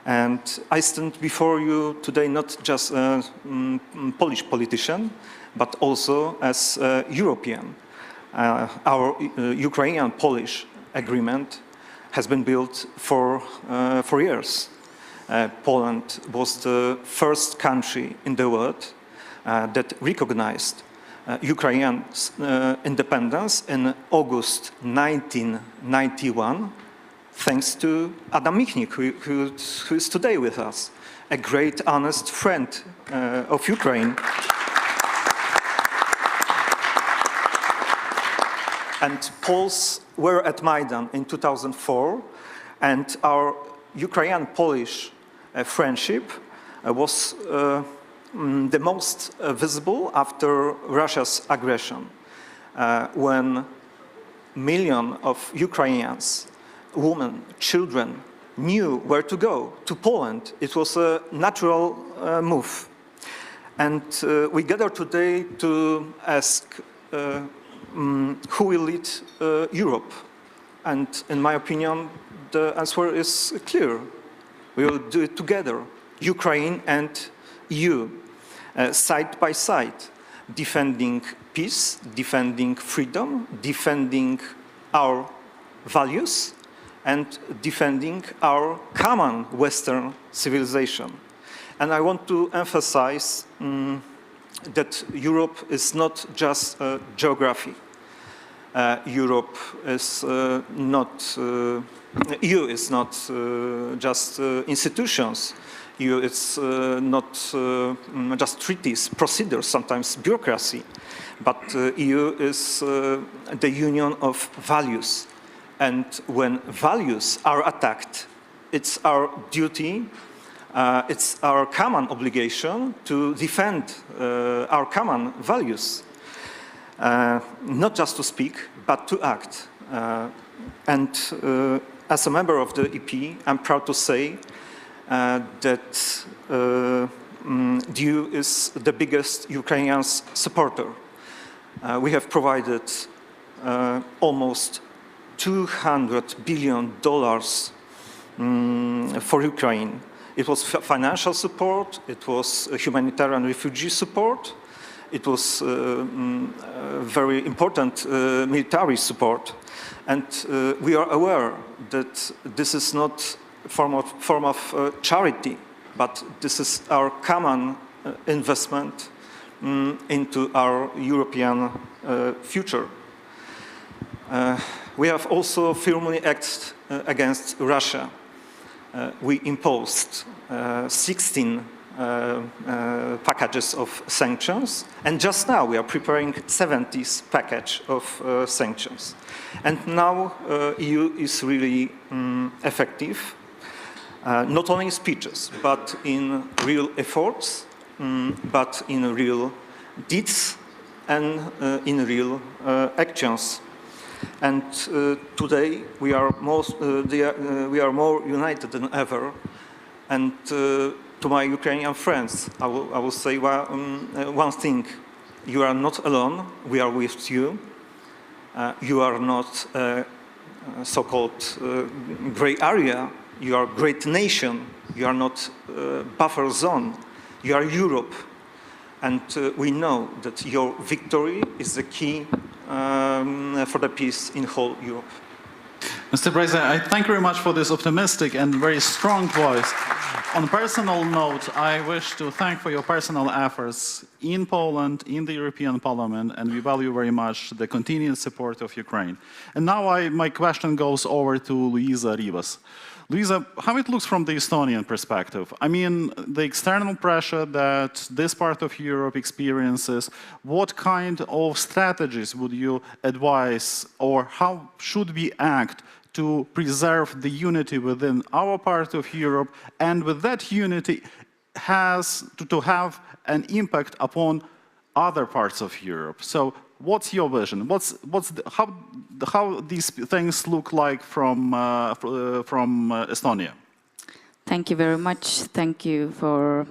And I stand before you today not just a Polish politician, but also as a European. Our Ukrainian-Polish agreement has been built for years. Poland was the first country in the world that recognized Ukraine's independence in August 1991, thanks to Adam Michnik, who is today with us, a great, honest friend of Ukraine. And Poles were at Maidan in 2004, and our Ukrainian-Polish friendship was the most visible after Russia's aggression, when millions of Ukrainians, women, children, knew where to go, to Poland. It was a natural move. And we gather today to ask who will lead Europe. And in my opinion, the answer is clear. We will do it together, Ukraine and EU, side by side, defending peace, defending freedom, defending our values, and defending our common Western civilization. And I want to emphasize that Europe is not just geography. Europe is not, EU is not just institutions. EU is not just treaties, procedures, sometimes bureaucracy. But EU is the union of values. And when values are attacked, it's our duty, it's our common obligation to defend our common values. Not just to speak, but to act. And as a member of the EP, I'm proud to say that the EU is the biggest Ukrainian supporter. We have provided almost $200 billion for Ukraine. It was financial support, it was humanitarian refugee support, it was very important military support. And we are aware that this is not a form of charity, but this is our common investment into our European future. We have also firmly acted against Russia. We imposed 16 packages of sanctions, and just now we are preparing 70th package of sanctions. And now EU is really effective, not only in speeches, but in real efforts, but in real deeds and in real actions. And today we are more united than ever. And to my Ukrainian friends, I will say one thing: you are not alone. We are with you. You are not a so-called gray area. You are a great nation. You are not a buffer zone. You are Europe. And we know that your victory is the key for the peace in whole Europe. Mr. President, I thank you very much for this optimistic and very strong voice. On a personal note, I wish to thank for your personal efforts in Poland, in the European Parliament, and we value very much the continued support of Ukraine. And now my question goes over to Luisa Rivas. Luisa, how it looks from the Estonian perspective? I mean, the external pressure that this part of Europe experiences, what kind of strategies would you advise, or how should we act to preserve the unity within our part of Europe, and with that unity has to have an impact upon other parts of Europe? So what's your vision? How these things look like from Estonia? Thank you very much. Thank you for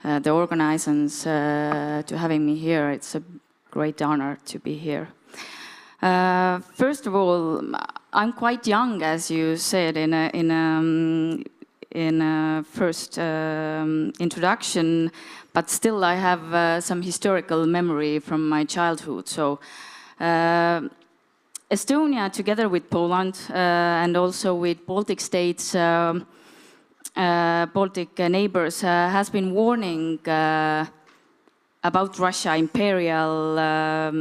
the organizers to having me here. It's a great honor to be here. First of all, I'm quite young, as you said in a first introduction, but still I have some historical memory from my childhood. So Estonia, together with Poland and also with Baltic states, Baltic neighbors, has been warning about Russia imperial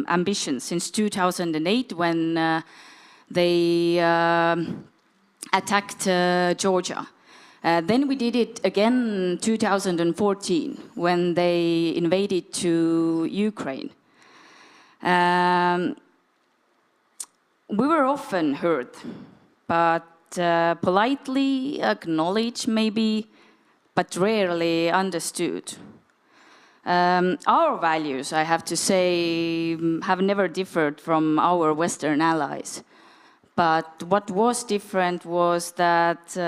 ambitions since 2008 when they attacked Georgia. Then we did it again in 2014 when they invaded to Ukraine. We were often heard, but politely acknowledged maybe, but rarely understood. Our values, I have to say, have never differed from our Western allies. But what was different was that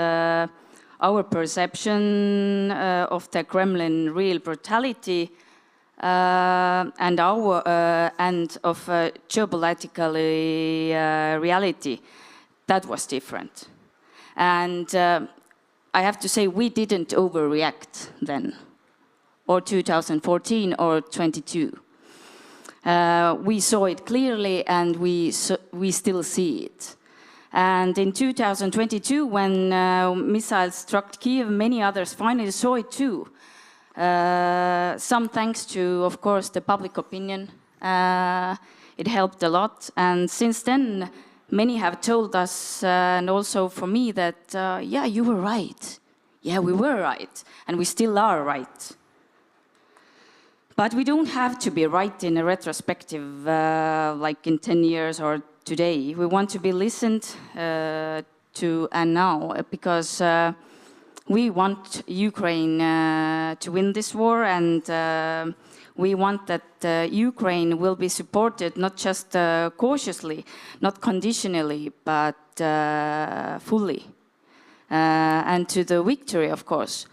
our perception of the Kremlin real brutality and of geopolitical reality, that was different. And I have to say, we didn't overreact then, or 2014 or 22. We saw it clearly, and we still see it. And in 2022, when missiles struck Kyiv, many others finally saw it too. Some thanks to, of course, the public opinion. It helped a lot. And since then, many have told us, and also for me, that, yeah, you were right. Yeah, we were right. And we still are right. But we don't have to be right in a retrospective, like in 10 years or today. We want to be listened to and now, because we want Ukraine to win this war, and we want that Ukraine will be supported not just cautiously, not conditionally, but fully, and to the victory, of course.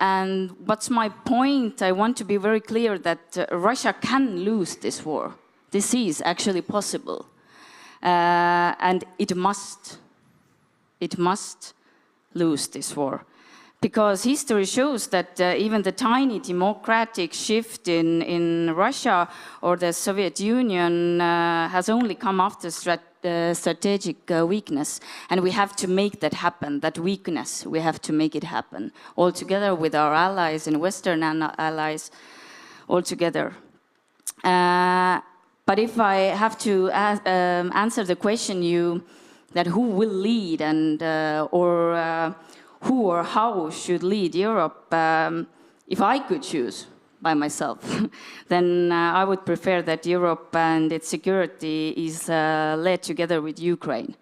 And what's my point? I want to be very clear that Russia can lose this war. This is actually possible. And it must lose this war. Because history shows that even the tiny democratic shift in Russia or the Soviet Union has only come after strategic weakness. And we have to make that happen, that weakness, we have to make it happen. All together with our allies and Western allies, all together. But if I have to answer the question that who will lead and or who or how should lead Europe, if I could choose by myself, then I would prefer that Europe and its security is led together with Ukraine.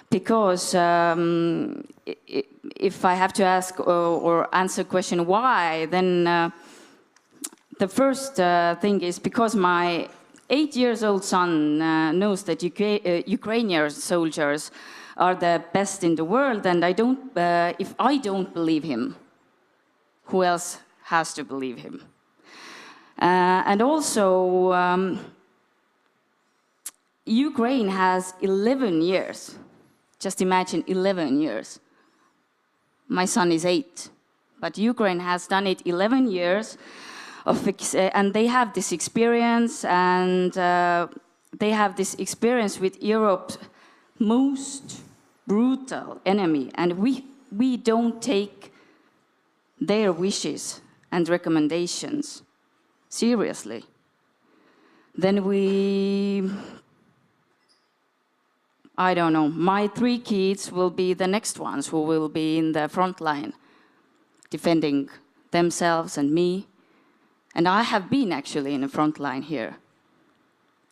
Because if I have to ask or answer the question why, then the first thing is because my 8-year-old son knows that Ukrainian soldiers are the best in the world, and if I don't believe him, who else has to believe him? And also, Ukraine has 11 years. Just imagine 11 years. My son is 8, but Ukraine has done it 11 years. And they have this experience, and they have this experience with Europe's most brutal enemy, and we don't take their wishes and recommendations seriously. Then I don't know, my 3 kids will be the next ones who will be in the front line, defending themselves and me. And I have been actually in the front line here.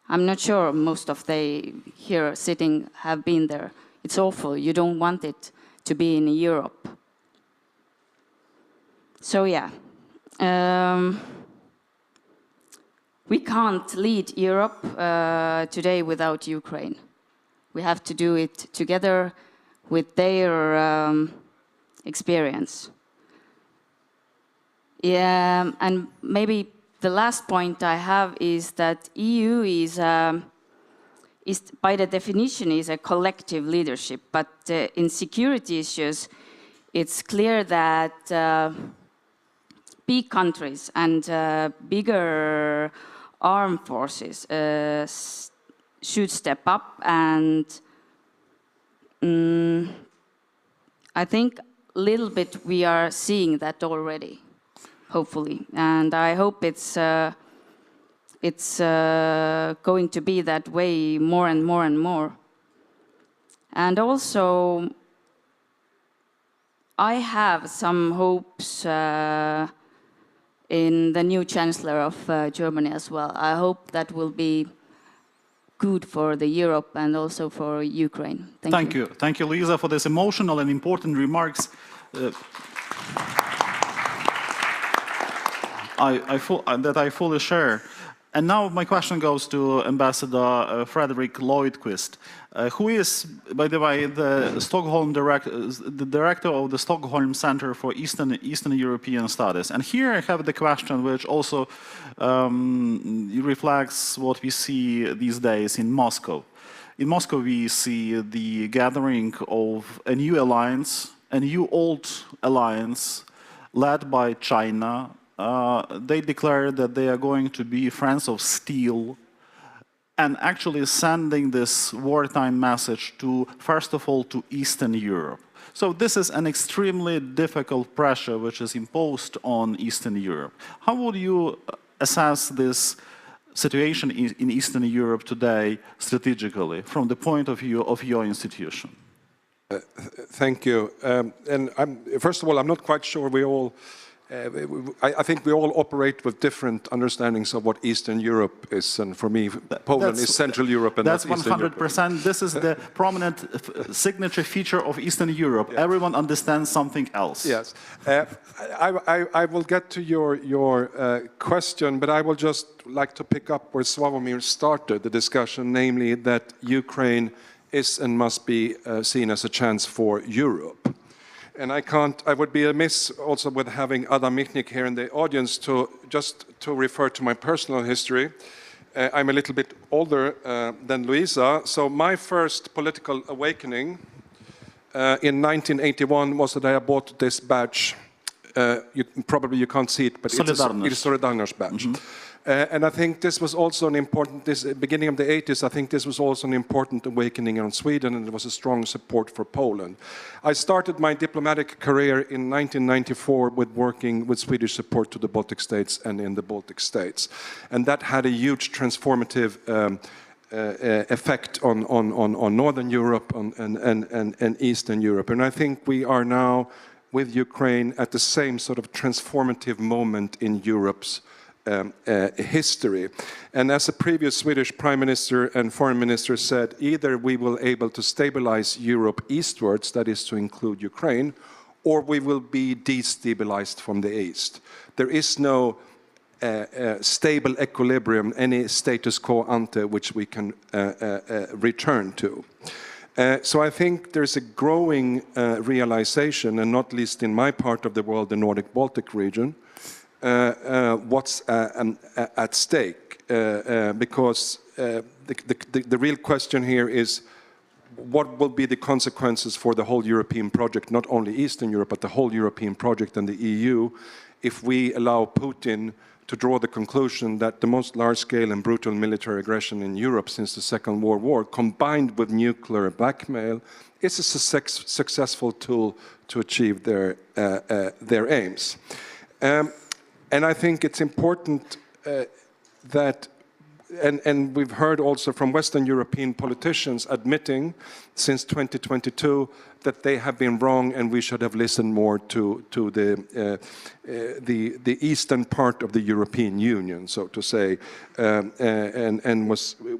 I'm not sure most of they here sitting have been there. It's awful. You don't want it to be in Europe. So yeah, we can't lead Europe today without Ukraine. We have to do it together with their experience. Yeah, and maybe the last point I have is that EU is by the definition is a collective leadership, but in security issues, it's clear that big countries and bigger armed forces should step up, and I think a little bit we are seeing that already. Hopefully, and I hope it's going to be that way more and more and more. And also, I have some hopes in the new Chancellor of Germany as well. I hope that will be good for the Europe and also for Ukraine. Thank you. Thank you, Lisa, for this emotional and important remarks. I fully share. And now my question goes to Ambassador Frederick Lloydquist, who is, by the way, the director of the Stockholm Center for Eastern European Studies. And here I have the question which also reflects what we see these days in Moscow. In Moscow we see the gathering of a new alliance, a new old alliance led by China. They declare that they are going to be friends of steel and actually sending this wartime message to, first of all, to Eastern Europe. So this is an extremely difficult pressure which is imposed on Eastern Europe. How would you assess this situation in Eastern Europe today strategically from the point of view of your institution? Thank you. First of all, I'm not quite sure we all I think we all operate with different understandings of what Eastern Europe is, and for me, Poland is Central Europe, and that's 100%. This is the prominent signature feature of Eastern Europe. Yes. Everyone understands something else. Yes, I will get to your question, but I will just like to pick up where Sławomir started the discussion, namely that Ukraine is and must be seen as a chance for Europe. And I would be amiss also with having Adam Michnik here in the audience to refer to my personal history. I'm a little bit older than Luisa, so my first political awakening in 1981 was that I bought this badge. Probably you can't see it, but it's a Solidarność badge. Mm-hmm. And I think this was also an important, beginning of the 80s, I think this was also an important awakening in Sweden, and there was a strong support for Poland. I started my diplomatic career in 1994 with working with Swedish support to the Baltic states and in the Baltic states. And that had a huge transformative effect on Northern Europe and Eastern Europe. And I think we are now, with Ukraine, at the same sort of transformative moment in Europe's history. And as a previous Swedish Prime Minister and Foreign Minister said, either we will be able to stabilize Europe eastwards, that is to include Ukraine, or we will be destabilized from the east. There is no stable equilibrium, any status quo ante which we can return to. So I think there's a growing realization, and not least in my part of the world, the Nordic-Baltic region, what's at stake, because the real question here is what will be the consequences for the whole European project, not only Eastern Europe, but the whole European project and the EU, if we allow Putin to draw the conclusion that the most large-scale and brutal military aggression in Europe since the Second World War, combined with nuclear blackmail, is a successful tool to achieve their aims. And I think it's important that, and we've heard also from Western European politicians admitting since 2022 that they have been wrong and we should have listened more to the eastern part of the European Union, so to say,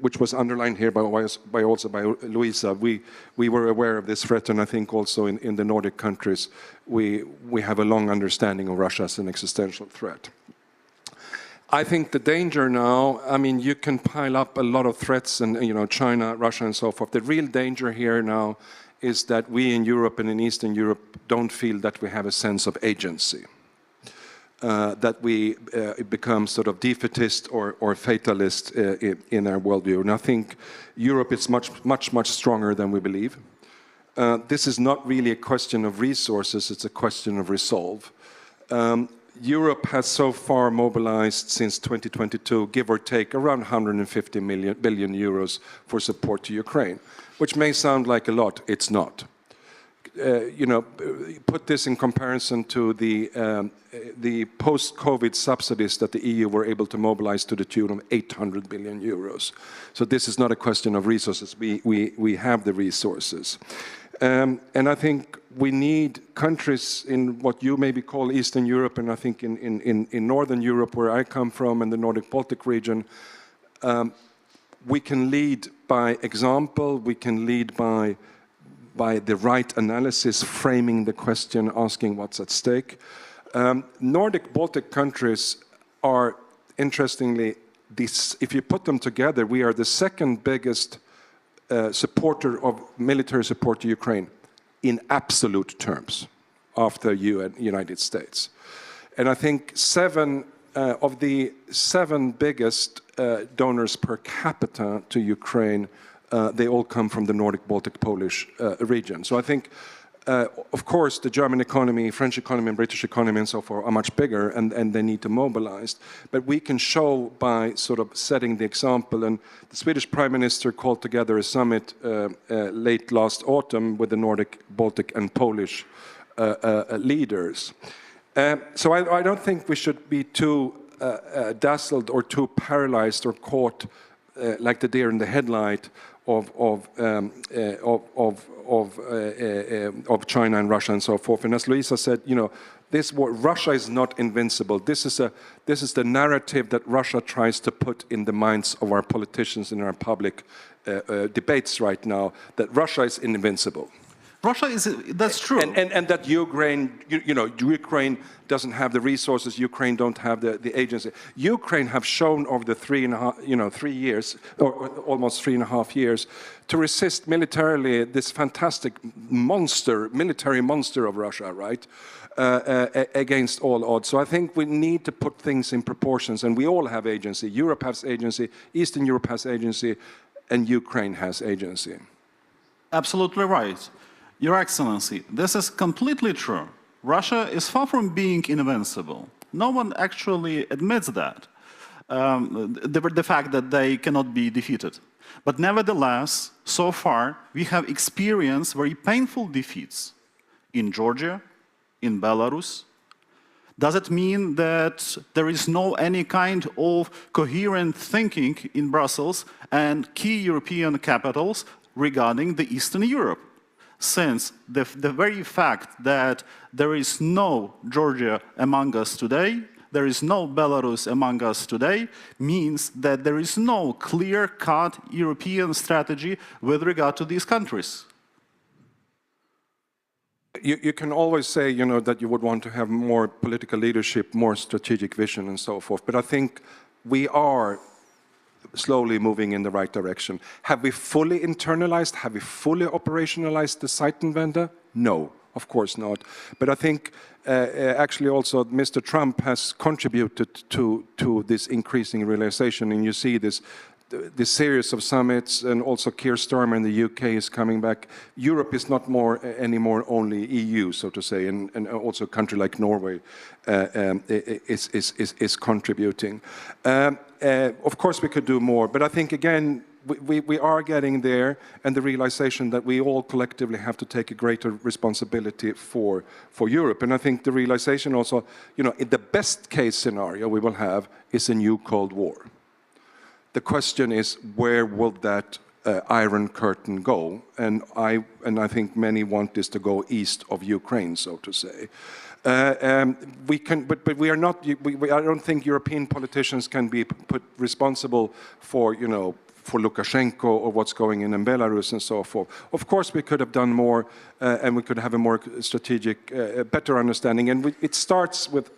which was underlined here by Luisa. We were aware of this threat, and I think also in the Nordic countries we have a long understanding of Russia as an existential threat. I think the danger now, I mean, you can pile up a lot of threats and, you know, China, Russia and so forth. The real danger here now is that we in Europe and in Eastern Europe don't feel that we have a sense of agency, that we become sort of defeatist or fatalist in our worldview. And I think Europe is much stronger than we believe. This is not really a question of resources, it's a question of resolve. Europe has so far mobilized since 2022, give or take, around 150 billion euros for support to Ukraine, which may sound like a lot, it's not. You know, put this in comparison to the post-COVID subsidies that the EU were able to mobilize to the tune of 800 billion euros. So this is not a question of resources, we have the resources. And I think we need countries in what you maybe call Eastern Europe, and I think in Northern Europe, where I come from, and the Nordic-Baltic region, we can lead by example, we can lead by the right analysis, framing the question, asking what's at stake. Nordic-Baltic countries are, interestingly, if you put them together, we are the second biggest supporter of military support to Ukraine in absolute terms after United States. And I think 7 of the 7 biggest donors per capita to Ukraine, they all come from the Nordic, Baltic, Polish region. So I think, of course, the German economy, French economy, and British economy and so forth are much bigger, and they need to mobilize. But we can show by sort of setting the example, and the Swedish Prime Minister called together a summit late last autumn with the Nordic, Baltic, and Polish leaders. So I don't think we should be too dazzled or too paralyzed or caught like the deer in the headlight of China and Russia and so forth. And as Luisa said, you know, this war, Russia is not invincible. This is the narrative that Russia tries to put in the minds of our politicians in our public debates right now, that Russia is invincible. Russia is, that's true. And that Ukraine, Ukraine doesn't have the resources, Ukraine don't have the agency. Ukraine have shown over the 3 years, or almost 3.5 years, to resist militarily this fantastic military monster of Russia, right? Against all odds. So I think we need to put things in proportions, and we all have agency. Europe has agency, Eastern Europe has agency, and Ukraine has agency. Absolutely right. Your Excellency, this is completely true. Russia is far from being invincible. No one actually admits that, the fact that they cannot be defeated. But nevertheless, so far, we have experienced very painful defeats in Georgia, in Belarus. Does it mean that there is no any kind of coherent thinking in Brussels and key European capitals regarding the Eastern Europe? Since the very fact that there is no Georgia among us today, there is no Belarus among us today, means that there is no clear-cut European strategy with regard to these countries. You can always say, that you would want to have more political leadership, more strategic vision and so forth, but I think we are slowly moving in the right direction. Have we fully internalized, have we fully operationalized the Zeitenwende? No, of course not. But I think actually also Mr. Trump has contributed to this increasing realization, and you see this series of summits, and also Keir Starmer in the UK is coming back. Europe is not anymore only EU, so to say, and also a country like Norway is contributing. Of course we could do more, but I think again we are getting there, and the realization that we all collectively have to take a greater responsibility for Europe. And I think the realization also, in the best case scenario we will have is a new Cold War. The question is, where will that Iron Curtain go? And I think many want this to go east of Ukraine, so to say. We can, but we are not. I don't think European politicians can be put responsible for, for Lukashenko or what's going on in Belarus and so forth. Of course, we could have done more, and we could have a more strategic, better understanding. And it starts with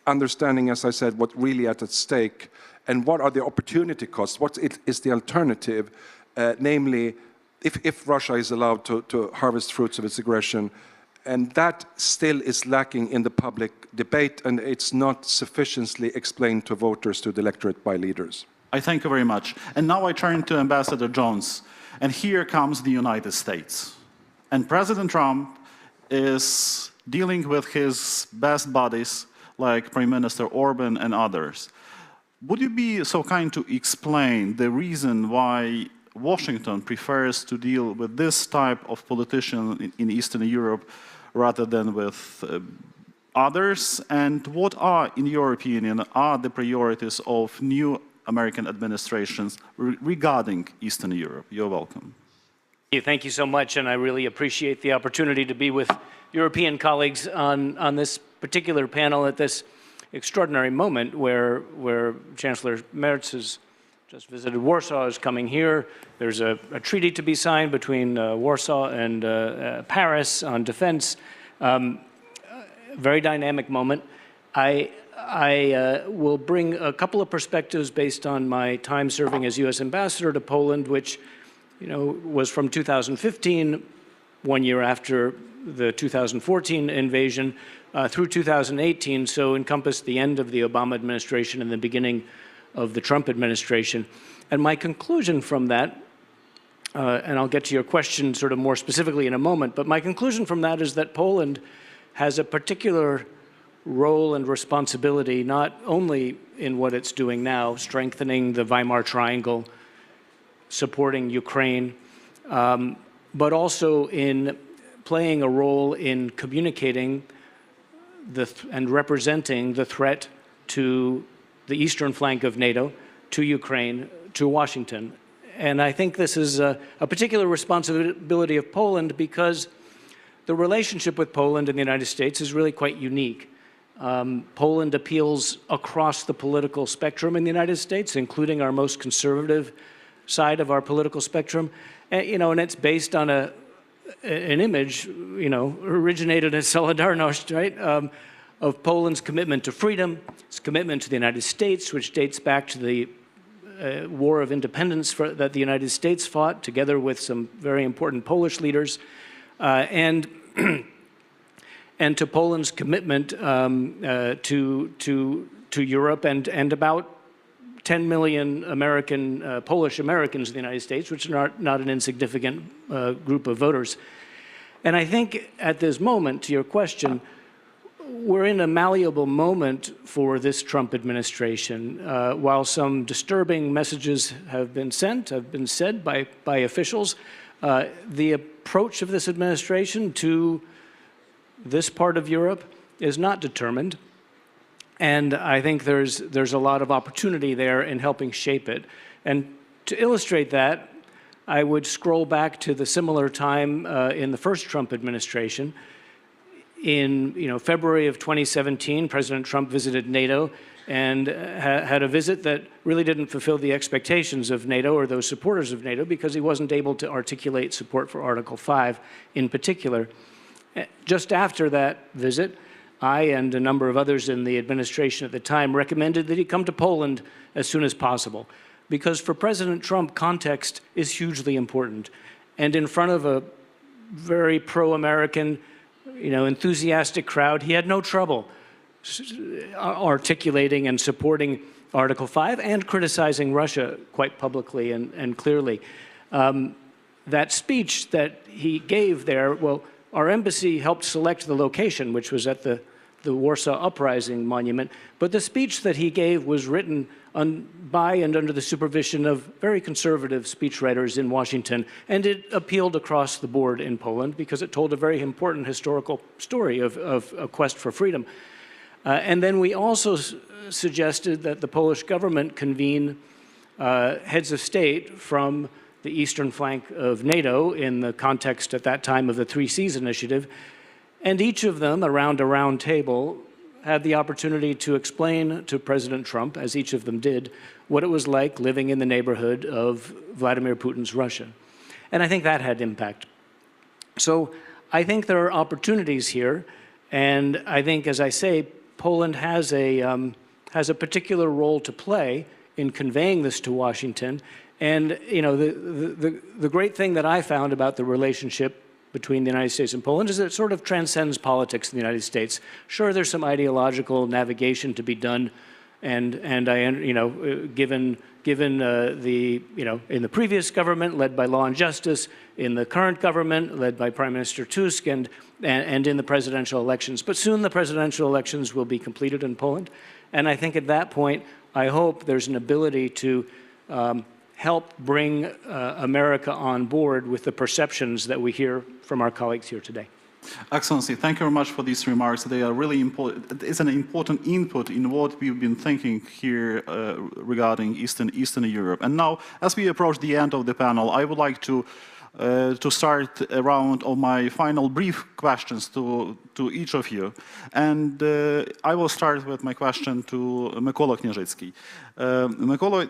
understanding, as I said, what's really at stake. And what are the opportunity costs? What is the alternative? Namely, if Russia is allowed to harvest fruits of its aggression, and that still is lacking in the public debate, and it's not sufficiently explained to voters, to the electorate by leaders. I thank you very much. And now I turn to Ambassador Jones. And here comes the United States. And President Trump is dealing with his best buddies, like Prime Minister Orban and others. Would you be so kind to explain the reason why Washington prefers to deal with this type of politician in Eastern Europe rather than with others? And what are, in your opinion, are the priorities of new American administrations regarding Eastern Europe? You're welcome. Thank you so much, and I really appreciate the opportunity to be with European colleagues on this particular panel at this extraordinary moment where Chancellor Merz has just visited Warsaw, is coming here. There's a treaty to be signed between Warsaw and Paris on defense. Very dynamic moment. I I will bring a couple of perspectives based on my time serving as U.S. ambassador to Poland, which, was from 2015, 1 year after the 2014 invasion, through 2018, so encompassed the end of the Obama administration and the beginning of the Trump administration. And my conclusion from that, and I'll get to your question sort of more specifically in a moment, but my conclusion from that is that Poland has a particular role and responsibility, not only in what it's doing now, strengthening the Weimar Triangle, supporting Ukraine, but also in playing a role in communicating and representing the threat to the eastern flank of NATO, to Ukraine, to Washington. And I think this is a particular responsibility of Poland because the relationship with Poland and the United States is really quite unique. Poland appeals across the political spectrum in the United States, including our most conservative side of our political spectrum. And it's based on an image, originated in Solidarność, right, of Poland's commitment to freedom, its commitment to the United States, which dates back to the War of Independence that the United States fought, together with some very important Polish leaders, and to Poland's commitment to Europe and about 10 million Polish Americans in the United States, which are not an insignificant group of voters. And I think at this moment, to your question, we're in a malleable moment for this Trump administration. While some disturbing messages have been said by officials, the approach of this administration to this part of Europe is not determined. And I think there's a lot of opportunity there in helping shape it. And to illustrate that, I would scroll back to the similar time in the first Trump administration. In February of 2017, President Trump visited NATO and had a visit that really didn't fulfill the expectations of NATO or those supporters of NATO because he wasn't able to articulate support for Article 5 in particular. Just after that visit, I and a number of others in the administration at the time recommended that he come to Poland as soon as possible, because for President Trump, context is hugely important. And in front of a very pro-American, enthusiastic crowd, he had no trouble articulating and supporting Article 5 and criticizing Russia quite publicly and clearly. That speech that he gave there, well, our embassy helped select the location, which was at the Warsaw Uprising Monument, but the speech that he gave was written by and under the supervision of very conservative speechwriters in Washington, and it appealed across the board in Poland because it told a very important historical story of a quest for freedom. And then we also suggested that the Polish government convene heads of state from the eastern flank of NATO in the context at that time of the Three Seas Initiative, and each of them, around a round table, had the opportunity to explain to President Trump, as each of them did, what it was like living in the neighborhood of Vladimir Putin's Russia. And I think that had impact. So I think there are opportunities here, and I think, as I say, Poland has a particular role to play in conveying this to Washington. And the great thing that I found about the relationship between the United States and Poland is that it sort of transcends politics in the United States. Sure, there's some ideological navigation to be done, and given the in the previous government led by Law and Justice, in the current government led by Prime Minister Tusk, and in the presidential elections. But soon the presidential elections will be completed in Poland, and I think at that point, I hope there's an ability to help bring America on board with the perceptions that we hear from our colleagues here today. Excellency, thank you very much for these remarks. They are really important. It's an important input in what we've been thinking here regarding Eastern Europe. And now, as we approach the end of the panel, I would like to start a round of my final brief questions to each of you. And I will start with my question to Mykola Knieżycki. Mykola,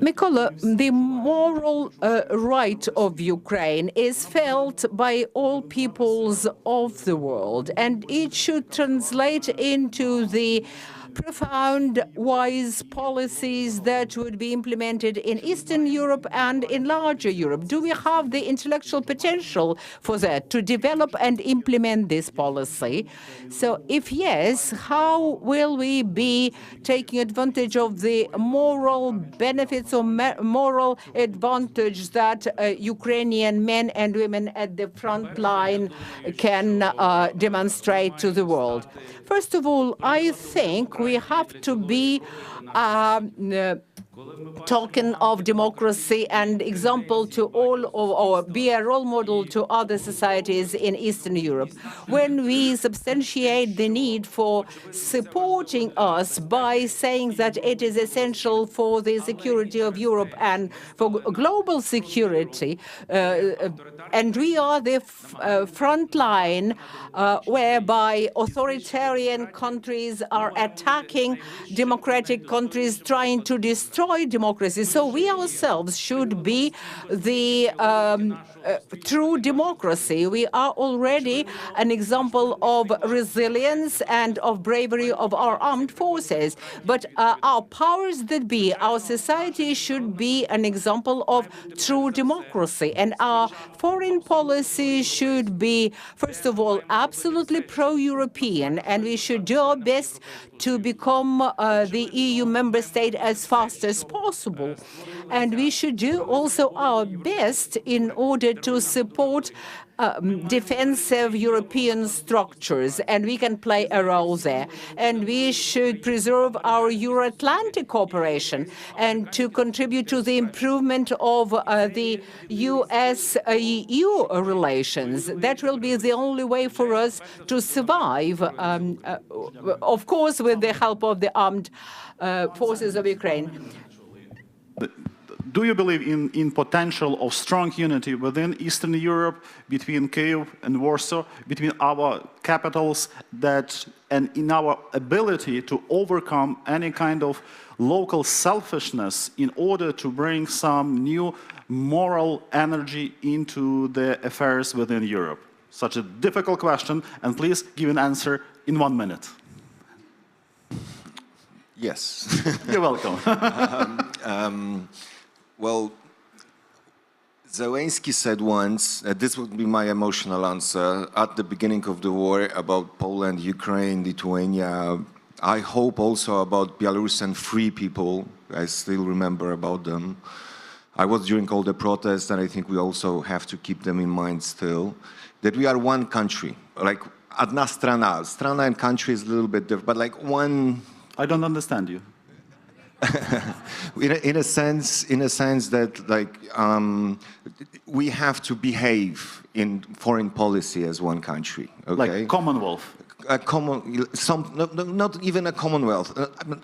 Mykola, the moral right of Ukraine is felt by all peoples of the world, and it should translate into the profound, wise policies that would be implemented in Eastern Europe and in larger Europe. Do we have the intellectual potential for that, to develop and implement this policy? So if yes, how will we be taking advantage of the moral benefits or moral advantage that Ukrainian men and women at the front line can demonstrate to the world? First of all, I think we have to be token of democracy and example to all, or be a role model to other societies in Eastern Europe. When we substantiate the need for supporting us by saying that it is essential for the security of Europe and for global security, and we are the front line whereby authoritarian countries are attacking democratic countries, trying to destroy democracy. So we ourselves should be the true democracy. We are already an example of resilience and of bravery of our armed forces. But our powers that be, our society should be an example of true democracy. And our foreign policy should be, first of all, absolutely pro-European. And we should do our best to become the EU member state as fast as possible. And we should do also our best in order to support defensive European structures, and we can play a role there. And we should preserve our Euro-Atlantic cooperation and to contribute to the improvement of the US-EU relations. That will be the only way for us to survive, of course, with the help of the armed forces of Ukraine. Do you believe in potential of strong unity within Eastern Europe, between Kyiv and Warsaw, between our capitals, and in our ability to overcome any kind of local selfishness in order to bring some new moral energy into the affairs within Europe? Such a difficult question, and please give an answer in 1 minute. Yes. You're welcome. Well, Zelensky said once, this would be my emotional answer, at the beginning of the war about Poland, Ukraine, Lithuania. I hope also about Belarusian free people. I still remember about them. I was during all the protests, and I think we also have to keep them in mind still, that we are one country, like одна страна. Страна and country is a little bit different, but like one... I don't understand you. in a sense that like we have to behave in foreign policy as one country. Okay? Like Commonwealth. Not even a Commonwealth.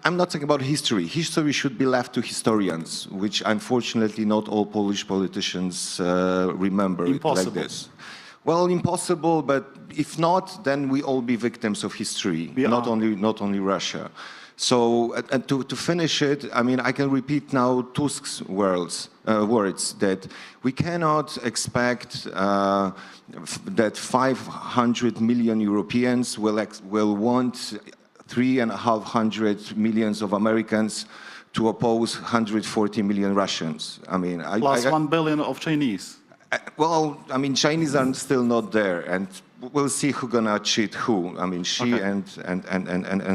I'm not talking about history. History should be left to historians, which unfortunately not all Polish politicians remember it like this. Well, impossible, but if not, then we all be victims of history, not only Russia. So to finish it, I mean, I can repeat now Tusk's words that we cannot expect that 500 million Europeans will want 350 million of Americans to oppose 140 million Russians. I mean, plus 1 billion of Chinese. Well, I mean, Chinese are still not there, and we'll see who's gonna cheat who. I mean, Xi and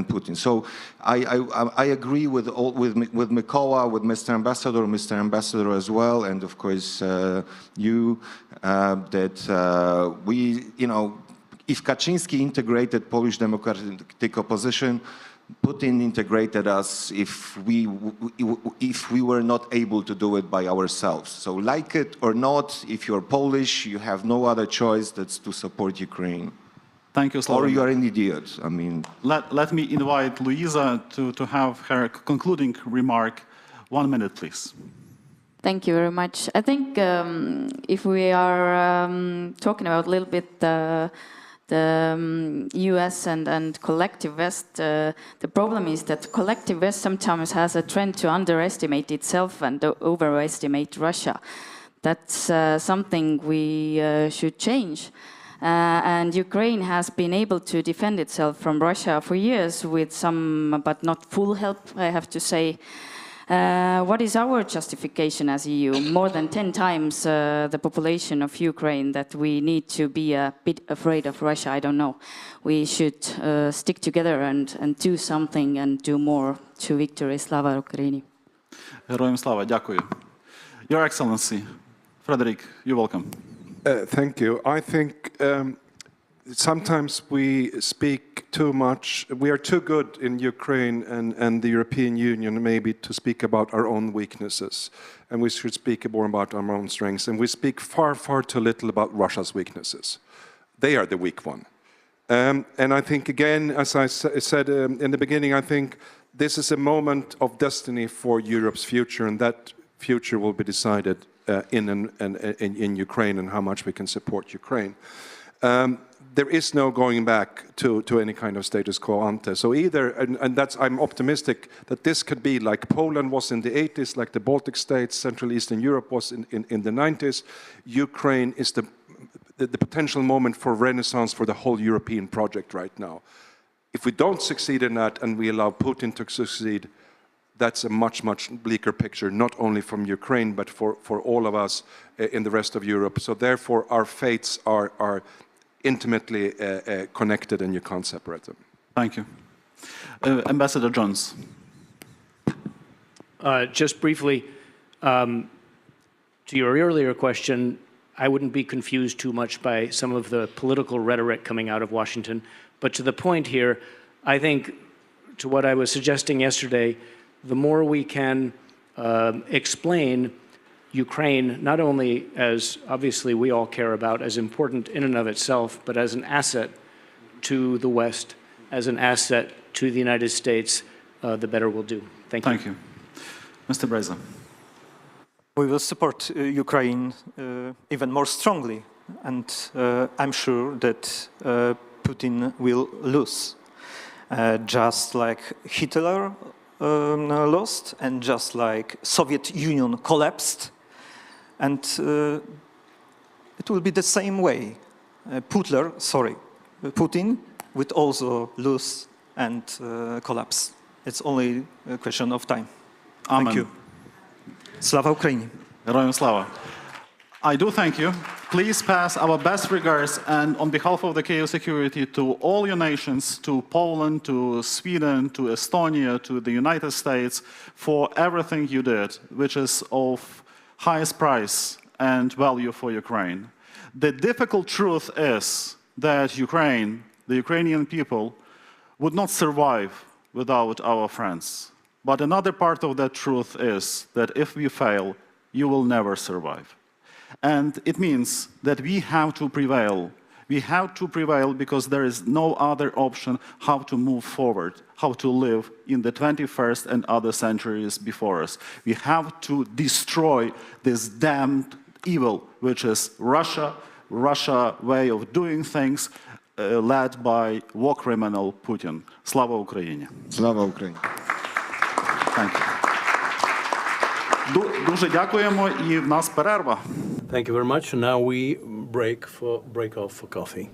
Putin. So I agree with Mykola, with Mr. Ambassador as well, and of course you that we, you know, if Kaczynski integrated Polish democratic opposition, Putin integrated us if we were not able to do it by ourselves. So like it or not, if you're Polish, you have no other choice than to support Ukraine. Thank you, Slavomir. Or you are an idiot. I mean... Let me invite Luisa to have her concluding remark. 1 minute, please. Thank you very much. I think if we are talking about a little bit the US and collective West, the problem is that collective West sometimes has a trend to underestimate itself and overestimate Russia. That's something we should change. And Ukraine has been able to defend itself from Russia for years with some, but not full help, I have to say. What is our justification as EU? More than 10 times the population of Ukraine, that we need to be a bit afraid of Russia? I don't know. We should stick together and do something and do more to victory. Slava Ukraini. Героям слава, дякую. Your Excellency, Frederick, you're welcome. Thank you. I think sometimes we speak too much. We are too good in Ukraine and the European Union maybe to speak about our own weaknesses. And we should speak more about our own strengths. And we speak far, far too little about Russia's weaknesses. They are the weak one. And I think, again, as I said in the beginning, I think this is a moment of destiny for Europe's future, and that future will be decided in Ukraine and how much we can support Ukraine. There is no going back to any kind of status quo ante. So either, and that's, I'm optimistic that this could be like Poland was in the 80s, like the Baltic states, Central Eastern Europe was in the 90s. Ukraine is the potential moment for renaissance for the whole European project right now. If we don't succeed in that and we allow Putin to succeed, that's a much, much bleaker picture, not only from Ukraine, but for all of us in the rest of Europe. So therefore, our fates are intimately connected and you can't separate them. Thank you. Ambassador Jones. Just briefly, to your earlier question, I wouldn't be confused too much by some of the political rhetoric coming out of Washington. But to the point here, I think, to what I was suggesting yesterday, the more we can explain Ukraine, not only as, obviously, we all care about, as important in and of itself, but as an asset to the West, as an asset to the United States, the better we'll do. Thank you. Thank you. Mr. Breza. We will support Ukraine even more strongly, and I'm sure that Putin will lose, just like Hitler lost, and just like Soviet Union collapsed, and it will be the same way. Putin would also lose and collapse. It's only a question of time. Amen. Thank you. Slava Ukraini. Героям слава. I do thank you. Please pass our best regards, and on behalf of the Kyiv Security, to all your nations, to Poland, to Sweden, to Estonia, to the United States, for everything you did, which is of highest price and value for Ukraine. The difficult truth is that Ukraine, the Ukrainian people, would not survive without our friends. But another part of that truth is that if we fail, you will never survive. And it means that we have to prevail. We have to prevail because there is no other option how to move forward, how to live in the 21st and other centuries before us. We have to destroy this damned evil, which is Russia way of doing things, led by war criminal Putin. Slava Ukraini. Slava Ukraini. Thank you. Дуже дякуємо, і в нас перерва. Thank you very much. Now we break off for coffee.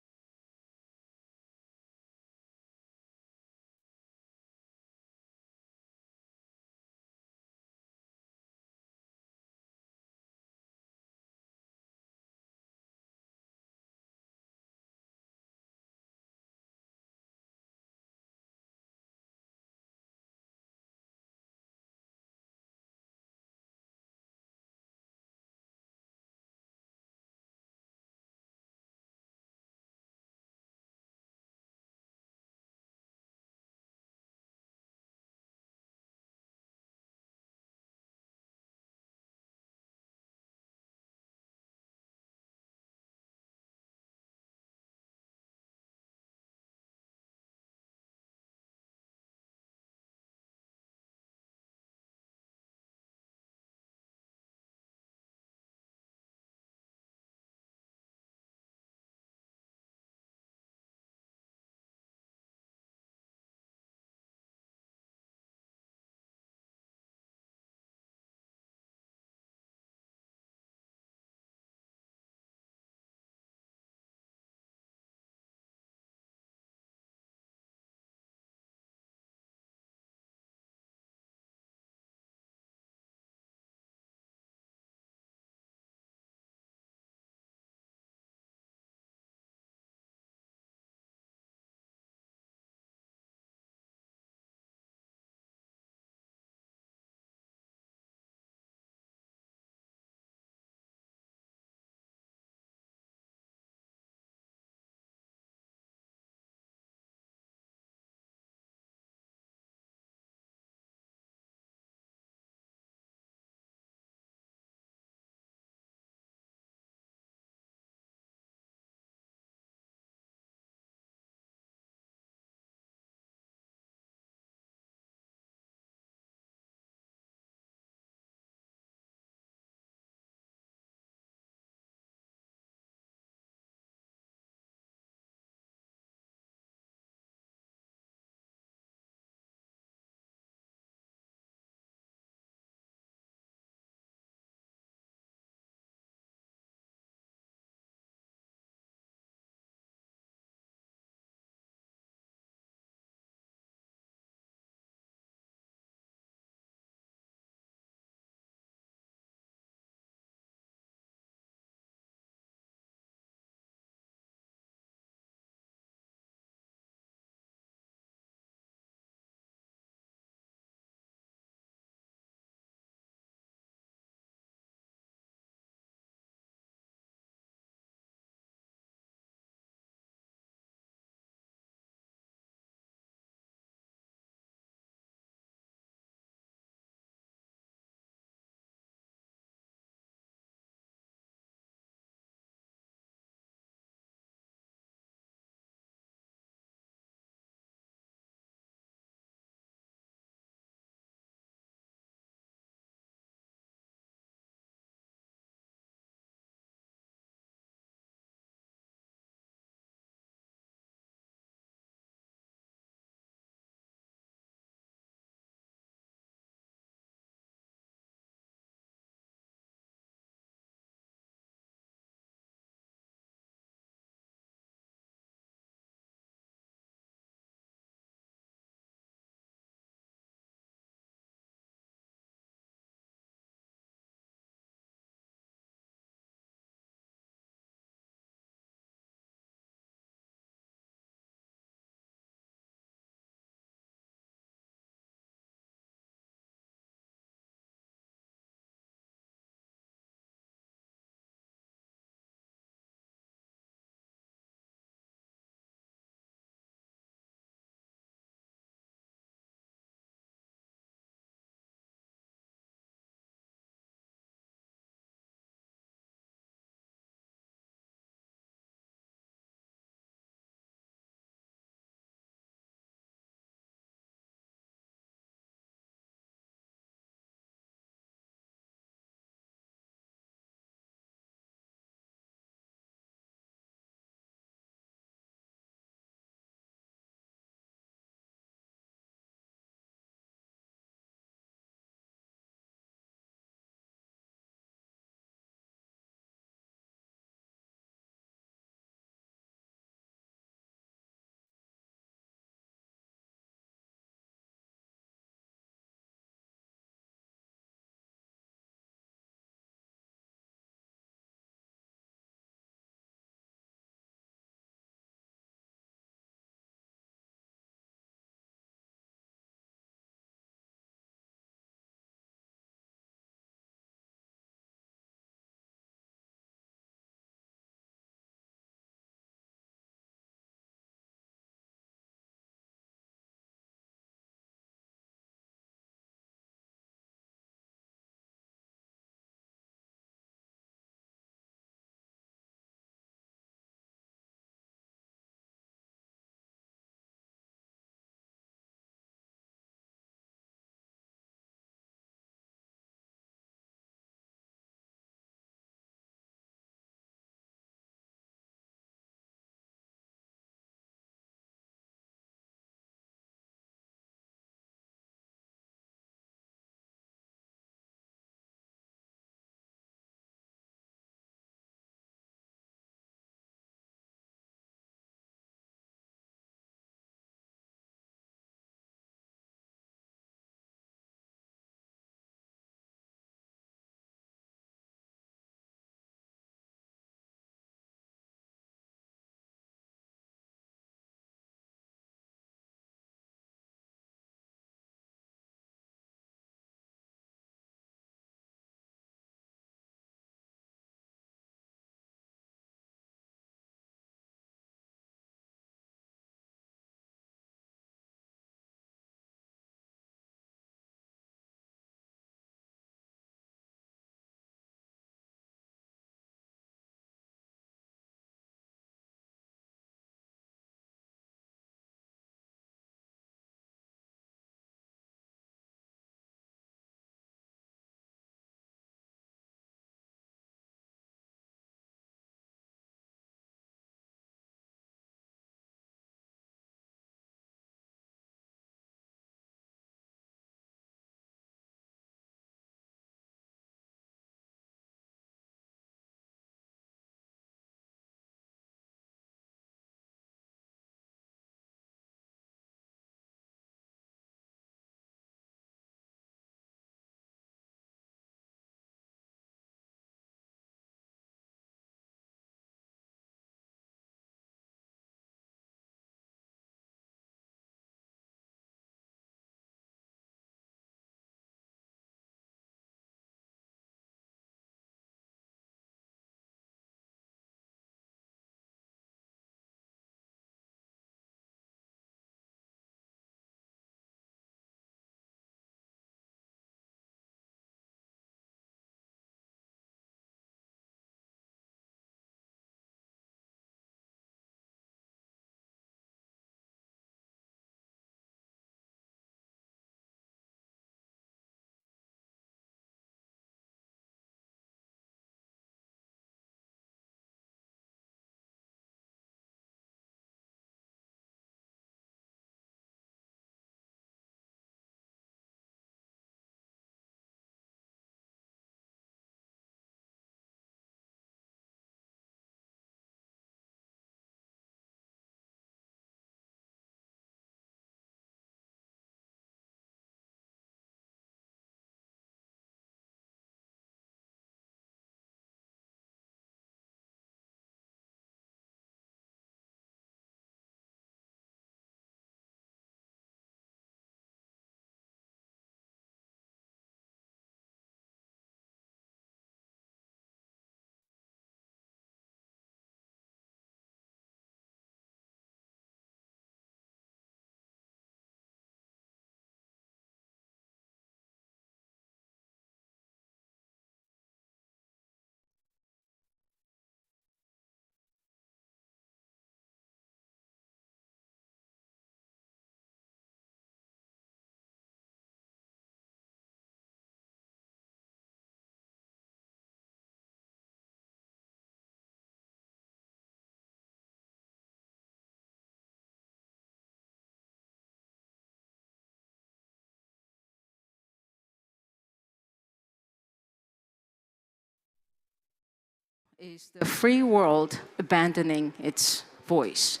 is the free world abandoning its voice.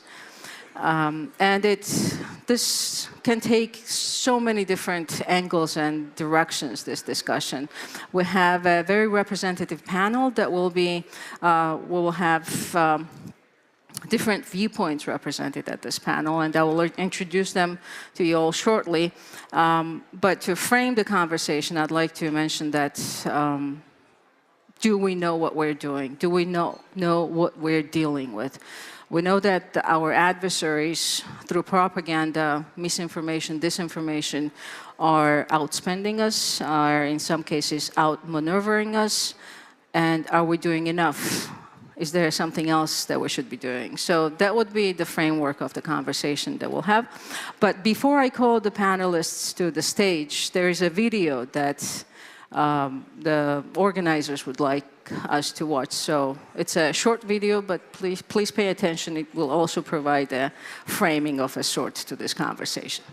And this can take so many different angles and directions, this discussion. We have a very representative panel that will have different viewpoints represented at this panel, and I will introduce them to you all shortly. But to frame the conversation, I'd like to mention that do we know what we're doing? Do we know what we're dealing with? We know that our adversaries, through propaganda, misinformation, disinformation, are outspending us, are in some cases outmaneuvering us, and are we doing enough? Is there something else that we should be doing? So that would be the framework of the conversation that we'll have. But before I call the panelists to the stage, there is a video that the organizers would like us to watch. So it's a short video, but please pay attention. It will also provide a framing of a sort to this conversation.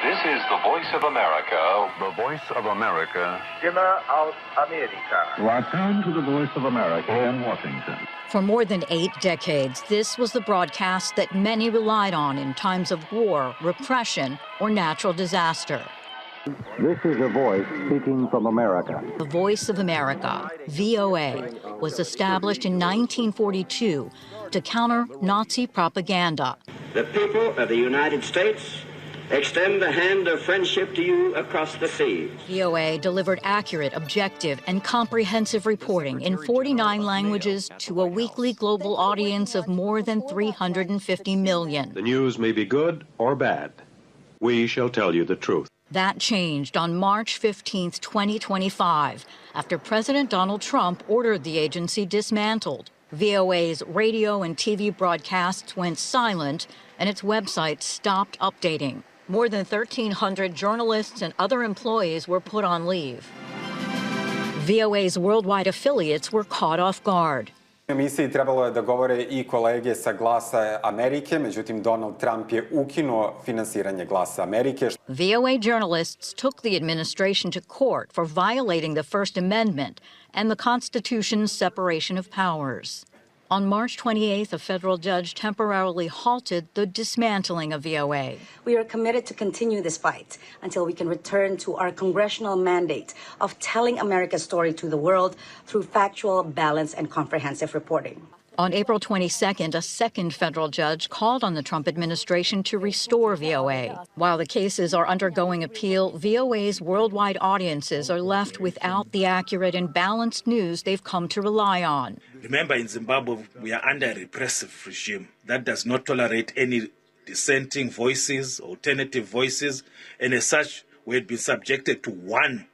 This is the Voice of America. The Voice of America. Stimme aus Amerika. Welcome to the Voice of America in Washington. For more than 8 decades, this was the broadcast that many relied on in times of war, repression, or natural disaster. This is a voice speaking from America. The Voice of America, VOA, was established in 1942 to counter Nazi propaganda. The people of the United States extend the hand of friendship to you across the seas. VOA delivered accurate, objective, and comprehensive reporting in 49 languages to a weekly global audience of more than 350 million. The news may be good or bad. We shall tell you the truth. That changed on March 15, 2025, after President Donald Trump ordered the agency dismantled. VOA's radio and TV broadcasts went silent, and its website stopped updating. More than 1,300 journalists and other employees were put on leave. VOA's worldwide affiliates were caught off guard. Emisiji trebalo je da govore I kolege sa Glasa Amerike, međutim Donald Trump je ukinuo finansiranje Glasa Amerike. VOA journalists took the administration to court for violating the First Amendment and the Constitution's separation of powers. On March 28th, a federal judge temporarily halted the dismantling of VOA. We are committed to continue this fight until we can return to our congressional mandate of telling America's story to the world through factual, balanced, and comprehensive reporting. On April 22nd, a second federal judge called on the Trump administration to restore VOA. While the cases are undergoing appeal, VOA's worldwide audiences are left without the accurate and balanced news they've come to rely on. Remember, in Zimbabwe, we are under a repressive regime that does not tolerate any dissenting voices, alternative voices, and as such, we had been subjected to one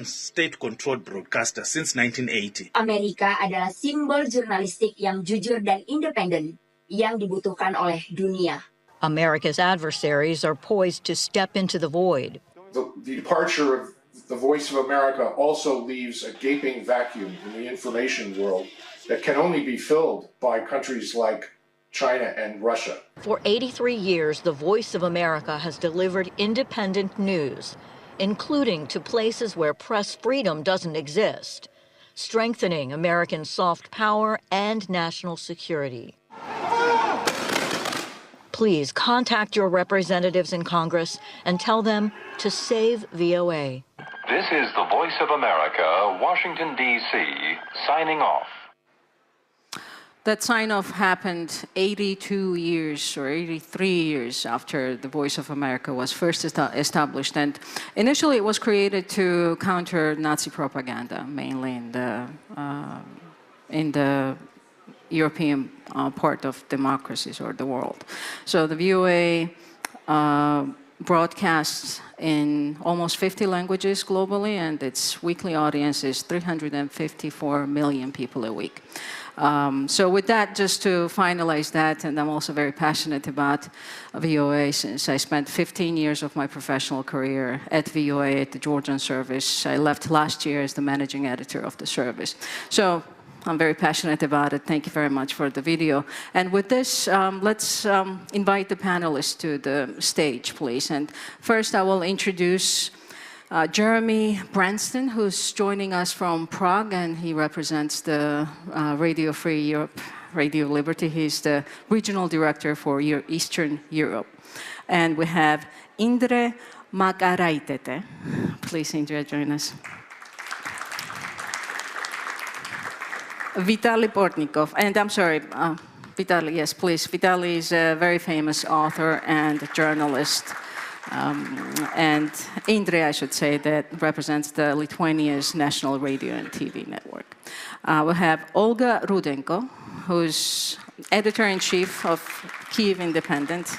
state-controlled broadcaster since 1980. Amerika adalah simbol jurnalistik yang jujur dan independen yang dibutuhkan oleh dunia. America's adversaries are poised to step into the void. The departure of the Voice of America also leaves a gaping vacuum in the information world that can only be filled by countries like China and Russia. For 83 years, the Voice of America has delivered independent news, including to places where press freedom doesn't exist, strengthening American soft power and national security. Please contact your representatives in Congress and tell them to save VOA. This is the Voice of America, Washington, D.C., signing off. That sign-off happened 82 years or 83 years after the Voice of America was first established. And initially it was created to counter Nazi propaganda, mainly in the European part of democracies or the world. So the VOA broadcasts in almost 50 languages globally, and its weekly audience is 354 million people a week. So with that, just to finalize that, and I'm also very passionate about VOA since I spent 15 years of my professional career at VOA at the Georgian service. I left last year as the managing editor of the service. So I'm very passionate about it. Thank you very much for the video. And with this, let's invite the panelists to the stage, please. And first, I will introduce Jeremy Branston, who's joining us from Prague, and he represents the Radio Free Europe, Radio Liberty. He's the regional director for Eastern Europe. And we have Indre Makaraitete. Please, Indre, join us. Vitaly Portnikov, and I'm sorry, Vitaly, yes, please. Vitaly is a very famous author and journalist. And Indre, I should say, that represents the Lithuania's national radio and TV network. We have Olga Rudenko, who's editor-in-chief of Kyiv Independent.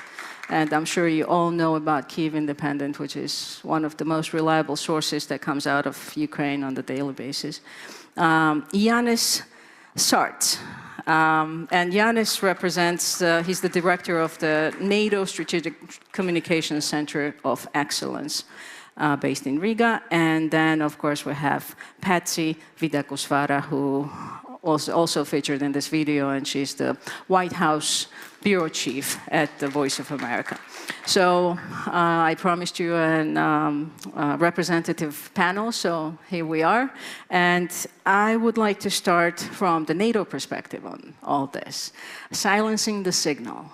And I'm sure you all know about Kyiv Independent, which is one of the most reliable sources that comes out of Ukraine on a daily basis. Yanis Sarts. And Yanis represents, he's the director of the NATO Strategic Communications Center of Excellence, based in Riga. And then, of course, we have Patsy Vidakusvara, who also featured in this video, and she's the White House bureau chief at the Voice of America. So I promised you a representative panel, so here we are. And I would like to start from the NATO perspective on all this, silencing the signal.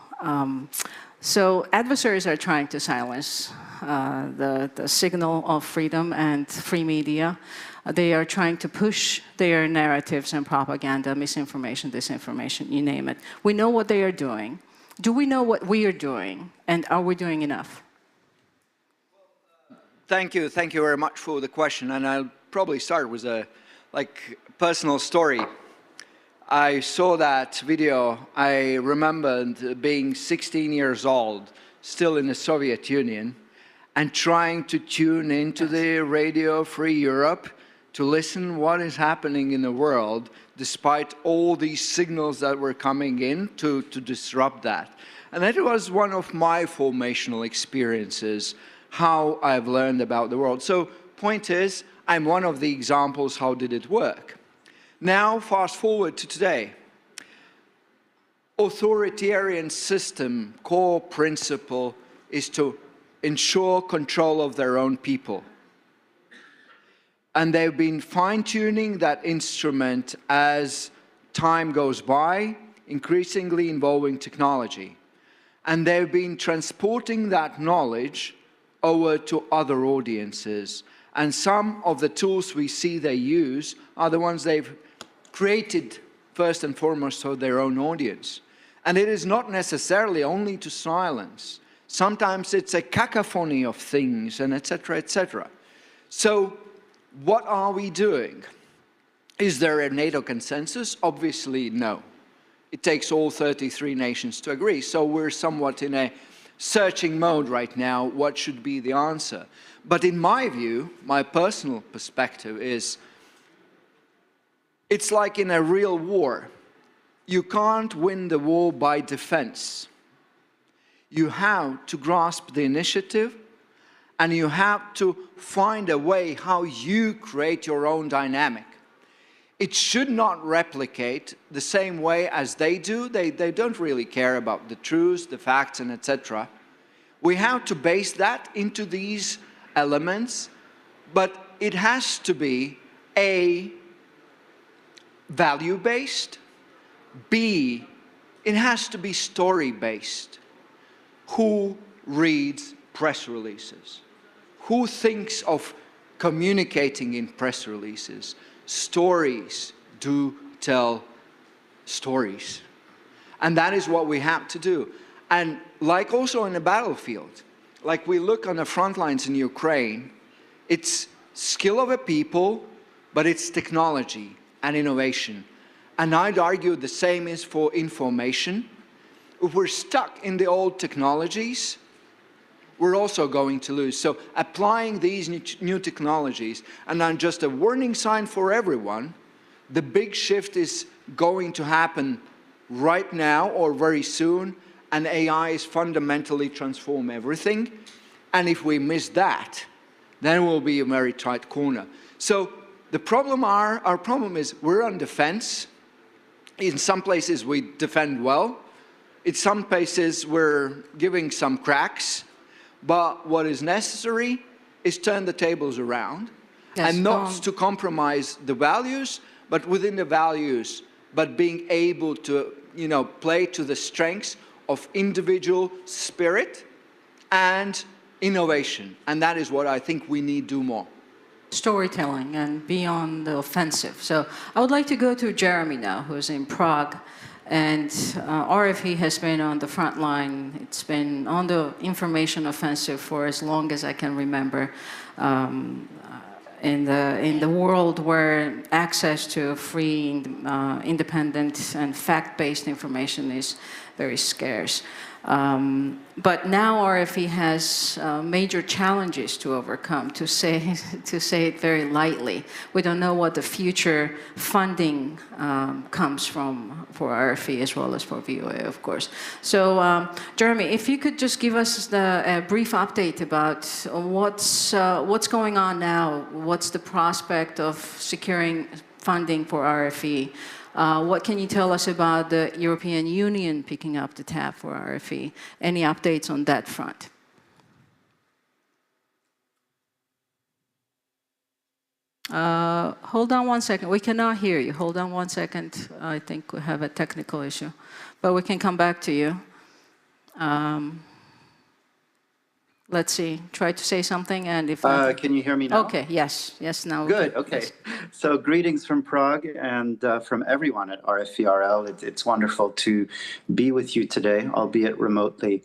So adversaries are trying to silence the signal of freedom and free media. They are trying to push their narratives and propaganda, misinformation, disinformation, you name it. We know what they are doing. Do we know what we are doing? And are we doing enough? Thank you very much for the question. And I'll probably start with a personal story. I saw that video. I remembered being 16 years old, still in the Soviet Union, and trying to tune into the Radio Free Europe to listen what is happening in the world, despite all these signals that were coming in to disrupt that. And that was one of my formational experiences, how I've learned about the world. So point is, I'm one of the examples, how did it work? Now, fast forward to today. Authoritarian system core principle is to ensure control of their own people. And they've been fine-tuning that instrument as time goes by, increasingly involving technology. And they've been transporting that knowledge over to other audiences. And some of the tools we see they use are the ones they've created first and foremost for their own audience. And it is not necessarily only to silence. Sometimes it's a cacophony of things, and etc., etc. So what are we doing? Is there a NATO consensus? Obviously, no. It takes all 33 nations to agree. So we're somewhat in a searching mode right now. What should be the answer? But in my view, my personal perspective is, it's like in a real war. You can't win the war by defense. You have to grasp the initiative, and you have to find a way how you create your own dynamic. It should not replicate the same way as they do. They don't really care about the truths, the facts, and etc. We have to base that into these elements, but it has to be A, value-based, B, it has to be story-based. Who reads press releases? Who thinks of communicating in press releases? Stories do tell stories. And that is what we have to do. And like also in the battlefield, like we look on the front lines in Ukraine, it's skill of a people, but it's technology and innovation. And I'd argue the same is for information. If we're stuck in the old technologies, we're also going to lose. So applying these new technologies, and then just a warning sign for everyone, the big shift is going to happen right now or very soon, and AI is fundamentally transform everything. And if we miss that, then we'll be a very tight corner. So the problem our problem is we're on defense. In some places we defend well. In some places we're giving some cracks. But what is necessary is turn the tables around Yes, and not to compromise the values, but within the values, but being able to, play to the strengths of individual spirit and innovation. And that is what I think we need to do more. Storytelling and be on the offensive. So I would like to go to Jeremy now, who's in Prague. And RFE has been on the front line. It's been on the information offensive for as long as I can remember. In the world where access to free, independent, and fact-based information is very scarce. But now RFE has major challenges to overcome, to say it very lightly. We don't know what the future funding comes from for RFE as well as for VOA, of course. So, Jeremy, if you could just give us a brief update about what's going on now, what's the prospect of securing funding for RFE? What can you tell us about the European Union picking up the tab for RFE? Any updates on that front? Hold on one second. We cannot hear you. Hold on one second. I think we have a technical issue, but we can come back to you. Let's see, try to say something, and if not... Can you hear me now? Okay, yes, now. Good, okay. Yes. So greetings from Prague and from everyone at RFERL. It's wonderful to be with you today, albeit remotely.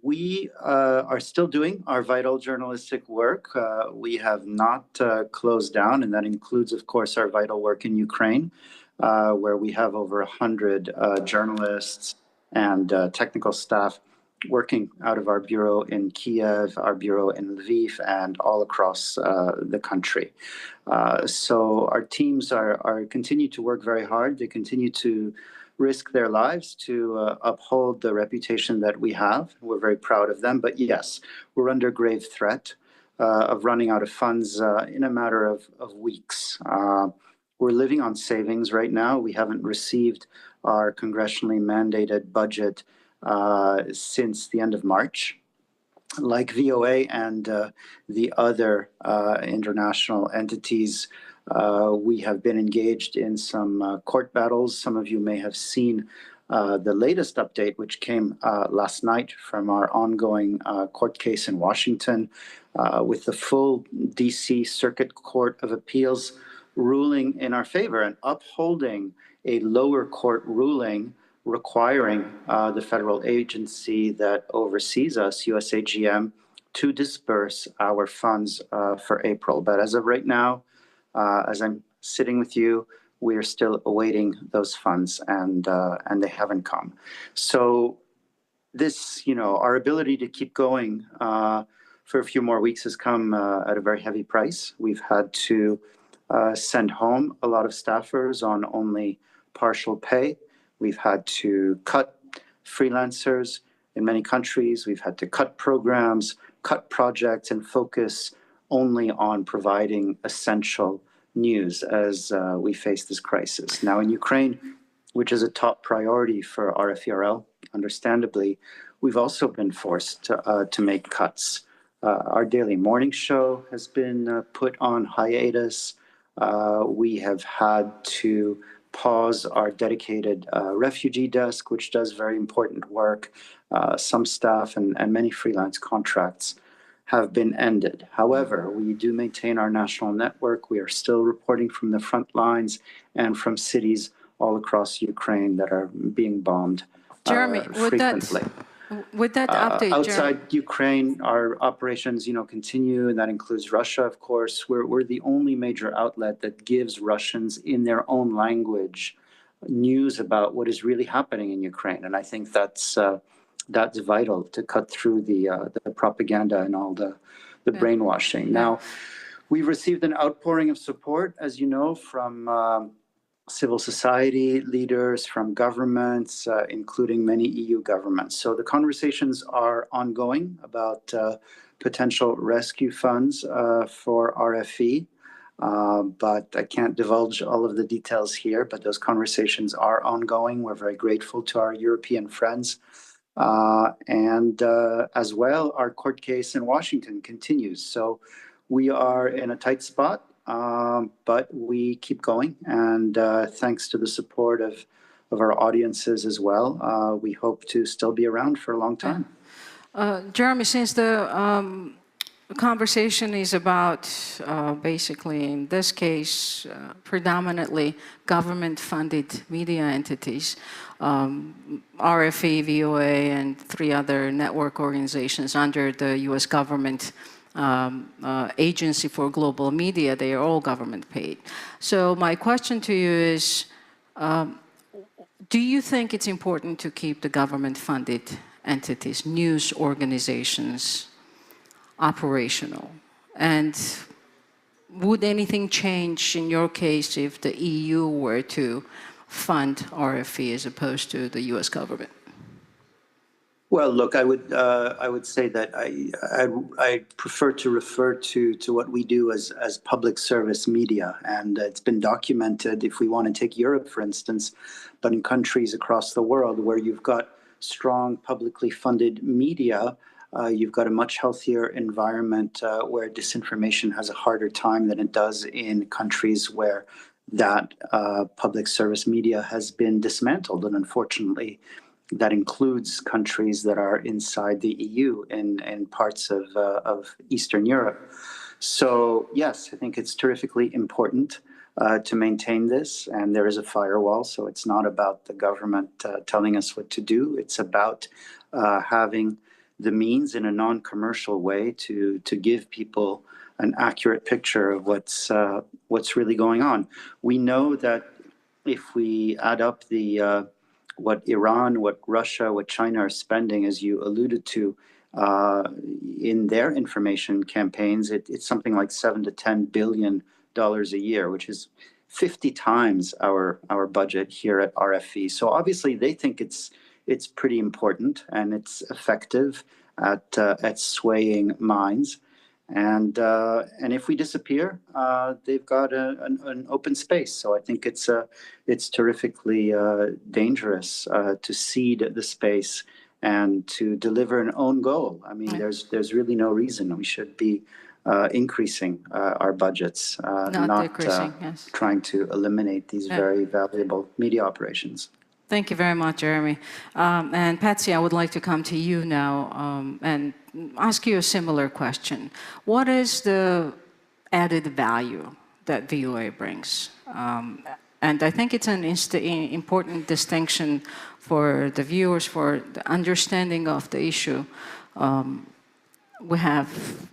We are still doing our vital journalistic work. We have not closed down, and that includes, of course, our vital work in Ukraine, where we have over 100 journalists and technical staff working out of our bureau in Kyiv, our bureau in Lviv, and all across the country. So our teams are continue to work very hard. They continue to risk their lives to uphold the reputation that we have. We're very proud of them. But yes, we're under grave threat of running out of funds in a matter of weeks. We're living on savings right now. We haven't received our congressionally mandated budget since the end of March. Like VOA and the other international entities, we have been engaged in some court battles. Some of you may have seen the latest update, which came last night from our ongoing court case in Washington, with the full DC Circuit Court of Appeals ruling in our favor and upholding a lower court ruling requiring the federal agency that oversees us, USAGM, to disperse our funds for April. But as of right now, as I'm sitting with you, we are still awaiting those funds, and they haven't come. So this, our ability to keep going for a few more weeks has come at a very heavy price. We've had to send home a lot of staffers on only partial pay. We've had to cut freelancers in many countries. We've had to cut programs, cut projects, and focus only on providing essential news as we face this crisis. Now in Ukraine, which is a top priority for RFERL, understandably, we've also been forced to make cuts. Our daily morning show has been put on hiatus. We have had to pause our dedicated refugee desk, which does very important work. Some staff and many freelance contracts have been ended. However, we do maintain our national network. We are still reporting from the front lines and from cities all across Ukraine that are being bombed frequently. With that update, outside Ukraine, our operations, continue, and that includes Russia, of course. We're the only major outlet that gives Russians in their own language news about what is really happening in Ukraine, and I think that's vital to cut through the propaganda and all the brainwashing. Now, we've received an outpouring of support, as you know, from civil society leaders, from governments, including many EU governments. So the conversations are ongoing about potential rescue funds for RFE, but I can't divulge all of the details here, but those conversations are ongoing. We're very grateful to our European friends And as well, our court case in Washington continues. So we are in a tight spot, but we keep going. And thanks to the support of our audiences as well, we hope to still be around for a long time. Jeremy, since the conversation is about basically, in this case, predominantly government-funded media entities, RFE, VOA, and 3 other network organizations under the US government Agency for Global Media, they are all government paid. So my question to you is, do you think it's important to keep the government-funded entities, news organizations, operational? And would anything change in your case if the EU were to fund RFE as opposed to the US government? Well, look, I would say that I prefer to refer to what we do as public service media, and it's been documented. If we want to take Europe, for instance, but in countries across the world where you've got strong publicly funded media, you've got a much healthier environment where disinformation has a harder time than it does in countries where that public service media has been dismantled, and unfortunately, that includes countries that are inside the EU and parts of Eastern Europe. So yes, I think it's terrifically important to maintain this, and there is a firewall, so it's not about the government telling us what to do. It's about having the means in a non-commercial way to give people an accurate picture of what's really going on. We know that if we add up the what Iran, what Russia, what China are spending, as you alluded to, in their information campaigns, it's something like $7 to $10 billion a year, which is 50 times our budget here at RFE. So obviously they think it's pretty important and it's effective at swaying minds. And if we disappear, they've got an open space. So I think it's terrifically dangerous to cede the space and to deliver an own goal. I mean, there's really no reason we should be increasing our budgets, not yes. trying to eliminate these very valuable media operations. Thank you very much, Jeremy. And Patsy, I would like to come to you now and ask you a similar question. What is the added value that VOA brings? And I think it's an important distinction for the viewers, for the understanding of the issue. We have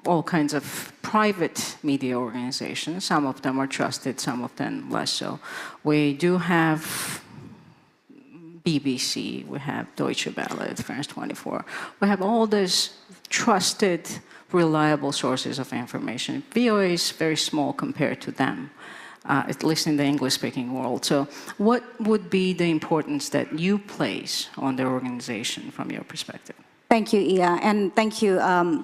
all kinds of private media organizations. Some of them are trusted, some of them less so. We do have BBC, we have Deutsche Welle, France 24. We have all these trusted, reliable sources of information. VOA is very small compared to them, at least in the English-speaking world. So what would be the importance that you place on the organization from your perspective? Thank you, Iya, and thank you,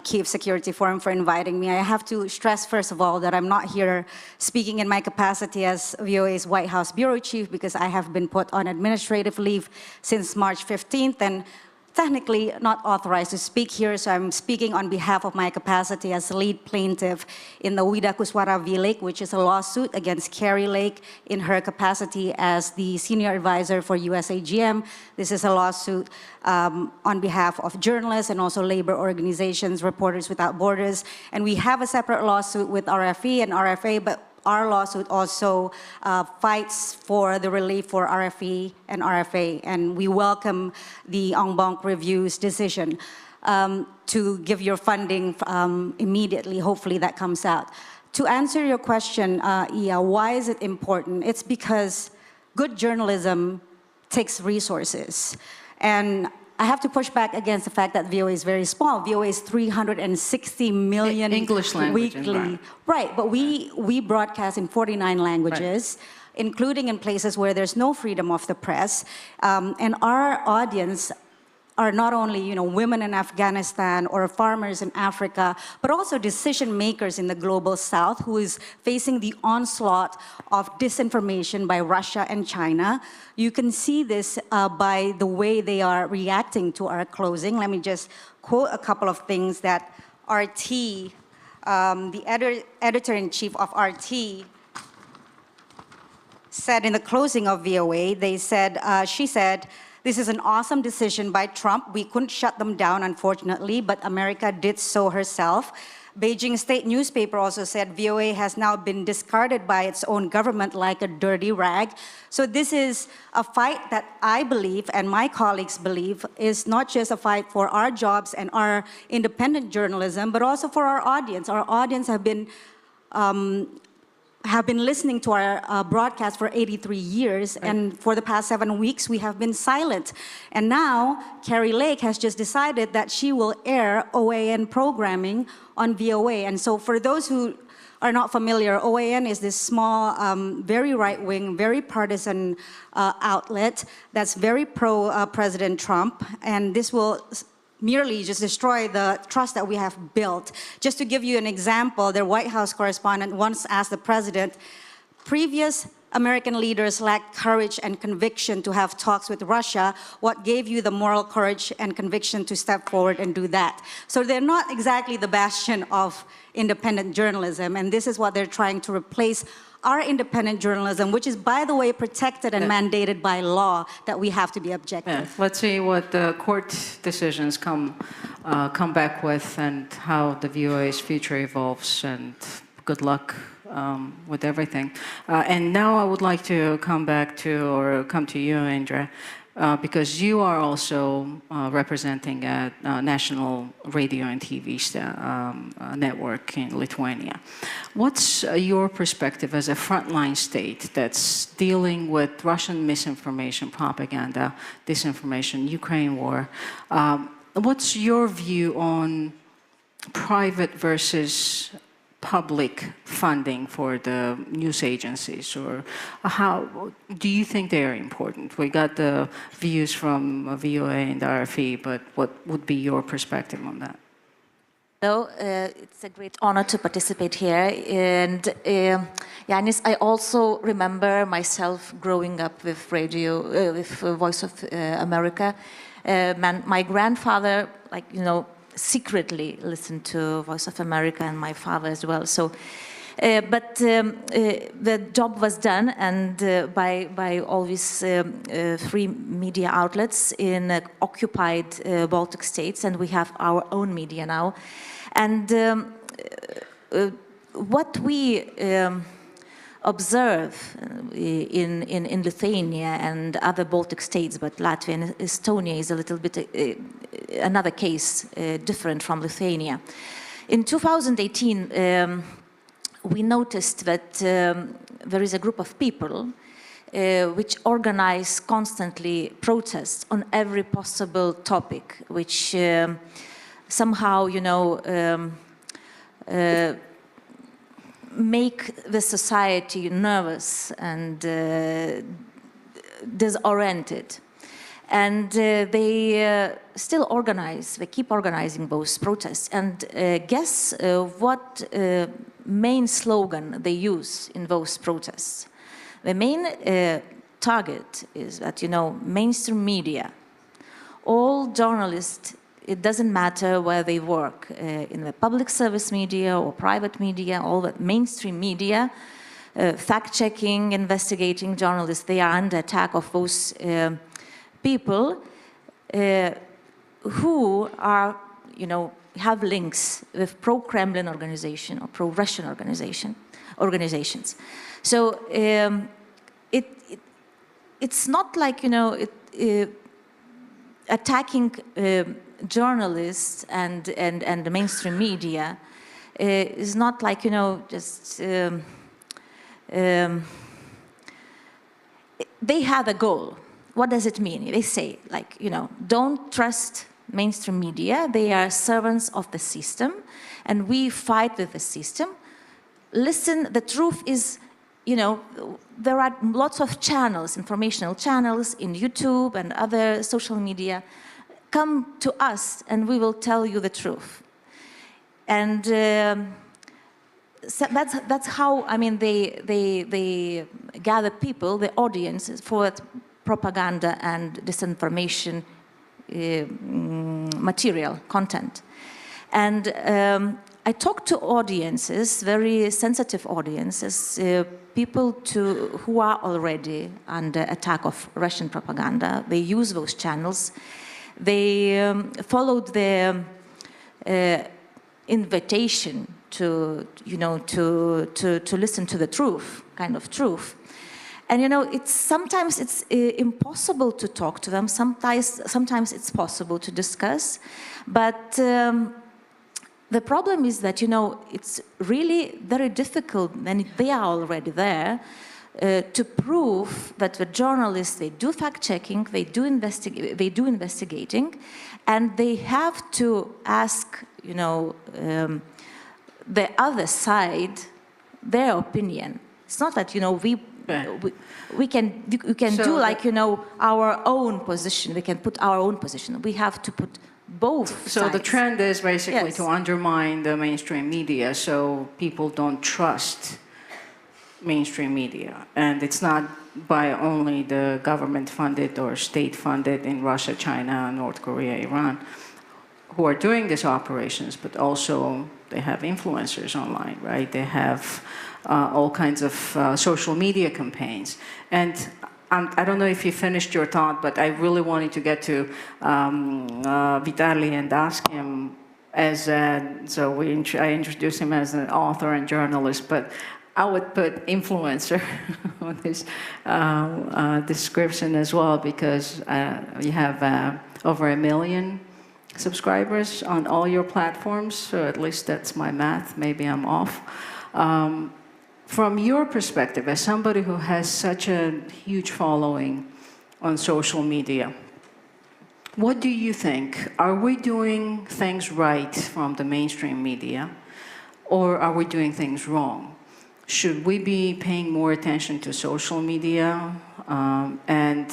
Kyiv Security Forum, for inviting me. I have to stress, first of all, that I'm not here speaking in my capacity as VOA's White House Bureau Chief, because I have been put on administrative leave since March 15th, and technically not authorized to speak here, so I'm speaking on behalf of my capacity as lead plaintiff in the Widakuswara V-Lake, which is a lawsuit against Kari Lake in her capacity as the senior advisor for USAGM. This is a lawsuit on behalf of journalists and also labor organizations, Reporters Without Borders. And we have a separate lawsuit with RFE and RFA, but our lawsuit also fights for the relief for RFE and RFA, and we welcome the en banc review's decision to give your funding immediately. Hopefully that comes out. To answer your question, Iya, why is it important? It's because good journalism takes resources. And I have to push back against the fact that VOA is very small. VOA is 360 million English language weekly. Right, but we broadcast in 49 languages, including in places where there's no freedom of the press. And our audience are not only, you know, women in Afghanistan or farmers in Africa, but also decision makers in the global south who is facing the onslaught of disinformation by Russia and China. You can see this by the way they are reacting to our closing. Let me just quote a couple of things that RT, the editor-in-chief of RT, said in the closing of VOA. They said, she said, "This is an awesome decision by Trump. We couldn't shut them down, unfortunately, but America did so herself." Beijing State newspaper also said VOA has now been discarded by its own government like a dirty rag. So this is a fight that I believe and my colleagues believe is not just a fight for our jobs and our independent journalism, but also for our audience. Our audience have been listening to our broadcast for 83 years, and for the past 7 weeks, we have been silent. And now, Kari Lake has just decided that she will air OAN programming on VOA. And so for those who are not familiar, OAN is this small, very right-wing, very partisan outlet that's very pro-President Trump, and this will merely just destroy the trust that we have built. Just to give you an example, their White House correspondent once asked the president, previous American leaders lacked courage and conviction to have talks with Russia. What gave you the moral courage and conviction to step forward and do that? So they're not exactly the bastion of independent journalism, and this is what they're trying to replace our independent journalism, which is, by the way, protected and mandated by law, that we have to be objective. Yeah. Let's see what the court decisions come back with and how the VOA's future evolves, and good luck with everything. And now I would like to come to you, Indra, because you are also representing a national radio and TV network in Lithuania. What's your perspective as a frontline state that's dealing with Russian misinformation, propaganda, disinformation, Ukraine war? What's your view on private versus public funding for the news agencies, or how do you think they are important? We got the views from VOA and RFE, but what would be your perspective on that? So it's a great honor to participate here, and Yanis, I also remember myself growing up with radio, with Voice of America. My grandfather, secretly listened to Voice of America, and my father as well. So, but the job was done, and by all these free media outlets in occupied Baltic states, and we have our own media now. And what we observe in Lithuania and other Baltic states, but Latvia and Estonia is a little bit another case different from Lithuania. In 2018, we noticed that there is a group of people which organize constantly protests on every possible topic, which somehow, make the society nervous and disoriented. And they still organize, they keep organizing those protests. And guess what main slogan they use in those protests? The main target is that, mainstream media, all journalists, it doesn't matter where they work, in the public service media or private media, all the mainstream media, fact-checking, investigating journalists, they are under attack of those people who are, have links with pro-Kremlin organization or pro-Russian organizations. So it's not like, attacking journalists and the mainstream media is not like, just they have a goal. What does it mean? They say, don't trust mainstream media. They are servants of the system, and we fight with the system. Listen, the truth is, there are lots of channels, informational channels in YouTube and other social media. come to us and we will tell you the truth. And so that's how, I mean, they gather people, the audiences, for propaganda and disinformation material, content. And I talked to audiences, very sensitive audiences, people who are already under attack of Russian propaganda. They use those channels. They followed the invitation to, you know, to listen to the truth, kind of truth. And you know, sometimes it's impossible to talk to them. Sometimes it's possible to discuss, but the problem is that, you know, it's really very difficult, and they are already there, to prove that the journalists, they do fact-checking, they do investigating, and they have to ask, you know, the other side their opinion. It's not that, you know, we can do, like, you know, our own position. We can put our own position. We have to put both So sides. the trend is basically Yes. to undermine the mainstream media, so people don't trust mainstream media. And it's not by only the government-funded or state-funded in Russia, China, North Korea, Iran, who are doing these operations, but also they have influencers online, right? They have all kinds of social media campaigns. And I don't know if you finished your thought, but I really wanted to get to Vitaly and ask him I introduced him as an author and journalist, but I would put influencer on his description as well, because you have over 1 million subscribers on all your platforms, so at least that's my math, maybe I'm off. From your perspective, as somebody who has such a huge following on social media, what do you think? Are we doing things right from the mainstream media, or are we doing things wrong? Should we be paying more attention to social media? And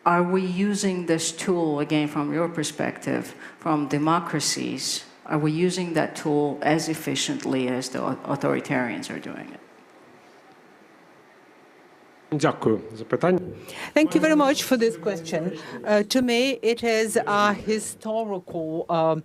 are we using this tool, again, from your perspective, from democracies, are we using that tool as efficiently as the authoritarians are doing it? Thank you very much for this question. To me, it is a historical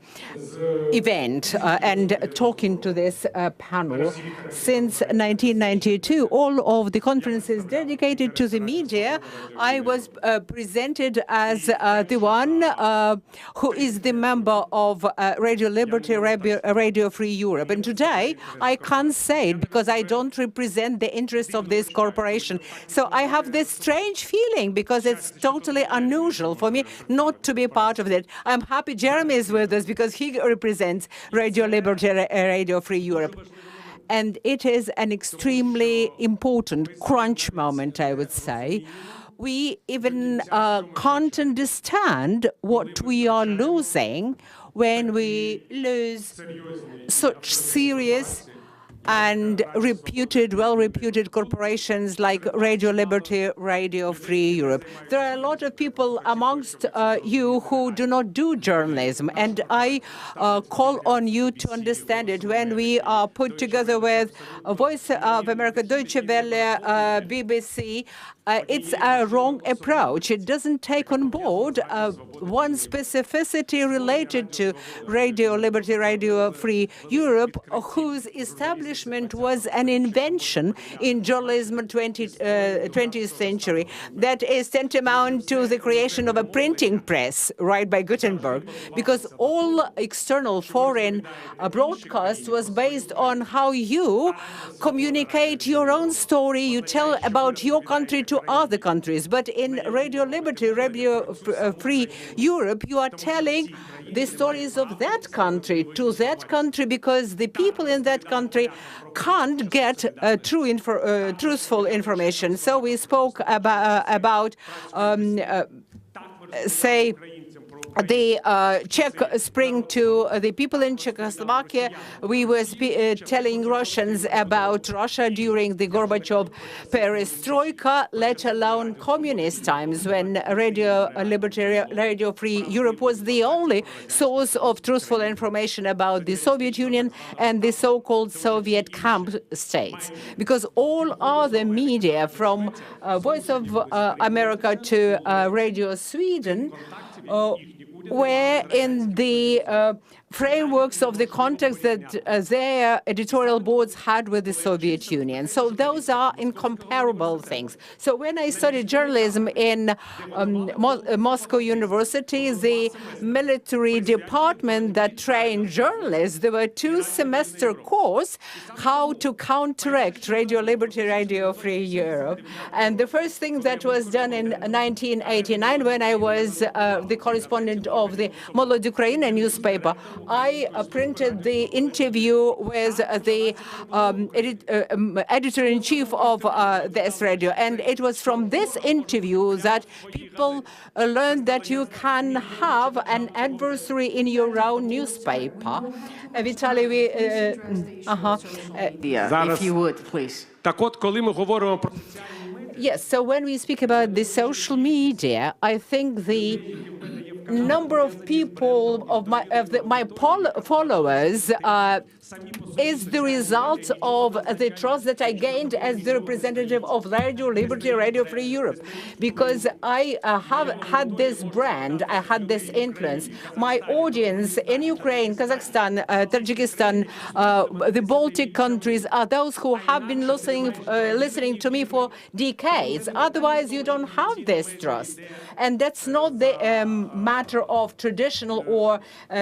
event, and talking to this panel, since 1992, all of the conferences dedicated to the media, I was presented as the one who is the member of Radio Liberty, Radio Free Europe. And today, I can't say it because I don't represent the interests of this corporation. So I have this strange feeling, because it's totally unusual for me not to be part of it. I'm happy Jeremy is with us, because he represents Radio Liberty, Radio Free Europe. And it is an extremely important crunch moment, I would say. We even can't understand what we are losing when we lose such serious and well-reputed corporations like Radio Liberty, Radio Free Europe. There are a lot of people amongst you who do not do journalism, and I call on you to understand it. When we are put together with Voice of America, Deutsche Welle, BBC, it's a wrong approach. It doesn't take on board one specificity related to Radio Liberty, Radio Free Europe, whose establishment was an invention in journalism 20th century that is tantamount to the creation of a printing press, right, by Gutenberg, because all external foreign broadcast was based on how you communicate your own story, you tell about your country to other countries. But in Radio Liberty, Radio Free Europe, you are telling the stories of that country to that country, because the people in that country can't get truthful information. So we spoke about say, the Czech Spring to the people in Czechoslovakia. We were telling Russians about Russia during the Gorbachev perestroika, let alone communist times when Radio Liberty, Radio Free Europe was the only source of truthful information about the Soviet Union and the so-called Soviet camp states. Because all other media, from Voice of America to Radio Sweden, were in the frameworks of the context that their editorial boards had with the Soviet Union. So those are incomparable things. So when I studied journalism in Moscow University, the military department that trained journalists, there were 2-semester course, how to counteract Radio Liberty, Radio Free Europe. And the first thing that was done in 1989, when I was the correspondent of the Molod Ukrainian newspaper, I printed the interview with the editor-in-chief of this radio. And it was from this interview that people learned that you can have an adversary in your own newspaper. Vitaly, if you would, please. Yes, so when we speak about the social media, I think the number of people, of my followers, is the result of the trust that I gained as the representative of Radio Liberty, Radio Free Europe. Because I have had this brand, I had this influence. My audience in Ukraine, Kazakhstan, Tajikistan, the Baltic countries are those who have been listening to me for decades. Otherwise, you don't have this trust. And that's not the matter of traditional or,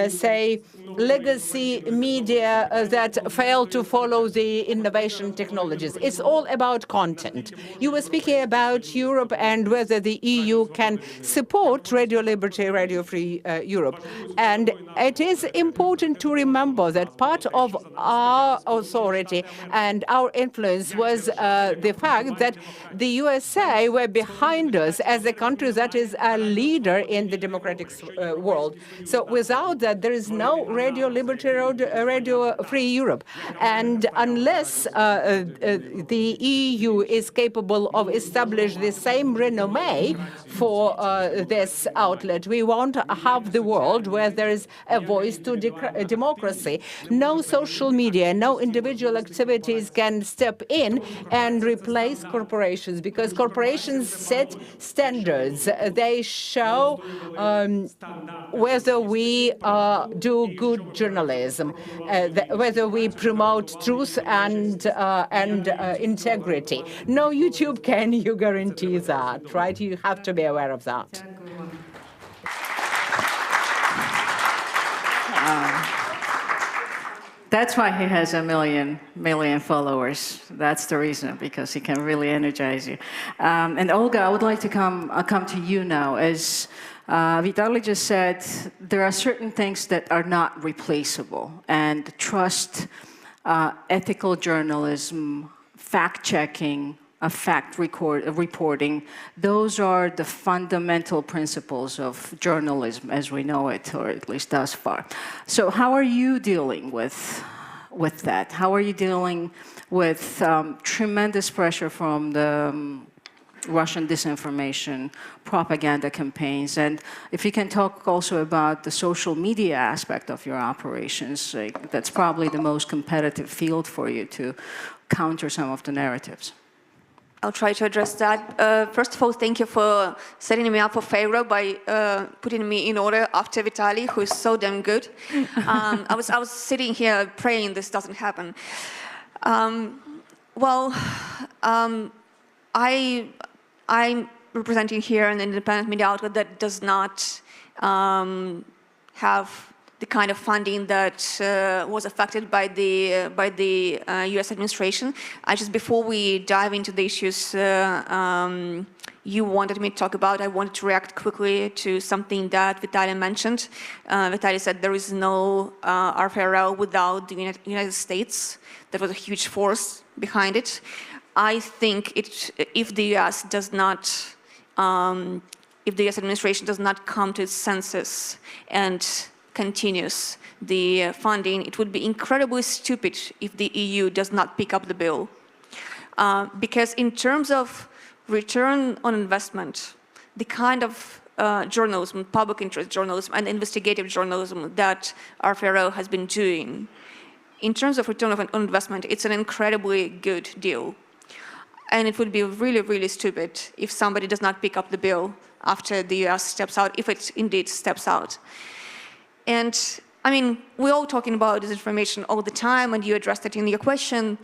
say, legacy media that fail to follow the innovation technologies. It's all about content. You were speaking about Europe and whether the EU can support Radio Liberty, Radio Free Europe. And it is important to remember that part of our authority and our influence was the fact that the USA were behind us as a country that is a leader in the democratic world. So without that, there is no Radio Liberty, Radio Free Europe. And unless the EU is capable of establishing the same renommee for this outlet, we won't have the world where there is a voice to democracy. No social media, no individual activities can step in and replace corporations, because corporations set standards. They show whether we do good journalism, whether we promote truth and integrity. No YouTube can you guarantee that, right? You have to be aware of that. That's why he has a million followers. That's the reason, because he can really energize you. And Olga, I would like to come to you now. As Vitaly just said, there are certain things that are not replaceable, and trust, ethical journalism, fact-checking, reporting, those are the fundamental principles of journalism as we know it, or at least thus far. So how are you dealing with that? How are you dealing with tremendous pressure from the Russian disinformation, propaganda campaigns? And if you can talk also about the social media aspect of your operations, that's probably the most competitive field for you to counter some of the narratives. I'll try to address that. First of all, thank you for setting me up for failure by putting me in order after Vitaly, who is so damn good. I was sitting here praying this doesn't happen. I'm representing here an independent media outlet that does not have the kind of funding that was affected by the U.S. administration. Before we dive into the issues you wanted me to talk about, I wanted to react quickly to something that Vitaly mentioned. Vitaly said there is no RFRL without the United States. That was a huge force behind it. I think if the U.S. does not if the US administration does not come to its senses and continues the funding, it would be incredibly stupid if the EU does not pick up the bill. Because in terms of return on investment, the kind of journalism, public interest journalism, and investigative journalism that RFRO has been doing, in terms of return on investment, it's an incredibly good deal. And it would be really, really stupid if somebody does not pick up the bill after the US steps out, if it indeed steps out. And I mean, we're all talking about disinformation all the time, and you addressed it in your question.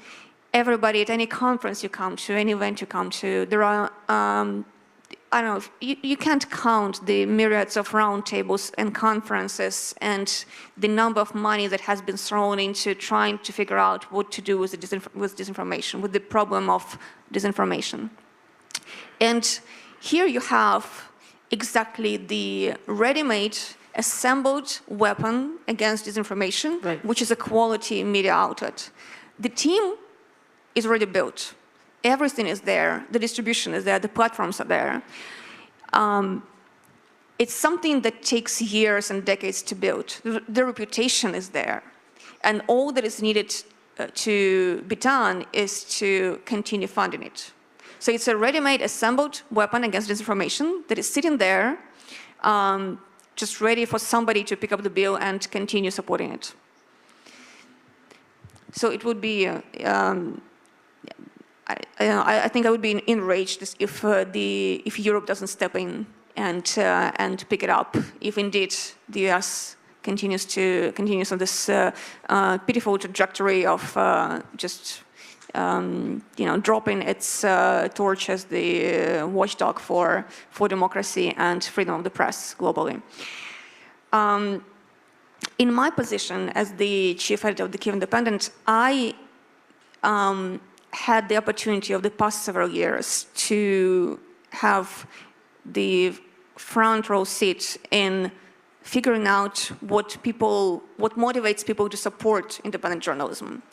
Everybody at any conference you come to, any event you come to, there are, I don't know, you can't count the myriads of roundtables and conferences and the number of money that has been thrown into trying to figure out what to do with disinformation, with the problem of disinformation. And here you have exactly the ready-made, assembled weapon against disinformation, right, which is a quality media outlet. The team is already built. Everything is there. The distribution is there. The platforms are there. It's something that takes years and decades to build. The reputation is there. And all that is needed to be done is to continue funding it. So it's a ready-made, assembled weapon against disinformation that is sitting there, just ready for somebody to pick up the bill and continue supporting it. So it would be, I think I would be enraged if Europe doesn't step in and pick it up. If indeed the US continues on this pitiful trajectory of just dropping its torch as the watchdog for democracy and freedom of the press globally. In my position as the chief editor of the Kyiv Independent, I had the opportunity of the past several years to have the front row seat in figuring out what motivates people to support independent journalism.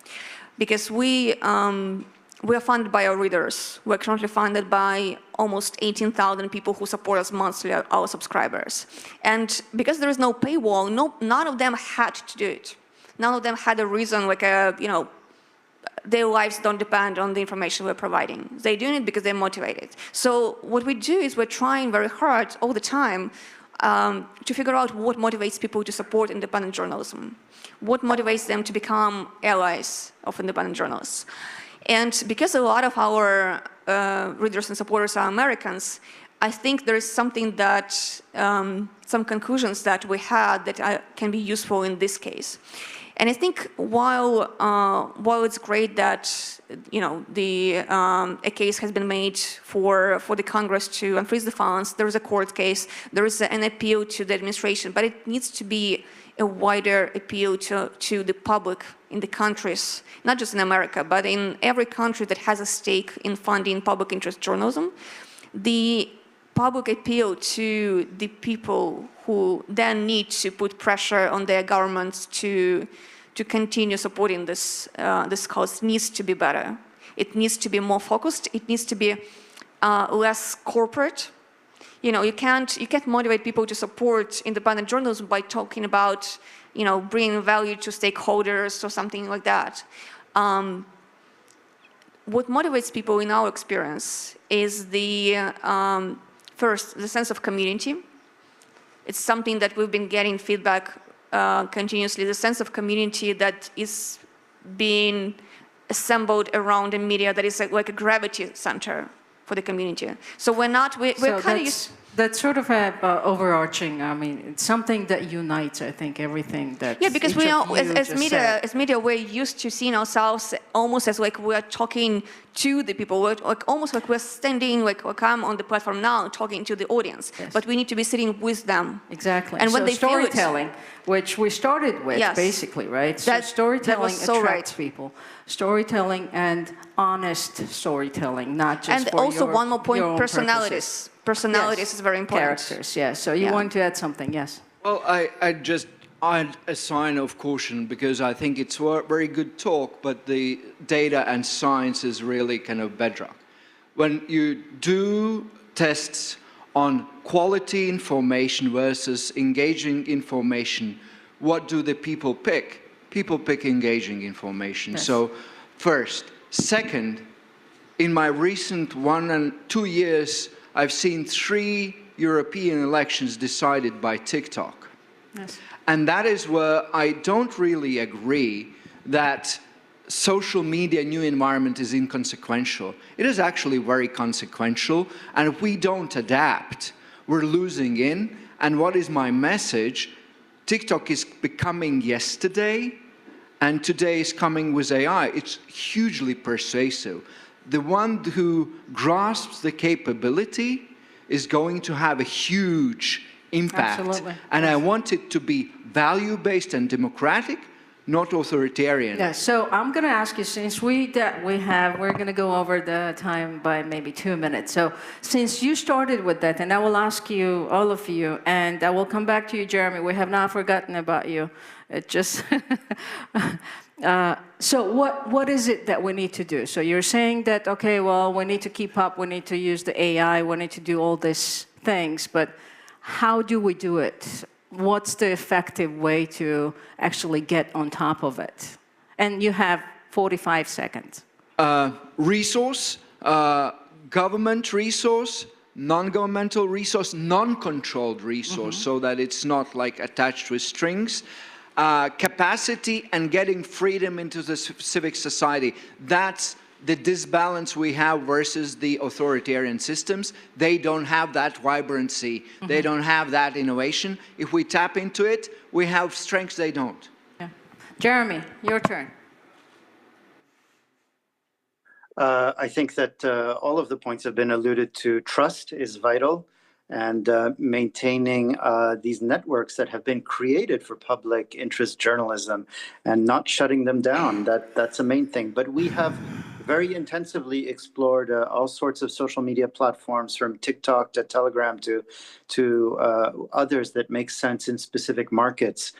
Because we are funded by our readers. We're currently funded by almost 18,000 people who support us monthly, our subscribers. And because there is no paywall, none of them had to do it. None of them had a reason, like their lives don't depend on the information we're providing. They're doing it because they're motivated. So what we do is we're trying very hard all the time to figure out what motivates people to support independent journalism. What motivates them to become allies of independent journalists. And because a lot of our readers and supporters are Americans, I think there is something that, some conclusions that we had that can be useful in this case. And I think while it's great that a case has been made for the Congress to unfreeze the funds, there is a court case, there is an appeal to the administration, but it needs to be a wider appeal to the public in the countries, not just in America, but in every country that has a stake in funding public interest journalism. The public appeal to the people who then need to put pressure on their governments to continue supporting this cause needs to be better. It needs to be more focused. It needs to be less corporate. You can't motivate people to support independent journalism by talking about, bringing value to stakeholders or something like that. What motivates people in our experience is first, the sense of community. It's something that we've been getting feedback continuously, the sense of community that is being assembled around a media that is like a gravity center for the community. So we're kind of used. That's sort of overarching. I mean, it's something that unites, I think, everything that. Yeah, because we are, as media, we're used to seeing ourselves almost as like we're talking to the people. We're almost like we're standing, like I'm on the platform now, talking to the audience. Yes. But we need to be sitting with them. Exactly. And when they storytelling, which we started with, yes, basically, right? So storytelling attracts people. Storytelling and honest storytelling, not just and for also your, one more point: personalities. Purposes. Personalities is very important. Characters, yes. So you want to add something, yes? Well, I just add a sign of caution because I think it's a very good talk, but the data and science is really kind of bedrock. When you do tests on quality information versus engaging information, what do the people pick? People pick engaging information. Yes. So first. Second, in my recent 1 and 2 years, I've seen 3 European elections decided by TikTok. Yes. And that is where I don't really agree that social media new environment is inconsequential. It is actually very consequential, and if we don't adapt, we're losing in. And what is my message? TikTok is becoming yesterday, and today is coming with AI. It's hugely persuasive. The one who grasps the capability is going to have a huge impact. Absolutely. And I want it to be value-based and democratic, not authoritarian. Yeah, so I'm going to ask you, since we're going to go over the time by maybe 2 minutes. So since you started with that, and I will ask you, all of you, and I will come back to you, Jeremy. We have not forgotten about you. It just, so what is it that we need to do? So you're saying that, okay, well, we need to keep up, we need to use the AI, we need to do all these things, but how do we do it? What's the effective way to actually get on top of it? And you have 45 seconds. Resource, government resource, non-governmental resource, non-controlled resource, so that it's not like attached with strings. Capacity and getting freedom into the civic society. That's the disbalance we have versus the authoritarian systems. They don't have that vibrancy. They don't have that innovation. If we tap into it, we have strengths they don't. Yeah. Jeremy, your turn. I think that all of the points have been alluded to. Trust is vital, and maintaining these networks that have been created for public interest journalism and not shutting them down. That's a main thing. But we have very intensively explored all sorts of social media platforms, from TikTok to Telegram to others that make sense in specific markets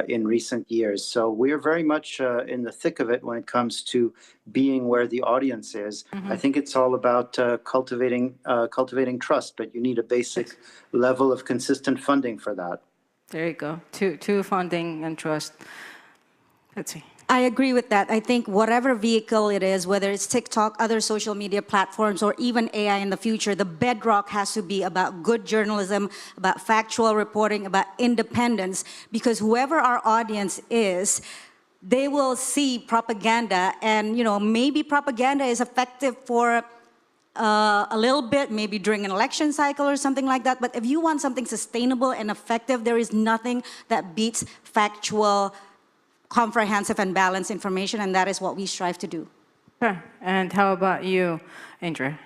in recent years. So we're very much in the thick of it when it comes to being where the audience is. I think it's all about cultivating trust, but you need a basic level of consistent funding for that. There you go. Two funding and trust. Let's see. I agree with that. I think whatever vehicle it is, whether it's TikTok, other social media platforms, or even AI in the future, the bedrock has to be about good journalism, about factual reporting, about independence, because whoever our audience is, they will see propaganda, and maybe propaganda is effective for a little bit, maybe during an election cycle or something like that. But if you want something sustainable and effective, there is nothing that beats factual, comprehensive and balanced information, and that is what we strive to do. Sure. And how about you, Andrea?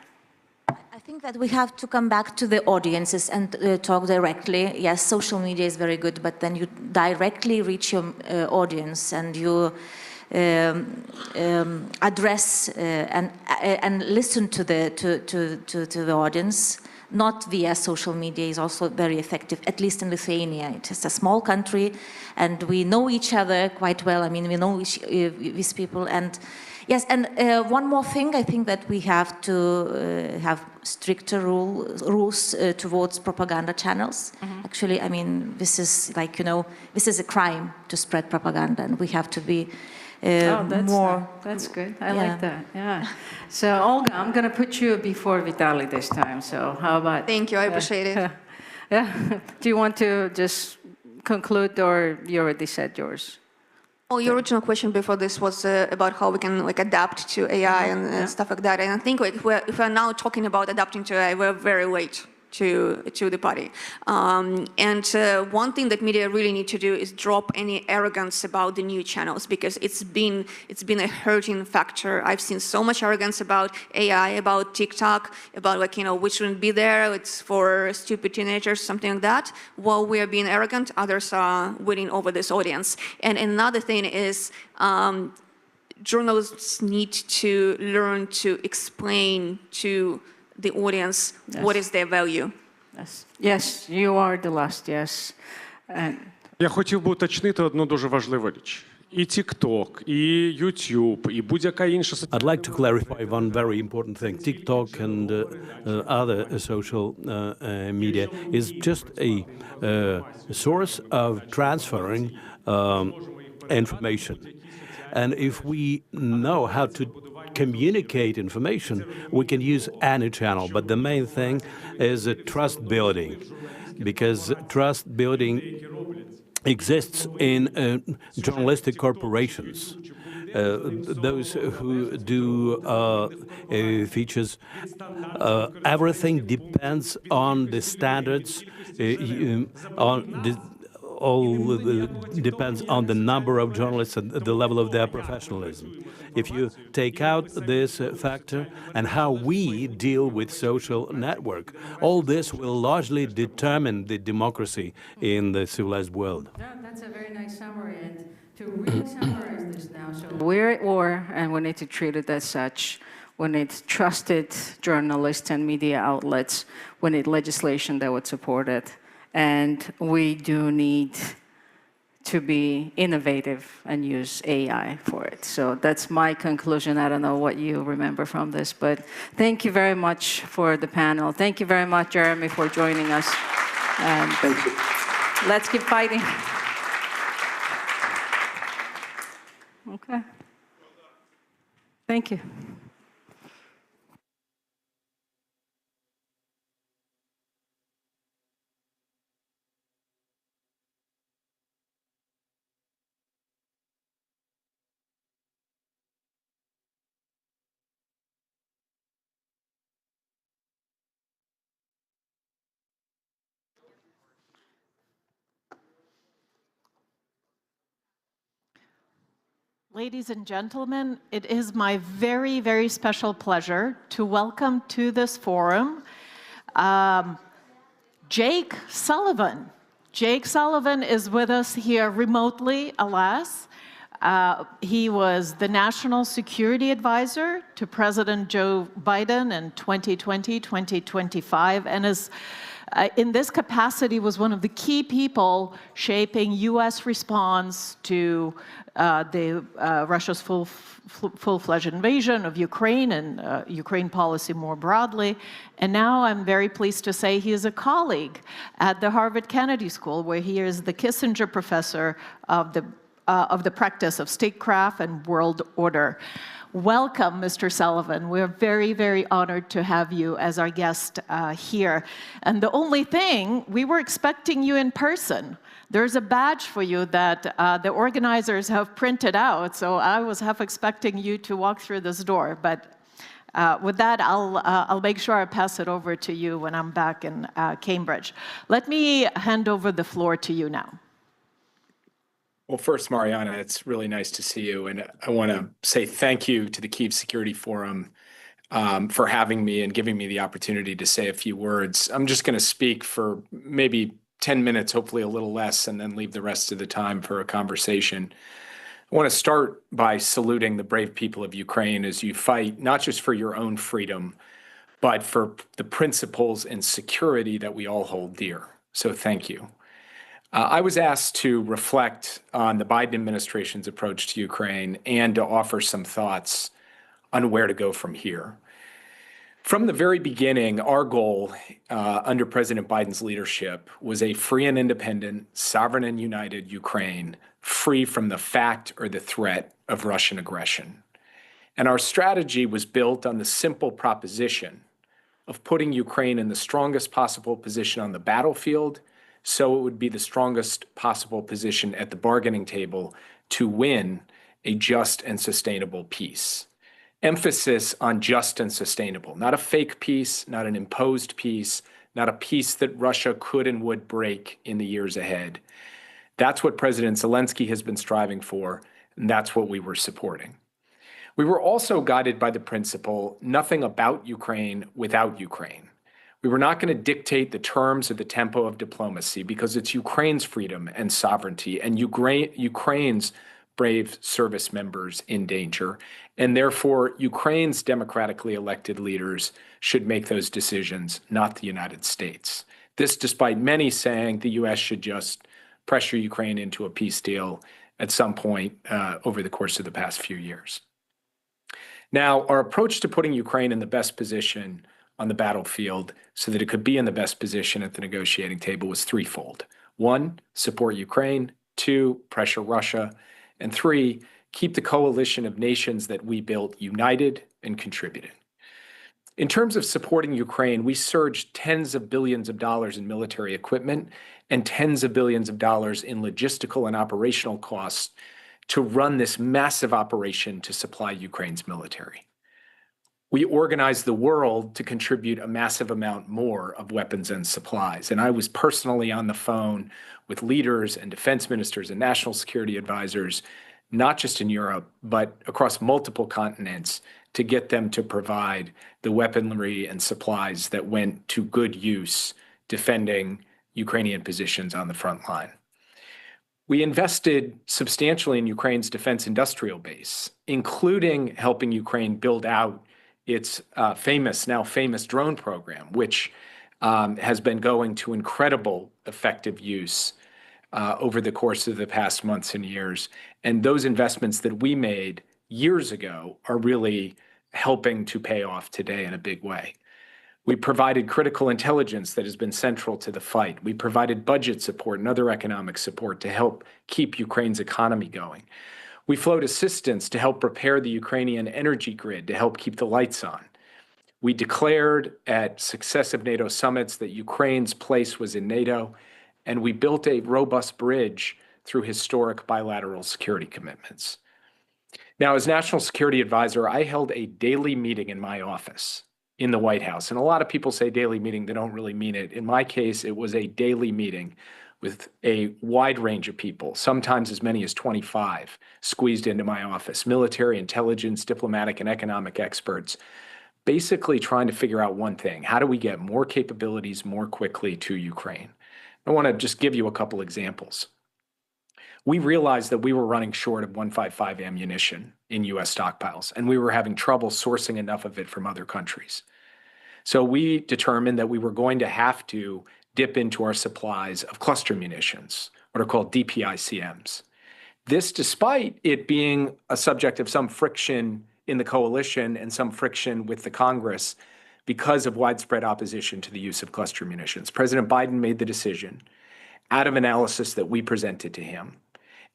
I think that we have to come back to the audiences and talk directly. Yes, social media is very good, but then you directly reach your audience, and you address and listen to the audience. Not via social media is also very effective, at least in Lithuania. It is a small country, and we know each other quite well. I mean, we know these people. And yes, and one more thing, I think that we have to have stricter rules towards propaganda channels. Actually, I mean, this is like, this is a crime to spread propaganda, and we have to be that's good. I like that. Yeah. So Olga, I'm going to put you before Vitaly this time. So how about? Thank you. I appreciate it. Yeah. Do you want to just conclude, or you already said yours? Oh, your original question before this was about how we can adapt to AI and stuff like that. And I think if we're now talking about adapting to AI, we're very late to the party. And one thing that media really need to do is drop any arrogance about the new channels, because it's been a hurting factor. I've seen so much arrogance about AI, about TikTok, about we shouldn't be there, it's for stupid teenagers, something like that. While we are being arrogant, others are winning over this audience. And another thing is journalists need to learn to explain to the audience what is their value. Yes, you are the last, yes. Я хотів би уточнити одну дуже важливу річ. і TikTok, і YouTube, і будь-яка інша... I'd like to clarify one very important thing. TikTok and other social media is just a source of transferring information. And if we know how to communicate information, we can use any channel. But the main thing is trust building, because trust building exists in journalistic corporations. Those who do features, everything depends on the standards, all depends on the number of journalists and the level of their professionalism. If you take out this factor and how we deal with social network, all this will largely determine the democracy in the civilized world. That's a very nice summary. And to really summarize this now, so we're at war and we need to treat it as such. We need trusted journalists and media outlets. We need legislation that would support it. And we do need to be innovative and use AI for it. So that's my conclusion. I don't know what you remember from this, but thank you very much for the panel. Thank you very much, Jeremy, for joining us. And thank you. Let's keep fighting. Okay. Thank you. Ladies and gentlemen, it is my very, very special pleasure to welcome to this forum Jake Sullivan. Jake Sullivan is with us here remotely, alas. He was the National Security Advisor to President Joe Biden in 2020-2025, and is in this capacity was one of the key people shaping U.S. response to Russia's full-fledged invasion of Ukraine and Ukraine policy more broadly. And now I'm very pleased to say he is a colleague at the Harvard Kennedy School, where he is the Kissinger Professor of the practice of statecraft and world order. Welcome, Mr. Sullivan. We're very, very honored to have you as our guest here. And the only thing, we were expecting you in person. There's a badge for you that the organizers have printed out, so I was half expecting you to walk through this door. But with that, I'll make sure I pass it over to you when I'm back in Cambridge. Let me hand over the floor to you now. Well, first, Mariana, it's really nice to see you. And I want to say thank you to the Kyiv Security Forum for having me and giving me the opportunity to say a few words. I'm just going to speak for maybe 10 minutes, hopefully a little less, and then leave the rest of the time for a conversation. I want to start by saluting the brave people of Ukraine as you fight not just for your own freedom, but for the principles and security that we all hold dear. So thank you. I was asked to reflect on the Biden administration's approach to Ukraine and to offer some thoughts on where to go from here. From the very beginning, our goal under President Biden's leadership was a free and independent, sovereign and united Ukraine, free from the fact or the threat of Russian aggression. And our strategy was built on the simple proposition of putting Ukraine in the strongest possible position on the battlefield, so it would be the strongest possible position at the bargaining table to win a just and sustainable peace. Emphasis on just and sustainable, not a fake peace, not an imposed peace, not a peace that Russia could and would break in the years ahead. That's what President Zelensky has been striving for, and that's what we were supporting. We were also guided by the principle, nothing about Ukraine without Ukraine. We were not going to dictate the terms or the tempo of diplomacy because it's Ukraine's freedom and sovereignty and Ukraine's brave service members in danger. And therefore, Ukraine's democratically elected leaders should make those decisions, not the United States. This despite many saying the U.S. should just pressure Ukraine into a peace deal at some point over the course of the past few years. Now, our approach to putting Ukraine in the best position on the battlefield so that it could be in the best position at the negotiating table was threefold. 1, support Ukraine. 2, pressure Russia. And 3, keep the coalition of nations that we built united and contributing. In terms of supporting Ukraine, we surged tens of billions of dollars in military equipment and tens of billions of dollars in logistical and operational costs to run this massive operation to supply Ukraine's military. We organized the world to contribute a massive amount more of weapons and supplies. And I was personally on the phone with leaders and defense ministers and national security advisors, not just in Europe, but across multiple continents, to get them to provide the weaponry and supplies that went to good use defending Ukrainian positions on the front line. We invested substantially in Ukraine's defense industrial base, including helping Ukraine build out its now famous drone program, which has been going to incredible effective use over the course of the past months and years. And those investments that we made years ago are really helping to pay off today in a big way. We provided critical intelligence that has been central to the fight. We provided budget support and other economic support to help keep Ukraine's economy going. We flowed assistance to help prepare the Ukrainian energy grid to help keep the lights on. We declared at successive NATO summits that Ukraine's place was in NATO, and we built a robust bridge through historic bilateral security commitments. Now, as National Security Advisor, I held a daily meeting in my office in the White House. And a lot of people say daily meeting, they don't really mean it. In my case, it was a daily meeting with a wide range of people, sometimes as many as 25, squeezed into my office, military, intelligence, diplomatic, and economic experts, basically trying to figure out one thing: how do we get more capabilities more quickly to Ukraine? I want to just give you a couple examples. We realized that we were running short of 155 ammunition in U.S. stockpiles, and we were having trouble sourcing enough of it from other countries. So we determined that we were going to have to dip into our supplies of cluster munitions, what are called DPICMs. This, despite it being a subject of some friction in the coalition and some friction with the Congress because of widespread opposition to the use of cluster munitions. President Biden made the decision out of analysis that we presented to him,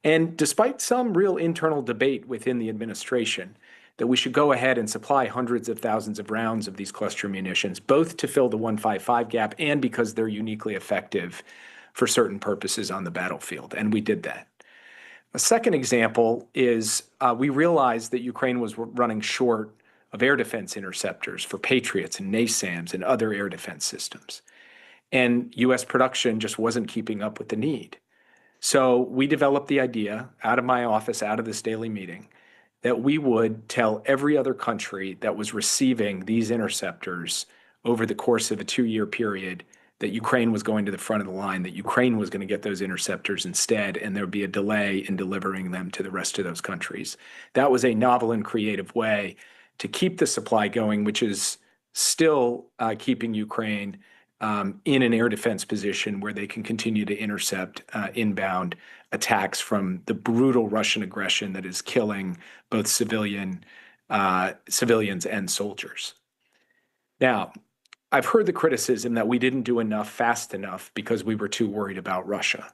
and despite some real internal debate within the administration, that we should go ahead and supply hundreds of thousands of rounds of these cluster munitions, both to fill the 155 gap and because they're uniquely effective for certain purposes on the battlefield. And we did that. A second example is we realized that Ukraine was running short of air defense interceptors for Patriots and NASAMS and other air defense systems. And U.S. production just wasn't keeping up with the need. So we developed the idea out of my office, out of this daily meeting, that we would tell every other country that was receiving these interceptors over the course of a 2-year period that Ukraine was going to the front of the line, that Ukraine was going to get those interceptors instead, and there would be a delay in delivering them to the rest of those countries. That was a novel and creative way to keep the supply going, which is still keeping Ukraine in an air defense position where they can continue to intercept inbound attacks from the brutal Russian aggression that is killing both civilians and soldiers. Now, I've heard the criticism that we didn't do enough fast enough because we were too worried about Russia.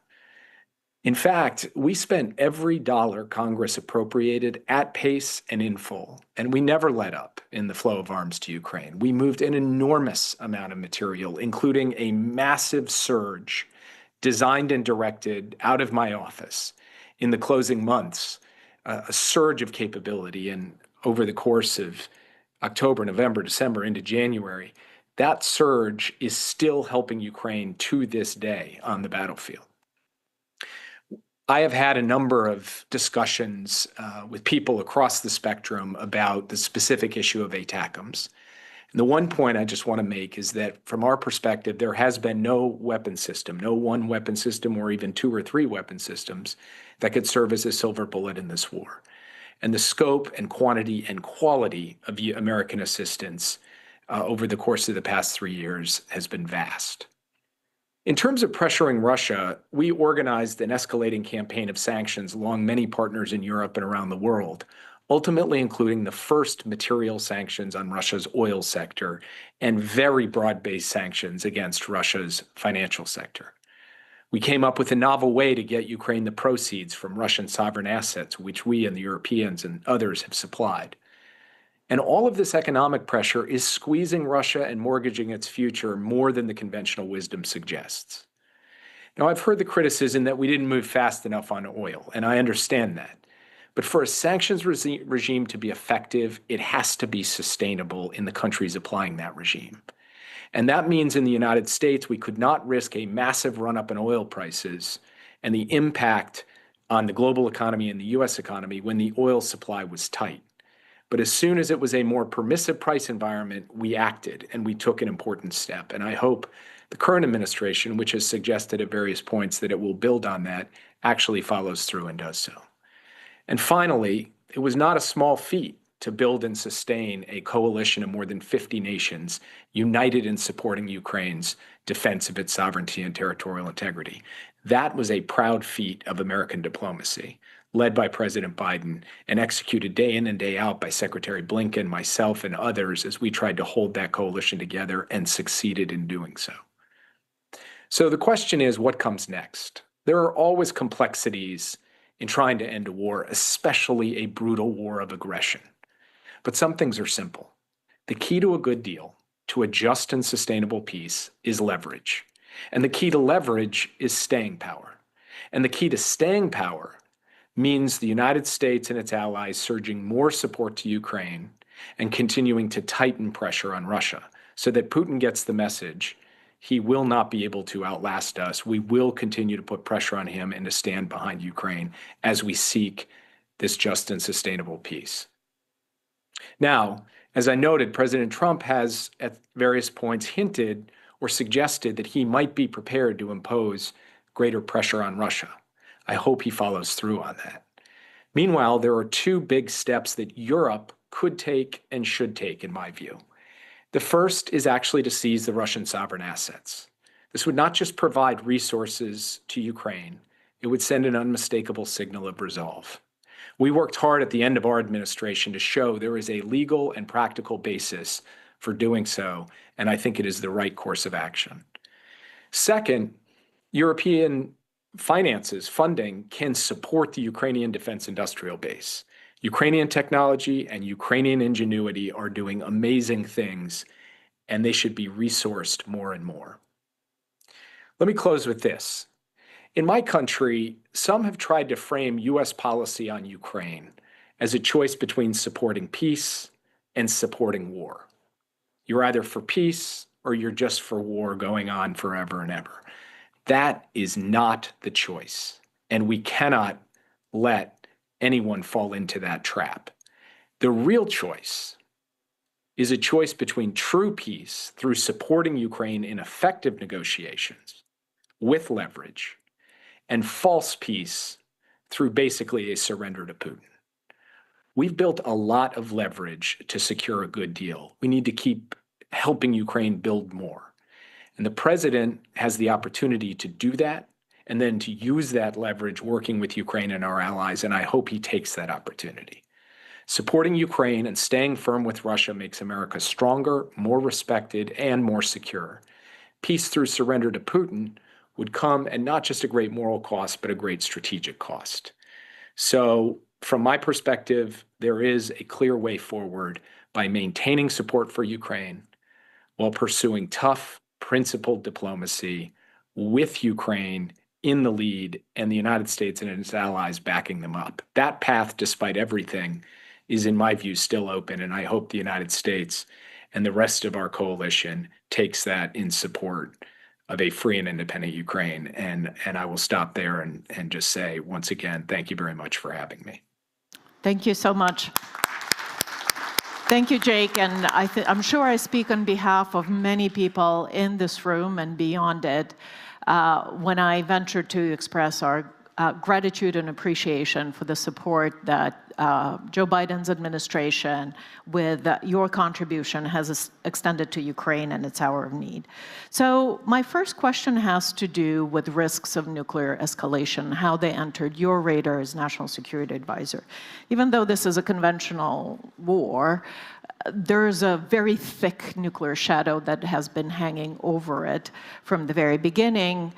In fact, we spent every dollar Congress appropriated at pace and in full, and we never let up in the flow of arms to Ukraine. We moved an enormous amount of material, including a massive surge designed and directed out of my office in the closing months, a surge of capability. And over the course of October, November, December, into January, that surge is still helping Ukraine to this day on the battlefield. I have had a number of discussions with people across the spectrum about the specific issue of ATACMS. And the one point I just want to make is that from our perspective, there has been no weapon system, no one weapon system or even 2 or 3 weapon systems that could serve as a silver bullet in this war. And the scope and quantity and quality of American assistance over the course of the past 3 years has been vast. In terms of pressuring Russia, we organized an escalating campaign of sanctions along many partners in Europe and around the world, ultimately including the first material sanctions on Russia's oil sector and very broad-based sanctions against Russia's financial sector. We came up with a novel way to get Ukraine the proceeds from Russian sovereign assets, which we and the Europeans and others have supplied. And all of this economic pressure is squeezing Russia and mortgaging its future more than the conventional wisdom suggests. Now, I've heard the criticism that we didn't move fast enough on oil, and I understand that. But for a sanctions regime to be effective, it has to be sustainable in the countries applying that regime. And that means in the United States, we could not risk a massive run-up in oil prices and the impact on the global economy and the U.S. economy when the oil supply was tight. But as soon as it was a more permissive price environment, we acted and we took an important step. And I hope the current administration, which has suggested at various points that it will build on that, actually follows through and does so. And finally, it was not a small feat to build and sustain a coalition of more than 50 nations united in supporting Ukraine's defense of its sovereignty and territorial integrity. That was a proud feat of American diplomacy, led by President Biden and executed day in and day out by Secretary Blinken, myself, and others as we tried to hold that coalition together and succeeded in doing so. So the question is, what comes next? There are always complexities in trying to end a war, especially a brutal war of aggression. But some things are simple. The key to a good deal, to a just and sustainable peace, is leverage. And the key to leverage is staying power. And the key to staying power means the United States and its allies surging more support to Ukraine and continuing to tighten pressure on Russia so that Putin gets the message he will not be able to outlast us. We will continue to put pressure on him and to stand behind Ukraine as we seek this just and sustainable peace. Now, as I noted, President Trump has at various points hinted or suggested that he might be prepared to impose greater pressure on Russia. I hope he follows through on that. Meanwhile, there are two big steps that Europe could take and should take, in my view. The first is actually to seize the Russian sovereign assets. This would not just provide resources to Ukraine, it would send an unmistakable signal of resolve. We worked hard at the end of our administration to show there is a legal and practical basis for doing so, and I think it is the right course of action. Second, European finances, funding, can support the Ukrainian defense industrial base. Ukrainian technology and Ukrainian ingenuity are doing amazing things, and they should be resourced more and more. Let me close with this. In my country, some have tried to frame U.S. policy on Ukraine as a choice between supporting peace and supporting war. You're either for peace or you're just for war going on forever and ever. That is not the choice, and we cannot let anyone fall into that trap. The real choice is a choice between true peace through supporting Ukraine in effective negotiations with leverage and false peace through basically a surrender to Putin. We've built a lot of leverage to secure a good deal. We need to keep helping Ukraine build more. And the president has the opportunity to do that and then to use that leverage working with Ukraine and our allies, and I hope he takes that opportunity. Supporting Ukraine and staying firm with Russia makes America stronger, more respected, and more secure. Peace through surrender to Putin would come at not just a great moral cost, but a great strategic cost. So from my perspective, there is a clear way forward by maintaining support for Ukraine while pursuing tough, principled diplomacy with Ukraine in the lead and the United States and its allies backing them up. That path, despite everything, is, in my view, still open, and I hope the United States and the rest of our coalition takes that in support of a free and independent Ukraine. And I will stop there and just say, once again, thank you very much for having me. Thank you so much. Thank you, Jake. And I'm sure I speak on behalf of many people in this room and beyond it when I venture to express our gratitude and appreciation for the support that Joe Biden's administration, with your contribution, has extended to Ukraine in its hour of need. So my first question has to do with risks of nuclear escalation, how they entered your radar as National Security Advisor. Even though this is a conventional war, there's a very thick nuclear shadow that has been hanging over it from the very beginning,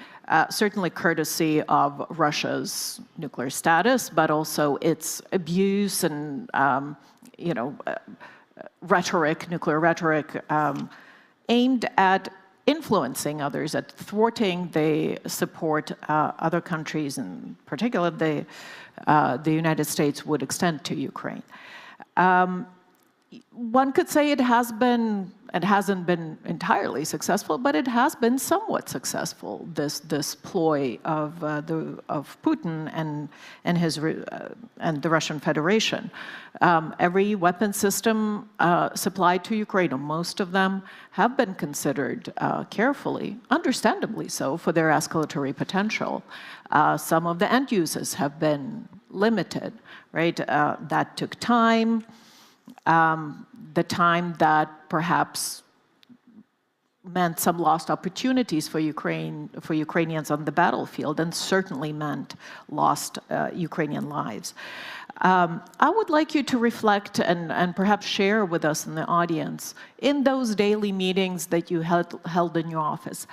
certainly courtesy of Russia's nuclear status, but also its abuse and, rhetoric, nuclear rhetoric, aimed at influencing others, at thwarting the support other countries, in particular the United States, would extend to Ukraine. One could say it hasn't been entirely successful, but it has been somewhat successful, this ploy of Putin and the Russian Federation. Every weapon system supplied to Ukraine, or most of them, have been considered carefully, understandably so, for their escalatory potential. Some of the end uses have been limited, right? That took time. The time that perhaps meant some lost opportunities for Ukrainians on the battlefield, and certainly meant lost Ukrainian lives. I would like you to reflect and perhaps share with us in the audience, in those daily meetings that you held in your office,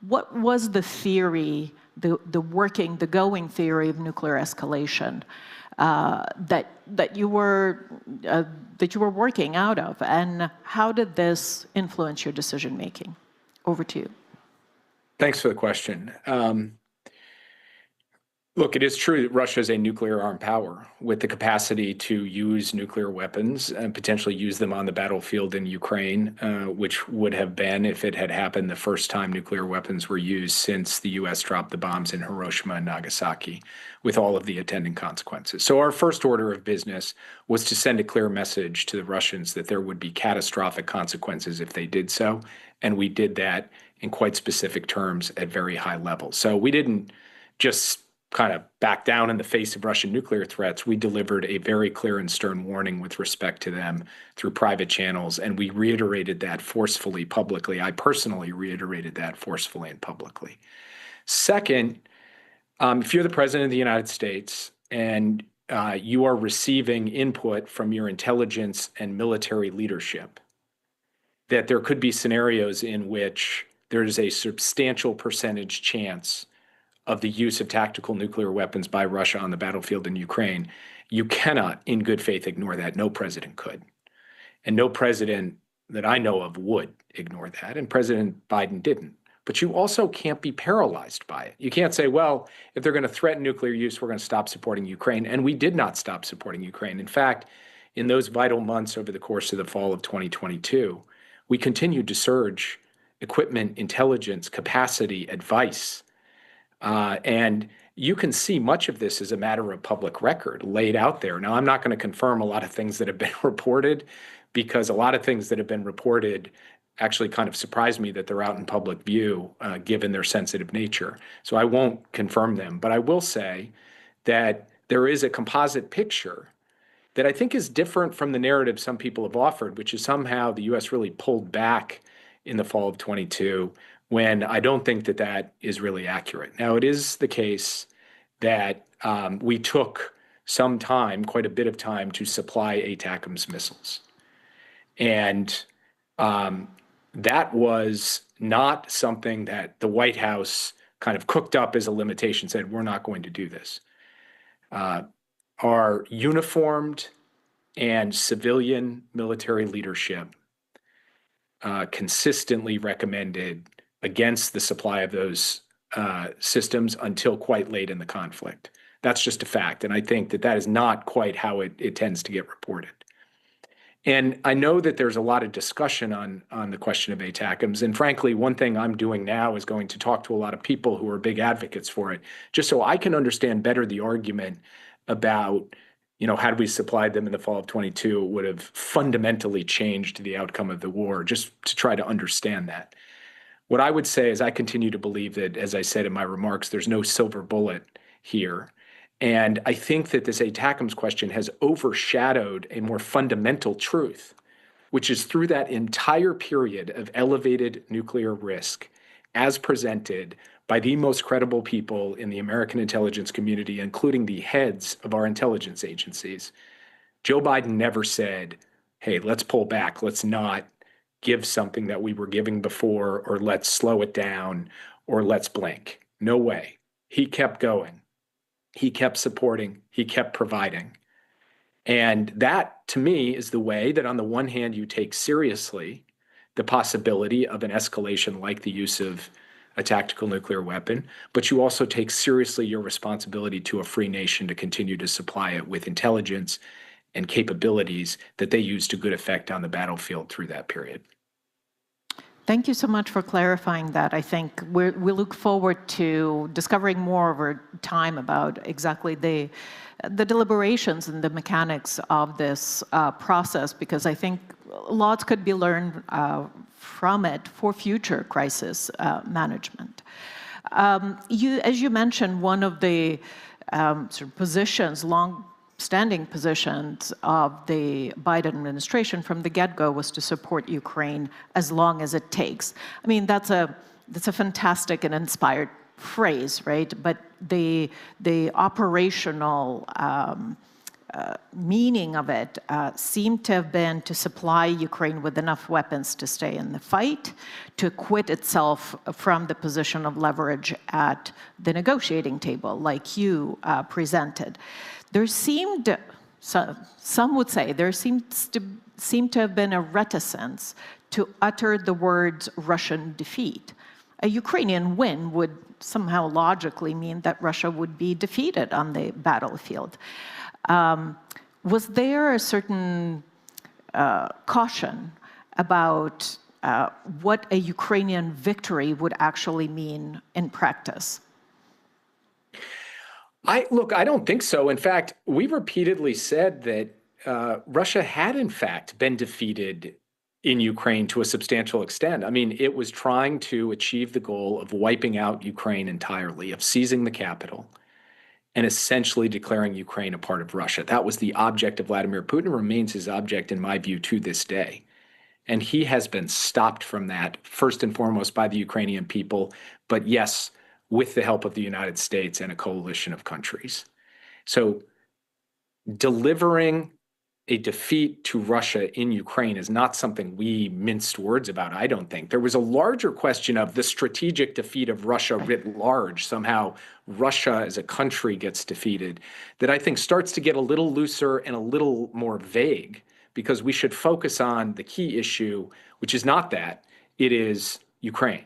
what was the theory, the going theory of nuclear escalation that you were working out of, and how did this influence your decision making? Over to you. Thanks for the question. Look, it is true that Russia is a nuclear armed power with the capacity to use nuclear weapons and potentially use them on the battlefield in Ukraine, which would have been, if it had happened, the first time nuclear weapons were used since the U.S. dropped the bombs in Hiroshima and Nagasaki, with all of the attendant consequences. So our first order of business was to send a clear message to the Russians that there would be catastrophic consequences if they did so, and we did that in quite specific terms at very high levels. So we didn't just kind of back down in the face of Russian nuclear threats. We delivered a very clear and stern warning with respect to them through private channels, and we reiterated that forcefully publicly. I personally reiterated that forcefully and publicly. Second, if you're the President of the United States and you are receiving input from your intelligence and military leadership, that there could be scenarios in which there is a substantial percentage chance of the use of tactical nuclear weapons by Russia on the battlefield in Ukraine, you cannot, in good faith, ignore that. No president could. And no president that I know of would ignore that, and President Biden didn't. But you also can't be paralyzed by it. You can't say, well, if they're going to threaten nuclear use, we're going to stop supporting Ukraine. And we did not stop supporting Ukraine. In fact, in those vital months over the course of the fall of 2022, we continued to surge equipment, intelligence, capacity, advice. And you can see much of this as a matter of public record laid out there. Now, I'm not going to confirm a lot of things that have been reported, because a lot of things that have been reported actually kind of surprise me that they're out in public view, given their sensitive nature. So I won't confirm them. But I will say that there is a composite picture that I think is different from the narrative some people have offered, which is somehow the U.S. really pulled back in the fall of 22, when I don't think that that is really accurate. Now, it is the case that we took some time, quite a bit of time, to supply ATACMS missiles. And that was not something that the White House kind of cooked up as a limitation, said, we're not going to do this. Our uniformed and civilian military leadership consistently recommended against the supply of those systems until quite late in the conflict. That's just a fact. And I think that that is not quite how it tends to get reported. And I know that there's a lot of discussion on the question of ATACMS. And frankly, one thing I'm doing now is going to talk to a lot of people who are big advocates for it, just so I can understand better the argument about, had we supplied them in the fall of 22, it would have fundamentally changed the outcome of the war, just to try to understand that. What I would say is I continue to believe that, as I said in my remarks, there's no silver bullet here. And I think that this ATACMS question has overshadowed a more fundamental truth, which is through that entire period of elevated nuclear risk, as presented by the most credible people in the American intelligence community, including the heads of our intelligence agencies, Joe Biden never said, hey, let's pull back, let's not give something that we were giving before, or let's slow it down, or let's blink. No way. He kept going. He kept supporting. He kept providing. And that, to me, is the way that on the one hand, you take seriously the possibility of an escalation like the use of a tactical nuclear weapon, but you also take seriously your responsibility to a free nation to continue to supply it with intelligence and capabilities that they use to good effect on the battlefield through that period. Thank you so much for clarifying that. I think we look forward to discovering more over time about exactly the deliberations and the mechanics of this process, because I think lots could be learned from it for future crisis management. As you mentioned, one of the sort of positions, long-standing positions of the Biden administration from the get-go was to support Ukraine as long as it takes. I mean, that's a fantastic and inspired phrase, right? But the operational meaning of it seemed to have been to supply Ukraine with enough weapons to stay in the fight, to acquit itself from the position of leverage at the negotiating table, like you presented. There seemed, some would say, there seemed to have been a reticence to utter the words Russian defeat. A Ukrainian win would somehow logically mean that Russia would be defeated on the battlefield. Was there a certain caution about what a Ukrainian victory would actually mean in practice? Look, I don't think so. In fact, we repeatedly said that Russia had, in fact, been defeated in Ukraine to a substantial extent. I mean, it was trying to achieve the goal of wiping out Ukraine entirely, of seizing the capital, and essentially declaring Ukraine a part of Russia. That was the object of Vladimir Putin, remains his object, in my view, to this day. And he has been stopped from that, first and foremost, by the Ukrainian people, but yes, with the help of the United States and a coalition of countries. So delivering a defeat to Russia in Ukraine is not something we minced words about, I don't think. There was a larger question of the strategic defeat of Russia writ large. Somehow Russia as a country gets defeated, that I think starts to get a little looser and a little more vague, because we should focus on the key issue, which is not that, it is Ukraine.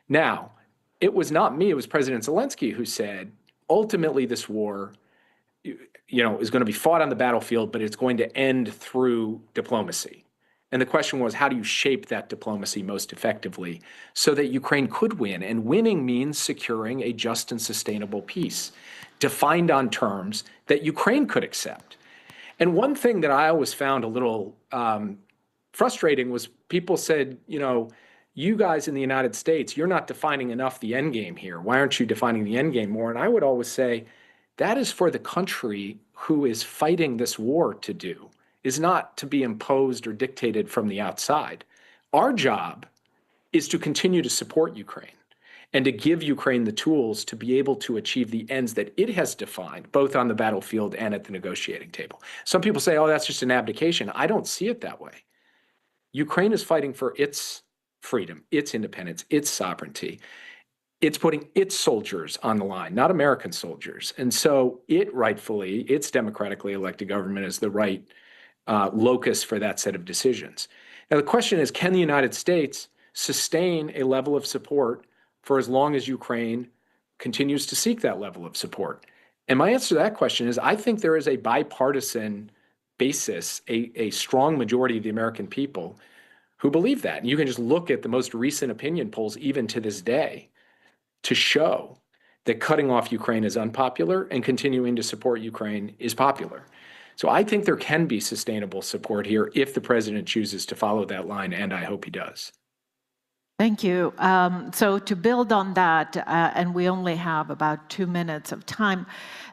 Now, it was not me, it was President Zelensky who said, ultimately this war is going to be fought on the battlefield, but it's going to end through diplomacy. And the question was, how do you shape that diplomacy most effectively so that Ukraine could win? And winning means securing a just and sustainable peace, defined on terms that Ukraine could accept. And one thing that I always found a little frustrating was people said, you guys in the United States, you're not defining enough the end game here. Why aren't you defining the end game more? And I would always say, that is for the country who is fighting this war to do, is not to be imposed or dictated from the outside. Our job is to continue to support Ukraine and to give Ukraine the tools to be able to achieve the ends that it has defined, both on the battlefield and at the negotiating table. Some people say, oh, that's just an abdication. I don't see it that way. Ukraine is fighting for its freedom, its independence, its sovereignty. It's putting its soldiers on the line, not American soldiers. And so its democratically elected government is the right locus for that set of decisions. Now, the question is, can the United States sustain a level of support for as long as Ukraine continues to seek that level of support? And my answer to that question is, I think there is a bipartisan basis, a strong majority of the American people who believe that. And you can just look at the most recent opinion polls, even to this day, to show that cutting off Ukraine is unpopular and continuing to support Ukraine is popular. So I think there can be sustainable support here if the president chooses to follow that line, and I hope he does. Thank you. So to build on that, and we only have about 2 minutes of time,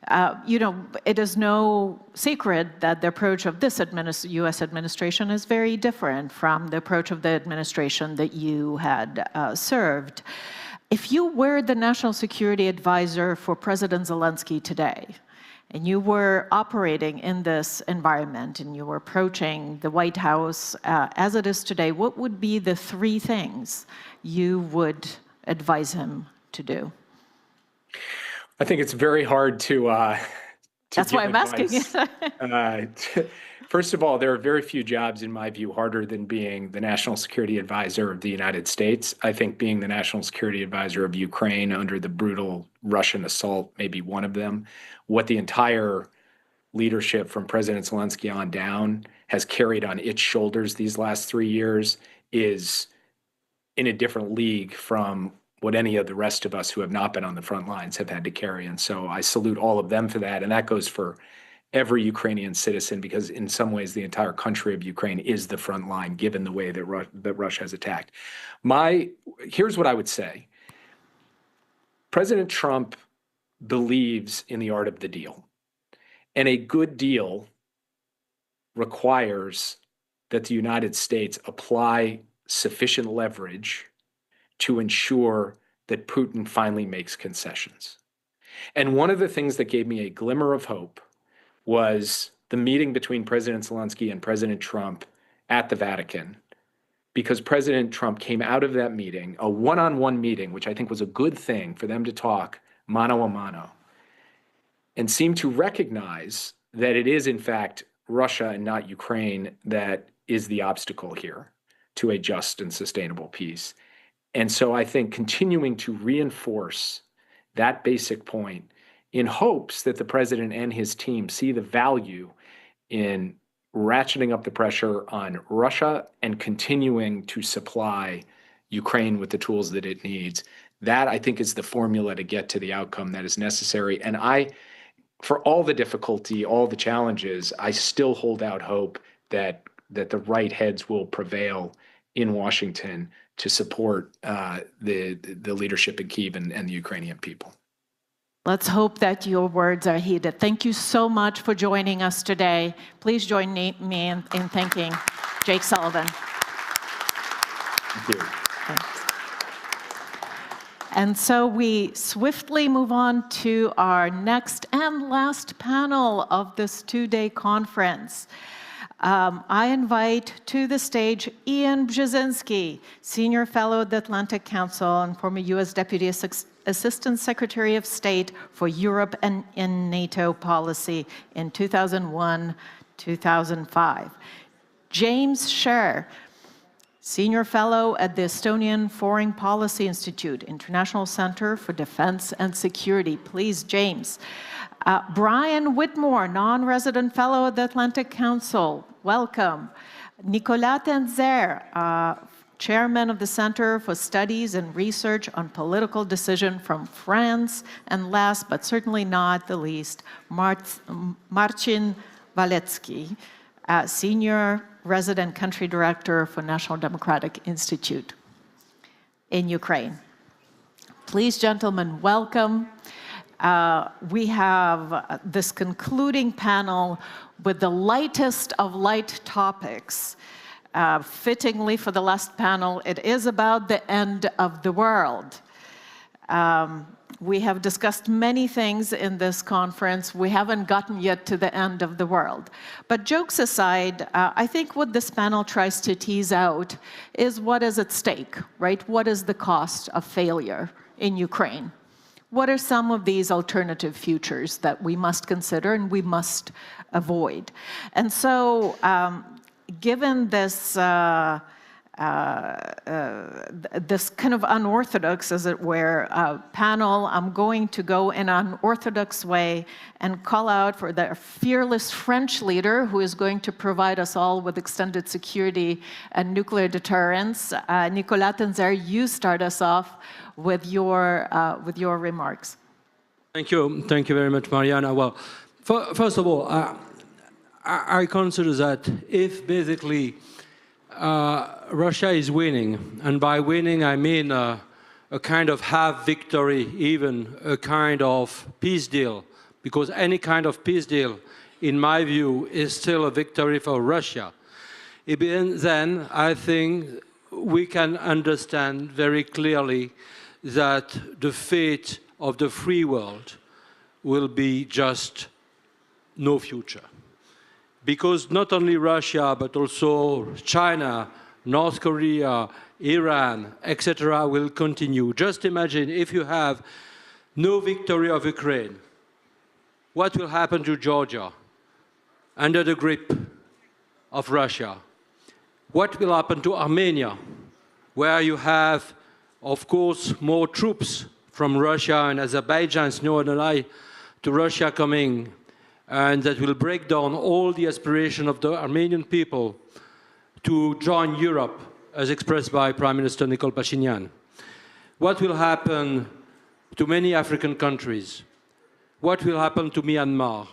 it is no secret that the approach of this U.S. administration is very different from the approach of the administration that you had served. If you were the national security advisor for President Zelensky today, and you were operating in this environment, and you were approaching the White House as it is today, what would be the 3 things you would advise him to do? I think it's very hard to That's why I'm asking. First of all, there are very few jobs, in my view, harder than being the National Security Advisor of the United States. I think being the National Security Advisor of Ukraine under the brutal Russian assault may be one of them. What the entire leadership from President Zelensky on down has carried on its shoulders these last 3 years is in a different league from what any of the rest of us who have not been on the front lines have had to carry. And so I salute all of them for that. And that goes for every Ukrainian citizen, because in some ways the entire country of Ukraine is the front line, given the way that Russia has attacked. Here's what I would say. President Trump believes in the art of the deal. And a good deal requires that the United States apply sufficient leverage to ensure that Putin finally makes concessions. And one of the things that gave me a glimmer of hope was the meeting between President Zelensky and President Trump at the Vatican, because President Trump came out of that meeting, a one-on-one meeting, which I think was a good thing for them to talk mano a mano, and seemed to recognize that it is, in fact, Russia and not Ukraine that is the obstacle here to a just and sustainable peace. And so I think continuing to reinforce that basic point in hopes that the president and his team see the value in ratcheting up the pressure on Russia and continuing to supply Ukraine with the tools that it needs. That, I think, is the formula to get to the outcome that is necessary. And for all the difficulty, all the challenges, I still hold out hope that the right heads will prevail in Washington to support the leadership in Kyiv and the Ukrainian people. Let's hope that your words are heeded. Thank you so much for joining us today. Please join me in thanking Jake Sullivan. Thank you. Thanks. And so we swiftly move on to our next and last panel of this 2-day conference. I invite to the stage Ian Brzezinski, Senior Fellow at the Atlantic Council and former U.S. Deputy Assistant Secretary of State for Europe and in NATO policy in 2001-2005. James Scher, Senior Fellow at the Estonian Foreign Policy Institute, International Center for Defense and Security. Please, James. Brian Whitmore, non-resident fellow at the Atlantic Council. Welcome. Nicolas Tenzer, chairman of the Center for Studies and Research on Political Decision from France. And last, but certainly not the least, Marcin Walecki, senior resident country director for National Democratic Institute in Ukraine. Please, gentlemen, welcome. We have this concluding panel with the lightest of light topics. Fittingly for the last panel, it is about the end of the world. We have discussed many things in this conference. We haven't gotten yet to the end of the world. But jokes aside, I think what this panel tries to tease out is what is at stake, right? What is the cost of failure in Ukraine? What are some of these alternative futures that we must consider and we must avoid? And so, given this this kind of unorthodox, as it were, panel, I'm going to go in an unorthodox way and call out for the fearless French leader who is going to provide us all with extended security and nuclear deterrence. Nicolas Tenzer, you start us off with your remarks. Thank you very much, Mariana. Well, first of all, I consider that if basically Russia is winning, and by winning I mean a kind of half victory, even a kind of peace deal, because any kind of peace deal, in my view, is still a victory for Russia. Then I think we can understand very clearly that the fate of the free world will be just no future. Because not only Russia, but also China, North Korea, Iran, etc. will continue. Just imagine if you have no victory of Ukraine, what will happen to Georgia under the grip of Russia? What will happen to Armenia, where you have, of course, more troops from Russia and Azerbaijan, to Russia coming, and that will break down all the aspirations of the Armenian people to join Europe, as expressed by Prime Minister Nikol Pashinyan. What will happen to many African countries? What will happen to Myanmar?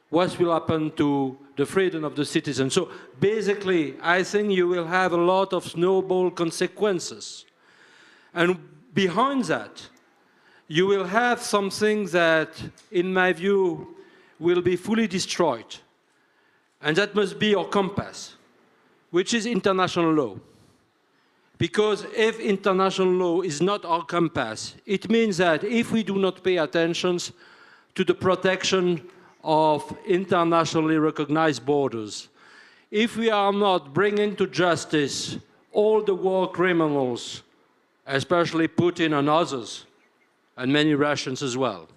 What will happen to the freedom of the citizens? So basically, I think you will have a lot of snowball consequences. And behind that, you will have something that, in my view, will be fully destroyed. And that must be our compass, which is international law. Because if international law is not our compass, it means that if we do not pay attention to the protection of internationally recognized borders, if we are not bringing to justice all the war criminals, especially Putin and others, and many Russians as well,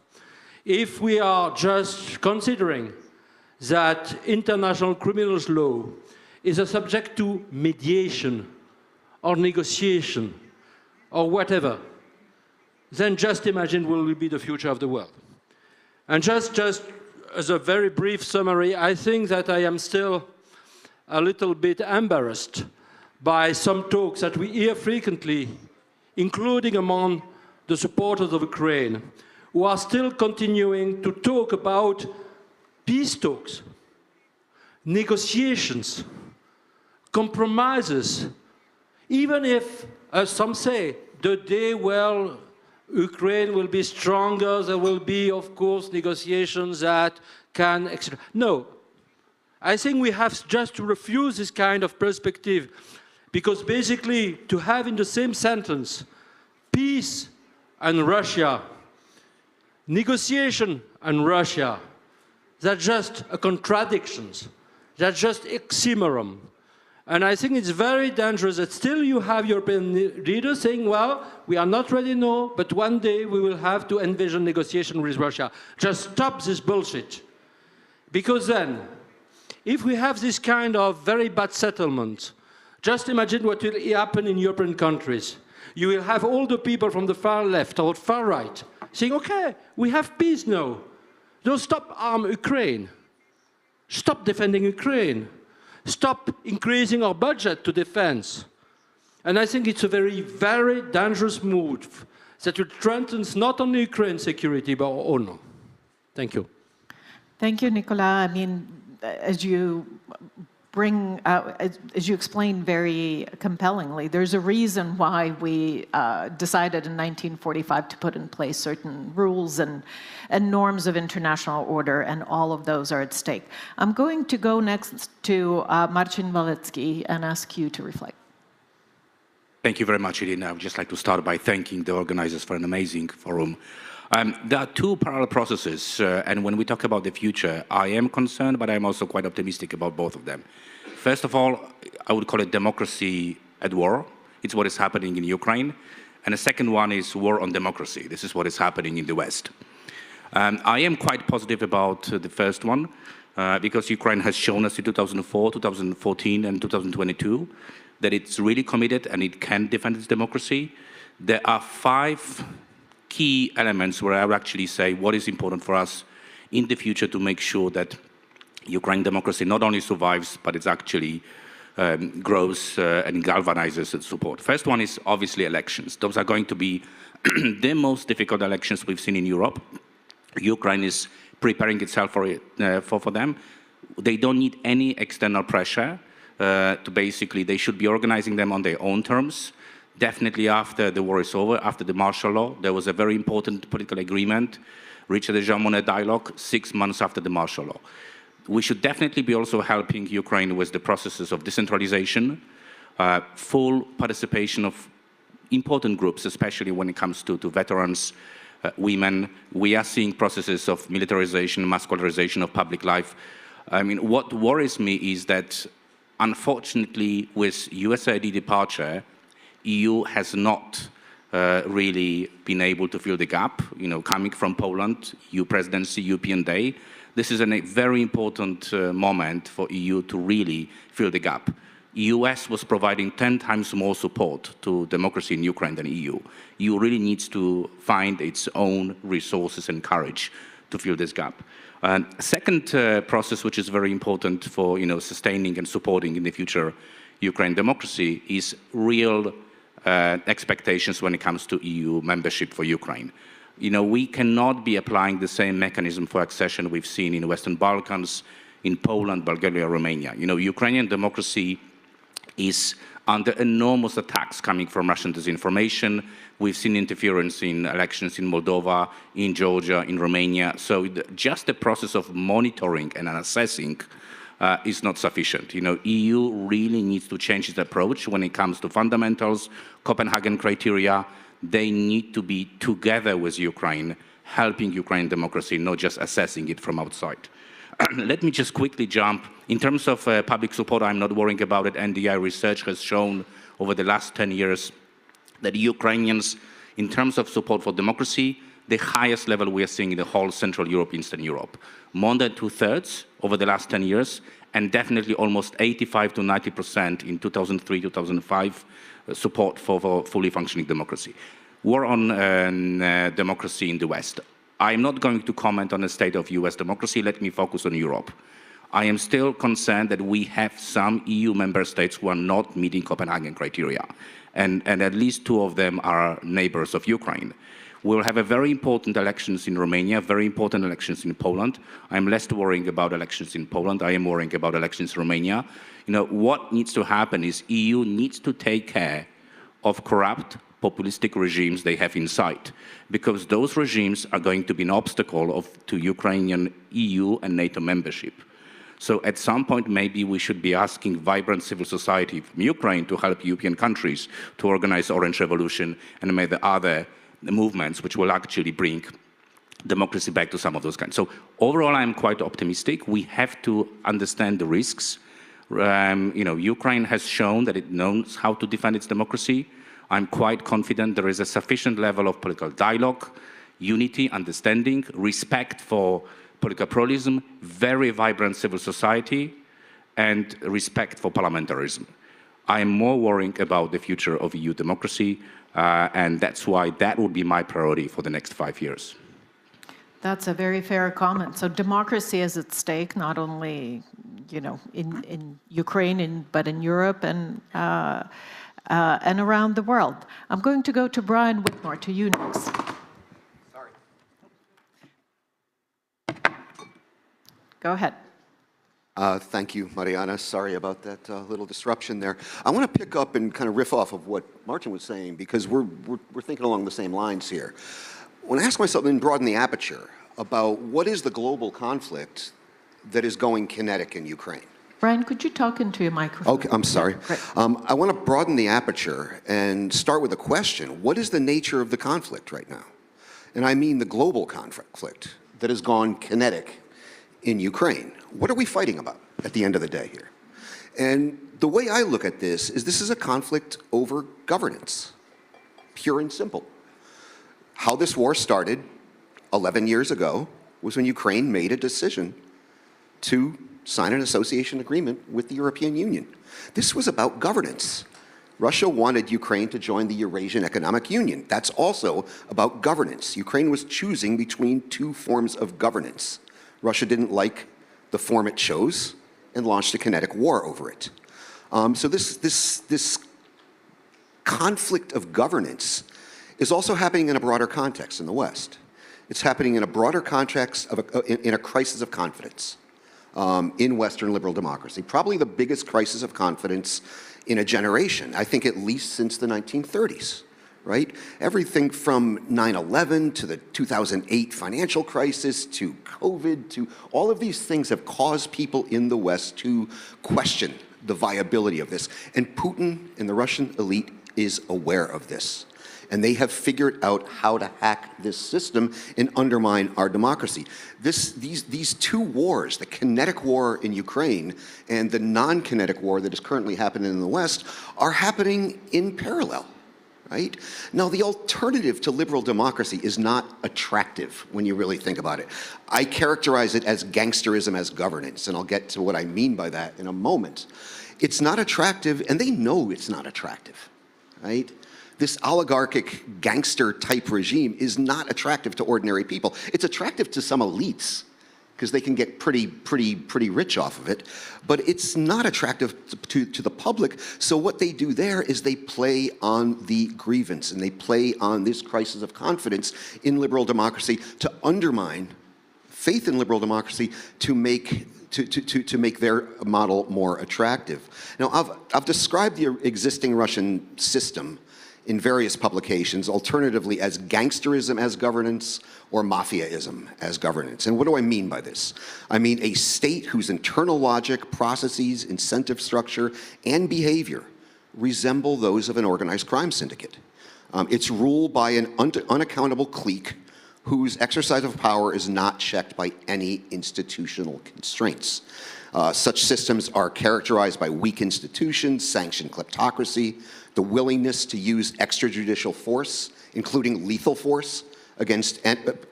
if we are just considering that international criminal law is a subject to mediation or negotiation or whatever, then just imagine what will be the future of the world. And just as a very brief summary, I think that I am still a little bit embarrassed by some talks that we hear frequently, including among the supporters of Ukraine, who are still continuing to talk about peace talks, negotiations, compromises, even if, as some say, the day where Ukraine will be stronger, there will be, of course, negotiations that can... No, I think we have just to refuse this kind of perspective, because basically to have in the same sentence peace and Russia, negotiation and Russia, they're just contradictions. They're just oxymoron. And I think it's very dangerous that still you have European leaders saying, well, we are not ready now, but one day we will have to envision negotiation with Russia. Just stop this bullshit. Because then, if we have this kind of very bad settlement, just imagine what will happen in European countries. You will have all the people from the far left or far right saying, okay, we have peace now. Don't stop arm Ukraine. Stop defending Ukraine. Stop increasing our budget to defense. And I think it's a very, very dangerous move that will threaten not only Ukraine's security, but our own. Thank you. Thank you, Nicolas. I mean, as you bring out, as you explain very compellingly, there's a reason why we decided in 1945 to put in place certain rules and norms of international order, and all of those are at stake. I'm going to go next to Marcin Walecki and ask you to reflect. Thank you very much, Irina. I would just like to start by thanking the organizers for an amazing forum. There are two parallel processes, and when we talk about the future, I am concerned, but I'm also quite optimistic about both of them. First of all, I would call it democracy at war. It's what is happening in Ukraine. And the second one is war on democracy. This is what is happening in the West. I am quite positive about the first one, because Ukraine has shown us in 2004, 2014, and 2022 that it's really committed and it can defend its democracy. There are 5 key elements where I would actually say what is important for us in the future to make sure that Ukraine democracy not only survives, but it actually grows and galvanizes its support. First one is obviously elections. Those are going to be the most difficult elections we've seen in Europe. Ukraine is preparing itself for them. They don't need any external pressure. to basically, they should be organizing them on their own terms. Definitely after the war is over, after the martial law, there was a very important political agreement reached at the Jean Monnet dialogue 6 months after the martial law. We should definitely be also helping Ukraine with the processes of decentralization, full participation of important groups, especially when it comes to veterans, women. We are seeing processes of militarization, muscularization of public life. I mean, what worries me is that, unfortunately, with USAID departure, EU has not really been able to fill the gap, you know, coming from Poland, EU presidency, European Day. This is a very important moment for EU to really fill the gap. US was providing 10 times more support to democracy in Ukraine than EU. EU really needs to find its own resources and courage to fill this gap. Second process, which is very important for, you know, sustaining and supporting in the future Ukraine democracy, is real expectations when it comes to EU membership for Ukraine. You know, we cannot be applying the same mechanism for accession we've seen in Western Balkans, in Poland, Bulgaria, Romania. You know, Ukrainian democracy is under enormous attacks coming from Russian disinformation. We've seen interference in elections in Moldova, in Georgia, in Romania. So just the process of monitoring and assessing is not sufficient. You know, EU really needs to change its approach when it comes to fundamentals, Copenhagen criteria. They need to be together with Ukraine, helping Ukrainian democracy, not just assessing it from outside. Let me just quickly jump. In terms of public support, I'm not worrying about it. NDI research has shown over the last 10 years that Ukrainians, in terms of support for democracy, the highest level we are seeing in the whole Central Europe, Eastern Europe. More than 2/3 over the last 10 years, and definitely almost 85 to 90% in 2003, 2005, support for fully functioning democracy. War on democracy in the West. I'm not going to comment on the state of US democracy. Let me focus on Europe. I am still concerned that we have some EU member states who are not meeting Copenhagen criteria. And at least 2 of them are neighbors of Ukraine. We'll have a very important elections in Romania, very important elections in Poland. I'm less worrying about elections in Poland. I am worrying about elections in Romania. You know, what needs to happen is EU needs to take care of corrupt, populistic regimes they have inside, because those regimes are going to be an obstacle to Ukrainian EU and NATO membership. So at some point, maybe we should be asking vibrant civil society from Ukraine to help European countries to organize Orange Revolution and maybe the other movements which will actually bring democracy back to some of those kinds. So overall, I'm quite optimistic. We have to understand the risks. You know, Ukraine has shown that it knows how to defend its democracy. I'm quite confident there is a sufficient level of political dialogue, unity, understanding, respect for political pluralism, very vibrant civil society, and respect for parliamentarism. I am more worrying about the future of EU democracy, and that's why that would be my priority for the next 5 years. That's a very fair comment. So democracy is at stake, not only, you know, in Ukraine, but in Europe and around the world. I'm going to go to Brian Whitmore, to you next. Sorry. Go ahead. Thank you, Mariana. Sorry about that little disruption there. I want to pick up and kind of riff off of what Martin was saying, because we're thinking along the same lines here. When I ask myself and broaden the aperture about what is the global conflict that is going kinetic in Ukraine. Brian, could you talk into your microphone? Okay, I'm sorry. I want to broaden the aperture and start with a question. What is the nature of the conflict right now? And I mean the global conflict that has gone kinetic in Ukraine. What are we fighting about at the end of the day here? And the way I look at this is a conflict over governance, pure and simple. How this war started 11 years ago was when Ukraine made a decision to sign an association agreement with the European Union. This was about governance. Russia wanted Ukraine to join the Eurasian Economic Union. That's also about governance. Ukraine was choosing between 2 forms of governance. Russia didn't like the form it chose and launched a kinetic war over it. So this conflict of governance is also happening in a broader context in the West. It's happening in a broader context in a crisis of confidence. in Western liberal democracy, probably the biggest crisis of confidence in a generation, I think at least since the 1930s, right? Everything from 9/11 to the 2008 financial crisis to COVID to all of these things have caused people in the West to question the viability of this. And Putin and the Russian elite is aware of this. And they have figured out how to hack this system and undermine our democracy. These two wars, the kinetic war in Ukraine and the non-kinetic war that is currently happening in the West, are happening in parallel, right? Now, the alternative to liberal democracy is not attractive when you really think about it. I characterize it as gangsterism as governance, and I'll get to what I mean by that in a moment. It's not attractive, and they know it's not attractive, right? This oligarchic gangster-type regime is not attractive to ordinary people. It's attractive to some elites because they can get pretty rich off of it, but it's not attractive to the public. So what they do there is they play on the grievance and they play on this crisis of confidence in liberal democracy to undermine faith in liberal democracy to make their model more attractive. Now, I've described the existing Russian system in various publications, alternatively as gangsterism as governance or mafiaism as governance. And what do I mean by this? I mean a state whose internal logic, processes, incentive structure, and behavior resemble those of an organized crime syndicate. It's ruled by an unaccountable clique whose exercise of power is not checked by any institutional constraints. Such systems are characterized by weak institutions, sanctioned kleptocracy, the willingness to use extrajudicial force, including lethal force, against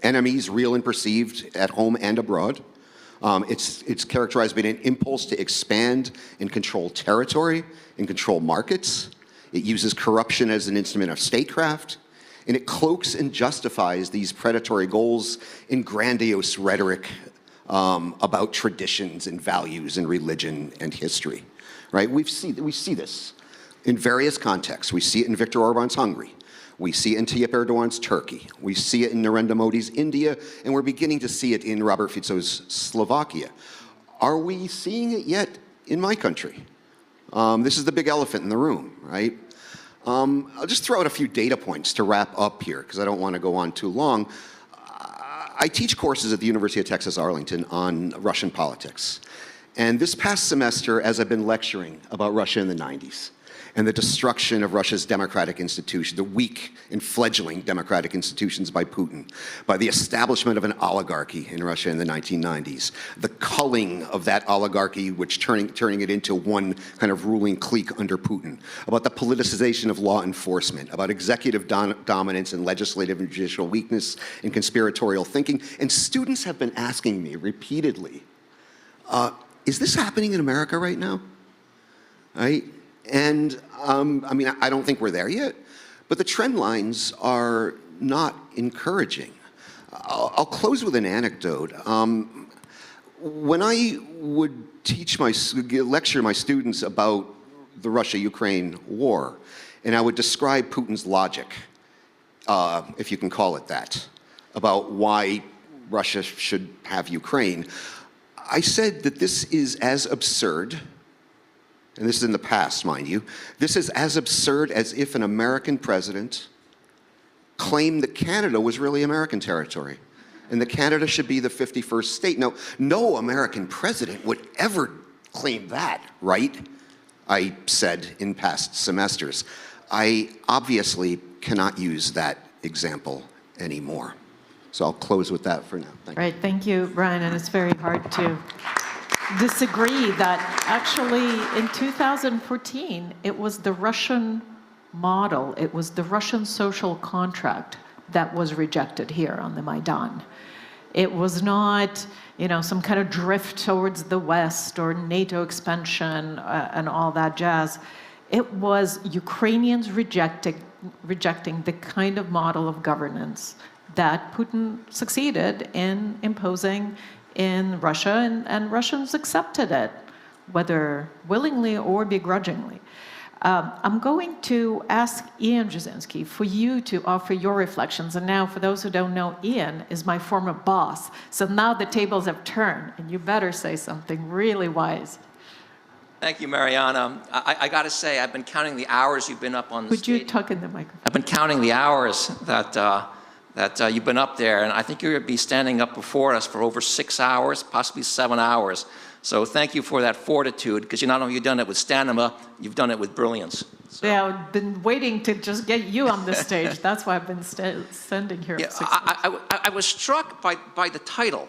enemies, real and perceived, at home and abroad. It's characterized by an impulse to expand and control territory and control markets. It uses corruption as an instrument of statecraft, and it cloaks and justifies these predatory goals in grandiose rhetoric about traditions and values and religion and history, right? We see this in various contexts. We see it in Viktor Orban's Hungary. We see it in Tayyip Erdogan's Turkey. We see it in Narendra Modi's India, and we're beginning to see it in Robert Fico's Slovakia. Are we seeing it yet in my country? This is the big elephant in the room, right? I'll just throw out a few data points to wrap up here, because I don't want to go on too long. I teach courses at the University of Texas, Arlington on Russian politics. And this past semester, as I've been lecturing about Russia in the 90s, and the destruction of Russia's democratic institutions, the weak and fledgling democratic institutions by Putin, by the establishment of an oligarchy in Russia in the 1990s, the culling of that oligarchy, which turning it into one kind of ruling clique under Putin, about the politicization of law enforcement, about executive dominance and legislative and judicial weakness and conspiratorial thinking. And students have been asking me repeatedly, is this happening in America right now? Right? And I mean, I don't think we're there yet, but the trend lines are not encouraging. I'll close with an anecdote. When I would lecture my students about the Russia-Ukraine war, and I would describe Putin's logic, if you can call it that, about why Russia should have Ukraine, I said that this is as absurd, and this is in the past, mind you, this is as absurd as if an American president claimed that Canada was really American territory and that Canada should be the 51st state. Now, no American president would ever claim that, right? I said in past semesters. I obviously cannot use that example anymore. So I'll close with that for now. Thank you. Right, thank you, Brian, and it's very hard to disagree that actually in 2014, it was the Russian model, it was the Russian social contract that was rejected here on the Maidan. It was not, some kind of drift towards the West or NATO expansion and all that jazz. It was Ukrainians rejecting the kind of model of governance that Putin succeeded in imposing in Russia, and Russians accepted it, whether willingly or begrudgingly. I'm going to ask Ian Jasinski for you to offer your reflections. And now, for those who don't know, Ian is my former boss. So now the tables have turned, and you better say something really wise. Thank you, Mariana. I got to say, I've been counting the hours you've been up on the Would stage. you tuck in the microphone? I've been counting the hours that you've been up there, and I think you're going to be standing up before us for over 6 hours, possibly 7 hours. So thank you for that fortitude, because you not only have done it with stamina, you've done it with brilliance. So. Yeah, I've been waiting to just get you on the stage. That's why I've been standing here for 6 months. I was struck by the title,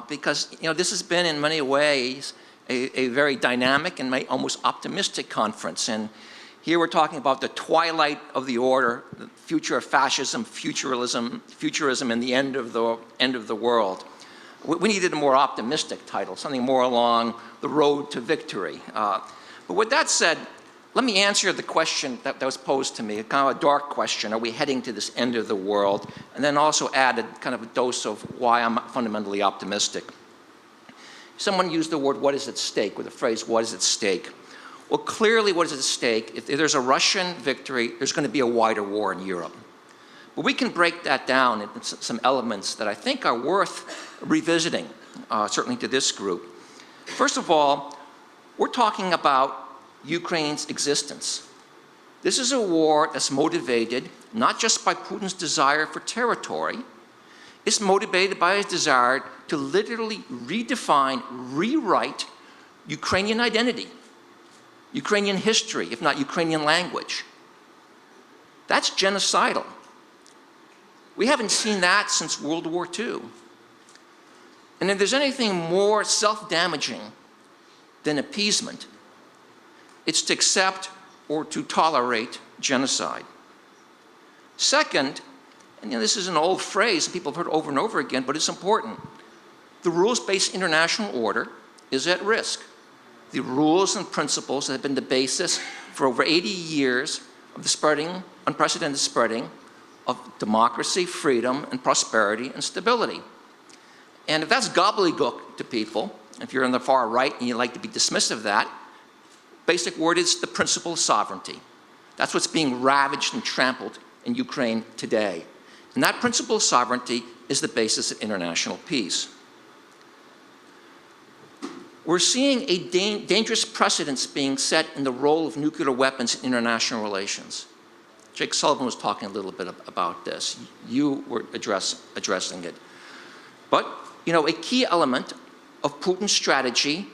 because this has been in many ways a very dynamic and almost optimistic conference. And here we're talking about the twilight of the order, the future of fascism, futurism, and the end of the world. We needed a more optimistic title, something more along the road to victory. But with that said, let me answer the question that was posed to me, kind of a dark question. Are we heading to this end of the world? And then also added kind of a dose of why I'm fundamentally optimistic. Someone used the word, what is at stake, with the phrase, what is at stake? Well, clearly what is at stake, if there's a Russian victory, there's going to be a wider war in Europe. But we can break that down into some elements that I think are worth revisiting, certainly to this group. First of all, we're talking about Ukraine's existence. This is a war that's motivated not just by Putin's desire for territory, it's motivated by his desire to literally redefine, rewrite Ukrainian identity, Ukrainian history, if not Ukrainian language. That's genocidal. We haven't seen that since World War II. And if there's anything more self-damaging than appeasement, it's to accept or to tolerate genocide. Second, and this is an old phrase people have heard over and over again, but it's important. The rules-based international order is at risk. The rules and principles that have been the basis for over 80 years of the unprecedented spreading of democracy, freedom, and prosperity and stability. And if that's gobbledygook to people, if you're on the far right and you like to be dismissive of that, basic word is the principle of sovereignty. That's what's being ravaged and trampled in Ukraine today. And that principle of sovereignty is the basis of international peace. We're seeing a dangerous precedence being set in the role of nuclear weapons in international relations. Jake Sullivan was talking a little bit about this. You were addressing it. But, a key element of Putin's strategy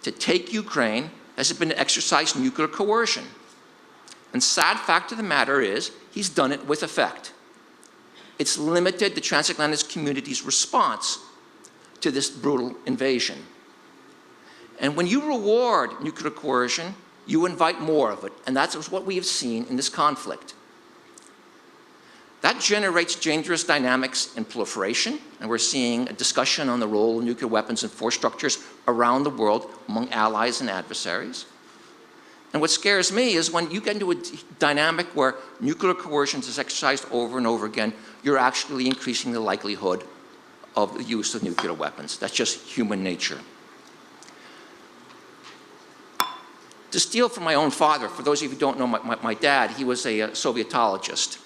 to take Ukraine has been to exercise nuclear coercion. And sad fact of the matter is, he's done it with effect. It's limited the transatlantic community's response to this brutal invasion. And when you reward nuclear coercion, you invite more of it. And that's what we have seen in this conflict. That generates dangerous dynamics in proliferation, and we're seeing a discussion on the role of nuclear weapons and force structures around the world among allies and adversaries. And what scares me is when you get into a dynamic where nuclear coercion is exercised over and over again, you're actually increasing the likelihood of the use of nuclear weapons. That's just human nature. To steal from my own father, for those of you who don't know my dad, he was a Sovietologist.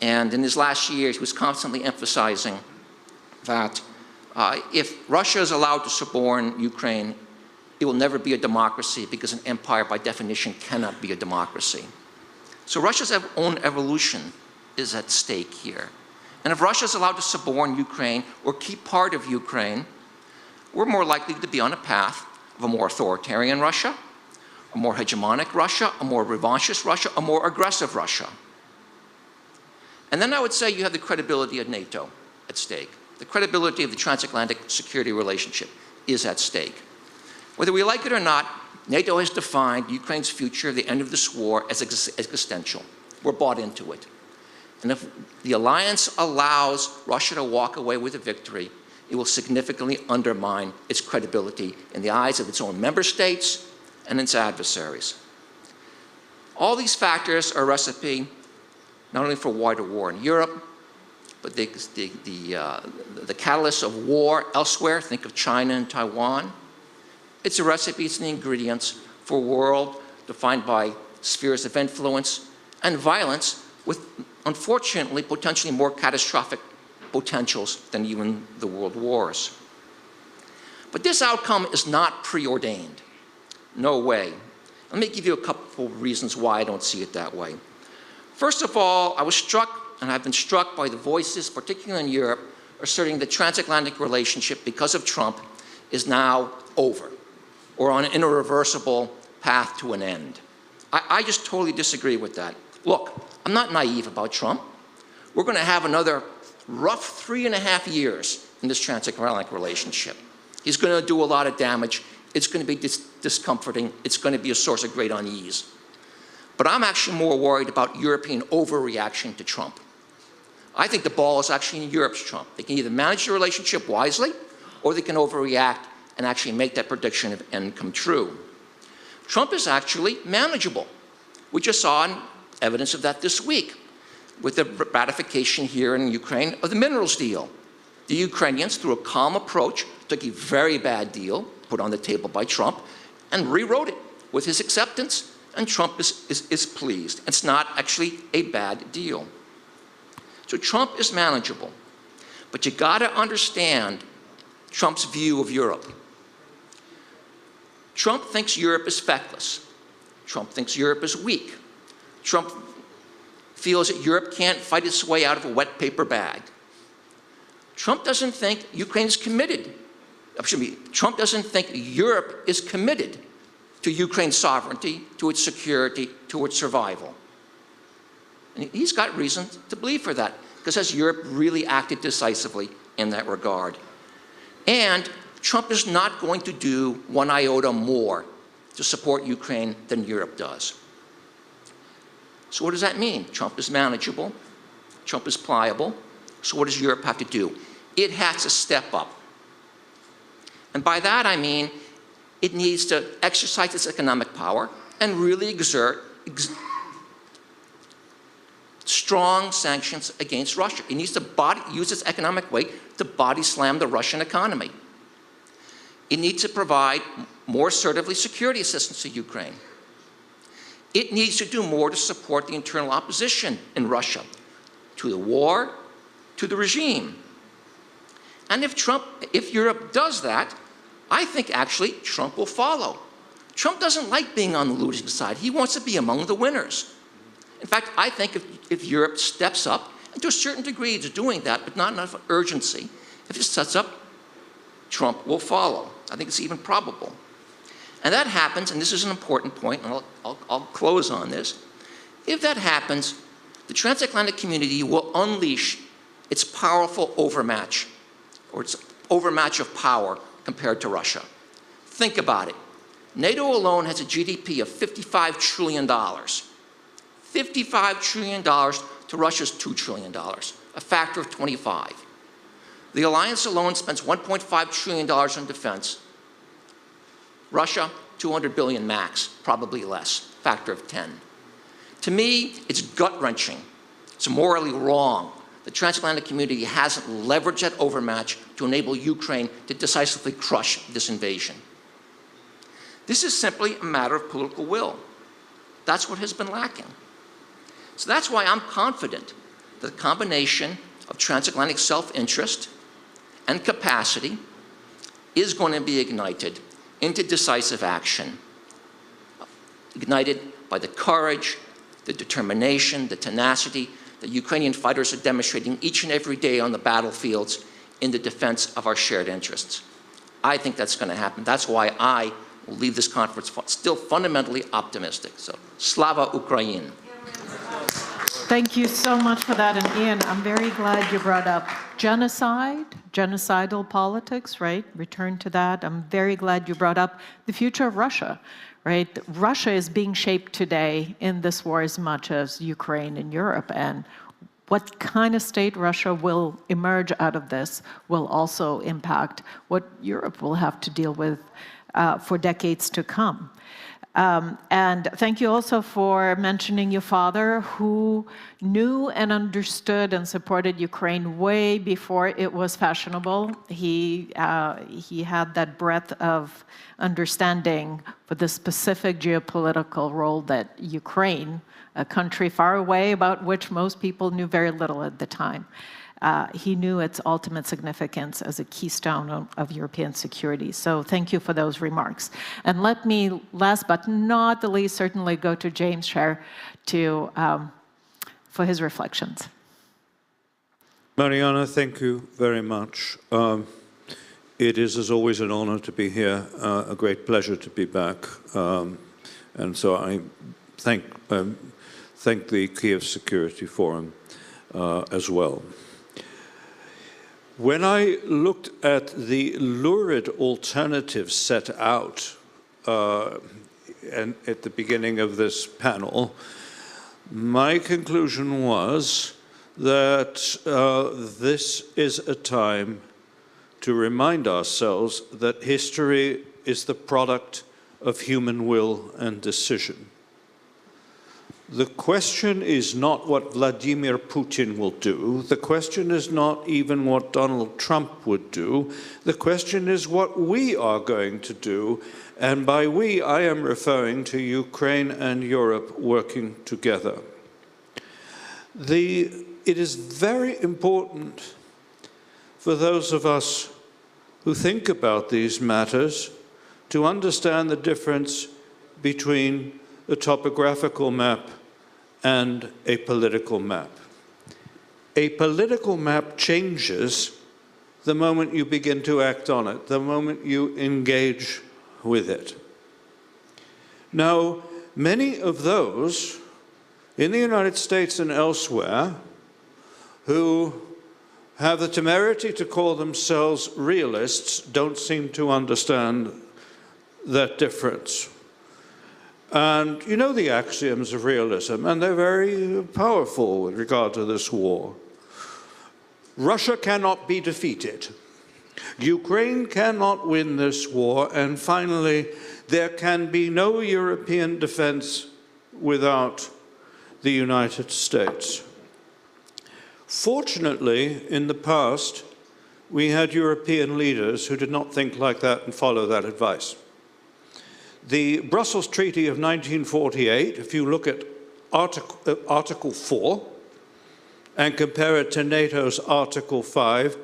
And in his last years, he was constantly emphasizing that if Russia is allowed to suborn Ukraine, it will never be a democracy because an empire, by definition, cannot be a democracy. So Russia's own evolution is at stake here. And if Russia is allowed to suborn Ukraine or keep part of Ukraine, we're more likely to be on a path of a more authoritarian Russia, a more hegemonic Russia, a more revanchist Russia, a more aggressive Russia. And then I would say you have the credibility of NATO at stake. The credibility of the transatlantic security relationship is at stake. Whether we like it or not, NATO has defined Ukraine's future, the end of this war, as existential. We're bought into it. And if the alliance allows Russia to walk away with a victory, it will significantly undermine its credibility in the eyes of its own member states and its adversaries. All these factors are a recipe not only for wider war in Europe, but the catalyst of war elsewhere. Think of China and Taiwan. It's a recipe, it's the ingredients for a world defined by spheres of influence, and violence with, unfortunately, potentially more catastrophic potentials than even the world wars. But this outcome is not preordained. No way. Let me give you a couple of reasons why I don't see it that way. First of all, I was struck, and I've been struck by the voices, particularly in Europe, asserting the transatlantic relationship, because of Trump, is now over, or on an irreversible path to an end. I just totally disagree with that. Look, I'm not naive about Trump. We're going to have another rough 3.5 years in this transatlantic relationship. He's going to do a lot of damage. It's going to be discomforting. It's going to be a source of great unease. But I'm actually more worried about European overreaction to Trump. I think the ball is actually in Europe's Trump. They can either manage the relationship wisely, or they can overreact and actually make that prediction of end come true. Trump is actually manageable. We just saw evidence of that this week with the ratification here in Ukraine of the minerals deal. The Ukrainians, through a calm approach, took a very bad deal put on the table by Trump and rewrote it with his acceptance, and Trump is pleased. It's not actually a bad deal. So Trump is manageable. But you gotta understand Trump's view of Europe. Trump thinks Europe is feckless. Trump thinks Europe is weak. Trump feels that Europe can't fight its way out of a wet paper bag. Trump doesn't think Ukraine is committed. Trump doesn't think Europe is committed to Ukraine's sovereignty, to its security, to its survival. And he's got reason to believe for that, because has Europe really acted decisively in that regard? And Trump is not going to do one iota more to support Ukraine than Europe does. So what does that mean? Trump is manageable. Trump is pliable. So what does Europe have to do? It has to step up. And by that I mean it needs to exercise its economic power and really exert strong sanctions against Russia. It needs to use its economic weight to body slam the Russian economy. It needs to provide more assertively security assistance to Ukraine. It needs to do more to support the internal opposition in Russia to the war, to the regime. And if Europe does that, I think actually Trump will follow. Trump doesn't like being on the losing side. He wants to be among the winners. In fact, I think if Europe steps up, and to a certain degree it's doing that, but not enough urgency, if it sets up, Trump will follow. I think it's even probable. And that happens, and this is an important point, and I'll close on this. If that happens, the transatlantic community will unleash its powerful overmatch, or its overmatch of power compared to Russia. Think about it. NATO alone has a GDP of $55 trillion. $55 trillion to Russia's $2 trillion, a factor of 25. The alliance alone spends $1.5 trillion on defense. Russia, 200 billion max, probably less, factor of 10. To me, it's gut-wrenching. It's morally wrong. The transatlantic community hasn't leveraged that overmatch to enable Ukraine to decisively crush this invasion. This is simply a matter of political will. That's what has been lacking. So that's why I'm confident that the combination of transatlantic self-interest and capacity is going to be ignited into decisive action, ignited by the courage, the determination, the tenacity that Ukrainian fighters are demonstrating each and every day on the battlefields in the defense of our shared interests. I think that's going to happen. That's why I will leave this conference still fundamentally optimistic. So, Slava Ukraini. Thank you so much for that. And Ian, I'm very glad you brought up genocide, genocidal politics, right? Return to that. I'm very glad you brought up the future of Russia, right? Russia is being shaped today in this war as much as Ukraine and Europe. And what kind of state Russia will emerge out of this will also impact what Europe will have to deal with for decades to come. And thank you also for mentioning your father, who knew and understood and supported Ukraine way before it was fashionable. He had that breadth of understanding for the specific geopolitical role that Ukraine, a country far away about which most people knew very little at the time, he knew its ultimate significance as a keystone of European security. So thank you for those remarks. And let me, last but not the least, certainly go to James Sher for his reflections. Mariana, thank you very much. It is, as always, an honor to be here, a great pleasure to be back. And so I thank the Kyiv Security Forum as well. When I looked at the lurid alternatives set out and at the beginning of this panel, my conclusion was that this is a time to remind ourselves that history is the product of human will and decision. The question is not what Vladimir Putin will do. The question is not even what Donald Trump would do. The question is what we are going to do. And by we, I am referring to Ukraine and Europe working together. It is very important for those of us who think about these matters to understand the difference between a topographical map and a political map. A political map changes the moment you begin to act on it, the moment you engage with it. Now, many of those in the United States and elsewhere who have the temerity to call themselves realists don't seem to understand that difference. And you know the axioms of realism, and they're very powerful with regard to this war. Russia cannot be defeated. Ukraine cannot win this war. And finally, there can be no European defense without the United States. Fortunately, in the past, we had European leaders who did not think like that and follow that advice. The Brussels Treaty of 1948, if you look at Article 4 and compare it to NATO's Article 5,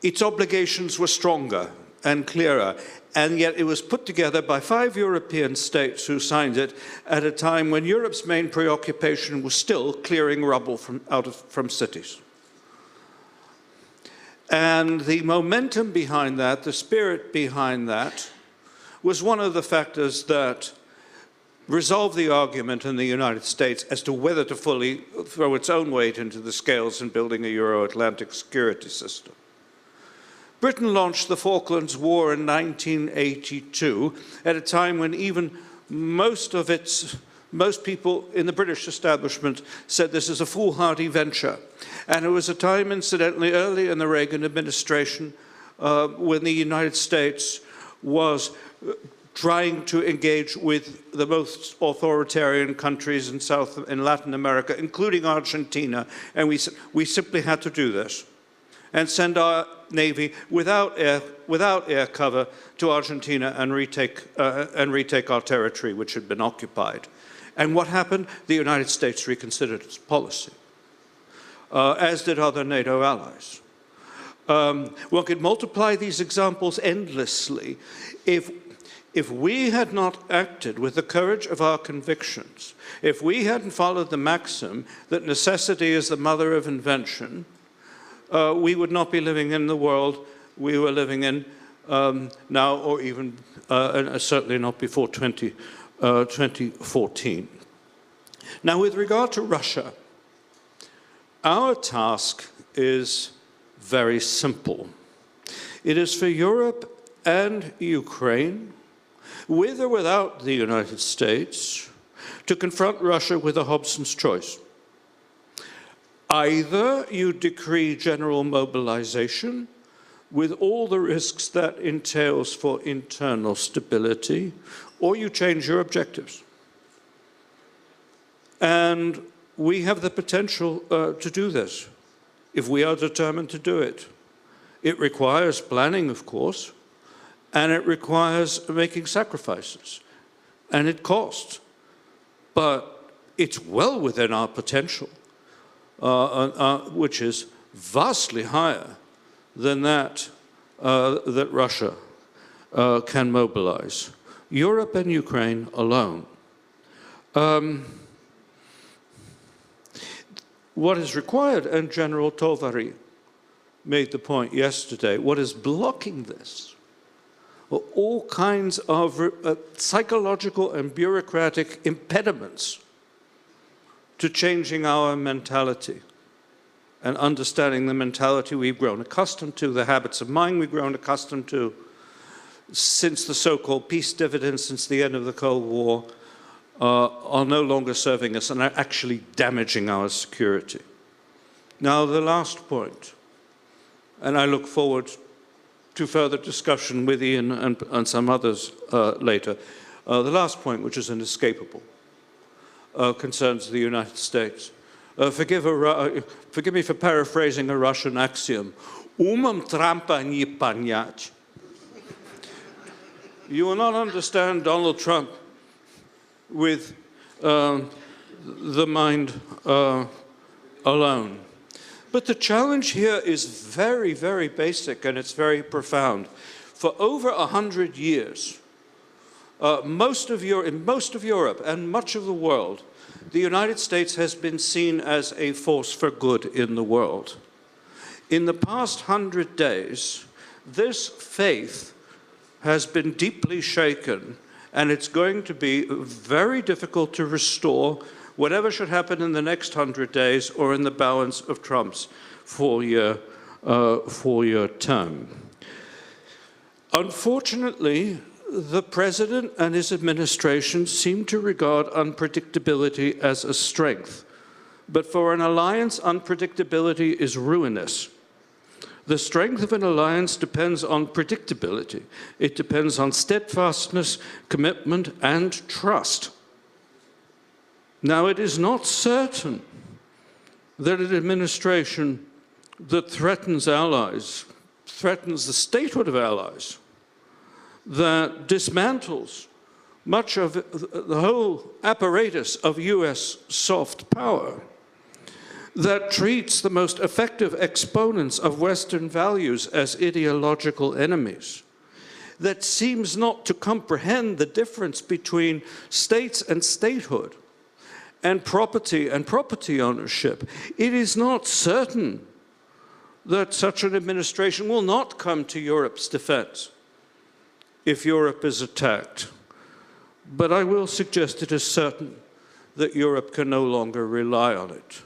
its obligations were stronger and clearer, and yet it was put together by 5 European states who signed it at a time when Europe's main preoccupation was still clearing rubble from cities. And the momentum behind that, the spirit behind that, was one of the factors that resolved the argument in the United States as to whether to fully throw its own weight into the scales in building a Euro-Atlantic security system. Britain launched the Falklands War in 1982 at a time when even most people in the British establishment said this is a foolhardy venture. And it was a time, incidentally, early in the Reagan administration when the United States was trying to engage with the most authoritarian countries in Latin America, including Argentina, and we simply had to do this and send our Navy without air cover to Argentina and retake our territory, which had been occupied. And what happened? The United States reconsidered its policy, as did other NATO allies. One could multiply these examples endlessly. If we had not acted with the courage of our convictions, if we hadn't followed the maxim that necessity is the mother of invention, we would not be living in the world we were living in now, or even certainly not before 2014. Now, with regard to Russia, our task is very simple. It is for Europe and Ukraine, with or without the United States, to confront Russia with a Hobson's choice. Either you decree general mobilization with all the risks that entails for internal stability, or you change your objectives. And we have the potential to do this if we are determined to do it. It requires planning, of course, and it requires making sacrifices, and it costs. But it's well within our potential, which is vastly higher than that that Russia can mobilize. Europe and Ukraine alone. What is required, and General Tovary made the point yesterday, what is blocking this are all kinds of psychological and bureaucratic impediments to changing our mentality and understanding the mentality we've grown accustomed to, the habits of mind we've grown accustomed to since the so-called peace dividends, since the end of the Cold War, are no longer serving us and are actually damaging our security. Now, the last point, and I look forward to further discussion with Ian and some others later. The last point, which is inescapable, concerns the United States. Forgive me for paraphrasing a Russian axiom. Umom Trumpa nie panyać. You will not understand Donald Trump with the mind alone. But the challenge here is very, very basic, and it's very profound. For over 100 years, in most of Europe and much of the world, the United States has been seen as a force for good in the world. In the past 100 days, this faith has been deeply shaken, and it's going to be very difficult to restore whatever should happen in the next 100 days or in the balance of Trump's four-year term. Unfortunately, the president and his administration seem to regard unpredictability as a strength. But for an alliance, unpredictability is ruinous. The strength of an alliance depends on predictability. It depends on steadfastness, commitment, and trust. Now, it is not certain that an administration that threatens allies, threatens the statehood of allies, that dismantles much of the whole apparatus of US soft power, that treats the most effective exponents of Western values as ideological enemies, that seems not to comprehend the difference between states and statehood, and property ownership. It is not certain that such an administration will not come to Europe's defense if Europe is attacked. But I will suggest it is certain that Europe can no longer rely on it.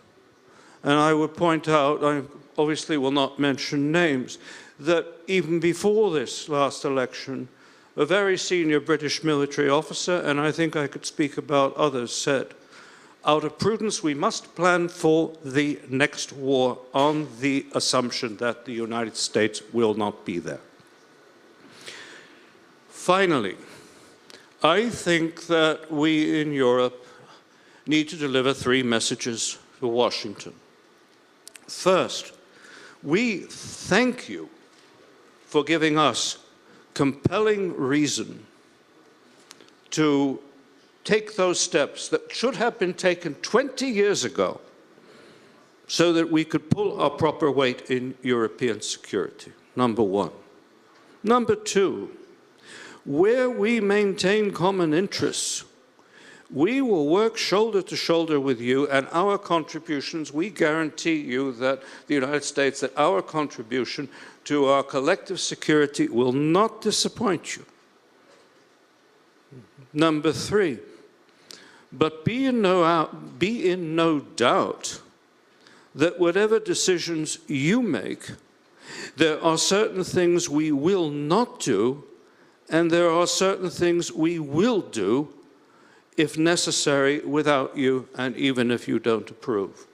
And I would point out, I obviously will not mention names, that even before this last election, a very senior British military officer, and I think I could speak about others, said, out of prudence, we must plan for the next war on the assumption that the United States will not be there. Finally, I think that we in Europe need to deliver 3 messages to Washington. First, we thank you for giving us compelling reason to take those steps that should have been taken 20 years ago so that we could pull our proper weight in European security, number one. Number two, where we maintain common interests, we will work shoulder to shoulder with you, and our contributions, we guarantee you that the United States, that our contribution to our collective security will not disappoint you. Number three, but be in no doubt that whatever decisions you make, there are certain things we will not do, and there are certain things we will do, if necessary, without you, and even if you don't approve.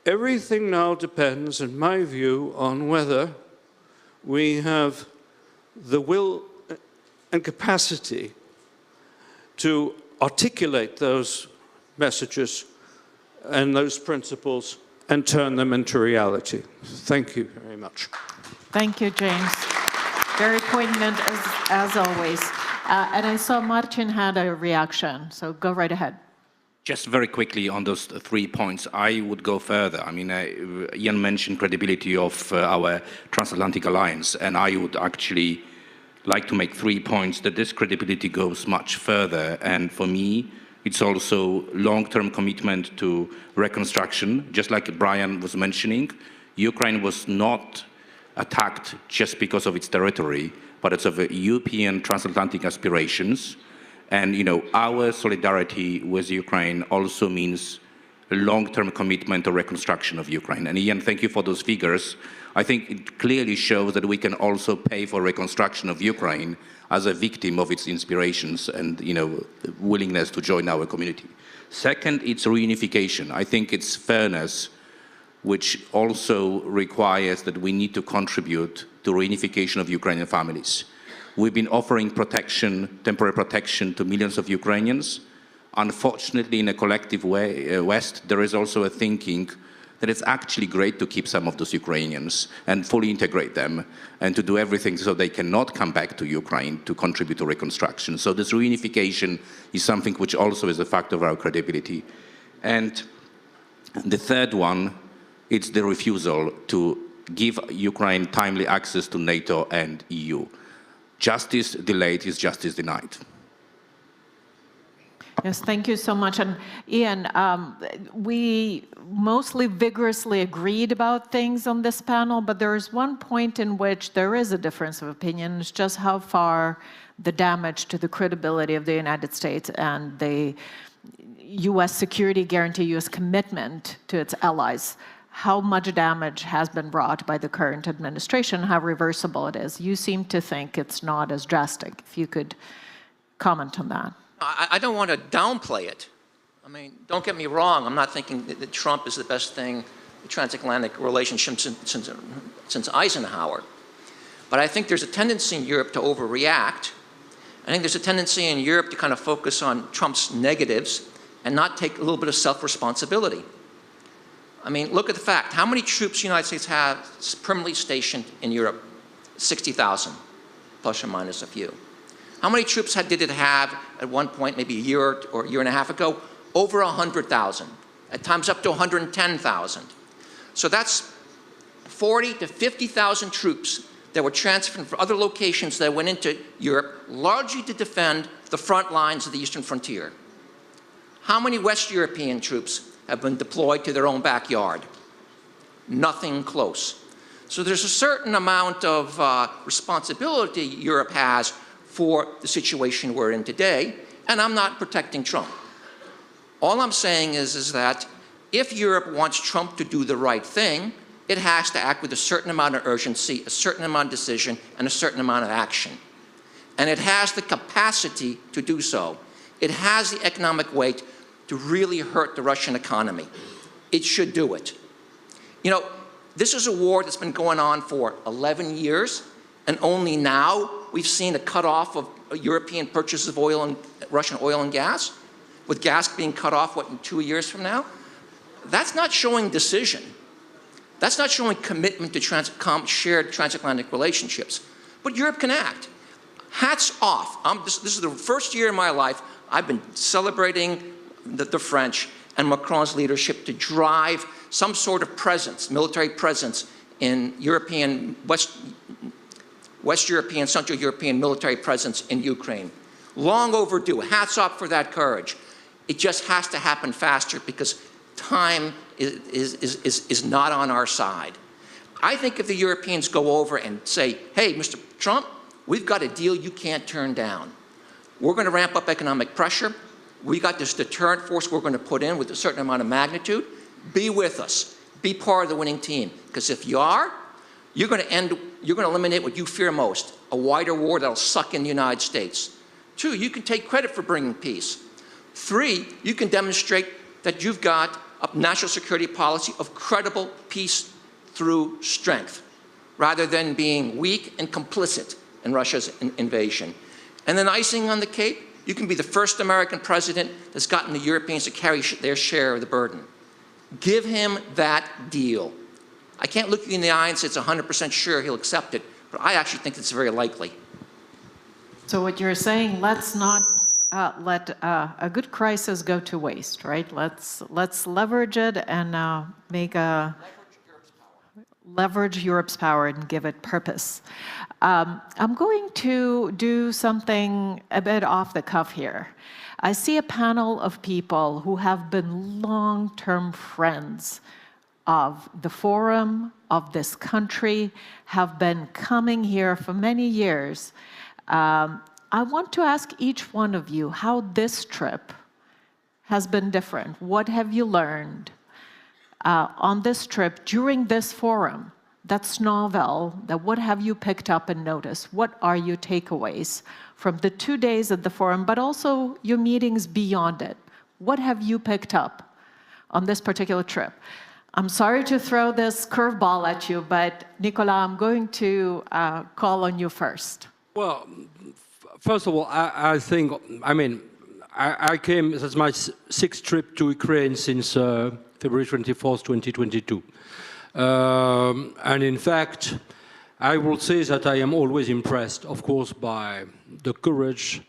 Everything now depends, in my view, on whether we have the will and capacity to articulate those messages and those principles and turn them into reality. Thank you very much. Thank you, James. Very poignant as always. And I saw Martin had a reaction, so go right ahead. Just very quickly on those 3 points, I would go further. I mean, Ian mentioned credibility of our transatlantic alliance, and I would actually like to make 3 points that this credibility goes much further. And for me, it's also long-term commitment to reconstruction. Just like Brian was mentioning, Ukraine was not attacked just because of its territory, but it's of European transatlantic aspirations. And, you know, our solidarity with Ukraine also means a long-term commitment to reconstruction of Ukraine. And Ian, thank you for those figures. I think it clearly shows that we can also pay for reconstruction of Ukraine as a victim of its inspirations and, you know, willingness to join our community. Second, it's reunification. I think it's fairness, which also requires that we need to contribute to reunification of Ukrainian families. We've been offering protection, temporary protection, to millions of Ukrainians. Unfortunately, in a collective way, West, there is also a thinking that it's actually great to keep some of those Ukrainians and fully integrate them and to do everything so they cannot come back to Ukraine to contribute to reconstruction. So this reunification is something which also is a factor of our credibility. And the third one, it's the refusal to give Ukraine timely access to NATO and EU. Justice delayed is justice denied. Yes, thank you so much. And Ian, we mostly vigorously agreed about things on this panel, but there is one point in which there is a difference of opinion. It's just how far the damage to the credibility of the United States and the U.S. security guarantee, U.S. commitment to its allies, how much damage has been wrought by the current administration, how reversible it is. You seem to think it's not as drastic. If you could comment on that. I don't want to downplay it. I mean, don't get me wrong. I'm not thinking that Trump is the best thing, the transatlantic relationship since Eisenhower. But I think there's a tendency in Europe to overreact. I think there's a tendency in Europe to kind of focus on Trump's negatives and not take a little bit of self-responsibility. I mean, look at the fact. How many troops the United States has permanently stationed in Europe? 60,000, plus or minus a few. How many troops did it have at one point, maybe a year or a year and a half ago? Over 100,000, at times up to 110,000. So that's 40 to 50,000 troops that were transferred from other locations that went into Europe, largely to defend the front lines of the eastern frontier. How many West European troops have been deployed to their own backyard? Nothing close. So there's a certain amount of responsibility Europe has for the situation we're in today, and I'm not protecting Trump. All I'm saying is that if Europe wants Trump to do the right thing, it has to act with a certain amount of urgency, a certain amount of decision, and a certain amount of action. And it has the capacity to do so. It has the economic weight to really hurt the Russian economy. It should do it. You know, this is a war that's been going on for 11 years, and only now we've seen a cutoff of European purchases of oil and Russian oil and gas, with gas being cut off, what, in 2 years from now? That's not showing decision. That's not showing commitment to shared transatlantic relationships. But Europe can act. Hats off. This is the first year in my life I've been celebrating the French and Macron's leadership to drive some sort of presence, military presence in European, West European, Central European military presence in Ukraine. Long overdue. Hats off for that courage. It just has to happen faster because time is not on our side. I think if the Europeans go over and say, hey, Mr. Trump, we've got a deal you can't turn down. We're going to ramp up economic pressure. We got this deterrent force we're going to put in with a certain amount of magnitude. Be with us. Be part of the winning team. Because if you are, you're going to eliminate what you fear most, a wider war that'll suck in the United States. 2, you can take credit for bringing peace. 3, you can demonstrate that you've got a national security policy of credible peace through strength, rather than being weak and complicit in Russia's invasion. And then icing on the cake, you can be the first American president that's gotten the Europeans to carry their share of the burden. Give him that deal. I can't look you in the eye and say it's 100% sure he'll accept it, but I actually think it's very likely. So what you're saying, let's not let a good crisis go to waste, right? Let's leverage it and leverage Europe's power and give it purpose. I'm going to do something a bit off the cuff here. I see a panel of people who have been long-term friends of the forum, of this country, have been coming here for many years. I want to ask each one of you how this trip has been different. What have you learned on this trip during this forum that's novel? That what have you picked up and noticed? What are your takeaways from the 2 days at the forum, but also your meetings beyond it? What have you picked up on this particular trip? I'm sorry to throw this curveball at you, but Nicolas, I'm going to call on you first. Well, first of all, I think, I came, this is my sixth trip to Ukraine since February 24th, 2022. And in fact, I will say that I am always impressed, of course, by the courage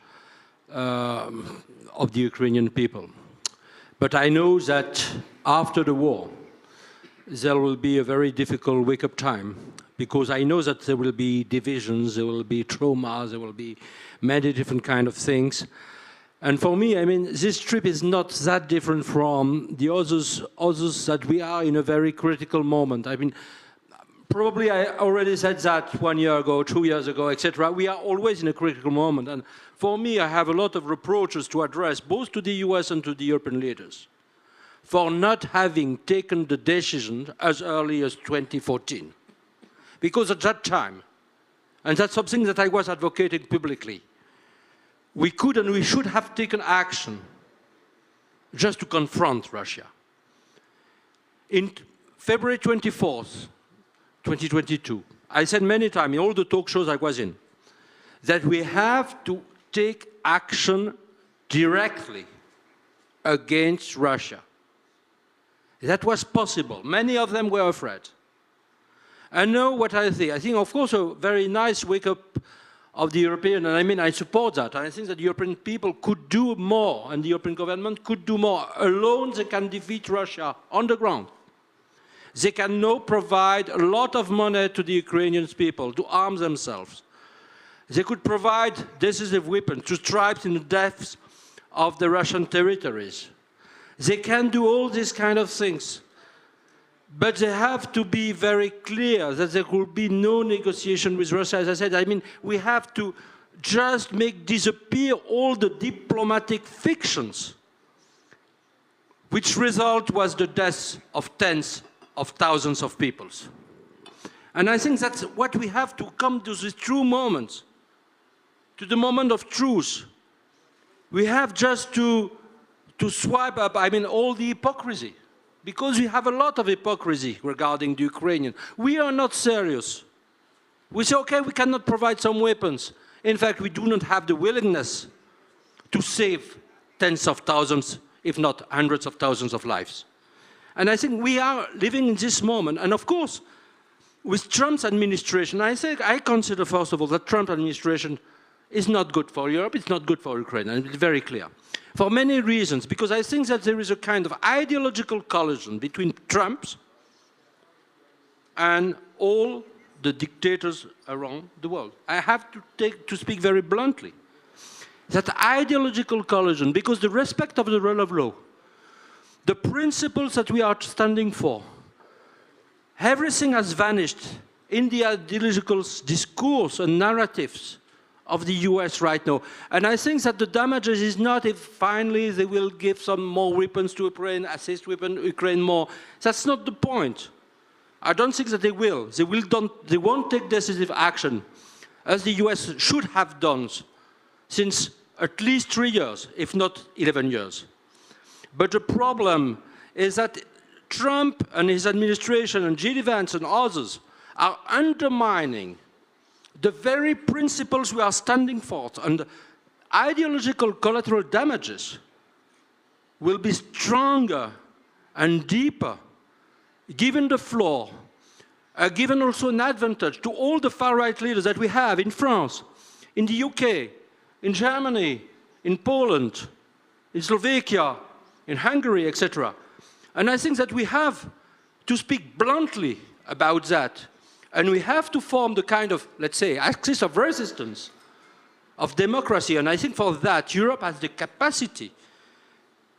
of the Ukrainian people. But I know that after the war, there will be a very difficult wake-up time, because I know that there will be divisions, there will be traumas, there will be many different kind of things. And for me, this trip is not that different from the others that we are in a very critical moment. Probably I already said that 1 year ago, 2 years ago, etc. We are always in a critical moment. And for me, I have a lot of reproaches to address, both to the US and to the European leaders, for not having taken the decision as early as 2014. Because at that time, and that's something that I was advocating publicly, we could and we should have taken action just to confront Russia. In February 24th, 2022, I said many times in all the talk shows I was in, that we have to take action directly against Russia. That was possible. Many of them were afraid. I know what I think. I think, of course, a very nice wake-up of the European, and I support that. And I think that the European people could do more, and the European government could do more. Alone, they can defeat Russia on the ground. They can now provide a lot of money to the Ukrainian people to arm themselves. They could provide decisive weapons to tribes in the depths of the Russian territories. They can do all these kind of things. But they have to be very clear that there will be no negotiation with Russia. As I said, we have to just make disappear all the diplomatic fictions, which result was the death of tens of thousands of people. And I think that's what we have to come to, this true moment, to the moment of truth. We have just to swipe up, all the hypocrisy. Because we have a lot of hypocrisy regarding the Ukrainian. We are not serious. We say, okay, we cannot provide some weapons. In fact, we do not have the willingness to save tens of thousands, if not hundreds of thousands of lives. And I think we are living in this moment. And of course, with Trump's administration, I consider, first of all, that Trump administration is not good for Europe, it's not good for Ukraine, and it's very clear. For many reasons, because I think that there is a kind of ideological collision between Trump and all the dictators around the world. I have to speak very bluntly. That ideological collision, because the respect of the rule of law, the principles that we are standing for, everything has vanished in the ideological discourse and narratives of the US right now. And I think that the damage is not if finally they will give some more weapons to Ukraine, assist Ukraine more. That's not the point. I don't think that they will. They won't take decisive action, as the US should have done since at least 3 years, if not 11 years. But the problem is that Trump and his administration and J.D. Vance and others are undermining the very principles we are standing for, and ideological collateral damages will be stronger and deeper, given the floor, given also an advantage to all the far-right leaders that we have in France, in the UK, in Germany, in Poland, in Slovakia, in Hungary, etc. And I think that we have to speak bluntly about that. And we have to form the kind of, let's say, axis of resistance, of democracy. And I think for that, Europe has the capacity,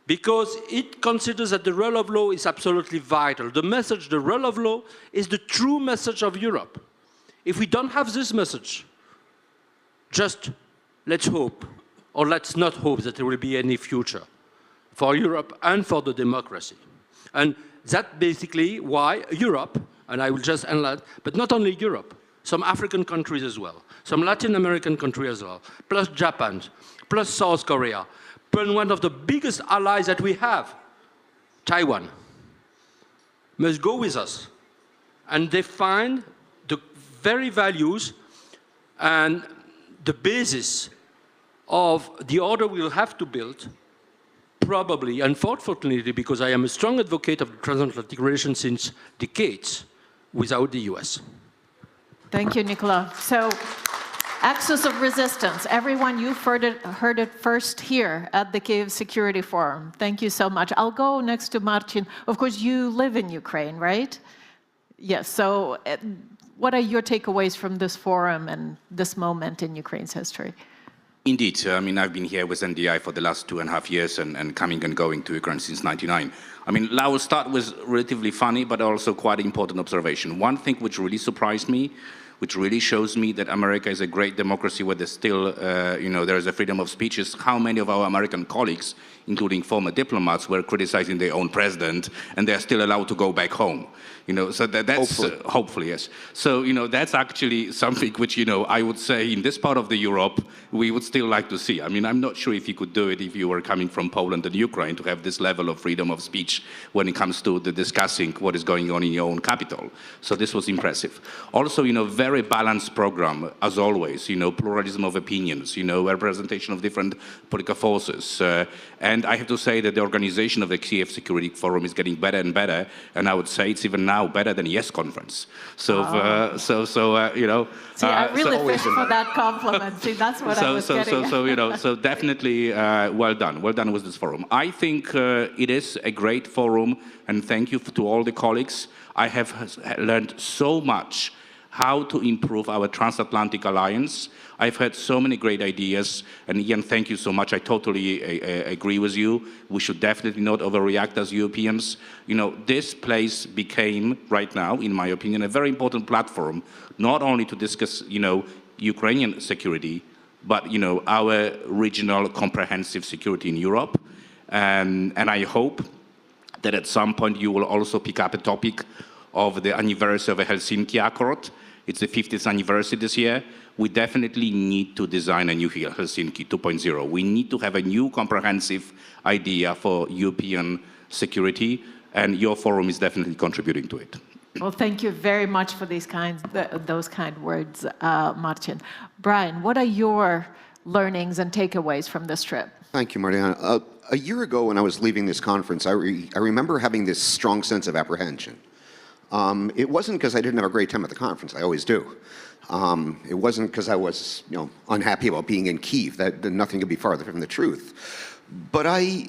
because it considers that the rule of law is absolutely vital. The message, the rule of law, is the true message of Europe. If we don't have this message, just let's hope, or let's not hope that there will be any future for Europe and for the democracy. And that's basically why Europe, and I will just end that, but not only Europe, some African countries as well, some Latin American countries as well, plus Japan, plus South Korea, but one of the biggest allies that we have, Taiwan, must go with us and define the very values and the basis of the order we will have to build, probably, unfortunately, because I am a strong advocate of transatlantic relations since decades, without the US. Thank you, Nicola. So, axis of resistance. Everyone, you've heard it first here at the Kyiv Security Forum. Thank you so much. I'll go next to Martin. Of course, you live in Ukraine, right? Yes, so what are your takeaways from this forum and this moment in Ukraine's history? Indeed. I mean, I've been here with NDI for the last 2.5 years and coming and going to Ukraine since '99. I mean, I will start with relatively funny, but also quite important observation. One thing which really surprised me, which really shows me that America is a great democracy where there's still, there is a freedom of speech, is how many of our American colleagues, including former diplomats, were criticizing their own president, and they're still allowed to go back home. So that's hopefully, yes. So, that's actually something which, I would say in this part of the Europe, we would still like to see. I mean, I'm not sure if you could do it if you were coming from Poland and Ukraine to have this level of freedom of speech when it comes to the discussing what is going on in your own capital. So this was impressive. Also, very balanced program, as always, pluralism of opinions, representation of different political forces. And I have to say that the organization of the Kyiv Security Forum is getting better and better, and I would say it's even now better than YES conference. So, See, I really fished for that compliment. See, that's what I was getting at. So definitely well done with this forum. I think it is a great forum, and thank you to all the colleagues. I have learned so much how to improve our transatlantic alliance. I've heard so many great ideas, and Ian, thank you so much. I totally agree with you. We should definitely not overreact as Europeans. This place became, right now, in my opinion, a very important platform, not only to discuss, Ukrainian security, but, our regional comprehensive security in Europe. And I hope that at some point you will also pick up a topic of the anniversary of the Helsinki Accord. It's the 50th anniversary this year. We definitely need to design a new Helsinki 2.0. We need to have a new comprehensive idea for European security, and your forum is definitely contributing to it. Well, thank you very much for those kind words, Martin. Brian, what are your learnings and takeaways from this trip? Thank you, Mariana. A year ago when I was leaving this conference, I remember having this strong sense of apprehension. It wasn't because I didn't have a great time at the conference. I always do. It wasn't because I was, unhappy about being in Kyiv. That nothing could be farther from the truth. But I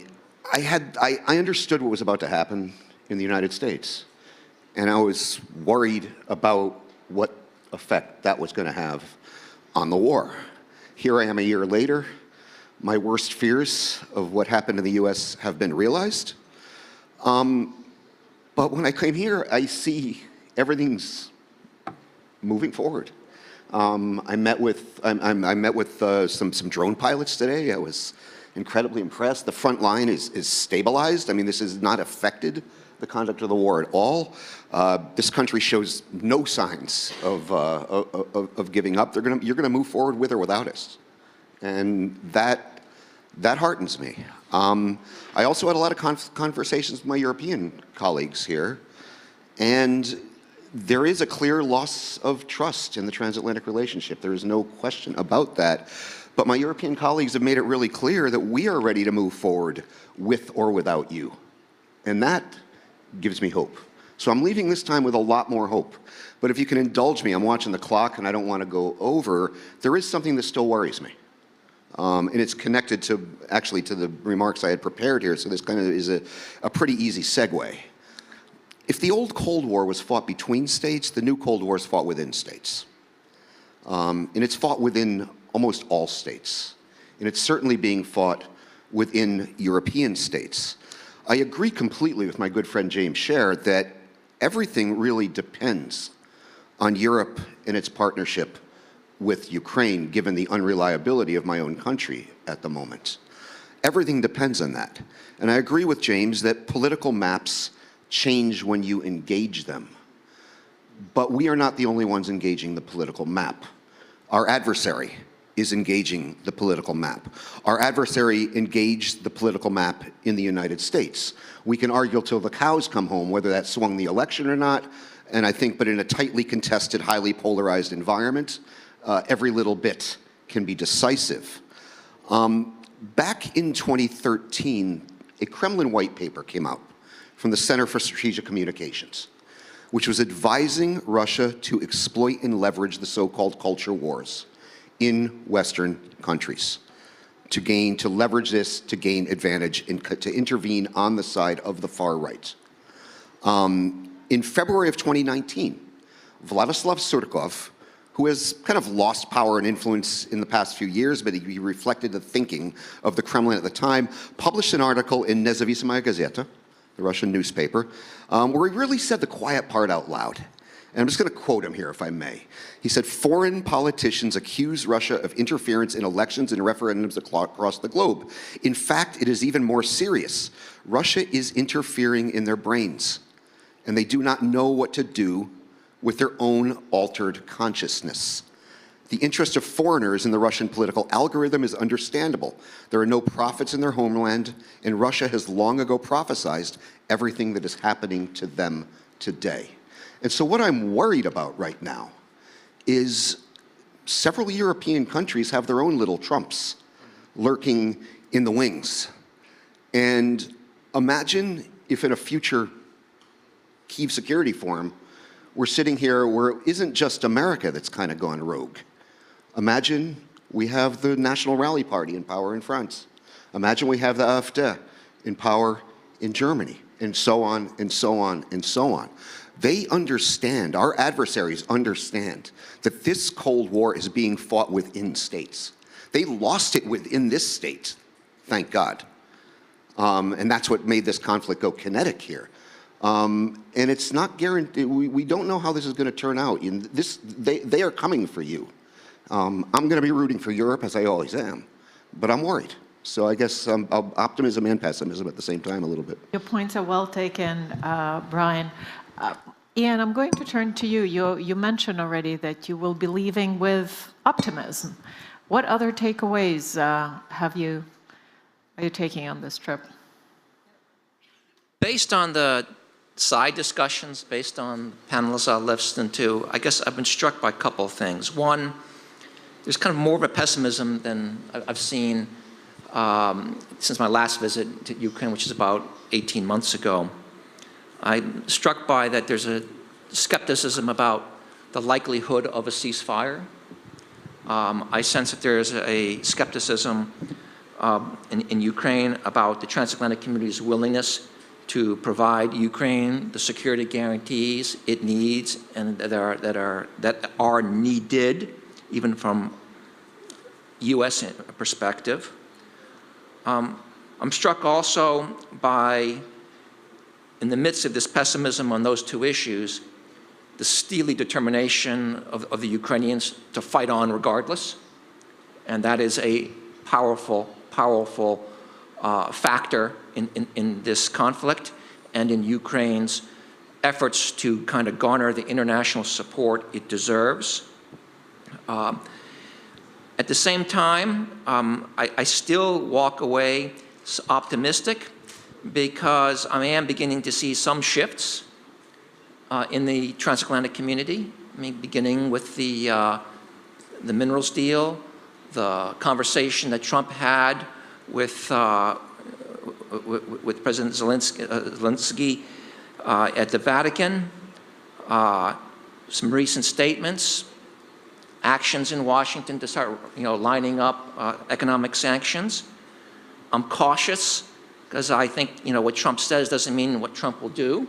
understood what was about to happen in the United States, and I was worried about what effect that was going to have on the war. Here I am a year later. My worst fears of what happened in the U.S. have been realized. But when I came here, I see everything's moving forward. I met with some drone pilots today. I was incredibly impressed. The front line is stabilized. I mean, this has not affected the conduct of the war at all. This country shows no signs of giving up. You're gonna move forward with or without us, and that heartens me. I also had a lot of conversations with my European colleagues here, and there is a clear loss of trust in the transatlantic relationship. There is no question about that. But my European colleagues have made it really clear that we are ready to move forward with or without you. And that gives me hope. So I'm leaving this time with a lot more hope. But if you can indulge me, I'm watching the clock and I don't want to go over, there is something that still worries me. And it's connected to, actually, to the remarks I had prepared here, so this kind of is a pretty easy segue. If the old Cold War was fought between states, the new Cold War is fought within states. And it's fought within almost all states. And it's certainly being fought within European states. I agree completely with my good friend James Scher that everything really depends on Europe and its partnership with Ukraine, given the unreliability of my own country at the moment. Everything depends on that. And I agree with James that political maps change when you engage them. But we are not the only ones engaging the political map. Our adversary is engaging the political map. Our adversary engaged the political map in the United States. We can argue till the cows come home whether that swung the election or not, and I think, but in a tightly contested, highly polarized environment, every little bit can be decisive. Back in 2013, a Kremlin white paper came out from the Center for Strategic Communications, which was advising Russia to exploit and leverage the so-called culture wars in Western countries, to leverage this, to gain advantage, and to intervene on the side of the far right. In February of 2019, Vladislav Surkov, who has kind of lost power and influence in the past few years, but he reflected the thinking of the Kremlin at the time, published an article in Nezavisimaya Gazeta, the Russian newspaper, where he really said the quiet part out loud. And I'm just going to quote him here, if I may. He said, "Foreign politicians accuse Russia of interference in elections and referendums across the globe. In fact, it is even more serious. Russia is interfering in their brains, and they do not know what to do with their own altered consciousness. The interest of foreigners in the Russian political algorithm is understandable. There are no prophets in their homeland, and Russia has long ago prophesized everything that is happening to them today." And so what I'm worried about right now is several European countries have their own little Trumps lurking in the wings. And imagine if in a future Kyiv Security Forum, we're sitting here where it isn't just America that's kind of gone rogue. Imagine we have the National Rally Party in power in France. Imagine we have the AfD in power in Germany, and so on, and so on, and so on. They understand, our adversaries understand, that this Cold War is being fought within states. They lost it within this state, thank God. And that's what made this conflict go kinetic here. And it's not guaranteed, we don't know how this is going to turn out. They are coming for you. I'm going to be rooting for Europe, as I always am, but I'm worried. So I guess optimism and pessimism at the same time a little bit. Your points are well taken, Brian. Ian, I'm going to turn to you. You mentioned already that you will be leaving with optimism. What other takeaways are you taking on this trip? Based on the side discussions, based on panels I listened to, I guess I've been struck by a couple of things. One, there's kind of more of a pessimism than I've seen since my last visit to Ukraine, which is about 18 months ago. I'm struck by that there's a skepticism about the likelihood of a ceasefire. I sense that there's a skepticism in Ukraine about the transatlantic community's willingness to provide Ukraine the security guarantees it needs and that are needed, even from U.S. perspective. I'm struck also by, in the midst of this pessimism on those two issues, the steely determination of the Ukrainians to fight on regardless. And that is a powerful, powerful factor in this conflict and in Ukraine's efforts to kind of garner the international support it deserves. At the same time, I still walk away optimistic because I am beginning to see some shifts in the transatlantic community. I mean, beginning with the minerals deal, conversation that Trump had with President Zelensky at the Vatican, some recent statements, actions in Washington to start, lining up economic sanctions. I'm cautious because I think, what Trump says doesn't mean what Trump will do.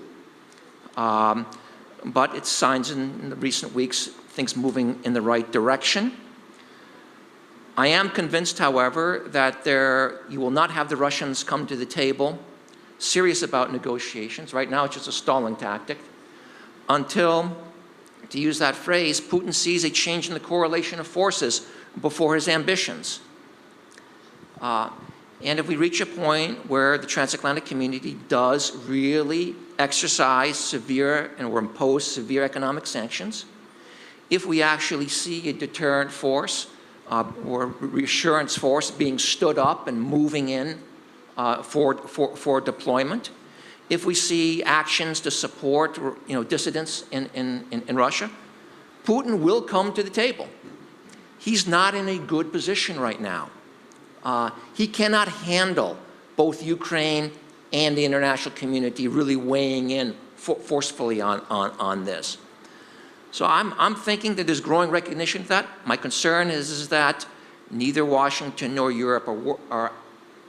But it's signs in the recent weeks, things moving in the right direction. I am convinced, however, that you will not have the Russians come to the table serious about negotiations. Right now, it's just a stalling tactic until, to use that phrase, Putin sees a change in the correlation of forces before his ambitions. And if we reach a point where the transatlantic community does really exercise severe or impose severe economic sanctions, if we actually see a deterrent force or reassurance force being stood up and moving in for deployment, if we see actions to support dissidents in Russia, Putin will come to the table. He's not in a good position right now. He cannot handle both Ukraine and the international community really weighing in forcefully on this. So I'm thinking that there's growing recognition of that. My concern is that neither Washington nor Europe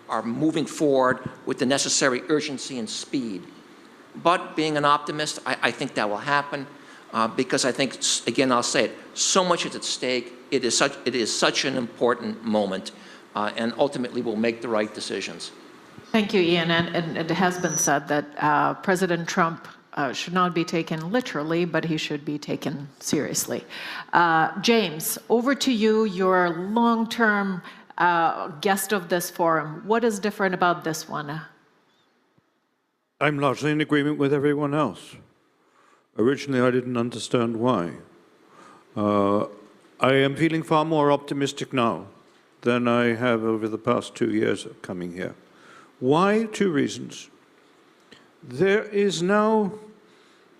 are moving forward with the necessary urgency and speed. But being an optimist, I think that will happen because I think, again, I'll say it, so much is at stake. It is such an important moment. And ultimately will make the right decisions. Thank you, Ian. And it has been said that President Trump should not be taken literally, but he should be taken seriously. James, over to you. You're a long-term guest of this forum. What is different about this one? I'm largely in agreement with everyone else. Originally, I didn't understand why. I am feeling far more optimistic now than I have over the past 2 years of coming here. Why? 2 reasons. There's now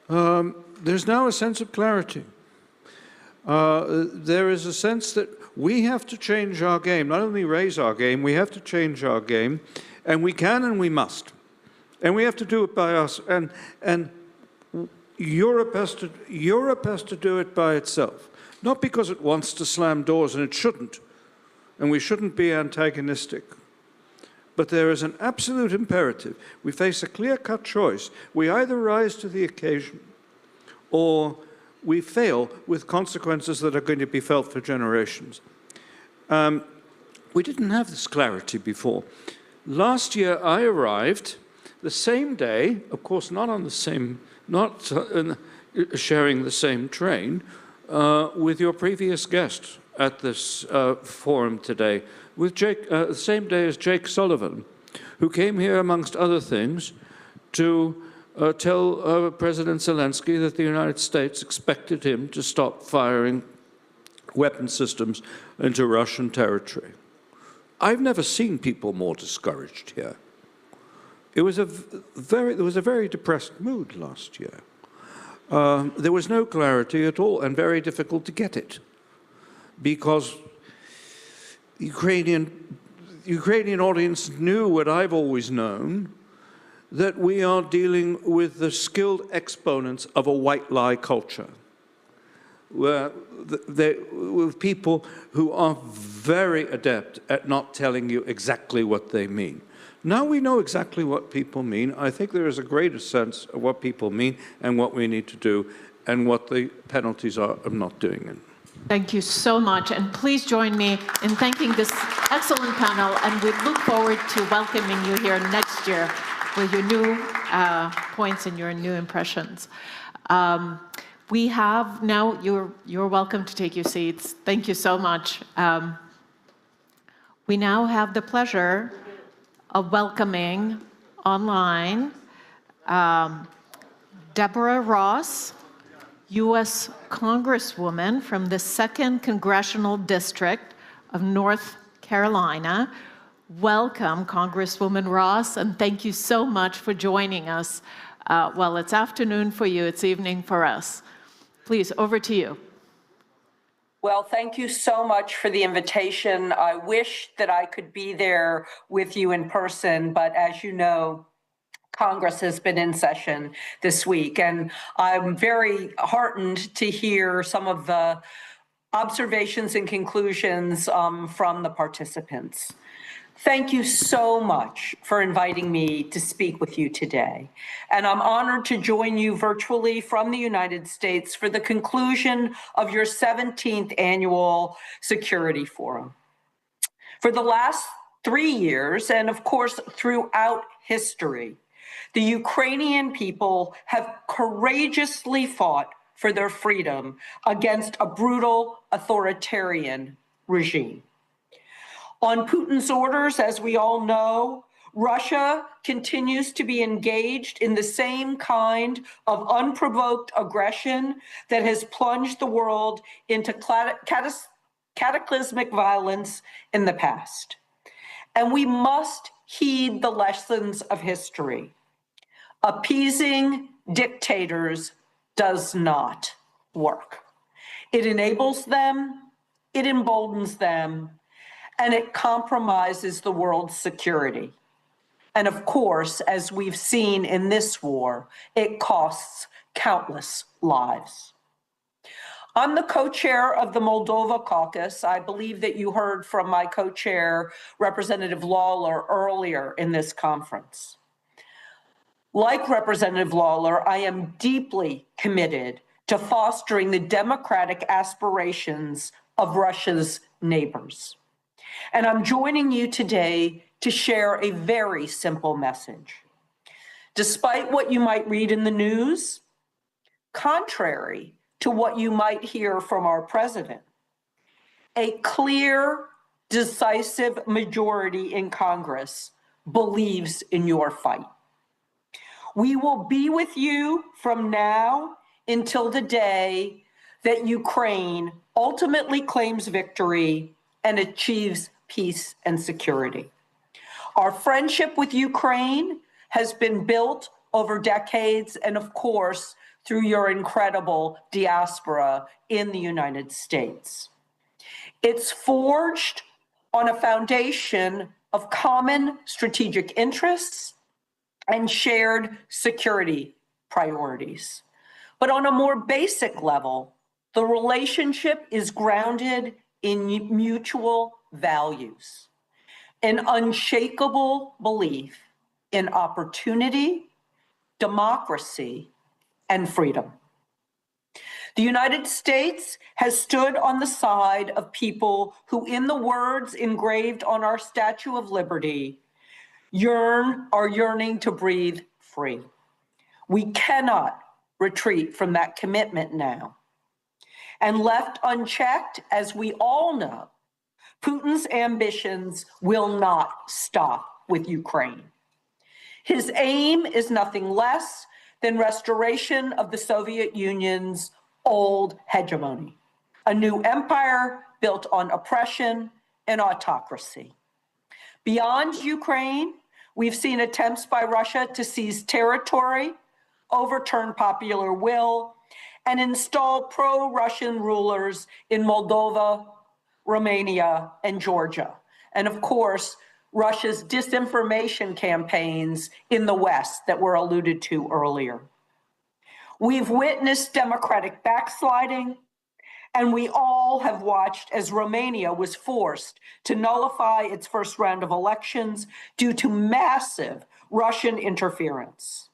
a sense of clarity. There is a sense that we have to change our game, not only raise our game, we have to change our game, and we can and we must. And we have to do it by us, and Europe has to do it by itself. Not because it wants to slam doors, and it shouldn't, and we shouldn't be antagonistic. But there is an absolute imperative. We face a clear-cut choice. We either rise to the occasion or we fail with consequences that are going to be felt for generations. We didn't have this clarity before. Last year, I arrived the same day, of course, not sharing the same train, with your previous guest at this forum today, with the same day as Jake Sullivan, who came here, amongst other things, to tell President Zelensky that the United States expected him to stop firing weapon systems into Russian territory. I've never seen people more discouraged here. There was a very depressed mood last year. There was no clarity at all, and very difficult to get it, because the Ukrainian audience knew what I've always known, that we are dealing with the skilled exponents of a white lie culture, with people who are very adept at not telling you exactly what they mean. Now we know exactly what people mean. I think there is a greater sense of what people mean and what we need to do and what the penalties are of not doing it. Thank you so much, and please join me in thanking this excellent panel, and we look forward to welcoming you here next year with your new points and your new impressions. We have now, you're welcome to take your seats. Thank you so much. We now have the pleasure of welcoming online Deborah Ross, U.S. Congresswoman from the 2nd Congressional District of North Carolina. Welcome, Congresswoman Ross, and thank you so much for joining us. Well, it's afternoon for you, it's evening for us. Please, over to you. Well, thank you so much for the invitation. I wish that I could be there with you in person, but as you know, Congress has been in session this week, and I'm very heartened to hear some of the observations and conclusions from the participants. Thank you so much for inviting me to speak with you today. And I'm honored to join you virtually from the United States for the conclusion of your 17th Annual Security Forum. For the last 3 years, and of course throughout history, the Ukrainian people have courageously fought for their freedom against a brutal authoritarian regime. On Putin's orders, as we all know, Russia continues to be engaged in the same kind of unprovoked aggression that has plunged the world into cataclysmic violence in the past. And we must heed the lessons of history. Appeasing dictators does not work. It enables them, it emboldens them, and it compromises the world's security. And of course, as we've seen in this war, it costs countless lives. I'm the co-chair of the Moldova caucus. I believe that you heard from my co-chair, Representative Lawler, earlier in this conference. Like Representative Lawler, I am deeply committed to fostering the democratic aspirations of Russia's neighbors. And I'm joining you today to share a very simple message. Despite what you might read in the news, contrary to what you might hear from our president, a clear, decisive majority in Congress believes in your fight. We will be with you from now until the day that Ukraine ultimately claims victory and achieves peace and security. Our friendship with Ukraine has been built over decades and, of course, through your incredible diaspora in the United States. It's forged on a foundation of common strategic interests and shared security priorities. But on a more basic level, the relationship is grounded in mutual values, an unshakable belief in opportunity, democracy, and freedom. The United States has stood on the side of people who, in the words engraved on our Statue of Liberty, are yearning to breathe free. We cannot retreat from that commitment now. And left unchecked, as we all know, Putin's ambitions will not stop with Ukraine. His aim is nothing less than restoration of the Soviet Union's old hegemony, a new empire built on oppression and autocracy. Beyond Ukraine, we've seen attempts by Russia to seize territory, overturn popular will, and install pro-Russian rulers in Moldova, Romania, and Georgia. And of course, Russia's disinformation campaigns in the West that were alluded to earlier. We've witnessed democratic backsliding, and we all have watched as Romania was forced to nullify its first round of elections due to massive Russian interference.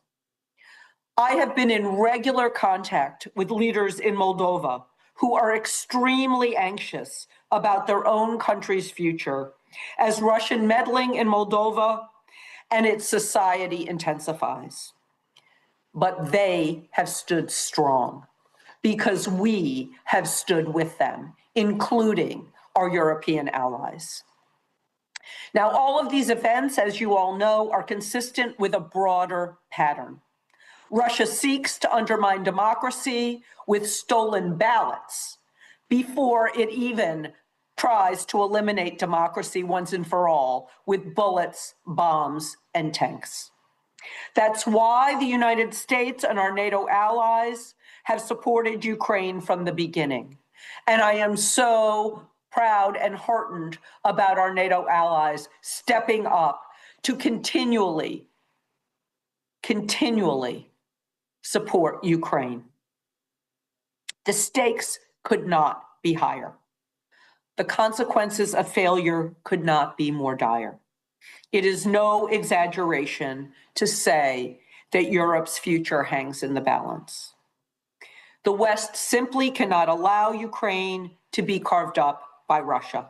I have been in regular contact with leaders in Moldova who are extremely anxious about their own country's future as Russian meddling in Moldova and its society intensifies. But they have stood strong because we have stood with them, including our European allies. Now, all of these events, as you all know, are consistent with a broader pattern. Russia seeks to undermine democracy with stolen ballots before it even tries to eliminate democracy once and for all with bullets, bombs, and tanks. That's why the United States and our NATO allies have supported Ukraine from the beginning. And I am so proud and heartened about our NATO allies stepping up to continually support Ukraine. The stakes could not be higher. The consequences of failure could not be more dire. It is no exaggeration to say that Europe's future hangs in the balance. The West simply cannot allow Ukraine to be carved up by Russia.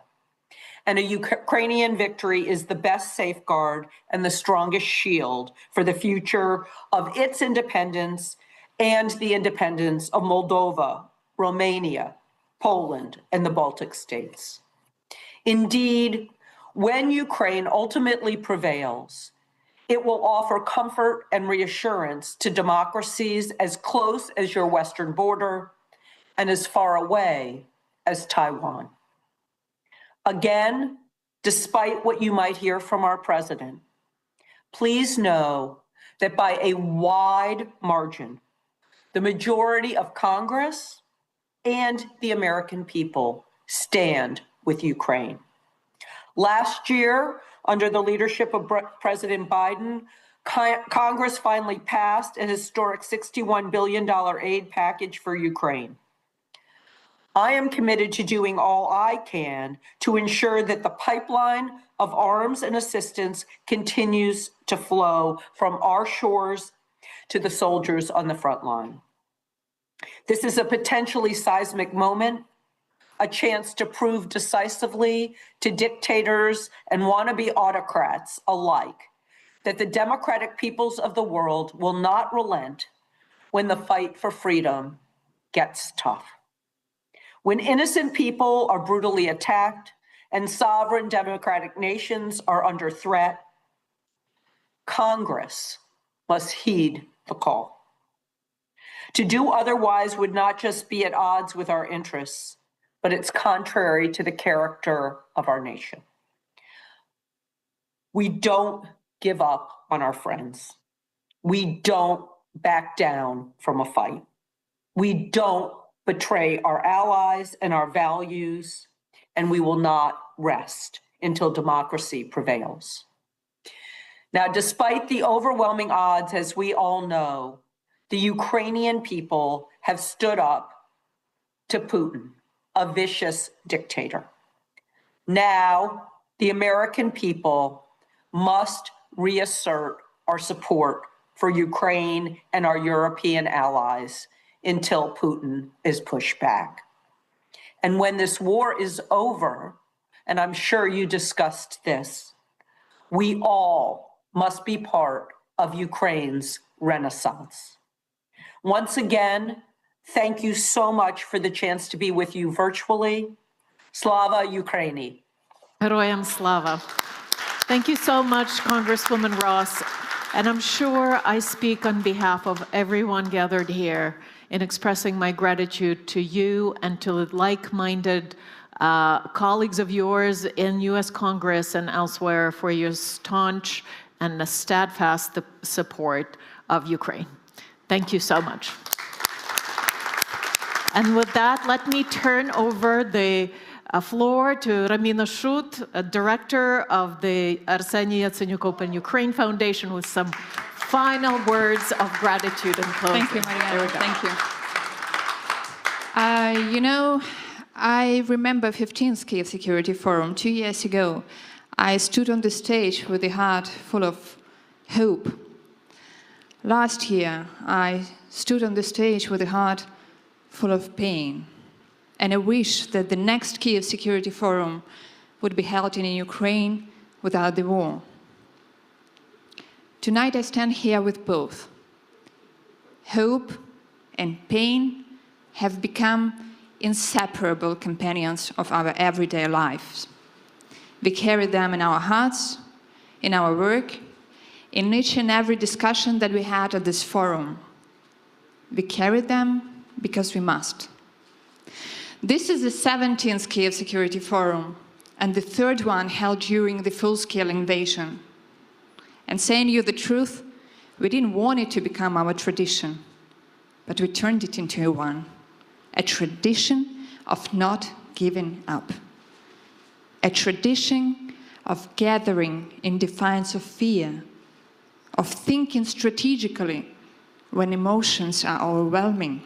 And a Ukrainian victory is the best safeguard and the strongest shield for the future of its independence and the independence of Moldova, Romania, Poland, and the Baltic states. Indeed, when Ukraine ultimately prevails, it will offer comfort and reassurance to democracies as close as your western border and as far away as Taiwan. Again, despite what you might hear from our president, please know that by a wide margin, the majority of Congress and the American people stand with Ukraine. Last year, under the leadership of President Biden, Congress finally passed a historic $61 billion aid package for Ukraine. I am committed to doing all I can to ensure that the pipeline of arms and assistance continues to flow from our shores to the soldiers on the front line. This is a potentially seismic moment, a chance to prove decisively to dictators and wannabe autocrats alike that the democratic peoples of the world will not relent when the fight for freedom gets tough. When innocent people are brutally attacked and sovereign democratic nations are under threat, Congress must heed the call. To do otherwise would not just be at odds with our interests, but it's contrary to the character of our nation. We don't give up on our friends. We don't back down from a fight. We don't betray our allies and our values, and we will not rest until democracy prevails. Now, despite the overwhelming odds, as we all know, the Ukrainian people have stood up to Putin, a vicious dictator. Now, the American people must reassert our support for Ukraine and our European allies until Putin is pushed back. And when this war is over, and I'm sure you discussed this, we all must be part of Ukraine's renaissance. Once again, thank you so much for the chance to be with you virtually. Slava Ukraini. Heroyam slava. Thank you so much, Congresswoman Ross. And I'm sure I speak on behalf of everyone gathered here in expressing my gratitude to you and to like-minded colleagues of yours in U.S. Congress and elsewhere for your staunch and steadfast support of Ukraine. Thank you so much. And with that, let me turn over the floor to Ramina Shut, Director of the Arseniy Yatsenyuk Open Ukraine Foundation, with some final words of gratitude and closing. Thank you, Mariana. Thank you. You know, I remember 15th Kyiv Security Forum 2 years ago. I stood on the stage with a heart full of hope. Last year, I stood on the stage with a heart full of pain. And I wish that the next Kyiv Security Forum would be held in Ukraine without the war. Tonight I stand here with both. Hope and pain have become inseparable companions of our everyday lives. We carry them in our hearts, in our work, in each and every discussion that we had at this forum. We carry them because we must. This is the 17th Kyiv Security Forum, and the third one held during the full-scale invasion. And saying you the truth, we didn't want it to become our tradition, but we turned it into a tradition of not giving up, a tradition of gathering in defiance of fear, of thinking strategically when emotions are overwhelming.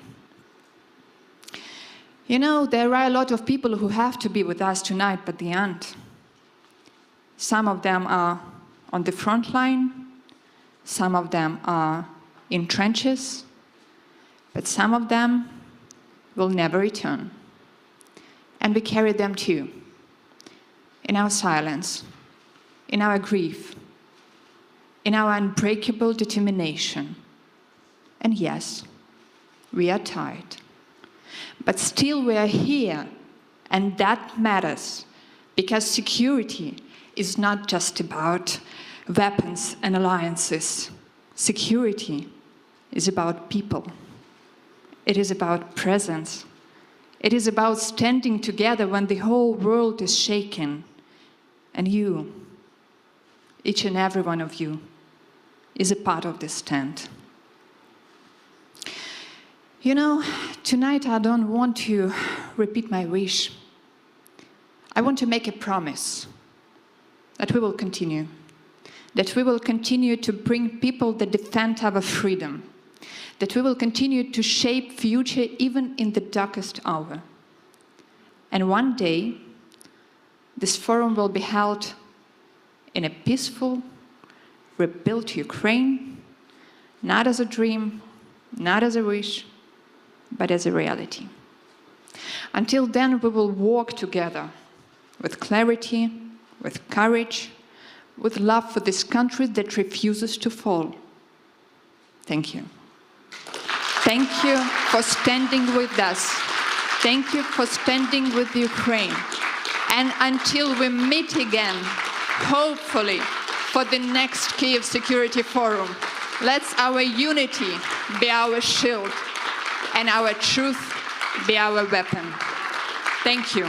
You know, there are a lot of people who have to be with us tonight, but they aren't. Some of them are on the front line, some of them are in trenches, but some of them will never return. And we carry them too, in our silence, in our grief, in our unbreakable determination. And yes, we are tired. But still we are here, and that matters, because security is not just about weapons and alliances. Security is about people. It is about presence. It is about standing together when the whole world is shaken. And you, each and every one of you, is a part of this stand. You know, tonight I don't want to repeat my wish. I want to make a promise that we will continue. That we will continue to bring people that defend our freedom. That we will continue to shape future even in the darkest hour. And one day, this forum will be held in a peaceful, rebuilt Ukraine, not as a dream, not as a wish, but as a reality. Until then, we will walk together with clarity, with courage, with love for this country that refuses to fall. Thank you. Thank you for standing with us. Thank you for standing with Ukraine. And until we meet again, hopefully, for the next Kyiv Security Forum, let our unity be our shield and our truth be our weapon. Thank you.